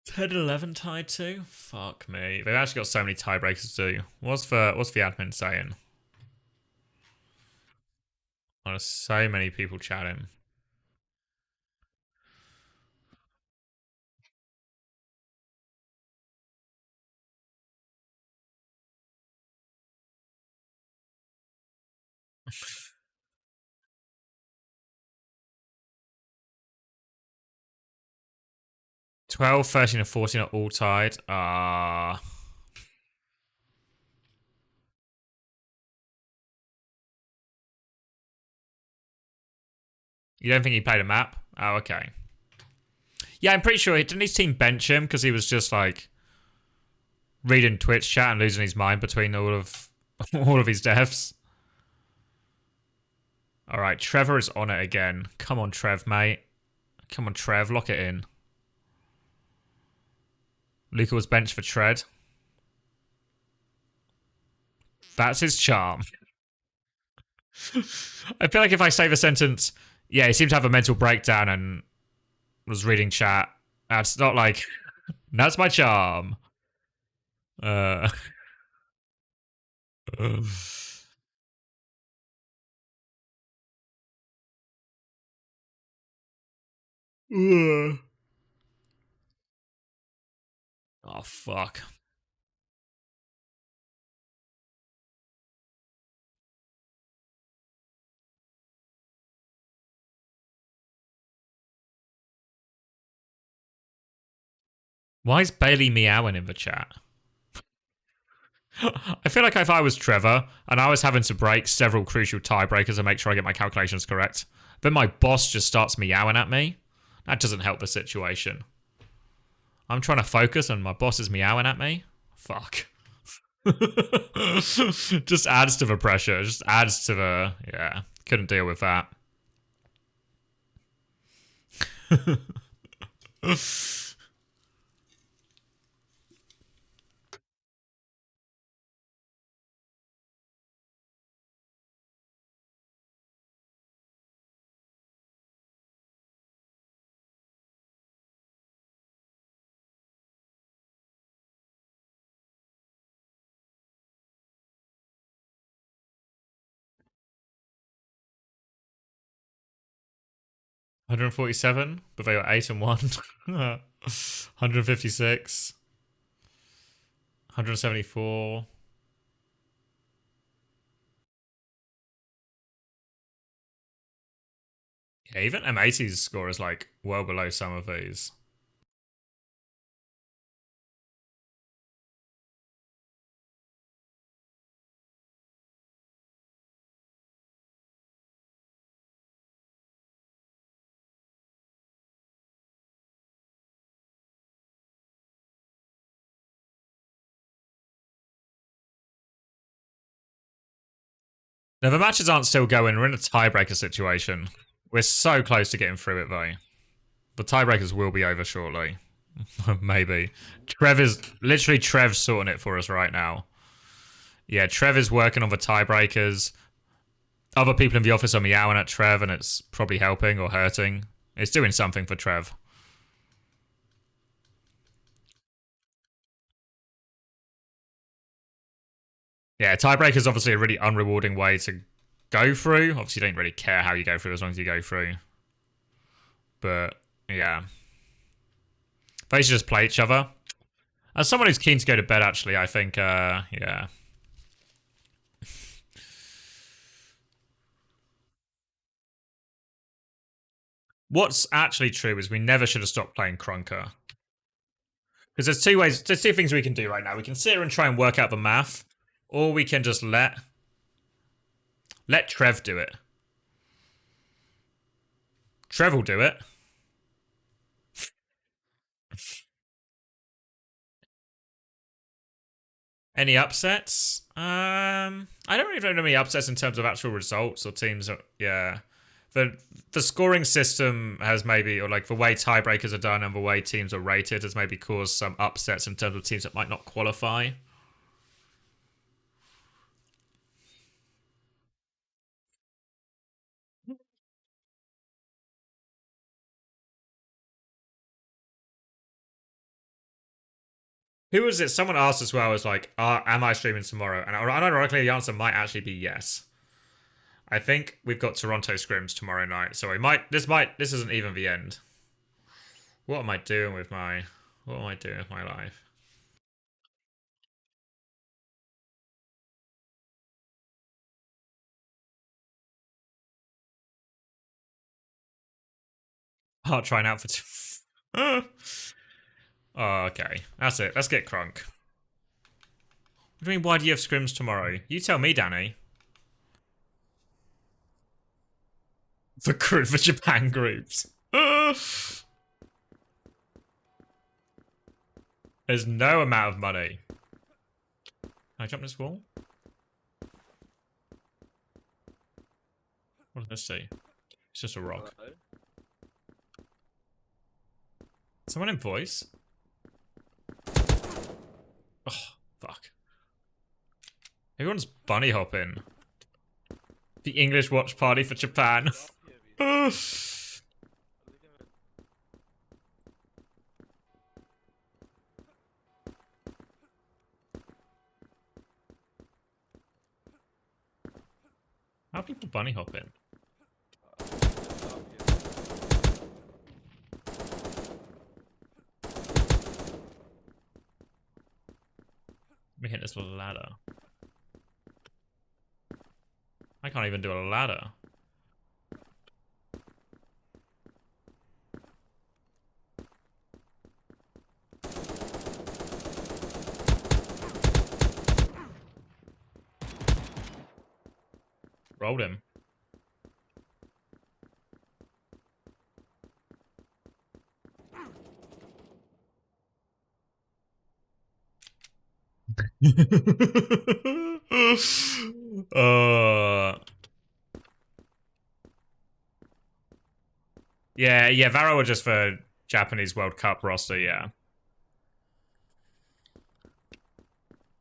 Ten 11 tied too? Fuck me. They've actually got so many tiebreakers to do. What's the admin saying? Oh, there's so many people chatting. "12, 13, and 14 are all tied. You don't think he played a map? Oh, okay. Yeah, I'm pretty sure. Didn't his team bench him because he was just like reading Twitch chat and losing his mind between all of his deaths? All right, Trevor is on it again. Come on, Trev, mate. Come on, Trev, lock it in. Luca was benched for Tread. That's his charm. I feel like if I say the sentence, yeah, he seemed to have a mental breakdown and was reading chat. That's not like, that's my charm. Oh, fuck. Why is Bailey meowing in the chat? I feel like if I was Trevor and I was having to break several crucial tiebreakers to make sure I get my calculations correct, then my boss just starts meowing at me, that doesn't help the situation. I'm trying to focus and my boss is meowing at me? Fuck. Just adds to the pressure. Just adds to the... Yeah, couldn't deal with that. $147, but they were 8 and 1. 156. 174. Yeah, even M80's score is like well below some of these. Now, the matches aren't still going. We're in a tiebreaker situation. We're so close to getting through it, though. The tiebreakers will be over shortly. Maybe. Trev's sorting it for us right now. Yeah, Trev is working on the tiebreakers. Other people in the office are meowing at Trev, and it's probably helping or hurting. It's doing something for Trev. Yeah, tiebreaker is obviously a really unrewarding way to go through. Obviously, you don't really care how you go through as long as you go through. But, yeah. They should just play each other. As someone who's keen to go to bed, actually, I think, yeah. What's actually true is we never should have stopped playing Krunker. Because there's two things we can do right now. We can sit here and try and work out the math, or we can just let Trev do it. Trev will do it. Any upsets? I don't really know any upsets in terms of actual results or teams. Yeah. the scoring system has maybe, or like the way tiebreakers are done and the way teams are rated has maybe caused some upsets in terms of teams that might not qualify. Who was it? Someone asked as well, was like, am I streaming tomorrow? And ironically, the answer might actually be yes. I think we've got Toronto scrims tomorrow night, so this isn't even the end. What am I doing with my life? Heart trying out for oh, okay. That's it. Let's get crunk. What do you mean, why do you have scrims tomorrow? You tell me, Danny. For Japan groups. There's no amount of money. Can I jump this wall? What does this say? It's just a rock. Hello? Someone in voice? Oh, fuck. Everyone's bunny hopping. The English watch party for Japan. How are people bunny hopping? Let me hit this ladder. I can't even do a ladder. Rolled him. Yeah, Varo were just for Japanese World Cup roster, yeah.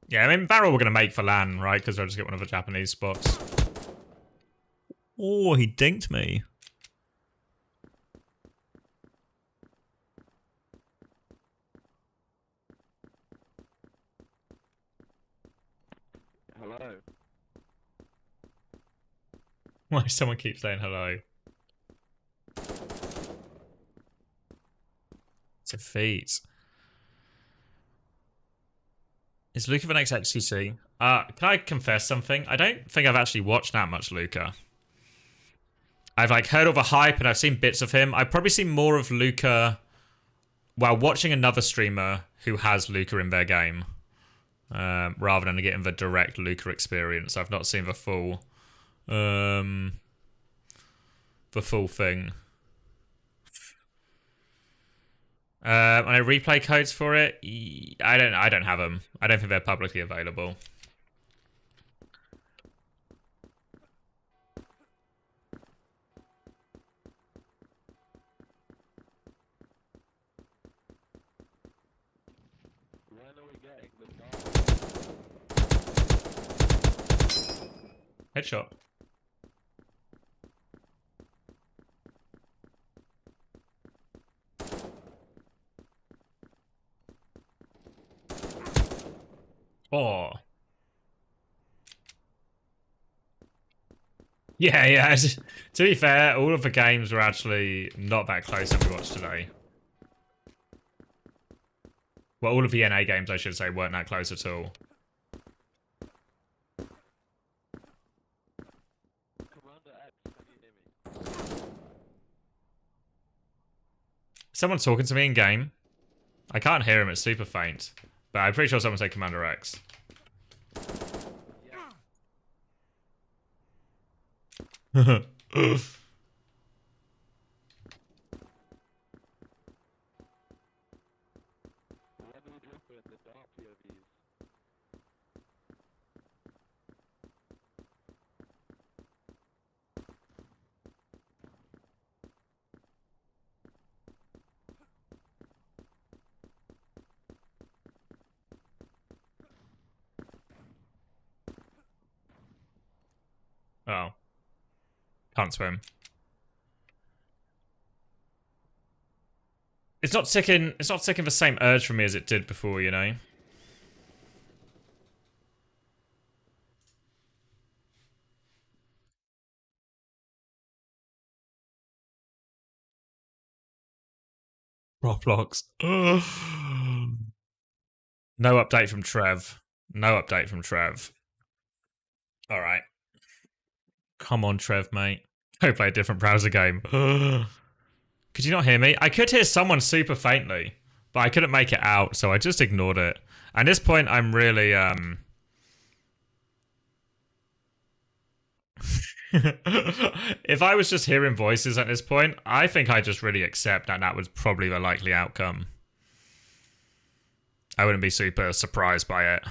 Yeah, I mean, Varo we're going to make for LAN, right? Because they'll just get one of the Japanese spots. Oh, he dinked me. Hello. Why does someone keep saying hello? It's a feat. Is Luca the next XCC? Can I confess something? I don't think I've actually watched that much Luca. I've like heard all the hype and I've seen bits of him. I've probably seen more of Luca while watching another streamer who has Luca in their game. Rather than getting the direct Luca experience. I've not seen the full thing. And I replay codes for it. I don't have them. I don't think they're publicly available. When are we getting the Headshot. Oh. Yeah. To be fair, all of the games were actually not that close that we watched today. Well, all of the NA games, I should say, weren't that close at all. Someone's talking to me in game. I can't hear him, it's super faint. But I'm pretty sure someone said Commander X. Oh. Can't swim. It's not ticking the same urge for me as it did before, you know? Roblox. No update from Trev. No update from Trev. Alright. Come on, Trev, mate. Go play a different browser game. Could you not hear me? I could hear someone super faintly, but I couldn't make it out, so I just ignored it. At this point, I'm really, if I was just hearing voices at this point, I think I just really accept that that was probably the likely outcome. I wouldn't be super surprised by it.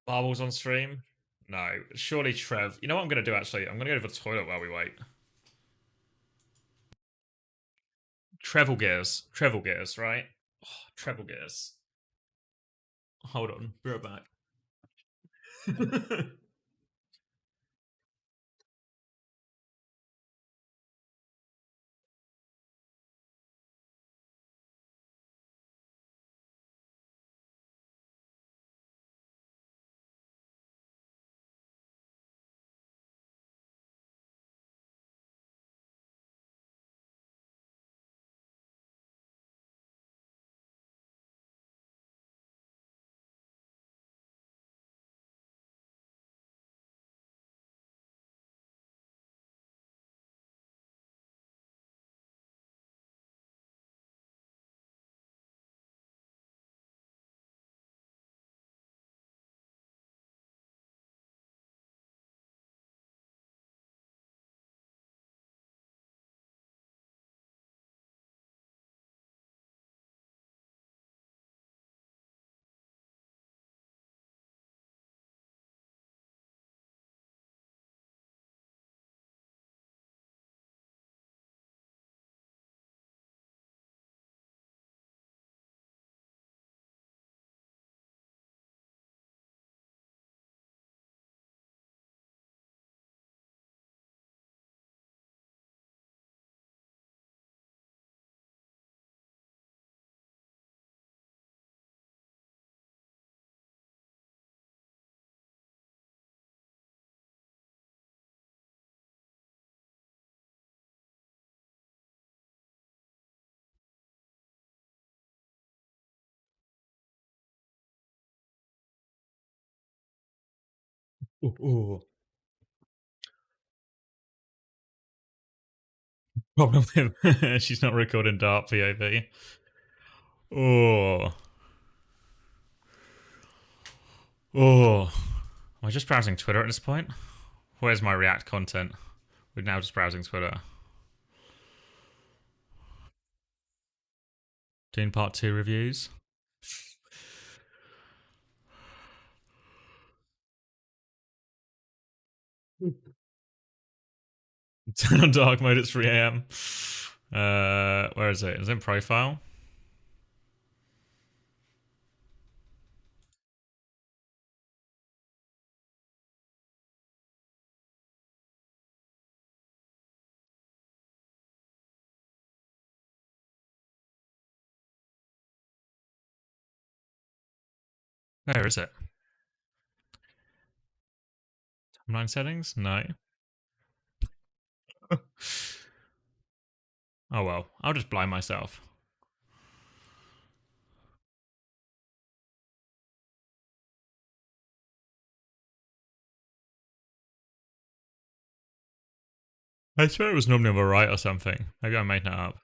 Marbles on stream? No. Surely Trev. You know what I'm going to do, actually? I'm going to go to the toilet while we wait. Treble gears. Treble gears, right? Oh, treble gears. Hold on. Be right back. Ooh. Problem with she's not recording Dart POV. Oh. Oh. Am I just browsing Twitter at this point? Where's my React content? We're now just browsing Twitter. Doing part 2 reviews. Turn on dark mode at 3 a.m. Where is it? Is it in profile? Where is it? Timeline settings? No. Oh well, I'll just blind myself. I swear it was normally on the right or something. Maybe I made that up.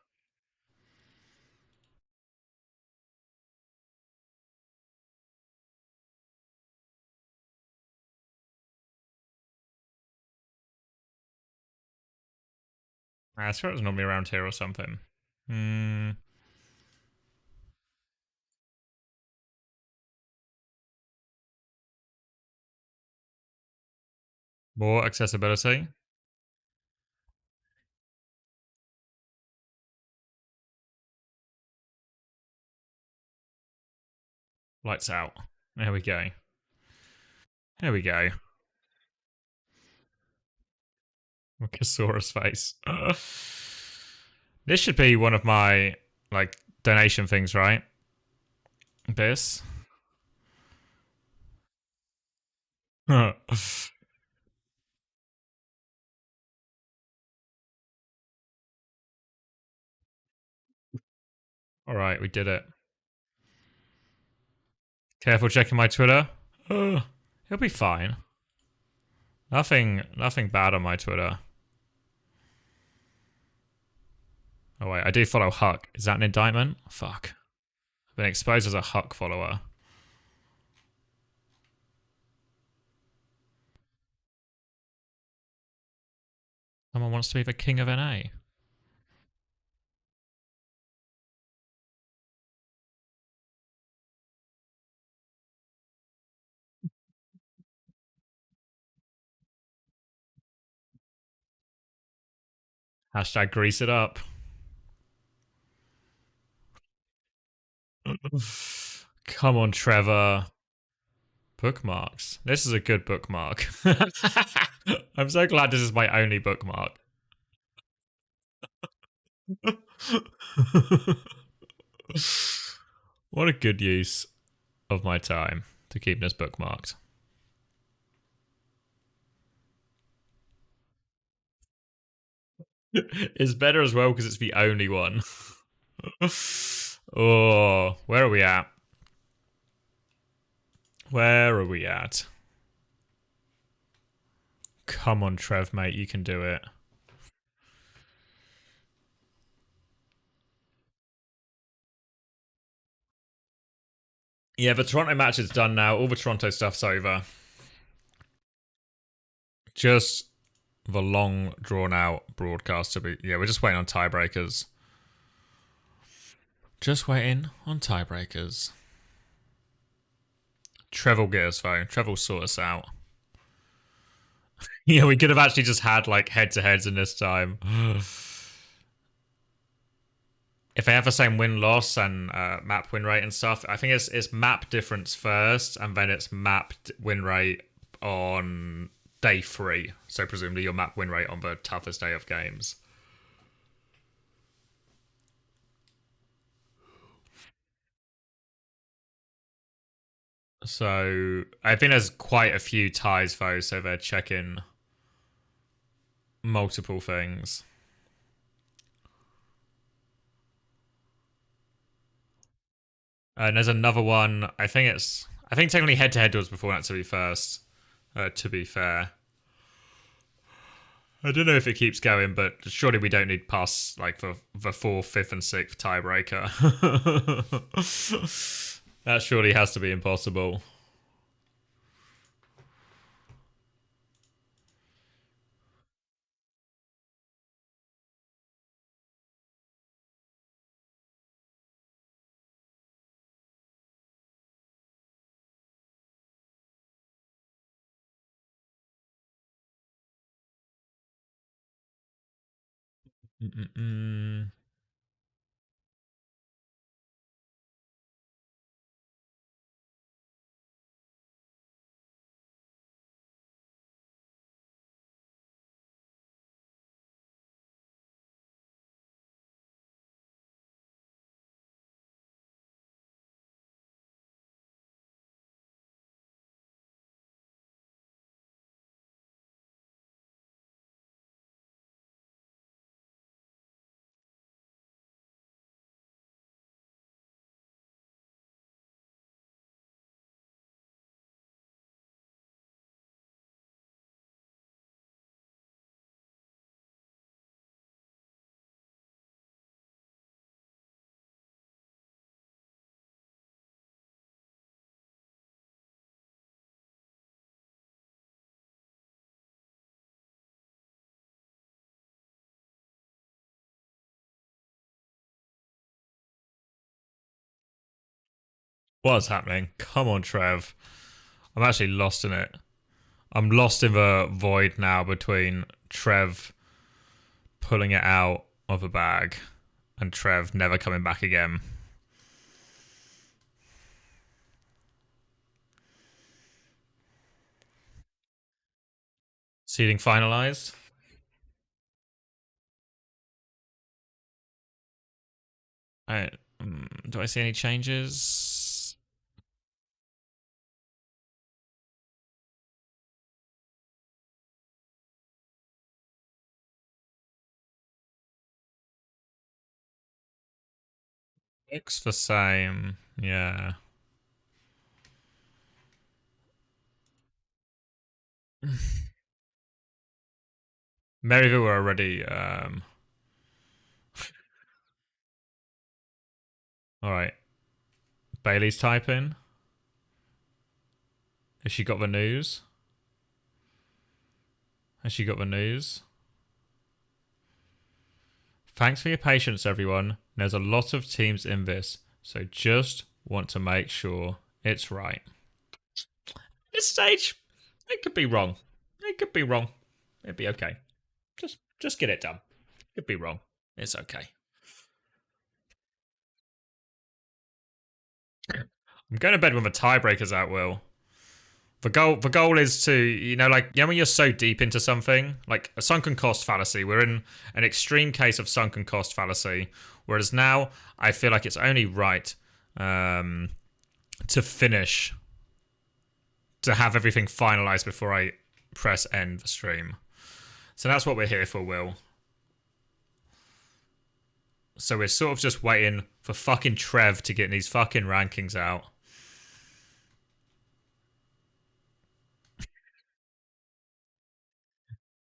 I swear it was normally around here or something. More accessibility. Lights out. There we go. There we go. Kasaurus face. This should be one of my, like, donation things, right? This. Alright, we did it. Careful checking my Twitter. It'll be fine. Nothing bad on my Twitter. Oh wait, I do follow Huck. Is that an indictment? Fuck. I've been exposed as a Huck follower. Someone wants to be the king of NA. Hashtag grease it up. Come on, Trevor. Bookmarks. This is a good bookmark. I'm so glad this is my only bookmark. What a good use of my time to keep this bookmarked. It's better as well because it's the only one. Oh, where are we at? Where are we at? Come on, Trev, mate, you can do it. Yeah, the Toronto match is done now. All the Toronto stuff's over. Just the long, drawn-out broadcast to be... Yeah, we're just waiting on tiebreakers. Just waiting on tiebreakers. Trev will get us, though. Trev will sort us out. Yeah, we could have actually just had, like, head-to-heads in this time. If they have the same win-loss and map win rate and stuff, I think it's map difference first, and then it's map win rate on day 3. So presumably your map win rate on the toughest day of games. So I think there's quite a few ties though, so they're checking multiple things. And there's another one. I think technically head-to-head was before that, to be first. To be fair. I don't know if it keeps going, but surely we don't need past like the 4th, 5th, and 6th tiebreaker. That surely has to be impossible. What's happening? Come on, Trev. I'm actually lost in it. I'm lost in the void now between Trev pulling it out of a bag and Trev never coming back again. Seeding finalized. Alright. Do I see any changes? Looks the same. Yeah. Maryville were already Alright. Bailey's typing. Has she got the news? Has she got the news? Thanks for your patience, everyone. There's a lot of teams in this, so just want to make sure it's right. This stage, it could be wrong. It could be wrong. It'd be okay. Just get it done. Could be wrong. It's okay. I'm going to bed when the tiebreaker's out, Will. The goal is to, when you're so deep into something, like a sunken cost fallacy. We're in an extreme case of sunken cost fallacy. Whereas now, I feel like it's only right to finish, to have everything finalized before I press end the stream. So that's what we're here for, Will. So we're sort of just waiting for fucking Trev to get these fucking rankings out.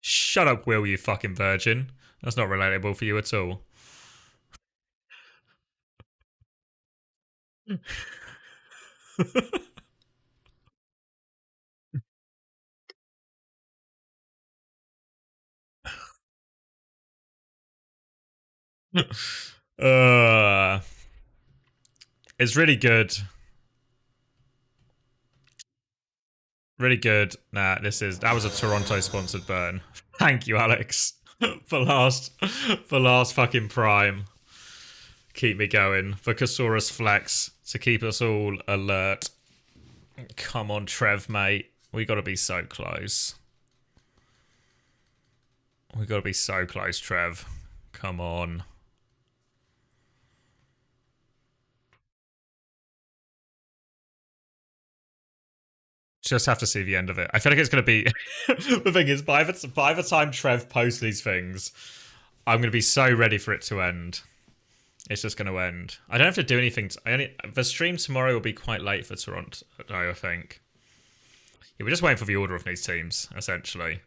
Shut up, Will, you fucking virgin. That's not relatable for you at all. It's really good. Really good. Nah, that was a Toronto sponsored burn. Thank you, Alex, for last fucking prime. Keep me going. For Kasaurus Flex to keep us all alert. Come on, Trev, mate. We gotta be so close. We gotta be so close, Trev. Come on. Just have to see the end of it. I feel like it's going to be... The thing is, by the time Trev posts these things, I'm going to be so ready for it to end. It's just going to end. I don't have to do anything. The stream tomorrow will be quite late for Toronto, I think. Yeah, we're just waiting for the order of these teams, essentially.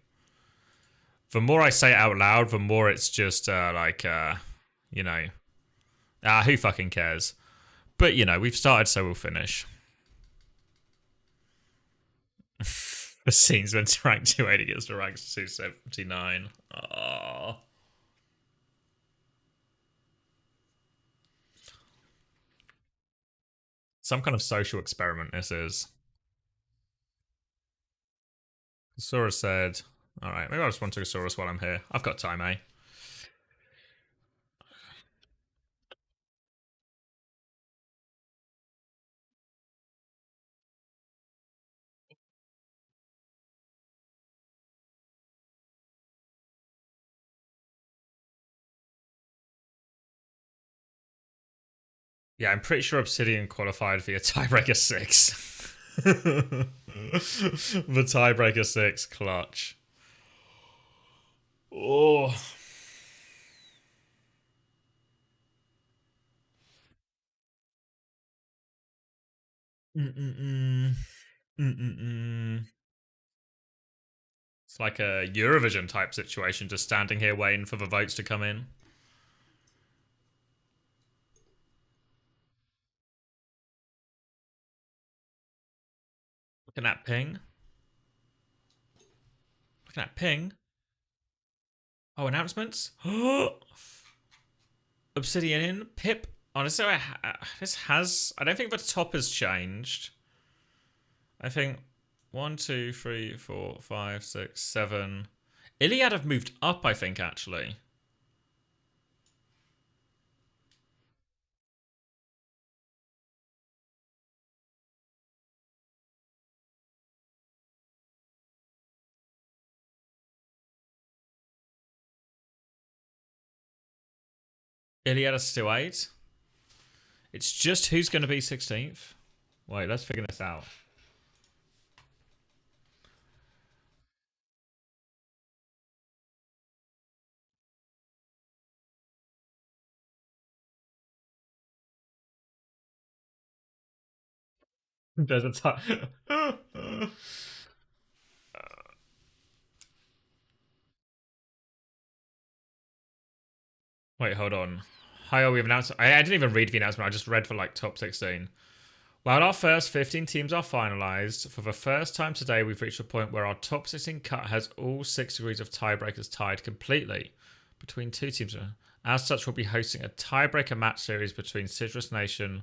The more I say it out loud, the more it's just who fucking cares? But, we've started, so we'll finish. The scenes when rank 280 gets to rank 279. Aww. Some kind of social experiment this is. Saurus said, alright, maybe I'll just want to Saurus while I'm here. I've got time, eh? Yeah, I'm pretty sure Obsidian qualified via Tiebreaker 6. The Tiebreaker 6 clutch. Oh. It's like a Eurovision type situation, just standing here waiting for the votes to come in. Looking at ping. Looking at ping. Oh, announcements. Obsidian in. Pip. Honestly, this has... I don't think the top has changed. I think 1, 2, 3, 4, 5, 6, 7. Iliad have moved up, I think, actually. Iliada's still 8. It's just who's going to be 16th. Wait, let's figure this out. There's a time. Wait, hold on. Hi, we've announced. I didn't even read the announcement. I just read for like top 16. While our first 15 teams are finalised, for the first time today, we've reached a point where our top 16 cut has all 6 degrees of tiebreakers tied completely between 2 teams. As such, we'll be hosting a tiebreaker match series between Citrus Nation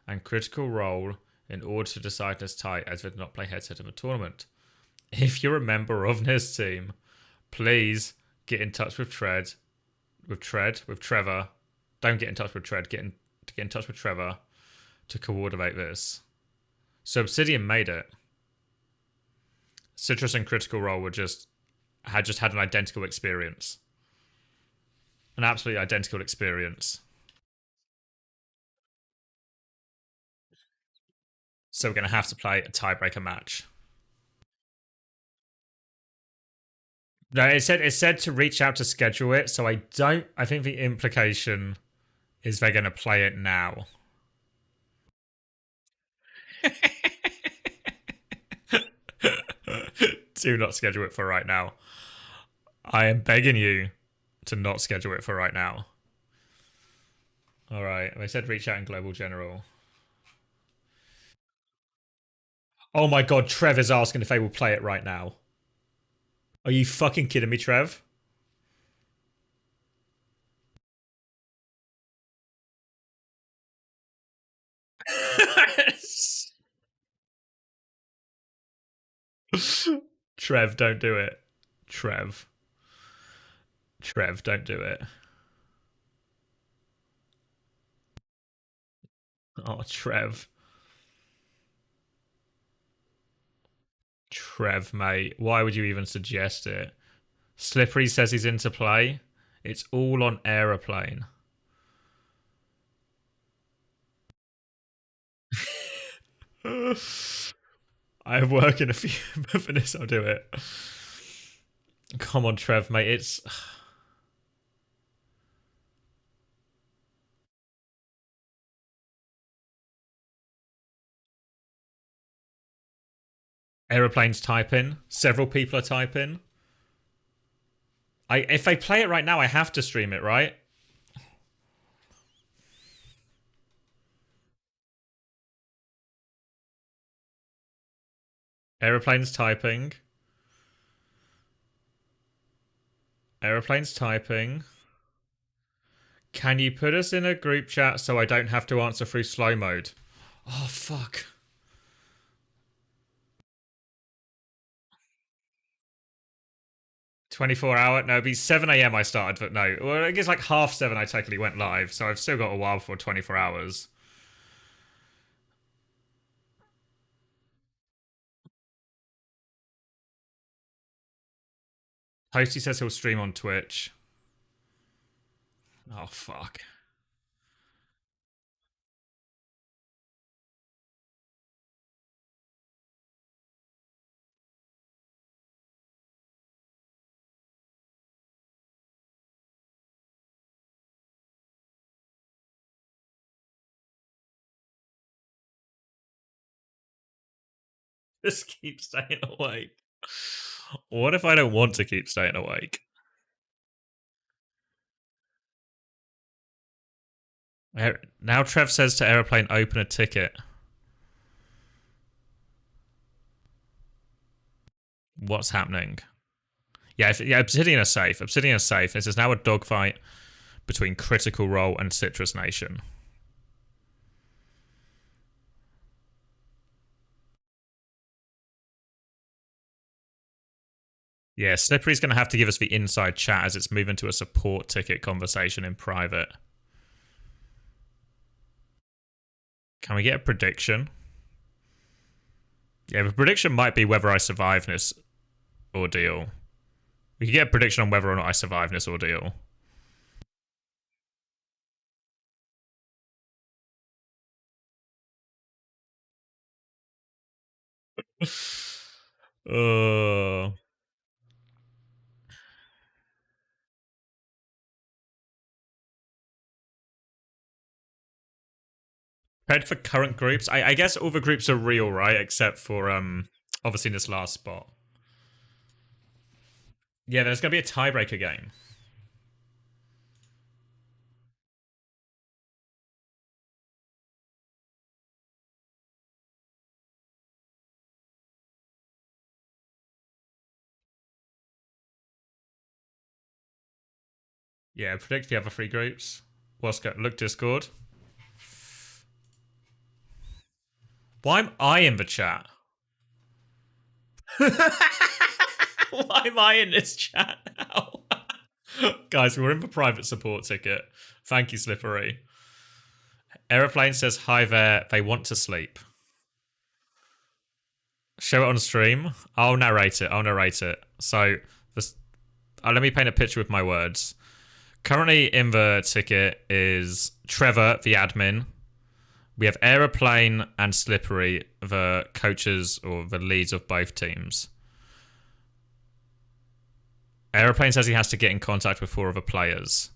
and Critical Role in order to decide this tie, as they did not play head-to-head in the tournament. If you're a member of this team, please get in touch with Trevor. Don't get in touch with Get in touch with Trevor to coordinate this. So Obsidian made it. Citrus and Critical Role had an identical experience. An absolutely identical experience. So we're going to have to play a tiebreaker match. No, it said to reach out to schedule it, so I think the implication is they're going to play it now. Do not schedule it for right now. I am begging you to not schedule it for right now. Alright, they said reach out in Global General. Oh my god, Trev is asking if they will play it right now. Are you fucking kidding me, Trev? Trev, don't do it. Trev, don't do it. Oh, Trev. Trev, mate. Why would you even suggest it? Slippery says he's into play. It's all on Aeroplane. I have work in a few minutes. I'll do it. Come on, Trev, mate. It's... Aeroplane's typing. Several people are typing. If they play it right now, I have to stream it, right? Aeroplane's typing. Aeroplane's typing. Can you put us in a group chat so I don't have to answer through slow mode? Oh, fuck. $24-hour? No, it'd be 7 a.m. I started, but no. Well, I guess like 7:30 I technically went live, so I've still got a while before 24 hours. Hosty says he'll stream on Twitch. Oh, fuck. Just keep staying awake. What if I don't want to keep staying awake? Now Trev says to Aeroplane, open a ticket. What's happening? Yeah, Obsidian are safe. Obsidian are safe. This is now a dogfight between Critical Role and Citrus Nation. Yeah, Slippery's going to have to give us the inside chat as it's moving to a support ticket conversation in private. Can we get a prediction? Yeah, the prediction might be whether I survive this ordeal. We can get a prediction on whether or not I survive this ordeal. Prepared for current groups? I guess all the groups are real, right? Except for obviously this last spot. Yeah, there's gonna be a tiebreaker game. Yeah, predict the other three groups. What's go? Look Discord. Why am I in the chat? Why am I in this chat now? Guys, we're in the private support ticket. Thank you, Slippery. Aeroplane says, hi there, they want to sleep. Show it on stream. I'll narrate it. So, let me paint a picture with my words. Currently in the ticket is Trevor, the admin. We have Aeroplane and Slippery, the coaches or the leads of both teams. Aeroplane says he has to get in contact with 4 other players.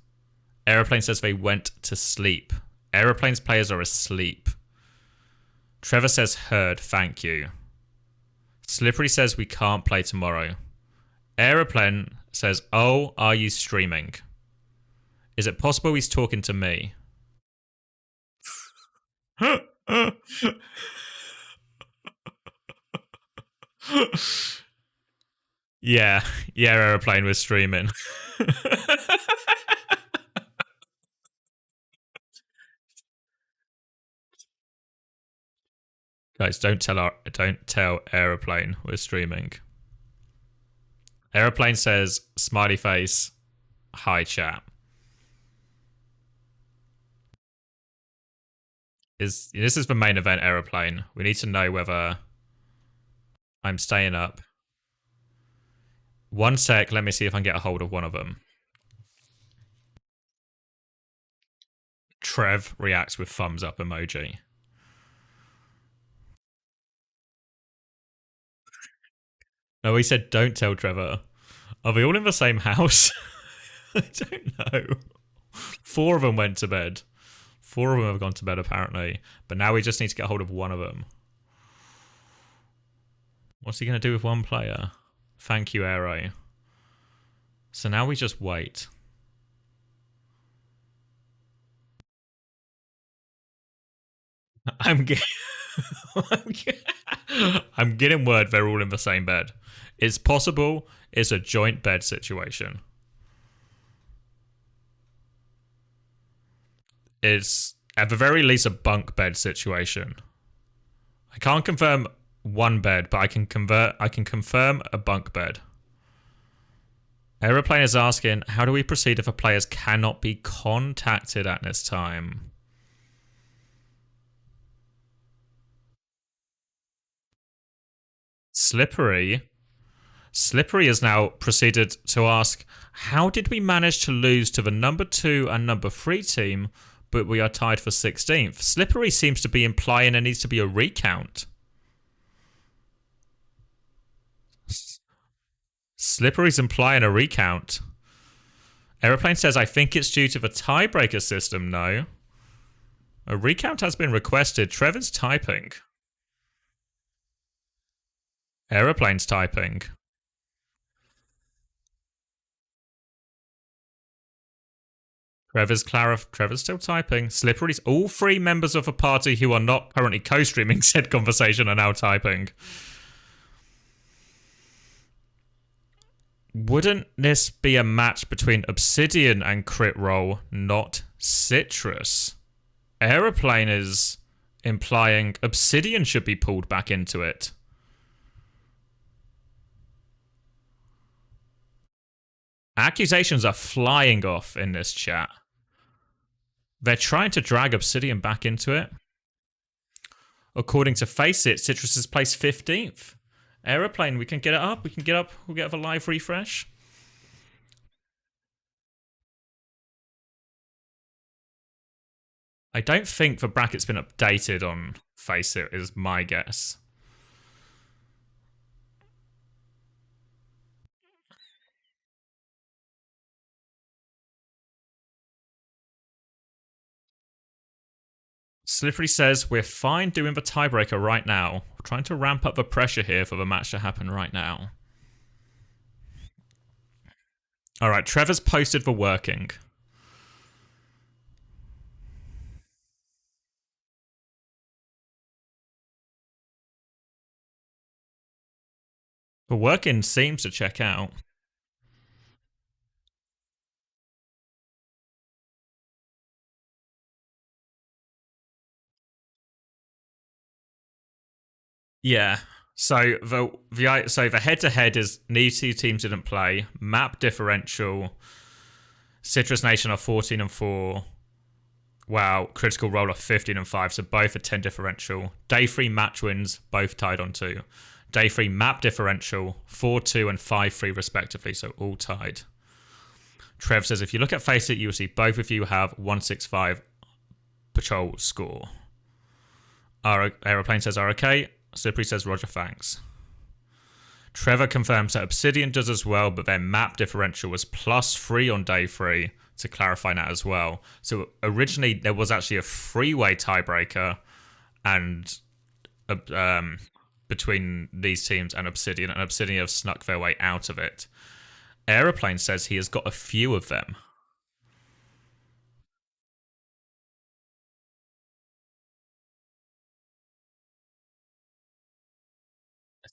Aeroplane says they went to sleep. Aeroplane's players are asleep. Trevor says heard, thank you. Slippery says we can't play tomorrow. Aeroplane says, oh, are you streaming? Is it possible he's talking to me? Yeah, Aeroplane was streaming. Guys, don't tell Aeroplane we're streaming. Aeroplane says smiley face, hi chat. This is the main event, Aeroplane. We need to know whether I'm staying up. 1 sec, let me see if I can get a hold of one of them. Trev reacts with thumbs up emoji. No, he said don't tell Trevor. Are we all in the same house? I don't know. 4 of them went to bed. 4 of them have gone to bed apparently. But now we just need to get hold of one of them. What's he going to do with 1 player? Thank you, Aero. So now we just wait. I'm getting word they're all in the same bed. It's possible it's a joint bed situation. It's at the very least a bunk bed situation. I can't confirm 1 bed, but I can confirm a bunk bed. Aeroplane is asking, how do we proceed if the players cannot be contacted at this time? Slippery has now proceeded to ask, how did we manage to lose to the number 2 and number 3 team, but we are tied for 16th? Slippery seems to be implying there needs to be a recount. Slippery's implying a recount. Aeroplane says, I think it's due to the tiebreaker system, no. A recount has been requested. Trevor's typing. Aeroplane's typing. Trevor's still typing. Slippery's all 3 members of a party who are not currently co-streaming said conversation are now typing. Wouldn't this be a match between Obsidian and Crit Roll, not Citrus? Aeroplane is implying Obsidian should be pulled back into it. Accusations are flying off in this chat. They're trying to drag Obsidian back into it. According to Faceit, Citrus is placed 15th. Aeroplane, we can get it up. We'll get a live refresh. I don't think the bracket's been updated on Faceit, is my guess. Slippery says, we're fine doing the tiebreaker right now. We're trying to ramp up the pressure here for the match to happen right now. Alright, Trevor's posted the working. The working seems to check out. Yeah. So the head-to-head is neither two teams didn't play. Map differential. Citrus Nation are 14 and 4. Wow, Critical Role are 15 and 5, so both are 10 differential. Day 3 match wins, both tied on 2. Day 3 map differential, 4-2 and 5-3 respectively, so all tied. Trev says, if you look at Faceit, you will see both of you have 165 patrol score. Aeroplane says, ROK. Slippery says, Roger, thanks. Trevor confirms that Obsidian does as well, but their map differential was +3 on day 3, to clarify that as well. So originally there was actually a 3-way tiebreaker and between these teams and Obsidian have snuck their way out of it. Aeroplane says he has got a few of them.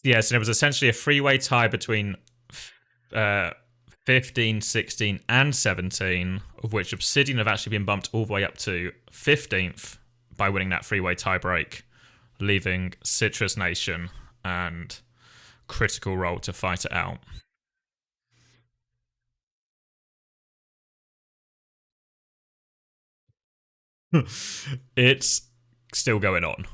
Yeah, so it was essentially a 3-way tie between 15, 16, and 17, of which Obsidian have actually been bumped all the way up to 15th by winning that 3-way tiebreak, leaving Citrus Nation and Critical Role to fight it out. It's still going on.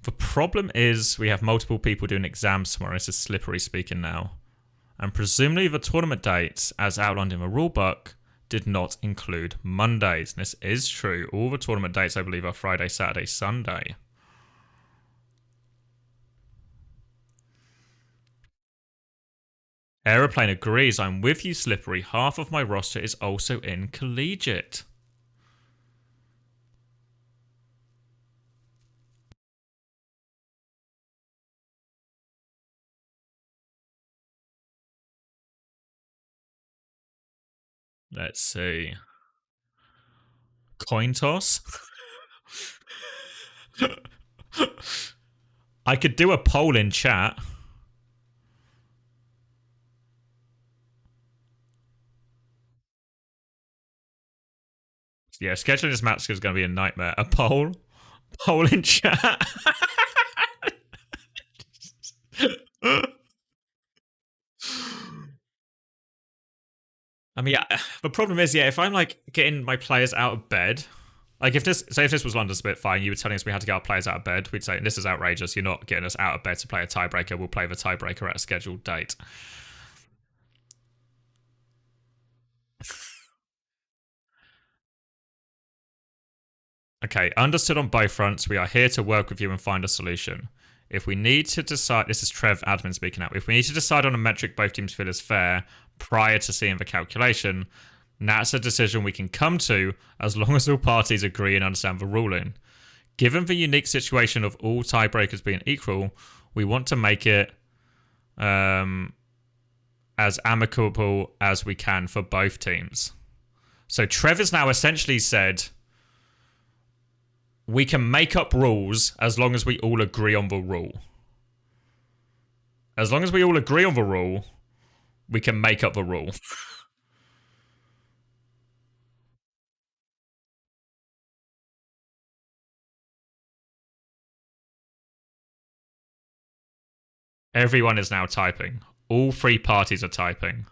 The problem is we have multiple people doing exams tomorrow. This is Slippery speaking now. And presumably the tournament dates, as outlined in the rulebook, did not include Mondays. And this is true. All the tournament dates, I believe, are Friday, Saturday, Sunday. Aeroplane agrees. I'm with you, Slippery. Half of my roster is also in collegiate. Let's see. Coin toss? I could do a poll in chat. Yeah, scheduling this match is going to be a nightmare. A poll? Poll in chat? I mean, yeah, the problem is, yeah, if I'm like getting my players out of bed, like if this was London Spit fine, you were telling us we had to get our players out of bed, we'd say, this is outrageous, you're not getting us out of bed to play a tiebreaker, we'll play the tiebreaker at a scheduled date. Okay, understood on both fronts, we are here to work with you and find a solution. If we need to decide, this is Trev admin speaking out, if we need to decide on a metric both teams feel is fair prior to seeing the calculation, that's a decision we can come to as long as all parties agree and understand the ruling. Given the unique situation of all tiebreakers being equal, we want to make it as amicable as we can for both teams. So Trev has now essentially said we can make up rules as long as we all agree on the rule. As long as we all agree on the rule, we can make up the rule. Everyone is now typing. All 3 parties are typing.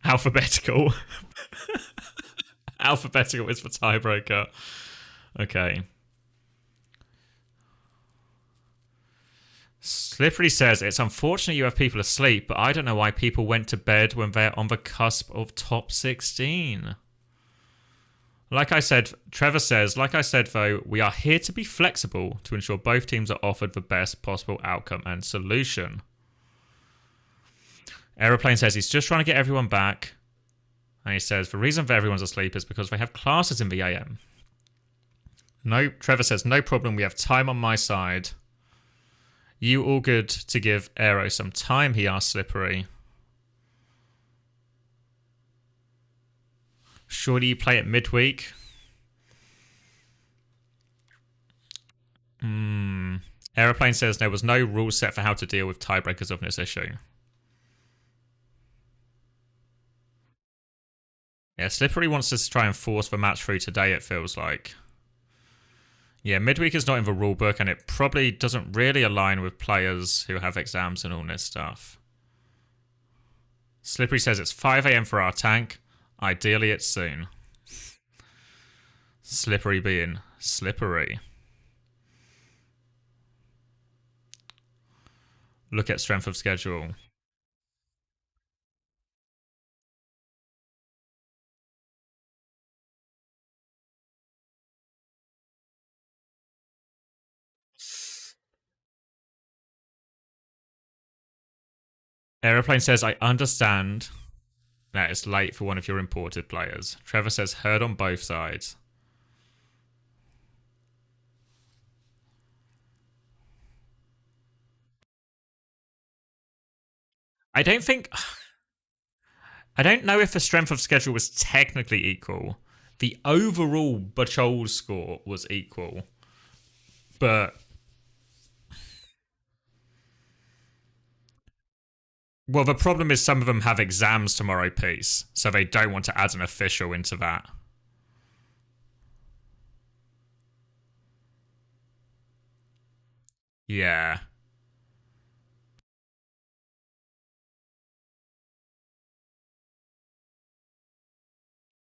Alphabetical. Alphabetical is for tiebreaker. Okay. Slippery says, it's unfortunate you have people asleep, but I don't know why people went to bed when they're on the cusp of top 16. Like I said, Trevor says, like I said though, we are here to be flexible to ensure both teams are offered the best possible outcome and solution. Aeroplane says he's just trying to get everyone back. And he says, the reason that everyone's asleep is because they have classes in the AM. No, Trevor says, no problem. We have time on my side. You all good to give Aero some time? He asked Slippery. Surely you play it midweek? Aeroplane says there was no rule set for how to deal with tiebreakers of this issue. Yeah, Slippery wants us to try and force the match through today, it feels like. Yeah, midweek is not in the rulebook, and it probably doesn't really align with players who have exams and all this stuff. Slippery says it's 5 AM for our tank. Ideally, it's soon. Slippery being slippery. Look at strength of schedule. Aeroplane says, I understand that it's late for one of your imported players. Trevor says, heard on both sides. I don't know if the strength of schedule was technically equal. The overall Bachol score was equal. But well, the problem is some of them have exams tomorrow, Peace, so they don't want to add an official into that. Yeah.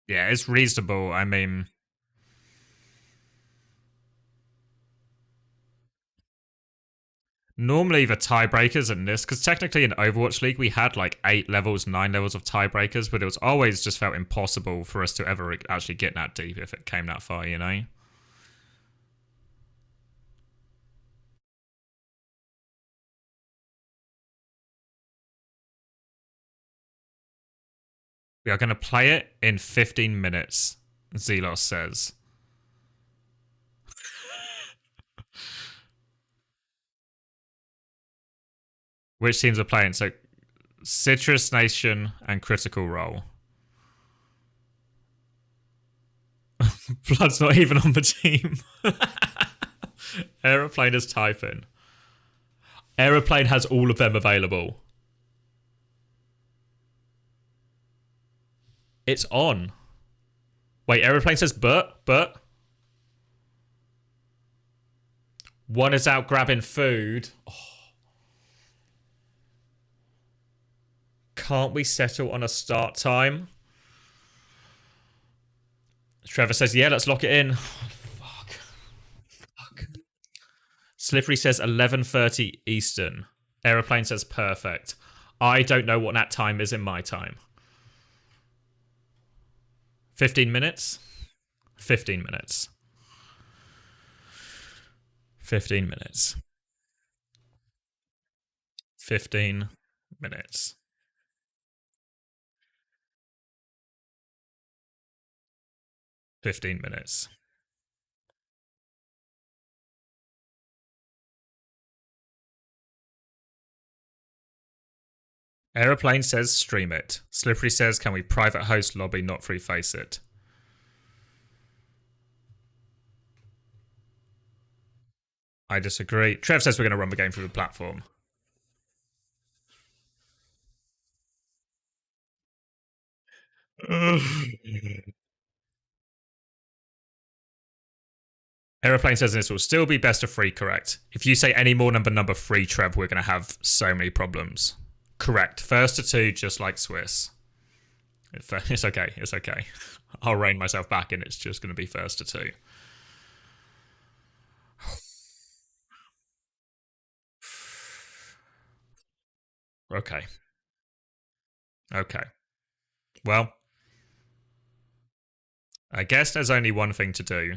Yeah, it's reasonable. I mean, normally the tiebreakers in this, because technically in Overwatch League we had like 8 levels, 9 levels of tiebreakers, but it was always just felt impossible for us to ever actually get that deep if it came that far, you know? We are going to play it in 15 minutes, Zelos says. Which teams are playing? So, Citrus Nation and Critical Role. Blood's not even on the team. Aeroplane is typing. Aeroplane has all of them available. It's on. Wait, Aeroplane says but. One is out grabbing food. Oh. Can't we settle on a start time? Trevor says, yeah, let's lock it in. Oh, fuck. Slippery says 11:30 Eastern. Aeroplane says perfect. I don't know what that time is in my time. 15 minutes? 15 minutes. 15 minutes. 15 minutes. 15 minutes. Aeroplane says stream it. Slippery says, can we private host lobby, not free face it? I disagree. Trev says we're going to run the game through the platform. Aeroplane says this will still be best of 3, correct. If you say any more number 3, Trev, we're going to have so many problems. Correct. First to 2, just like Swiss. It's okay. It's okay. I'll rein myself back and it's just going to be first to 2. Okay. Okay. Well, I guess there's only one thing to do.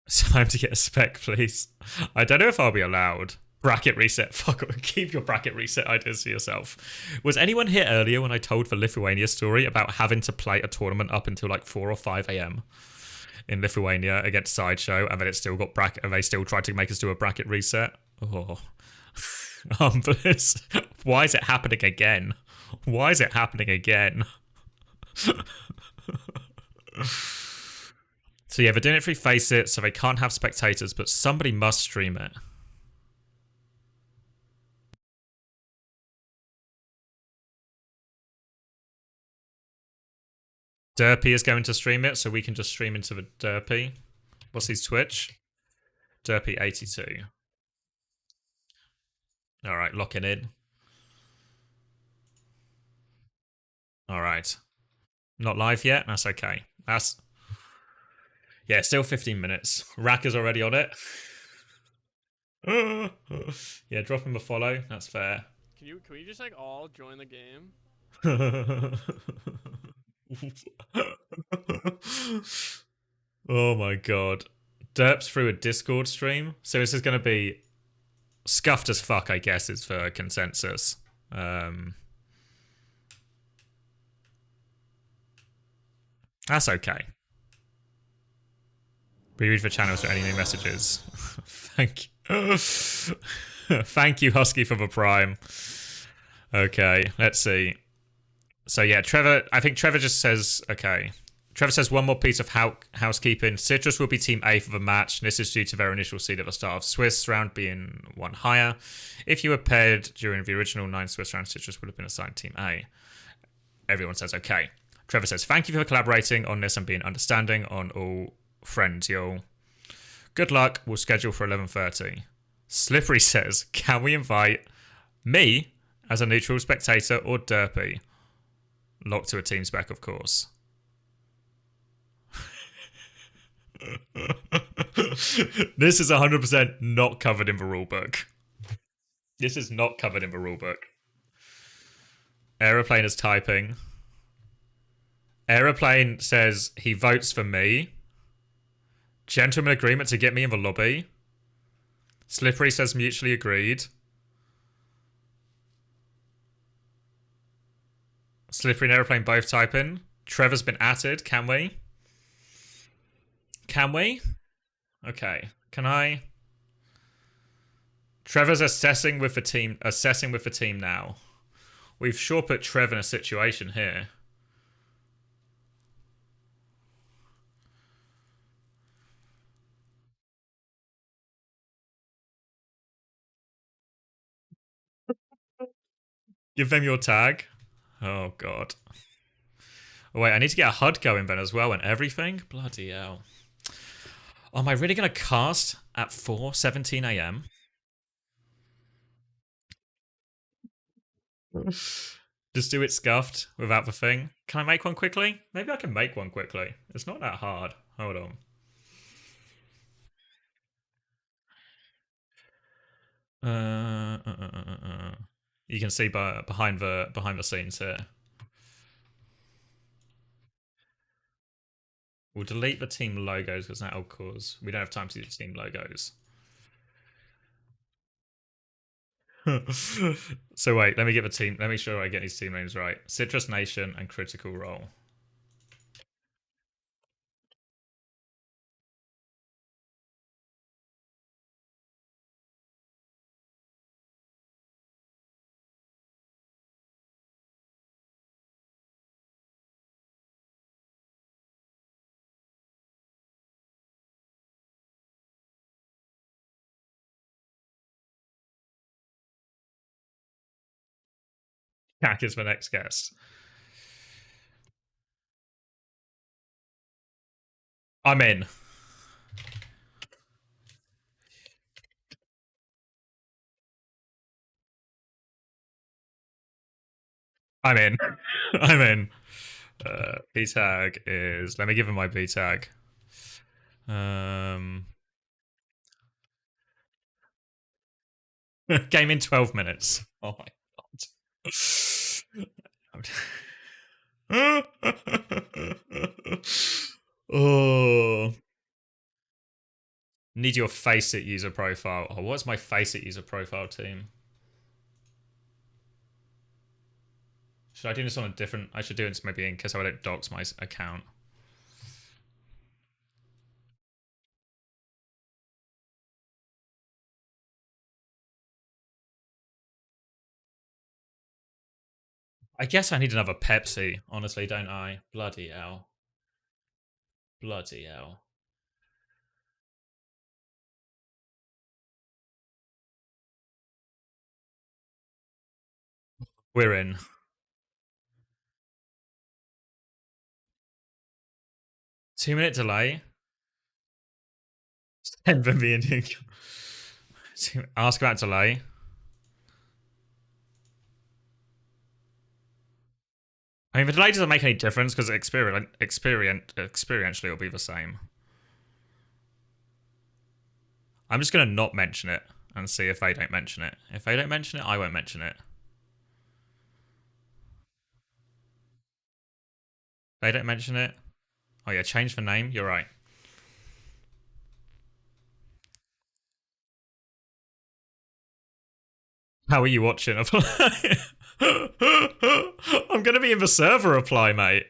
It's time to get a spec, please. I don't know if I'll be allowed. Bracket reset. Fuck it. Keep your bracket reset ideas to yourself. Was anyone here earlier when I told the Lithuania story about having to play a tournament up until like 4 or 5 a.m. in Lithuania against Sideshow, and then it still got bracket, and they still tried to make us do a bracket reset? Oh. Why is it happening again? Why is it happening again? So yeah, they're doing it through Faceit, so they can't have spectators, but somebody must stream it. Derpy is going to stream it, so we can just stream into the Derpy. What's his Twitch? Derpy82. Alright, locking in. Alright. Not live yet? That's okay. That's... Yeah, still 15 minutes. Rack is already on it. Yeah, drop him a follow. That's fair. Can we just like all join the game? Oh my god. Derps through a Discord stream. So this is going to be scuffed as fuck, I guess, is for consensus. That's okay. Reread the channels for any new messages. Thank you. Thank you, Husky, for the Prime. Okay, let's see. So yeah, Trevor, I think Trevor just says, okay. Trevor says one more piece of housekeeping. Citrus will be Team A for the match. This is due to their initial seed at the start of Swiss round being one higher. If you were paired during the original 9 Swiss rounds, Citrus would have been assigned Team A. Everyone says okay. Trevor says, thank you for collaborating on this and being understanding on all friends, y'all. Good luck. We'll schedule for 11:30. Slippery says, can we invite me as a neutral spectator or Derpy? Locked to a team spec, of course. This is 100% not covered in the rulebook. This is not covered in the rulebook. Aeroplane is typing. Aeroplane says he votes for me. Gentleman agreement to get me in the lobby. Slippery says mutually agreed. Slippery and Aeroplane both typing. Trevor's been added. Can we? Can we? Okay. Can I? Trevor's assessing with the team. Assessing with the team now. We've sure put Trevor in a situation here. Give them your tag. Oh god. Oh, wait, I need to get a HUD going then as well and everything. Bloody hell. Oh, am I really going to cast at 4:17 a.m? Just do it scuffed without the thing. Can I make one quickly? Maybe I can make one quickly. It's not that hard. Hold on. You can see behind the scenes here. We'll delete the team logos because that'll cause we don't have time to do team logos. So wait, let me get the team. Let me make sure I get these team names right. Citrus Nation and Critical Role. Jack is the next guest. I'm in. I'm in. I'm in. B tag is. Let me give him my B tag. Game in 12 minutes. Oh my god. Oh. Need your Faceit user profile. Oh, what's my Faceit user profile team? Should I do this on a different... I should do it maybe in case I don't dox my account. I guess I need another Pepsi, honestly, don't I? Bloody hell. Bloody hell. We're in. 2-minute delay. Send for me and ask about delay. I mean, the delay doesn't make any difference because experientially it'll be the same. I'm just going to not mention it and see if they don't mention it. If they don't mention it, I won't mention it. They don't mention it. Oh yeah, change the name. You're right. How are you watching? I'm going to be in the server reply, mate.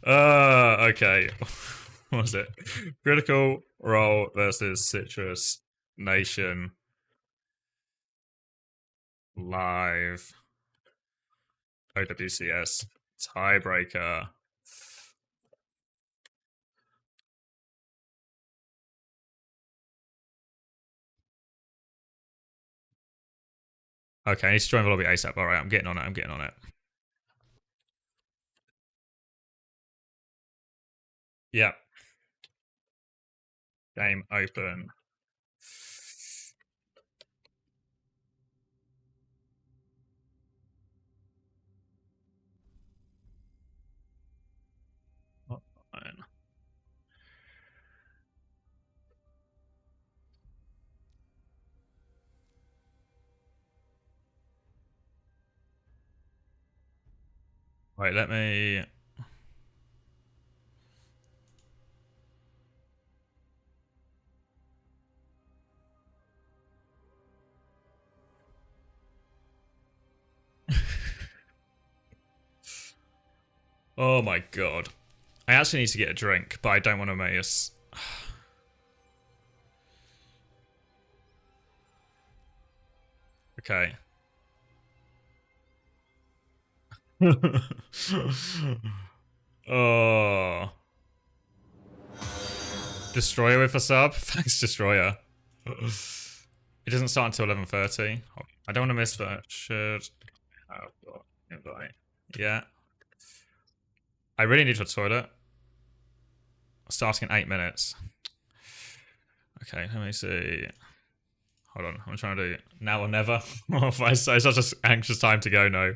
Okay. What was it? Critical Role versus Citrus Nation live. OWCS tiebreaker. Okay, I need to join the lobby ASAP. Alright, I'm getting on it. I'm getting on it. Yep. Game open. Fine. Wait, let me... Oh my god. I actually need to get a drink, but I don't want to make us... Okay. Oh. Destroyer with a sub? Thanks, Destroyer. It doesn't start until 11:30. I don't want to miss that. Should have got invite. Yeah. I really need to toilet. Starting in 8 minutes. Okay, let me see. Hold on, I'm trying to do now or never. It's such an anxious time to go now.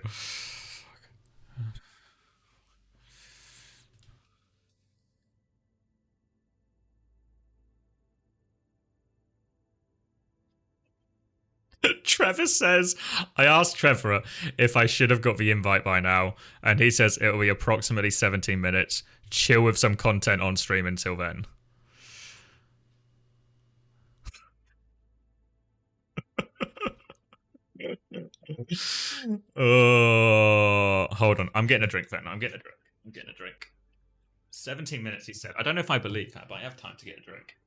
Trevor says, I asked Trevor if I should have got the invite by now, and he says it'll be approximately 17 minutes. Chill with some content on stream until then. Oh, hold on. I'm getting a drink then. I'm getting a drink. 17 minutes, he said. I don't know if I believe that, but I have time to get a drink.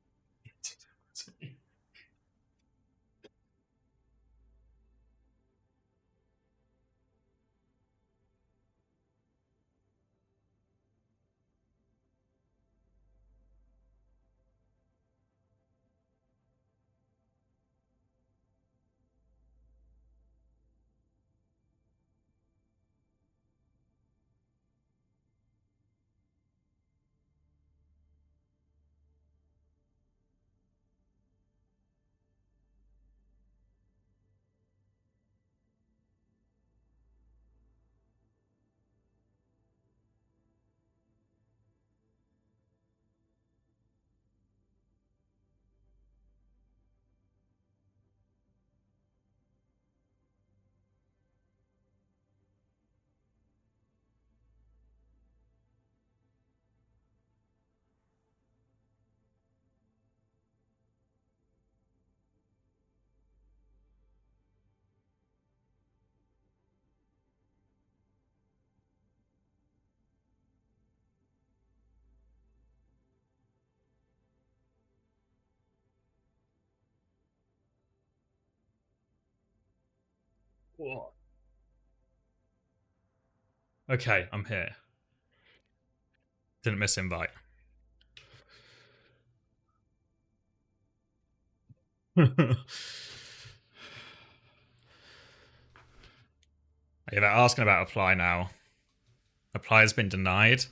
What? Okay, I'm here. Didn't miss invite. Yeah, they're asking about apply now. Apply has been denied.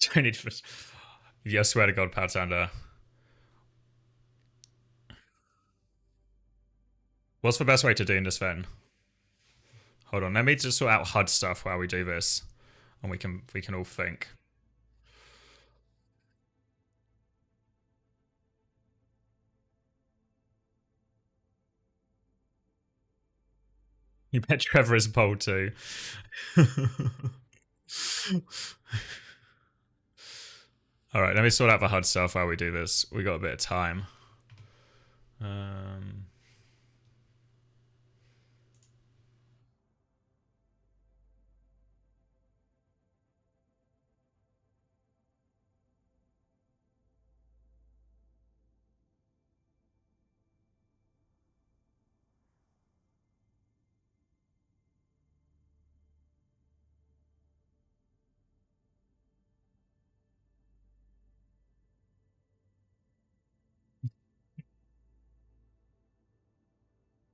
Don't need to. Yeah, I swear to God, Pat Sander. What's the best way to do this then? Hold on, let me just sort out HUD stuff while we do this, and we can all think. You bet Trevor is bold too. Alright, let me sort out the HUD stuff while we do this. We got a bit of time.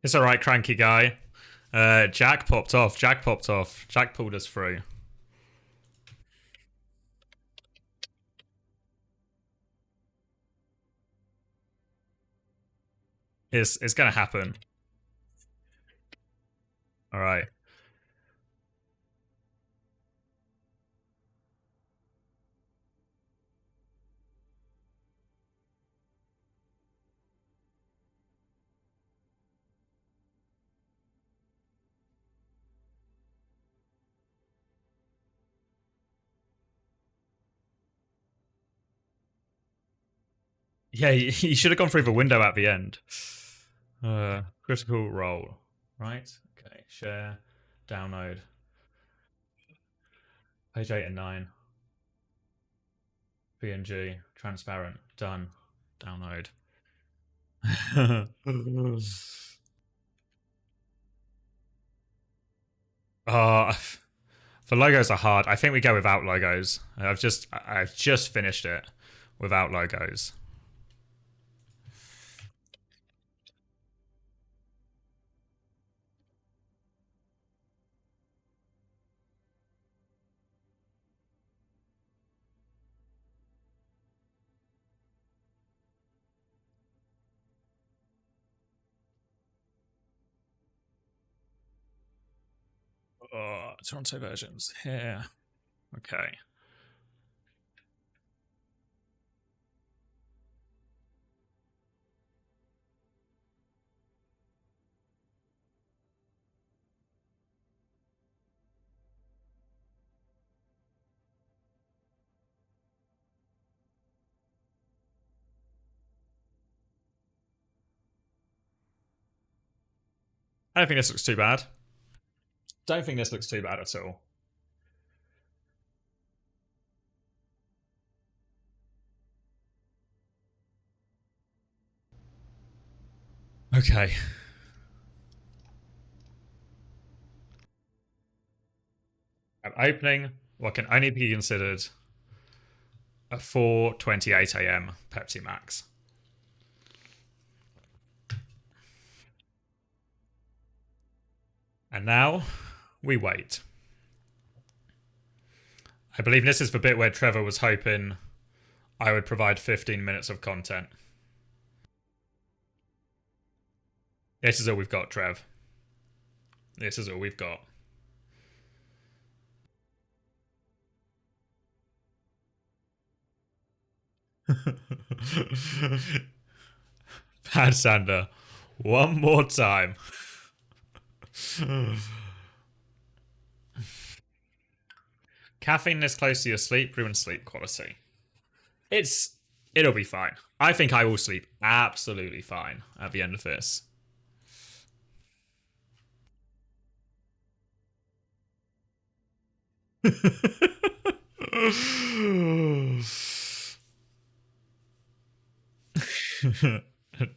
It's alright, cranky guy. Jack popped off. Jack pulled us through. It's gonna happen. Alright. Yeah, you should have gone through the window at the end. Critical role. Right? Okay. Share. Download. Page 8 and 9. PNG. Transparent. Done. Download. The logos are hard. I think we go without logos. I've just finished it without logos. Toronto versions here. Okay. I don't think this looks too bad. Don't think this looks too bad at all. Okay. I'm opening what can only be considered a 4:28 a.m. Pepsi Max. And now we wait. I believe this is the bit where Trevor was hoping I would provide 15 minutes of content. This is all we've got, Trev. This is all we've got. Bad Sander. One more time. Caffeine this close to your sleep ruins sleep quality. It'll be fine. I think I will sleep absolutely fine at the end of this.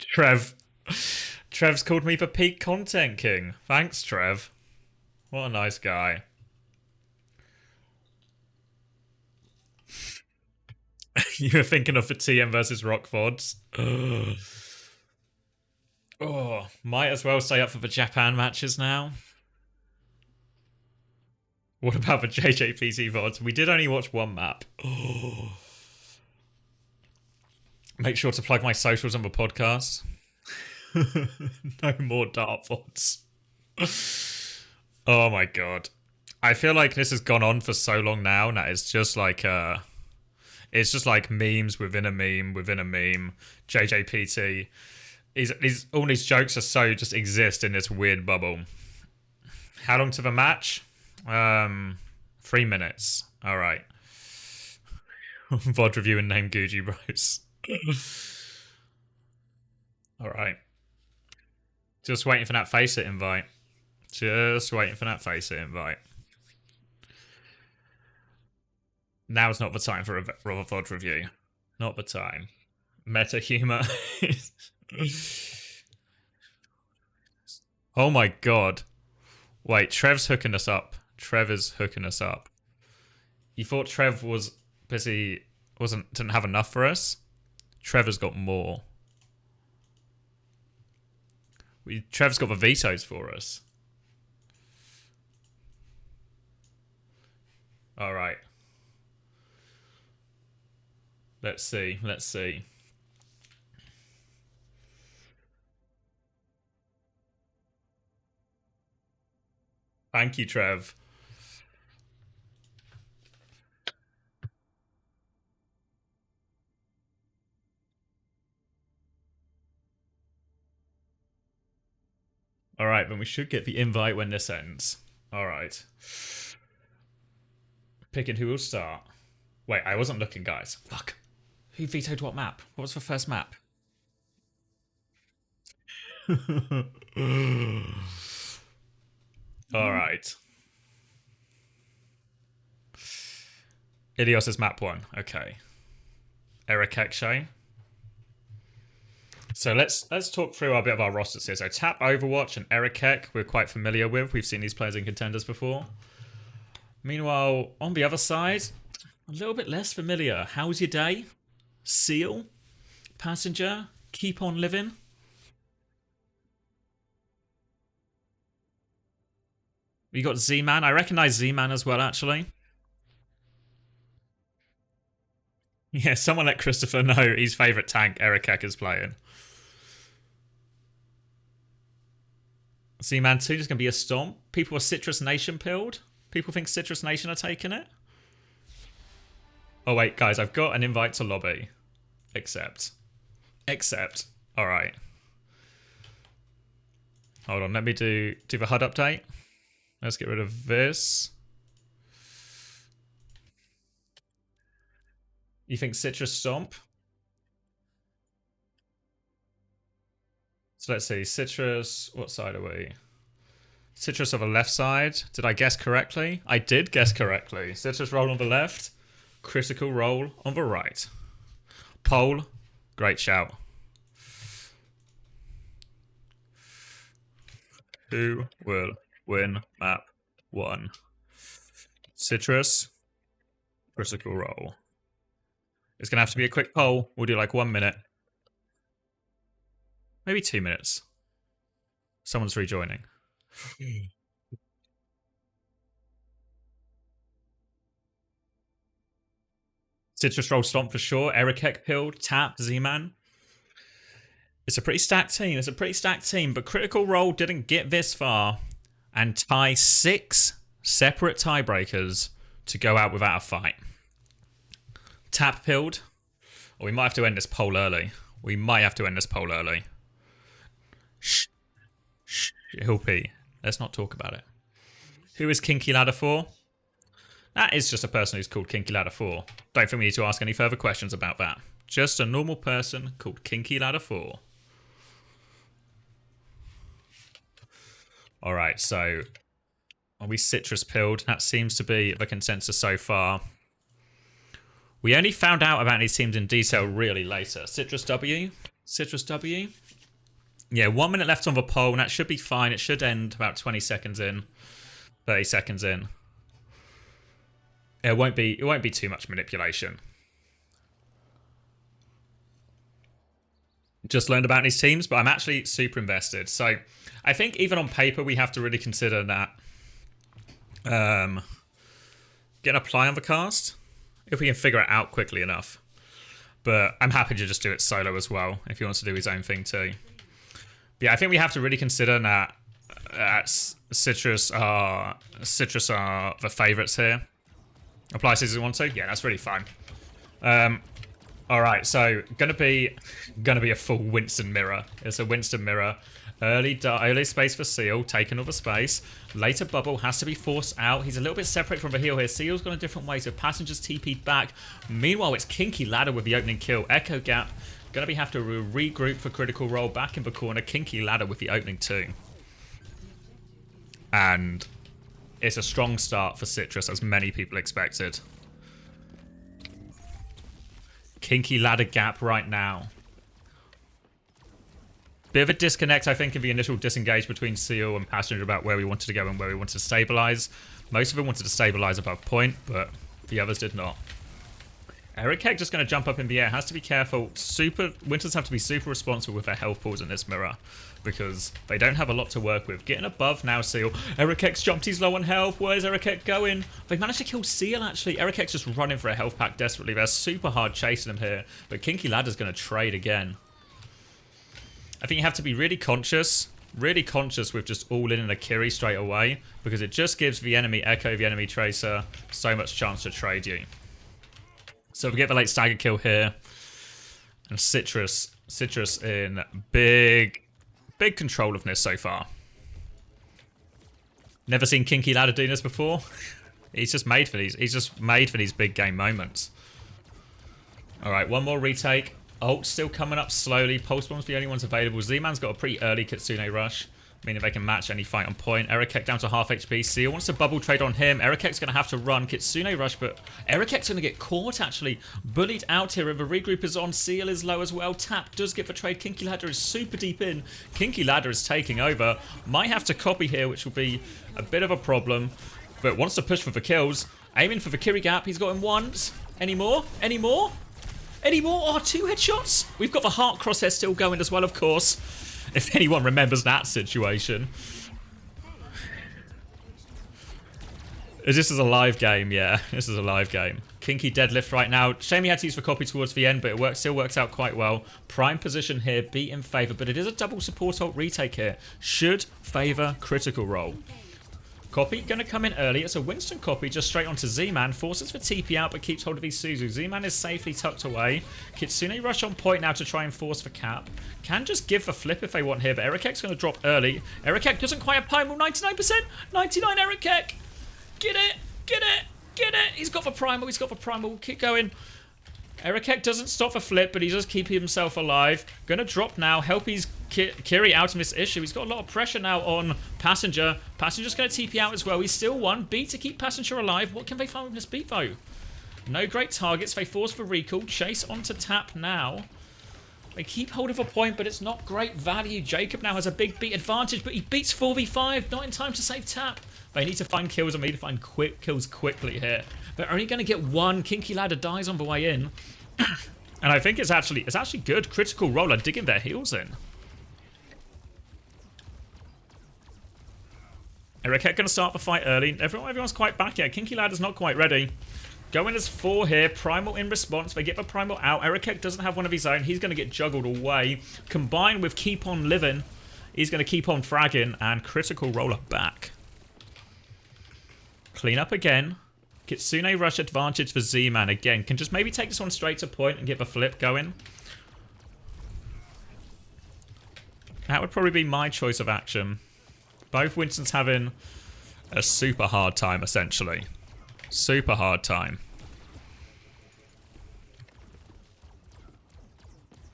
Trev's called me the peak content king. Thanks, Trev. What a nice guy. You were thinking of the TM versus Rock VODs. Oh, might as well stay up for the Japan matches now. What about the JJPT VODs? We did only watch one map. Oh. Make sure to plug my socials on the podcast. No more Dart VODs. Oh my god. I feel like this has gone on for so long now that it's just like it's just like memes within a meme within a meme. JJPT. All these jokes are so just exist in this weird bubble. How long to the match? 3 minutes. Alright. VOD review and name Gucci Bros. Alright. Just waiting for that Face It invite. Just waiting for that Face It invite. Now's not the time for a VOD review. Not the time. Meta humor. Oh my god. Wait, Trev's hooking us up. Trev is hooking us up. You thought Trev was busy, didn't have enough for us? Trevor's got more. Trev's got the vetoes for us. Alright. Let's see, let's see. Thank you, Trev. Alright, then we should get the invite when this ends. Alright. Picking who will start. Wait, I wasn't looking, guys. Fuck. Who vetoed what map? What was the first map? Alright. Ilios is map 1. Okay. Eric Ekshay. So let's talk through a bit of our rosters here. So Tap, Overwatch, and Eric Ek we're quite familiar with. We've seen these players in contenders before. Meanwhile, on the other side, a little bit less familiar. How's your day? Seal? Passenger? Keep on living? We got Z-Man. I recognize Z-Man as well, actually. Yeah, someone let Christopher know his favourite tank Eric Ek is playing. Z-Man 2 is going to be a stomp. People are Citrus Nation pilled. People think Citrus Nation are taking it. Oh wait, guys, I've got an invite to lobby. Accept. Alright. Hold on, let me do the HUD update. Let's get rid of this. You think Citrus Stomp? So let's see, Citrus, what side are we? Citrus on the left side. Did I guess correctly? I did guess correctly. Citrus roll on the left, critical roll on the right. Poll, great shout. Who will win map 1? Citrus, critical roll. It's going to have to be a quick poll. We'll do like 1 minute. Maybe 2 minutes. Someone's rejoining. Citrus roll stomp for sure. Eric Ek pilled. Tap. Z-Man. It's a pretty stacked team. But Critical Role didn't get this far and tie 6 separate tiebreakers to go out without a fight. Tap pilled. Or we might have to end this poll early. Shh. Hilpy. Let's not talk about it. Who is Kinky Ladder 4? That is just a person who's called Kinky Ladder 4. Don't think we need to ask any further questions about that. Just a normal person called Kinky Ladder 4. Alright, so are we Citrus pilled? That seems to be the consensus so far. We only found out about these teams in detail really later. Citrus W, Citrus W. Yeah, 1 minute left on the poll, and that should be fine. It should end about 20 seconds in. 30 seconds in. It won't be too much manipulation. Just learned about these teams, but I'm actually super invested. So I think even on paper we have to really consider that getting a ply on the cast if we can figure it out quickly enough. But I'm happy to just do it solo as well if he wants to do his own thing too. But yeah, I think we have to really consider that Citrus are the favourites here. Apply scissors want to? Yeah, that's really fine. Alright, so gonna be a full Winston mirror. It's a Winston mirror. Early space for Seal, taking all the space. Later bubble has to be forced out. He's a little bit separate from the heel here. Seal's gone a different way, so Passengers TP'd back. Meanwhile, it's Kinky Ladder with the opening kill. Echo Gap gonna have to regroup for critical role back in the corner. Kinky Ladder with the opening too. And it's a strong start for Citrus, as many people expected. Kinky Ladder Gap right now. Bit of a disconnect, I think, in the initial disengage between Seal and Passenger about where we wanted to go and where we wanted to stabilize. Most of them wanted to stabilize above point, but the others did not. Eric Heck just going to jump up in the air. Has to be careful. Winters have to be super responsible with their health pools in this mirror, because they don't have a lot to work with. Getting above now, Seal. Eric Heck's jumped. He's low on health. Where's Eric Heck going? They managed to kill Seal, actually. Eric Heck's just running for a health pack desperately. They're super hard chasing him here, but Kinky Ladder's going to trade again. I think you have to be really conscious with just all in and a Kiri straight away, because it just gives the enemy Echo, the enemy Tracer, so much chance to trade you. So we get the late stagger kill here, and Citrus in big control of this so far. Never seen Kinky Ladder do this before. He's just made for these. He's just made for these big game moments. All right, one more retake. Ult still coming up slowly. Pulse Bomb's the only ones available. Z-Man's got a pretty early Kitsune rush, meaning they can match any fight on point. Erikek down to half HP. Seal wants to bubble trade on him. Erikek's going to have to run. Kitsune rush, but Erikek's going to get caught, actually. Bullied out here, and the regroup is on. Seal is low as well. Tap does get the trade. Kinky Ladder is super deep in. Kinky Ladder is taking over. Might have to copy here, which will be a bit of a problem, but wants to push for the kills. Aiming for the Kiri gap. He's got him once. Any more? Any more? Any more? Oh, 2 headshots. We've got the heart crosshair still going as well, of course. If anyone remembers that situation. This is a live game, yeah. This is a live game. Kinky deadlift right now. Shame he had to use the copy towards the end, but it still works out quite well. Prime position here, beat in favour, but it is a double support ult retake here. Should favour critical role. Copy going to come in early. It's a Winston copy just straight onto Z-Man. Forces for TP out but keeps hold of his Suzu. Z-Man is safely tucked away. Kitsune rush on point now to try and force for cap. Can just give the flip if they want here, but Erikek's going to drop early. Erikek doesn't quite have primal. 99%. 99 Erikek. Get it. Get it. Get it. He's got the primal. He's got the primal. Keep going. Erikek doesn't stop the flip, but he's just keeping himself alive. Going to drop now. Help his Kiri out of this issue. He's got a lot of pressure now on Passenger. Passenger's going to TP out as well. He's still one. Beat to keep Passenger alive. What can they find with this beat, though? No great targets. They force for recall. Chase onto Tap now. They keep hold of a point, but it's not great value. Jacob now has a big beat advantage, but he beats 4v5. Not in time to save Tap. They need to find kills, and we need to find kills quickly here. They're only going to get one. Kinky Ladder dies on the way in. And I think it's actually good. Critical Roller digging their heels in. Erikek going to start the fight early. Everyone's quite back here. Kinky Ladder's not quite ready. Going as 4 here. Primal in response. They get the Primal out. Erikek doesn't have one of his own. He's going to get juggled away. Combined with Keep On Living, he's going to keep on fragging. And Critical Roller back. Clean up again. Kitsune rush advantage for Z-Man again. Can just maybe take this one straight to point and get the flip going. That would probably be my choice of action. Both Winston's having a super hard time, essentially. Super hard time.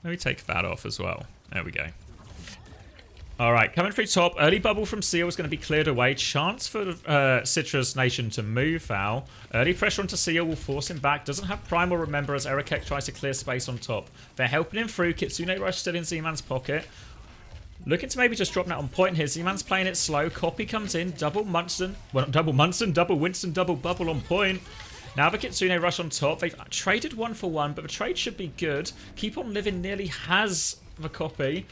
Let me take that off as well. There we go. Alright, coming through top. Early bubble from Seal is going to be cleared away. Chance for Citrus Nation to move foul. Early pressure onto Seal will force him back. Doesn't have Primal, remember, as Erikek tries to clear space on top. They're helping him through. Kitsune Rush still in Z-Man's pocket. Looking to maybe just drop that on point here. Z-Man's playing it slow. Copy comes in. Double Munson. Well, not double Munson. Double Winston. Double Bubble on point. Now the Kitsune Rush on top. They've traded 1 for 1, but the trade should be good. Keep on Living nearly has the copy.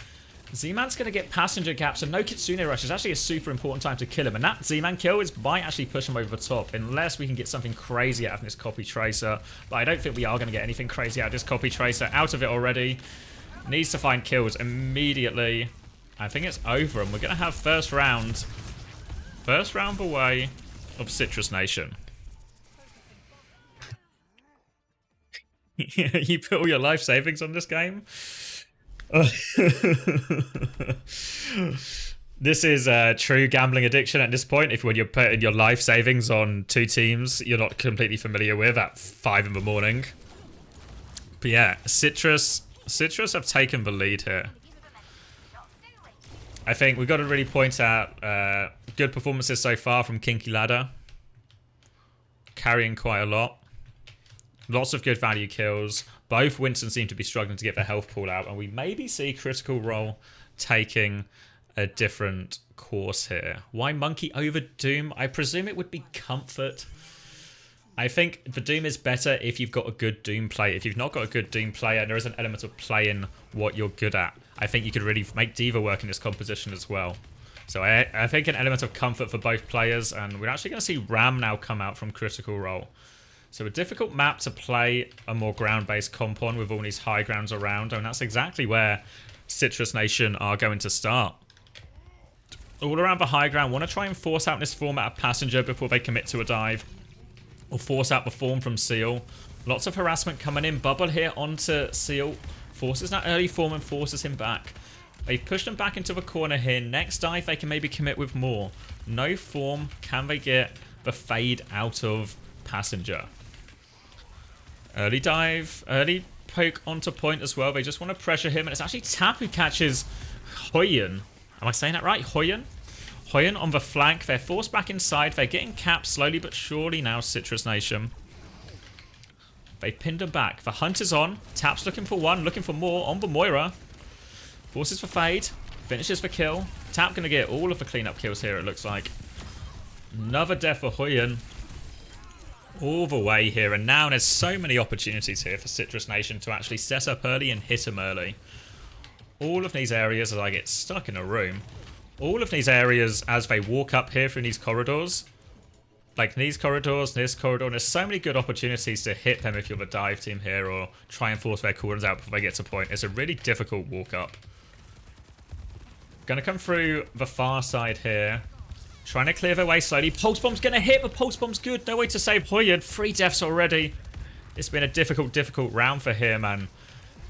Z-Man's going to get passenger gaps, and no Kitsune Rush is actually a super important time to kill him. And that Z-Man kill might actually push him over the top, unless we can get something crazy out of this copy tracer. But I don't think we are going to get anything crazy out of this copy tracer. Out of it already. Needs to find kills immediately. I think it's over, and we're going to have first round away of Citrus Nation. You put all your life savings on this game? This is true gambling addiction at this point. When you're putting your life savings on 2 teams you're not completely familiar with at 5 in the morning. But yeah, Citrus have taken the lead here. I think we've got to really point out good performances so far from Kinky Ladder. Carrying quite a lot. Lots of good value kills. Both Winston seem to be struggling to get their health pool out, and we maybe see Critical Role taking a different course here. Why Monkey over Doom? I presume it would be Comfort. I think the Doom is better if you've got a good Doom player. If you've not got a good Doom player, there is an element of playing what you're good at. I think you could really make D.Va work in this composition as well. So I think an element of comfort for both players, and we're actually going to see Ram now come out from Critical Role. So a difficult map to play a more ground-based comp on with all these high grounds around, and that's exactly where Citrus Nation are going to start. All around the high ground, want to try and force out this format of Passenger before they commit to a dive, or force out the form from Seal. Lots of harassment coming in. Bubble here onto Seal, forces that early form and forces him back. They've pushed him back into the corner here. Next dive, they can maybe commit with more. No form. Can they get the fade out of Passenger? Early dive, early poke onto point as well. They just want to pressure him, and it's actually Tap who catches Hoyen. Am I saying that right? Hoyen? Hoyen on the flank. They're forced back inside. They're getting capped slowly but surely now, Citrus Nation. They pinned him back. The hunt is on. Tap's looking for one, looking for more on the Moira. Forces for fade. Finishes for kill. Tap going to get all of the cleanup kills here, it looks like. Another death for Hoyen. All the way here, and now there's so many opportunities here for Citrus Nation to actually set up early and hit him early. All of these areas as I get stuck in a room. All of these areas as they walk up here through these corridors. Like these corridors, this corridor, and there's so many good opportunities to hit them if you're the dive team here, or try and force their cooldowns out before they get to point. It's a really difficult walk up. Gonna come through the far side here. Trying to clear their way slowly. Pulse Bomb's going to hit, but Pulse Bomb's good. No way to save Hoyen. 3 deaths already. It's been a difficult round for him, and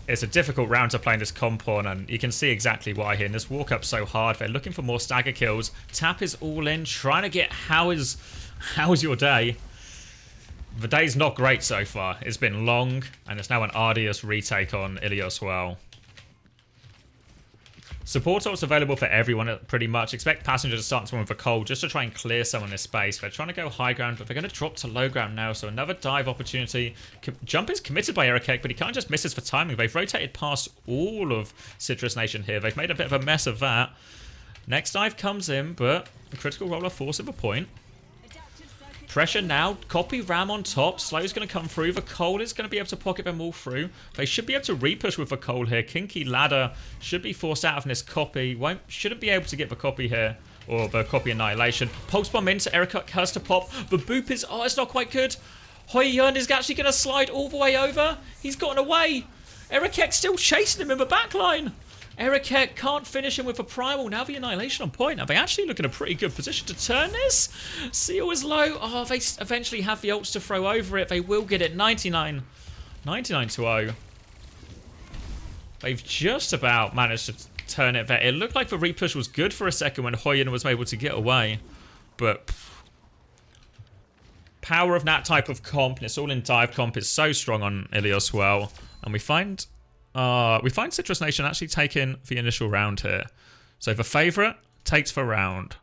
it's a difficult round to play in this comp on, and you can see exactly why here. And this walk up so hard. They're looking for more stagger kills. Tap is all in, trying to get how is your day? The day's not great so far. It's been long, and it's now an arduous retake on Ilios well. Support ult's available for everyone pretty much. Expect Passenger to start someone with a cold just to try and clear some of this space. They're trying to go high ground, but they're going to drop to low ground now. So another dive opportunity. Jump is committed by Erikek, but he kind of just misses for timing. They've rotated past all of Citrus Nation here. They've made a bit of a mess of that. Next dive comes in, but the Critical Roller forces a point. Pressure now. Copy Ram on top. Slow's going to come through. The Cold is going to be able to pocket them all through. They should be able to repush with the Cold here. Kinky Ladder should be forced out of this copy. Shouldn't be able to get the copy here. Or the copy annihilation. Pulse Bomb into Erikek has to pop. The boop is... Oh, it's not quite good. Hoyen is actually going to slide all the way over. He's gotten away. Erikek still chasing him in the backline. Erikek can't finish him with a primal. Now the annihilation on point. Now they actually look in a pretty good position to turn this. Seal is low. Oh, they eventually have the ults to throw over it. They will get it. 99 to 0. They've just about managed to turn it there. It looked like the repush was good for a second when Hoyen was able to get away. But power of that type of comp, and it's all in dive comp, is so strong on Ilios well. And we find Citrus Nation actually taking the initial round here. So the favourite takes the round.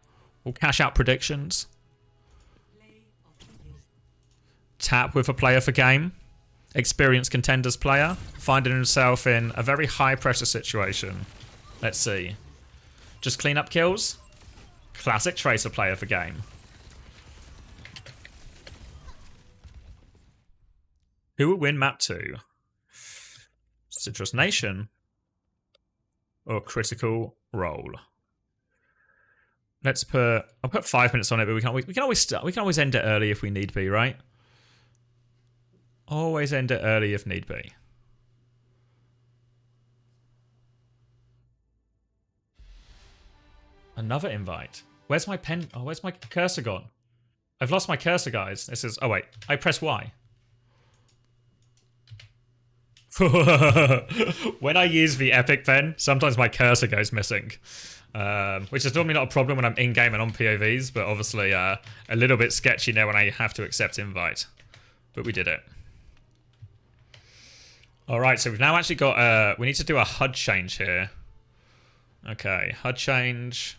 We'll cash out predictions. Tap with a player for game. Experienced contenders player. Finding himself in a very high pressure situation. Let's see. Just clean up kills. Classic Tracer player for game. Who will win map 2? Citrus Nation or Critical Role? Let's put. I'll put 5 minutes on it, but we can always end it early if we need be, right? Always end it early if need be. Another invite. Where's my pen? Oh, where's my cursor gone? I've lost my cursor, guys. This is. Oh wait, I press Y. When I use the Epic pen, sometimes my cursor goes missing. Which is normally not a problem when I'm in-game and on POVs, but obviously a little bit sketchy now when I have to accept invite. But we did it. Alright, so we've now actually got... we need to do a HUD change here. Okay, HUD change.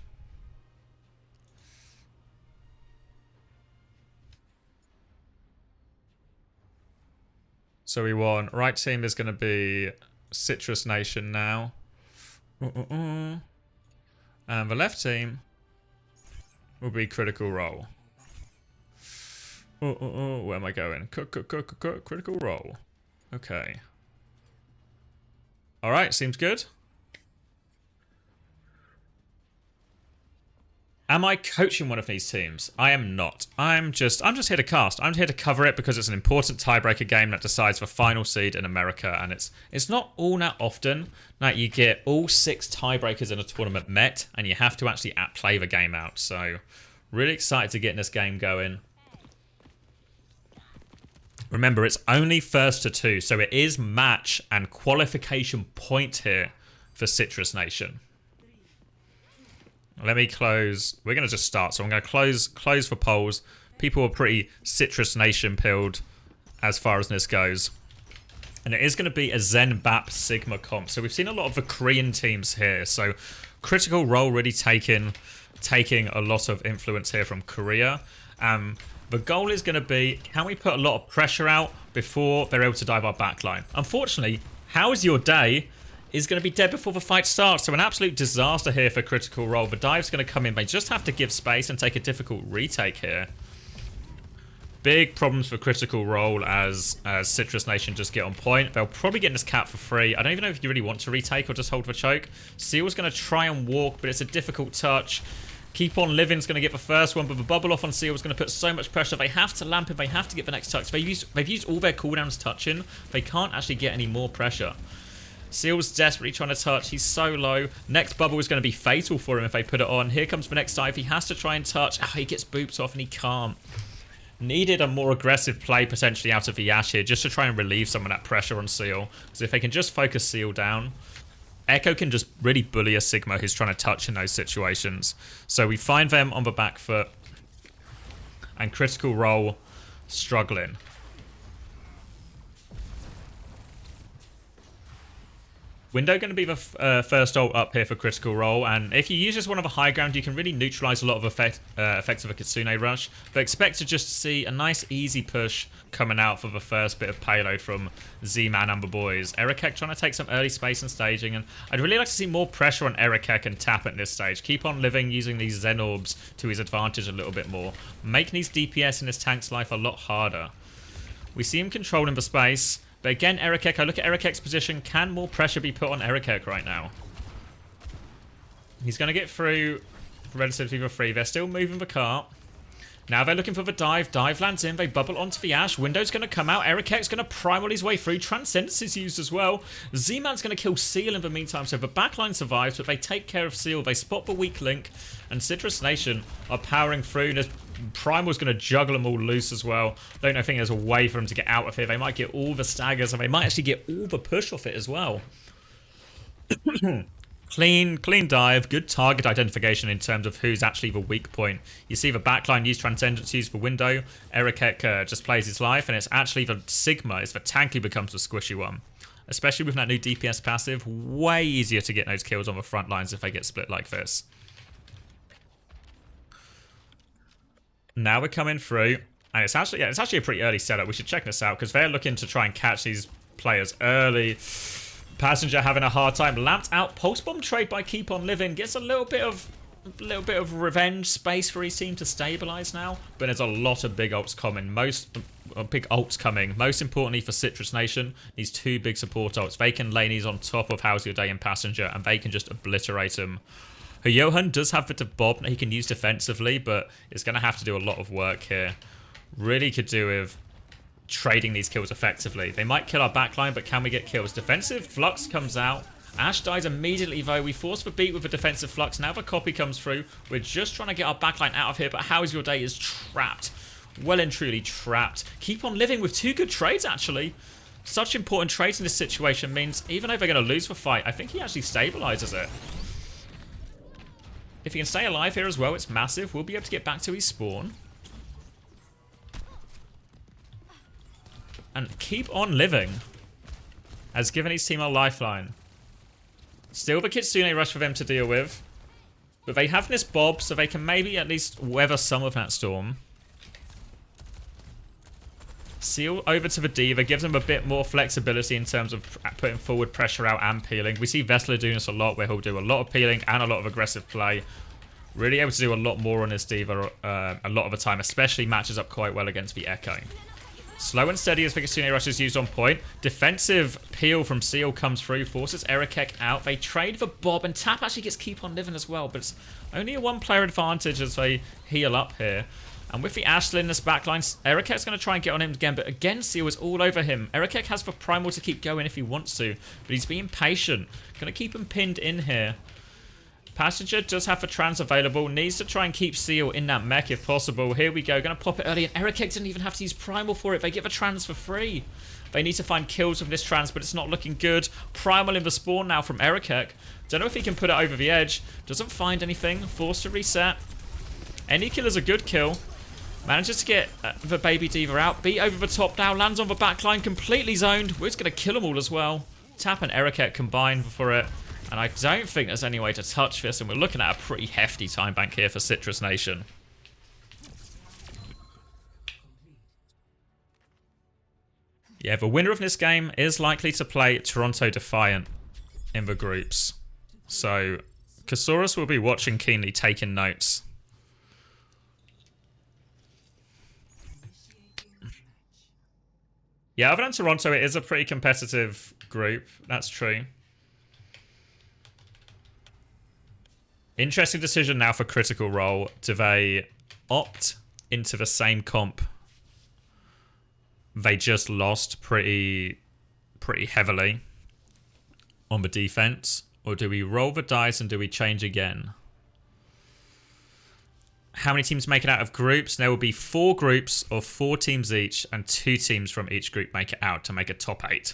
So we want... Right team is going to be Citrus Nation now. And the left team will be Critical Role. Where am I going? Critical Role. Okay. Alright, seems good. Am I coaching one of these teams? I am not. I'm just here to cast. I'm here to cover it because it's an important tiebreaker game that decides the final seed in America, and it's not all that often that you get all 6 tiebreakers in a tournament met, and you have to actually play the game out. So, really excited to get this game going. Remember, it's only first to 2, so it is match and qualification point here for Citrus Nation. Let me close. We're going to just start. So I'm going to close for polls. People are pretty Citrus Nation pilled as far as this goes. And it is going to be a Zen Bap Sigma comp. So we've seen a lot of the Korean teams here. So Critical Role really taking a lot of influence here from Korea. The goal is going to be, can we put a lot of pressure out before they're able to dive our backline? Unfortunately, how is your day? Is going to be dead before the fight starts. So an absolute disaster here for Critical Role. The dive's going to come in. They just have to give space and take a difficult retake here. Big problems for Critical Role as Citrus Nation just get on point. They'll probably get this cap for free. I don't even know if you really want to retake or just hold for choke. Seal's going to try and walk, but it's a difficult touch. Keep on Living's going to get the first one, but the bubble off on Seal is going to put so much pressure. They have to lamp him. They have to get the next touch. They've used all their cooldowns touching. They can't actually get any more pressure. Seal's desperately trying to touch. He's so low. Next bubble is going to be fatal for him if they put it on. Here comes the next dive. He has to try and touch. He gets booped off and he can't. Needed a more aggressive play potentially out of the Yash here just to try and relieve some of that pressure on Seal. Because if they can just focus Seal down, Echo can just really bully a Sigma who's trying to touch in those situations. So we find them on the back foot. And Critical Role struggling. Window going to be the first ult up here for Critical Role, and if you use this one of a high ground, you can really neutralize a lot of effects of a Kitsune rush, but expect to just see a nice easy push coming out for the first bit of payload from Z-Man and the boys. Erikek trying to take some early space and staging, and I'd really like to see more pressure on Erikek and Tap at this stage. Keep on Living using these Zen Orbs to his advantage a little bit more, making his DPS in his tank's life a lot harder. We see him controlling the space. But again, Erikek, I look at Erikek's position. Can more pressure be put on Erikek right now? He's going to get through relatively for free. They're still moving the cart. Now they're looking for the dive. Dive lands in. They bubble onto the Ash. Window's going to come out. Erikek's going to primal his way through. Transcendence is used as well. Z-Man's going to kill Seal in the meantime. So the backline survives, but they take care of Seal. They spot the weak link. And Citrus Nation are powering through. And Primal's going to juggle them all loose as well. Don't think there's a way for them to get out of here. They might get all the staggers, and they might actually get all the push off it as well. Clean dive, good target identification in terms of who's actually the weak point. You see the backline use Transcendence used for Window. Erikek just plays his life, and it's actually the Sigma, it's the tank who becomes the squishy one. especially with that new DPS passive. Way easier to get those kills on the front lines if they get split like this. Now we're coming through, and it's actually a pretty early setup. We should check this out because they're looking to try and catch these players early. Passenger having a hard time. Lamped out. Pulse bomb trade by Keep On Living gets a little bit of revenge space for his team to stabilize now. But there's a lot of big ults coming. Most importantly for Citrus Nation, these two big support ults. They can lay these on top of How's Your Day and Passenger, and they can just obliterate them. Johan does have a bit of Bob that he can use defensively, but it's going to have to do a lot of work here. Really could do with trading these kills effectively. They might kill our backline, but can we get kills? Defensive Flux comes out. Ash dies immediately, though. We force the beat with a defensive Flux. Now the copy comes through. We're just trying to get our backline out of here, but How's Your Day is trapped. Well and truly trapped. Keep On Living with two good trades, actually. Such important trades in this situation means even though they're going to lose the fight, I think he actually stabilizes it. If he can stay alive here as well, it's massive. We'll be able to get back to his spawn. And Keep On Living has given his team a lifeline. Still the Kitsune rush for them to deal with. But they have this Bob, so they can maybe at least weather some of that storm. Seal over to the D.Va, gives them a bit more flexibility in terms of putting forward pressure out and peeling. We see Vessler doing this a lot, where he'll do a lot of peeling and a lot of aggressive play. Really able to do a lot more on this D.Va a lot of the time, especially matches up quite well against the Echo. Slow and steady as the Kitsune Rush is used on point. Defensive peel from Seal comes through, forces Erikek out. They trade for Bob, and Tap actually gets Keep On Living as well, but it's only a one-player advantage as they heal up here. And with the Ashley in this backline, Erikek's going to try and get on him again, but again, Seal is all over him. Erikek has the Primal to keep going if he wants to, but he's being patient. Going to keep him pinned in here. Passenger does have the trans available, needs to try and keep Seal in that mech if possible. Here we go, going to pop it early, and Erikek didn't even have to use Primal for it. They get the trans for free. They need to find kills with this trans, but it's not looking good. Primal in the spawn now from Erikek. Don't know if he can put it over the edge. Doesn't find anything. Forced to reset. Any kill is a good kill. Manages to get the baby D.Va out. Beat over the top now. Lands on the backline. Completely zoned. We're just going to kill them all as well. Tap and Erikek combine for it. And I don't think there's any way to touch this. And we're looking at a pretty hefty time bank here for Citrus Nation. Yeah, the winner of this game is likely to play Toronto Defiant in the groups. So Kasaurus will be watching keenly, taking notes. Yeah, other than Toronto, it is a pretty competitive group. That's true. Interesting decision now for Critical Role. Do they opt into the same comp they just lost pretty heavily on the defense? Or do we roll the dice and do we change again? How many teams make it out of groups? There will be 4 groups of 4 teams each, and 2 teams from each group make it out to make a top 8.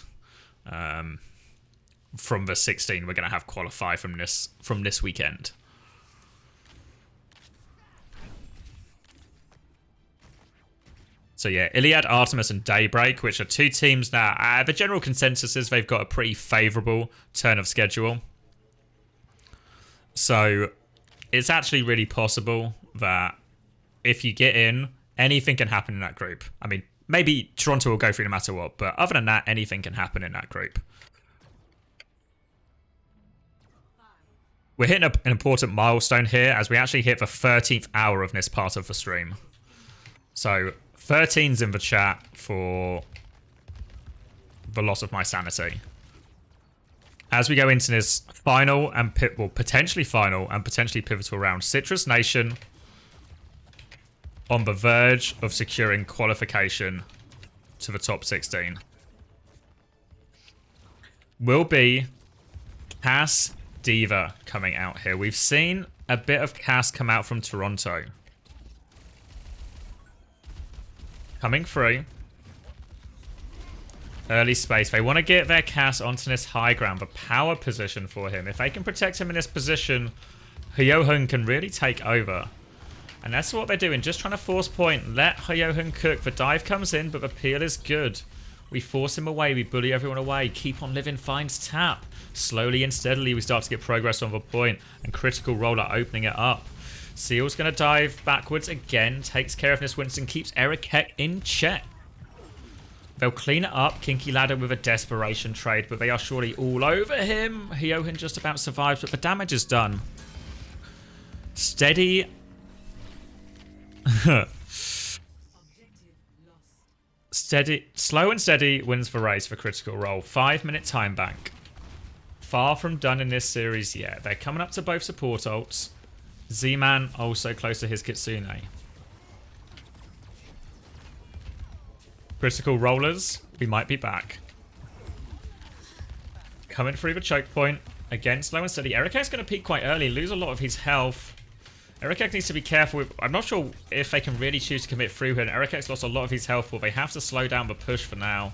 From the 16, we're going to have qualify from this weekend. So yeah, Iliad, Artemis, and Daybreak, which are 2 teams now. The general consensus is they've got a pretty favourable turn of schedule. So it's actually really possible that if you get in, anything can happen in that group. I mean, maybe Toronto will go through no matter what, but other than that, anything can happen in that group. We're hitting an important milestone here as we actually hit the 13th hour of this part of the stream. So 13's in the chat for the loss of my sanity. As we go into this final and potentially final and potentially pivotal round, Citrus Nation on the verge of securing qualification to the top 16 will be Cass D.Va coming out here. We've seen a bit of Cass come out from Toronto. Coming through. Early space. They want to get their Cass onto this high ground, the power position for him. If they can protect him in this position, Hyohun can really take over. And that's what they're doing. Just trying to force point. Let Hyohun cook. The dive comes in, but the peel is good. We force him away. We bully everyone away. Keep on living finds Tap. Slowly and steadily, we start to get progress on the point, and Critical Role are opening it up. Seal's going to dive backwards again. Takes care of this Winston. Keeps Eric Heck in check. They'll clean it up. Kinky Ladder with a desperation trade, but they are surely all over him. Hyohin just about survives, but the damage is done. Steady. Slow and steady wins the race for Critical Role. 5-minute time bank. Far from done in this series yet. They're coming up to both support ults. Z-Man also close to his Kitsune. Critical Rollers, we might be back. Coming through the choke point. Again, slow and steady. Eric's going to peak quite early, lose a lot of his health. Eric needs to be careful. I'm not sure if they can really choose to commit through here. Eric's lost a lot of his health, but they have to slow down the push for now.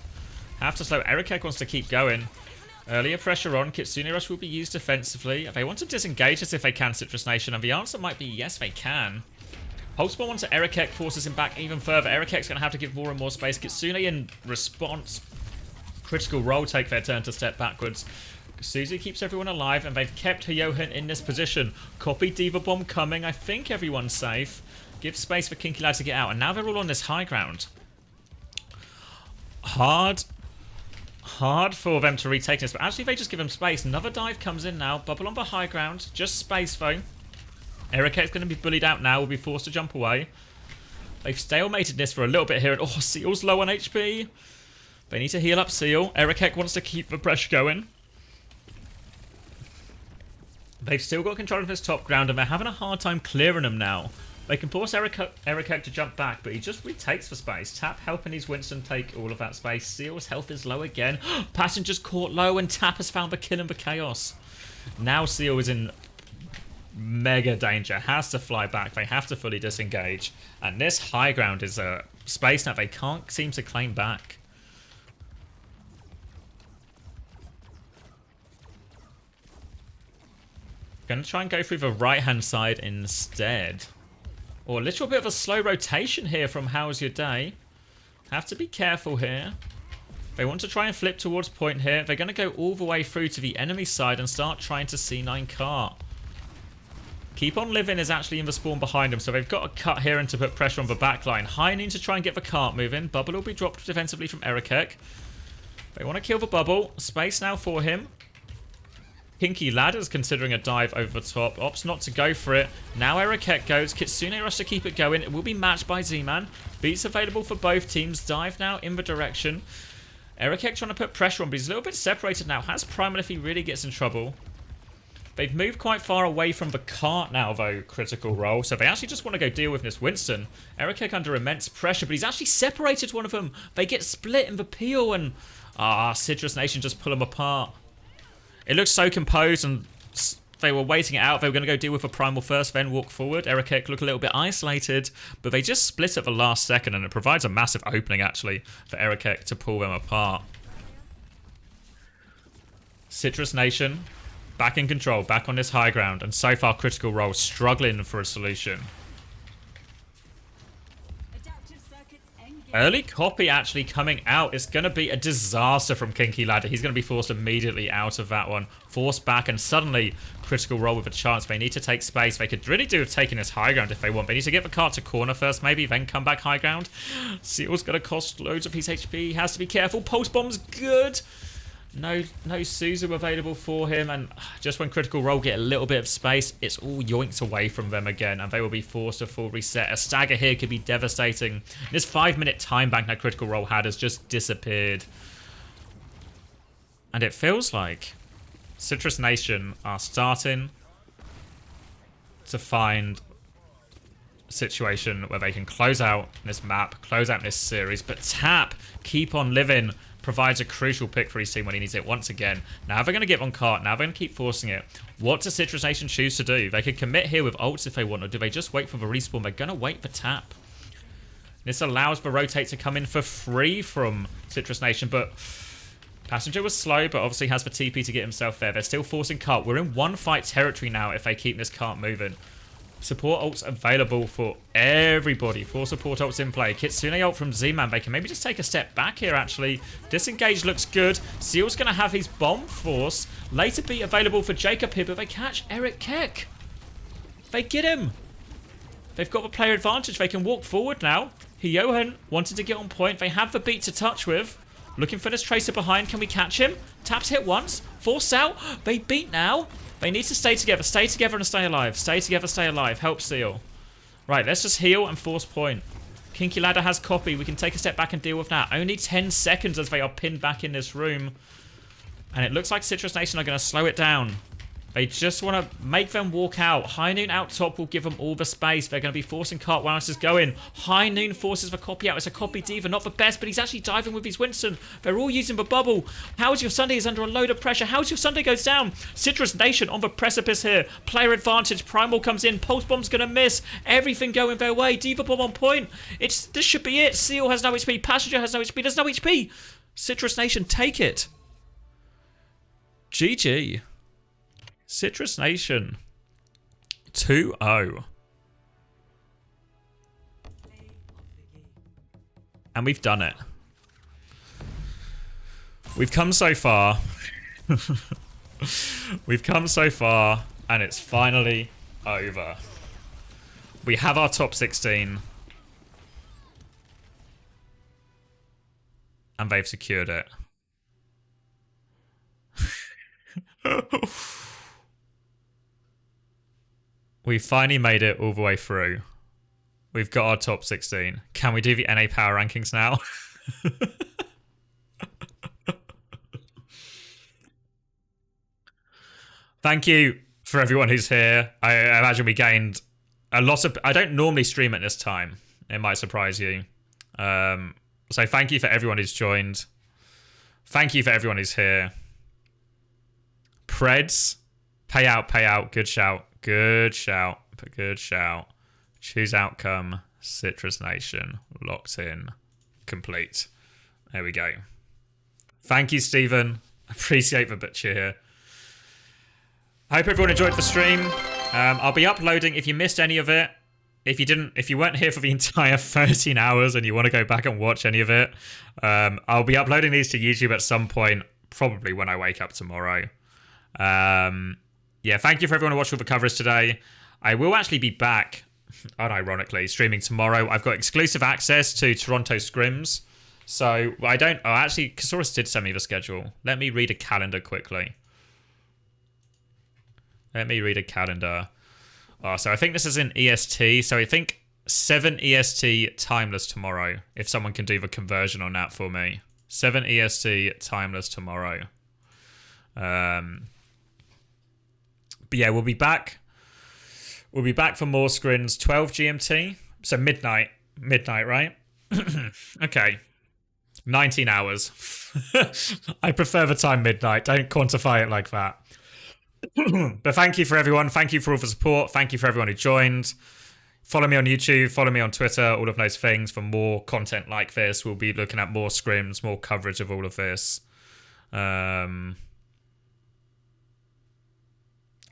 Have to slow. Eric wants to keep going. Earlier pressure on. Kitsune Rush will be used defensively. They want to disengage us if they can, Citrus Nation, and the answer might be yes, they can. Pulse Bomb onto Eric forces him back even further. Eric going to have to give more and more space. Kitsune in response. Critical Role take their turn to step backwards. Suzy keeps everyone alive, and they've kept Hyohin in this position. Copy Diva Bomb coming. I think everyone's safe. Give space for Kinky Lad to get out, and now they're all on this high ground. Hard for them to retake this, but actually they just give them space. Another dive comes in now. Bubble on the high ground. Just space, though. Eric is going to be bullied out now. Will be forced to jump away. They've stalemated this for a little bit here. Oh, Seal's low on HP. They need to heal up Seal. Eric wants to keep the pressure going. They've still got control of this top ground, and they're having a hard time clearing them now. They can force Eric to jump back, but he just retakes for space. Tap helping his Winston take all of that space. Seal's health is low again. Passenger's caught low, and Tap has found the kill in the chaos. Now Seal is in mega danger. Has to fly back. They have to fully disengage. And this high ground is a space that they can't seem to claim back. Going to try and go through the right-hand side instead. Or a little bit of a slow rotation here from How's Your Day. Have to be careful here. They want to try and flip towards point here. They're going to go all the way through to the enemy side and start trying to C9 cart. Keep on Living is actually in the spawn behind them, so they've got a cut here and to put pressure on the backline. High need to try and get the cart moving. Bubble will be dropped defensively from Erikek. They want to kill the bubble. Space now for him. Kinky Ladder's considering a dive over the top. Opts not to go for it. Now Erikek goes. Kitsune Rush to keep it going. It will be matched by Z-Man. Beats available for both teams. Dive now in the direction. Erikek trying to put pressure on, but he's a little bit separated now. Has Primal if he really gets in trouble. They've moved quite far away from the cart now, though, Critical Role. So they actually just want to go deal with this Winston. Erikek under immense pressure, but he's actually separated one of them. They get split in the peel, and Citrus Nation just pull them apart. It looks so composed, and they were waiting it out. They were going to go deal with a Primal first, then walk forward. Erikek look a little bit isolated, but they just split at the last second, and it provides a massive opening, actually, for Erikek to pull them apart. Citrus Nation, back in control, back on this high ground, and so far Critical Role struggling for a solution. Early copy actually coming out. It's going to be a disaster from Kinky Ladder. He's going to be forced immediately out of that one. Forced back, and suddenly Critical Role with a chance. They need to take space. They could really do with taking this high ground if they want. They need to get the cart to corner first, maybe, then come back high ground. Seal's going to cost loads of his HP. He has to be careful. Pulse Bomb's good. No Suzu available for him, and just when Critical Role get a little bit of space, it's all yoinked away from them again, and they will be forced to full reset. A stagger here could be devastating. This 5-minute time bank that Critical Role had has just disappeared. And it feels like Citrus Nation are starting to find a situation where they can close out this map, close out this series, but Tap, Keep on Living, provides a crucial pick for his team when he needs it once again. Now they're going to get on cart. Now they're going to keep forcing it. What does Citrus Nation choose to do? They could commit here with ults if they want, or do they just wait for the respawn? They're going to wait for Tap. This allows the rotate to come in for free from Citrus Nation, but Passenger was slow, but obviously has the TP to get himself there. They're still forcing cart. We're in one fight territory now if they keep this cart moving. Support ults available for everybody. 4 support ults in play. Kitsune ult from Z-Man. They can maybe just take a step back here, actually. Disengage looks good. Seal's going to have his bomb force later be available for Jacob here, but they catch Eric Keck. They get him. They've got the player advantage. They can walk forward now. Johan wanted to get on point. They have the beat to touch with. Looking for this Tracer behind. Can we catch him? Taps hit once. Forced out. They beat now. They need to stay together. Stay together and stay alive. Stay together, stay alive. Help Seal. Right, let's just heal and force point. Kinky Ladder has copy. We can take a step back and deal with that. Only 10 seconds as they are pinned back in this room. And it looks like Citrus Nation are going to slow it down. They just want to make them walk out. High Noon out top will give them all the space. They're going to be forcing Cart while else is going. High Noon forces the copy out. It's a copy diva. Not the best, but he's actually diving with his Winston. They're all using the bubble. How's Your Sunday is under a load of pressure. How's Your Sunday goes down. Citrus Nation on the precipice here. Player advantage. Primal comes in. Pulse Bomb's going to miss. Everything going their way. Diva Bomb on point. This should be it. Seal has no HP. Passenger has no HP. There's no HP. Citrus Nation, take it. GG. Citrus Nation 2-0. And we've done it. We've come so far. We've come so far, and it's finally over. We have our top 16. And they've secured it. We finally made it all the way through. We've got our top 16. Can we do the NA power rankings now? Thank you for everyone who's here. I imagine we gained a lot of... I don't normally stream at this time. It might surprise you. So thank you for everyone who's joined. Thank you for everyone who's here. Preds. Pay out. Good shout. Good shout. Good shout. Choose outcome. Citrus Nation. Locked in. Complete. There we go. Thank you, Stephen. Appreciate the butcher here. I hope everyone enjoyed the stream. I'll be uploading if you missed any of it. If you weren't here for the entire 13 hours and you want to go back and watch any of it, I'll be uploading these to YouTube at some point, probably when I wake up tomorrow. Yeah, thank you for everyone who watched all the coverage today. I will actually be back, unironically, streaming tomorrow. I've got exclusive access to Toronto Scrims. So, actually, Kasaurus did send me the schedule. Let me read a calendar quickly. So I think this is in EST. So I think 7 EST timeless tomorrow. If someone can do the conversion on that for me. 7 EST timeless tomorrow. But yeah, we'll be back. We'll be back for more screens. 12 GMT. So midnight. Midnight, right? Okay. 19 hours. I prefer the time midnight. Don't quantify it like that. But thank you for everyone. Thank you for all the support. Thank you for everyone who joined. Follow me on YouTube. Follow me on Twitter. All of those things for more content like this. We'll be looking at more scrims, more coverage of all of this. I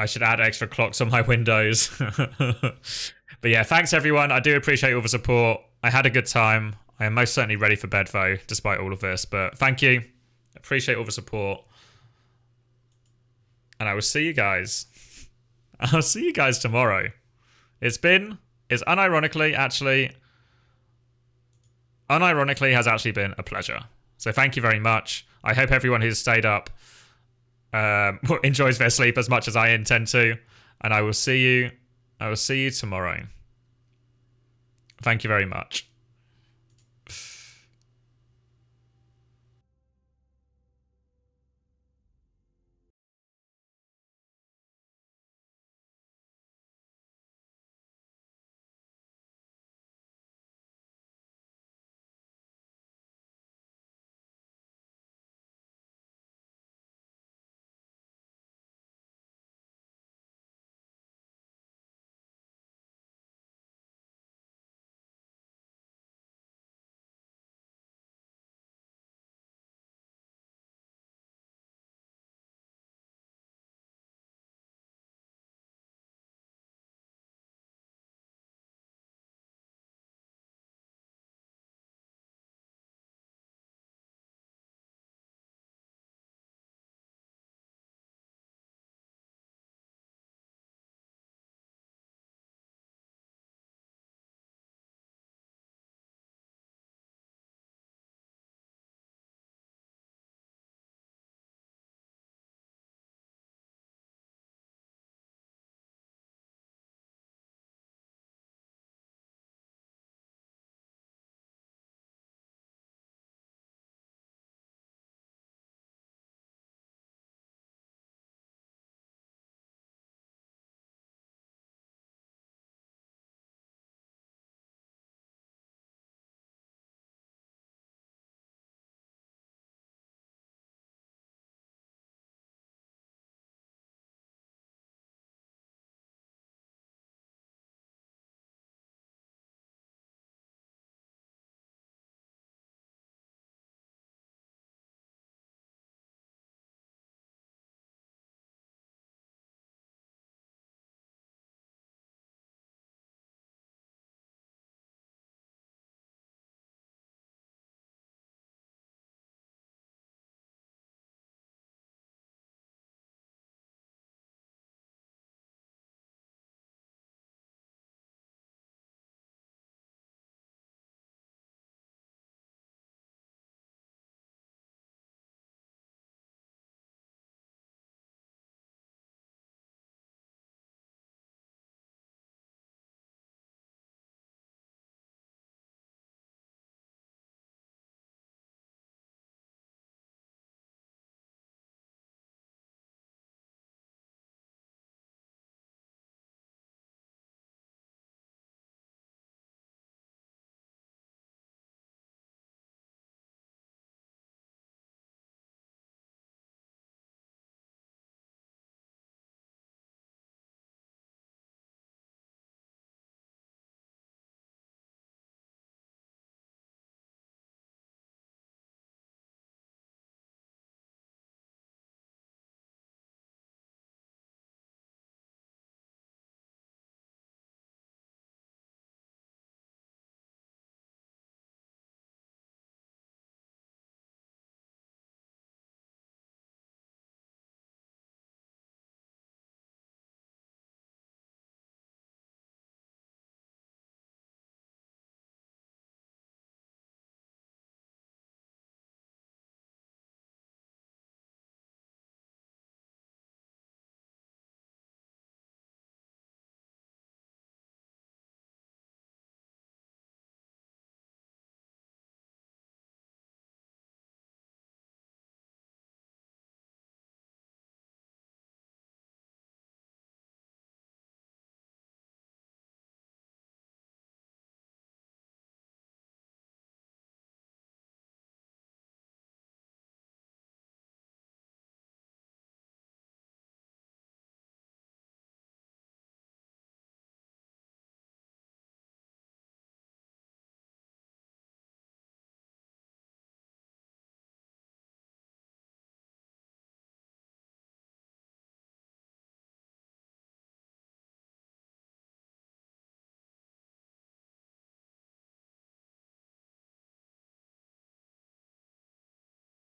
should add extra clocks on my windows. But yeah, thanks everyone. I do appreciate all the support. I had a good time. I am most certainly ready for bed though, despite all of this. But thank you. Appreciate all the support. And I will see you guys. I'll see you guys tomorrow. It's unironically has actually been a pleasure. So thank you very much. I hope everyone who's stayed up enjoys their sleep as much as I intend to. And I will see you tomorrow. Thank you very much.